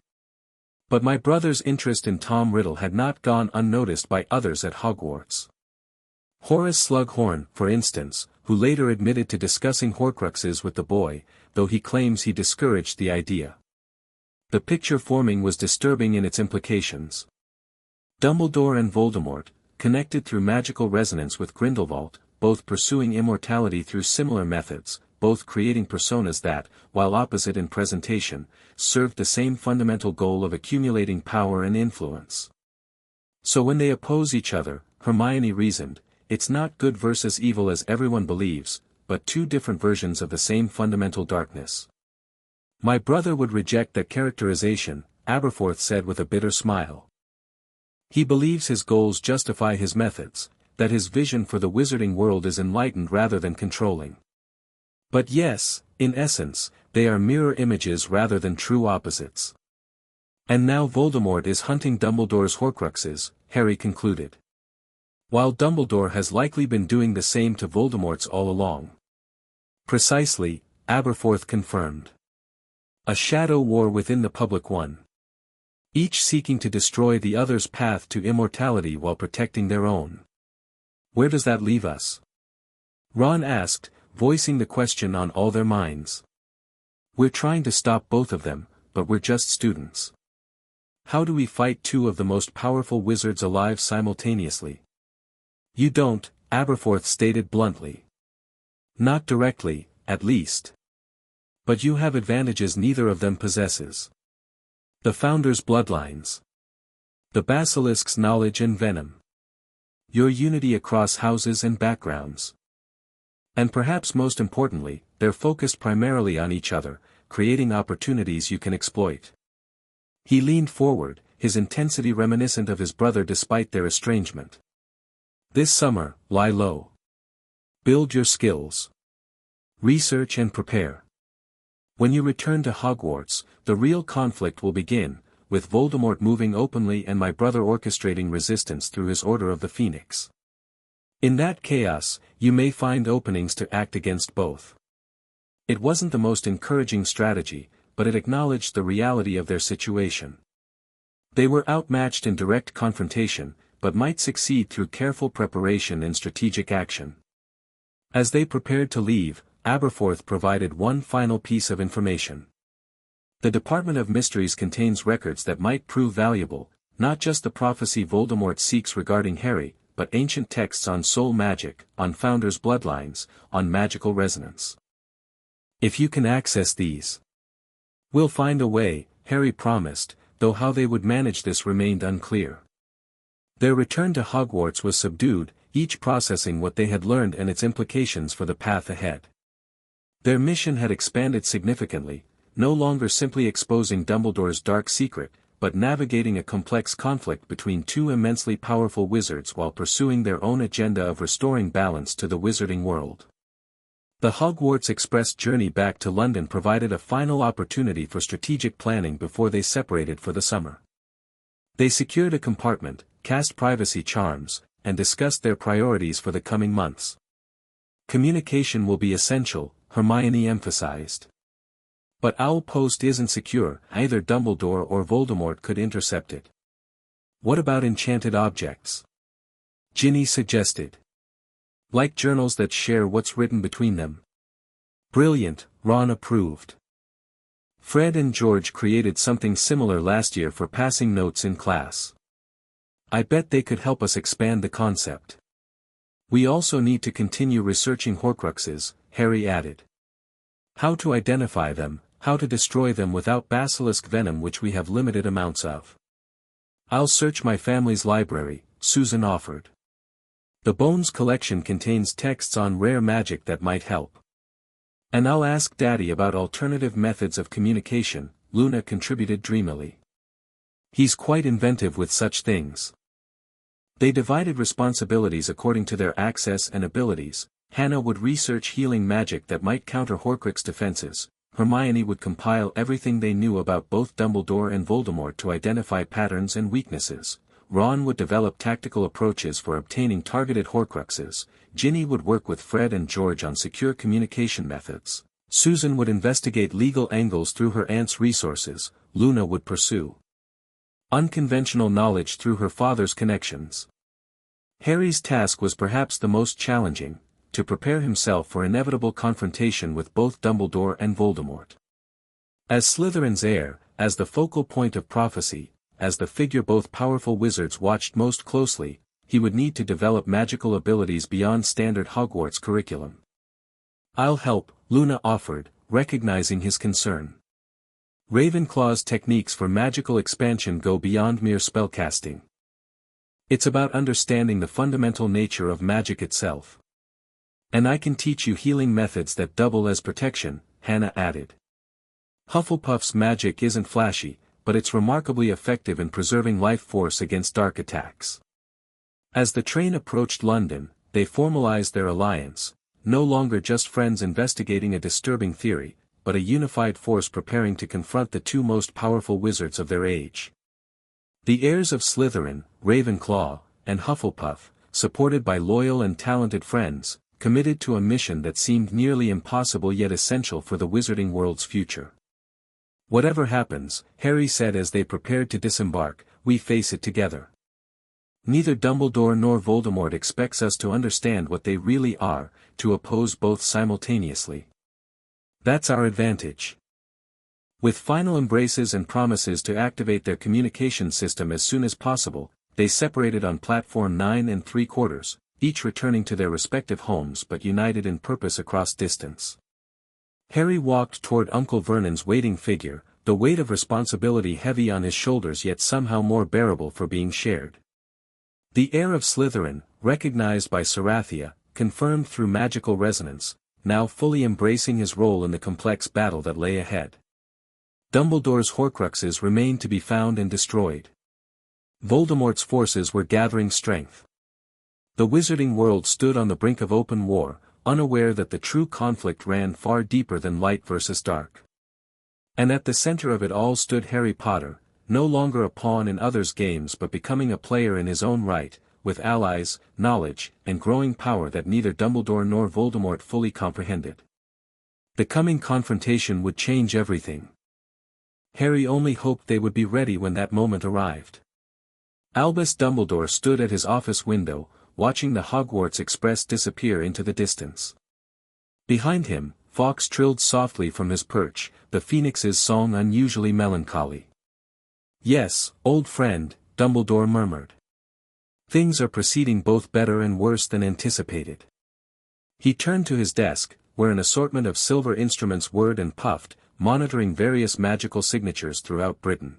S1: But my brother's interest in Tom Riddle had not gone unnoticed by others at Hogwarts. Horace Slughorn, for instance, who later admitted to discussing Horcruxes with the boy, though he claims he discouraged the idea. The picture forming was disturbing in its implications. Dumbledore and Voldemort, connected through magical resonance with Grindelwald, both pursuing immortality through similar methods, both creating personas that, while opposite in presentation, served the same fundamental goal of accumulating power and influence. So when they oppose each other, Hermione reasoned, it's not good versus evil as everyone believes, but two different versions of the same fundamental darkness. My brother would reject that characterization, Aberforth said with a bitter smile. He believes his goals justify his methods, that his vision for the wizarding world is enlightened rather than controlling. But yes, in essence, they are mirror images rather than true opposites. And now Voldemort is hunting Dumbledore's Horcruxes, Harry concluded. While Dumbledore has likely been doing the same to Voldemort's all along. Precisely, Aberforth confirmed. A shadow war within the public one. Each seeking to destroy the other's path to immortality while protecting their own. Where does that leave us? Ron asked, voicing the question on all their minds. We're trying to stop both of them, but we're just students. How do we fight two of the most powerful wizards alive simultaneously? You don't, Aberforth stated bluntly. Not directly, at least. But you have advantages neither of them possesses. The Founder's bloodlines. The Basilisk's knowledge and venom. Your unity across houses and backgrounds. And perhaps most importantly, they're focused primarily on each other, creating opportunities you can exploit. He leaned forward, his intensity reminiscent of his brother despite their estrangement. This summer, lie low. Build your skills. Research and prepare. When you return to Hogwarts, the real conflict will begin, with Voldemort moving openly and my brother orchestrating resistance through his Order of the Phoenix. In that chaos, you may find openings to act against both. It wasn't the most encouraging strategy, but it acknowledged the reality of their situation. They were outmatched in direct confrontation, but might succeed through careful preparation and strategic action. As they prepared to leave, Aberforth provided one final piece of information. The Department of Mysteries contains records that might prove valuable, not just the prophecy Voldemort seeks regarding Harry, but ancient texts on soul magic, on Founder's bloodlines, on magical resonance. If you can access these, we'll find a way, Harry promised, though how they would manage this remained unclear. Their return to Hogwarts was subdued, each processing what they had learned and its implications for the path ahead. Their mission had expanded significantly, no longer simply exposing Dumbledore's dark secret, but navigating a complex conflict between two immensely powerful wizards while pursuing their own agenda of restoring balance to the wizarding world. The Hogwarts Express journey back to London provided a final opportunity for strategic planning before they separated for the summer. They secured a compartment, cast privacy charms, and discussed their priorities for the coming months. Communication will be essential, Hermione emphasized. But Owl Post isn't secure, either Dumbledore or Voldemort could intercept it. What about enchanted objects? Ginny suggested. Like journals that share what's written between them. Brilliant, Ron approved. Fred and George created something similar last year for passing notes in class. I bet they could help us expand the concept. We also need to continue researching Horcruxes, Harry added. How to identify them, how to destroy them without basilisk venom which we have limited amounts of. I'll search my family's library, Susan offered. The Bones collection contains texts on rare magic that might help. And I'll ask Daddy about alternative methods of communication, Luna contributed dreamily. He's quite inventive with such things. They divided responsibilities according to their access and abilities. Hannah would research healing magic that might counter Horcrux defenses. Hermione would compile everything they knew about both Dumbledore and Voldemort to identify patterns and weaknesses. Ron would develop tactical approaches for obtaining targeted Horcruxes. Ginny would work with Fred and George on secure communication methods. Susan would investigate legal angles through her aunt's resources. Luna would pursue unconventional knowledge through her father's connections. Harry's task was perhaps the most challenging, to prepare himself for inevitable confrontation with both Dumbledore and Voldemort. As Slytherin's heir, as the focal point of prophecy, as the figure both powerful wizards watched most closely, he would need to develop magical abilities beyond standard Hogwarts curriculum. I'll help, Luna offered, recognizing his concern. Ravenclaw's techniques for magical expansion go beyond mere spellcasting. It's about understanding the fundamental nature of magic itself. And I can teach you healing methods that double as protection, Hannah added. Hufflepuff's magic isn't flashy, but it's remarkably effective in preserving life force against dark attacks. As the train approached London, they formalized their alliance, no longer just friends investigating a disturbing theory, but a unified force preparing to confront the two most powerful wizards of their age. The heirs of Slytherin, Ravenclaw, and Hufflepuff, supported by loyal and talented friends, committed to a mission that seemed nearly impossible yet essential for the wizarding world's future. "Whatever happens," Harry said as they prepared to disembark, "we face it together. Neither Dumbledore nor Voldemort expects us to understand what they really are, to oppose both simultaneously. That's our advantage." With final embraces and promises to activate their communication system as soon as possible, they separated on platform 9 3/4, each returning to their respective homes but united in purpose across distance. Harry walked toward Uncle Vernon's waiting figure, the weight of responsibility heavy on his shoulders yet somehow more bearable for being shared. The heir of Slytherin, recognized by Sarathia, confirmed through magical resonance, now fully embracing his role in the complex battle that lay ahead. Dumbledore's Horcruxes remained to be found and destroyed. Voldemort's forces were gathering strength. The wizarding world stood on the brink of open war, unaware that the true conflict ran far deeper than light versus dark. And at the center of it all stood Harry Potter, no longer a pawn in others' games but becoming a player in his own right, with allies, knowledge, and growing power that neither Dumbledore nor Voldemort fully comprehended. The coming confrontation would change everything. Harry only hoped they would be ready when that moment arrived. Albus Dumbledore stood at his office window, watching the Hogwarts Express disappear into the distance. Behind him, Fawkes trilled softly from his perch, the Phoenix's song unusually melancholy. "Yes, old friend," Dumbledore murmured. "Things are proceeding both better and worse than anticipated." He turned to his desk, where an assortment of silver instruments whirred and puffed, monitoring various magical signatures throughout Britain.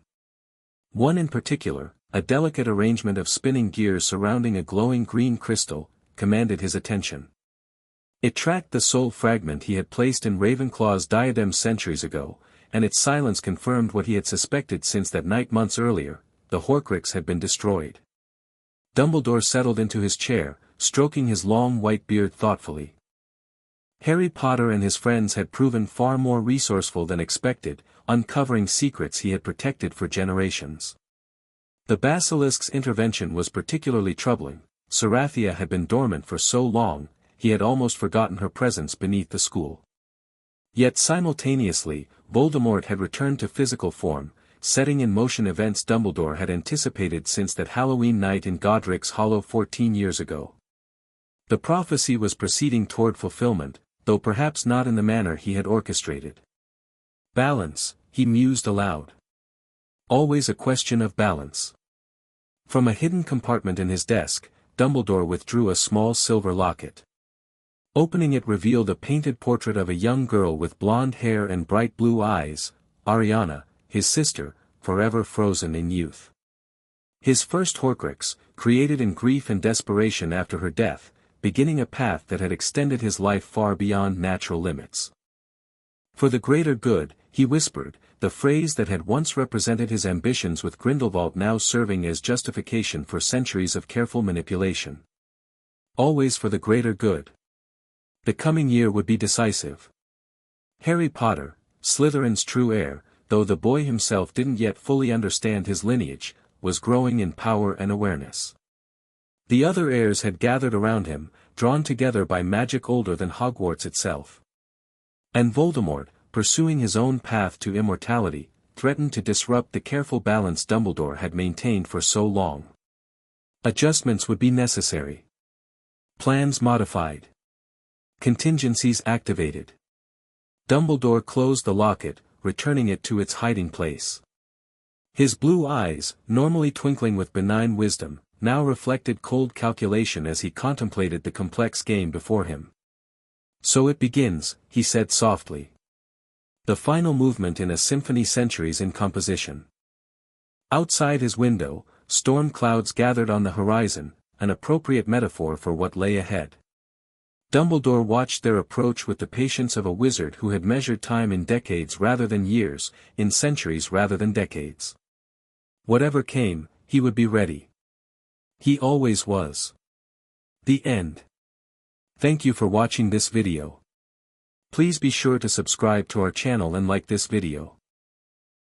S1: One in particular, a delicate arrangement of spinning gears surrounding a glowing green crystal, commanded his attention. It tracked the soul fragment he had placed in Ravenclaw's diadem centuries ago, and its silence confirmed what he had suspected since that night months earlier: the Horcrux had been destroyed. Dumbledore settled into his chair, stroking his long white beard thoughtfully. Harry Potter and his friends had proven far more resourceful than expected, uncovering secrets he had protected for generations. The Basilisk's intervention was particularly troubling. Sarathia had been dormant for so long, he had almost forgotten her presence beneath the school. Yet simultaneously, Voldemort had returned to physical form, setting in motion events Dumbledore had anticipated since that Halloween night in Godric's Hollow 14 years ago. The prophecy was proceeding toward fulfillment, though perhaps not in the manner he had orchestrated. "Balance," he mused aloud. "Always a question of balance." From a hidden compartment in his desk, Dumbledore withdrew a small silver locket. Opening it revealed a painted portrait of a young girl with blonde hair and bright blue eyes, Ariana, his sister, forever frozen in youth. His first Horcrux, created in grief and desperation after her death, beginning a path that had extended his life far beyond natural limits. "For the greater good," he whispered, the phrase that had once represented his ambitions with Grindelwald now serving as justification for centuries of careful manipulation. Always for the greater good. The coming year would be decisive. Harry Potter, Slytherin's true heir, though the boy himself didn't yet fully understand his lineage, was growing in power and awareness. The other heirs had gathered around him, drawn together by magic older than Hogwarts itself. And Voldemort, pursuing his own path to immortality, threatened to disrupt the careful balance Dumbledore had maintained for so long. Adjustments would be necessary. Plans modified. Contingencies activated. Dumbledore closed the locket, returning it to its hiding place. His blue eyes, normally twinkling with benign wisdom, now reflected cold calculation as he contemplated the complex game before him. "So it begins," he said softly. "The final movement in a symphony centuries in composition." Outside his window, storm clouds gathered on the horizon, an appropriate metaphor for what lay ahead. Dumbledore watched their approach with the patience of a wizard who had measured time in decades rather than years, in centuries rather than decades. Whatever came, he would be ready. He always was. The end. Thank you for watching this video. Please be sure to subscribe to our channel and like this video.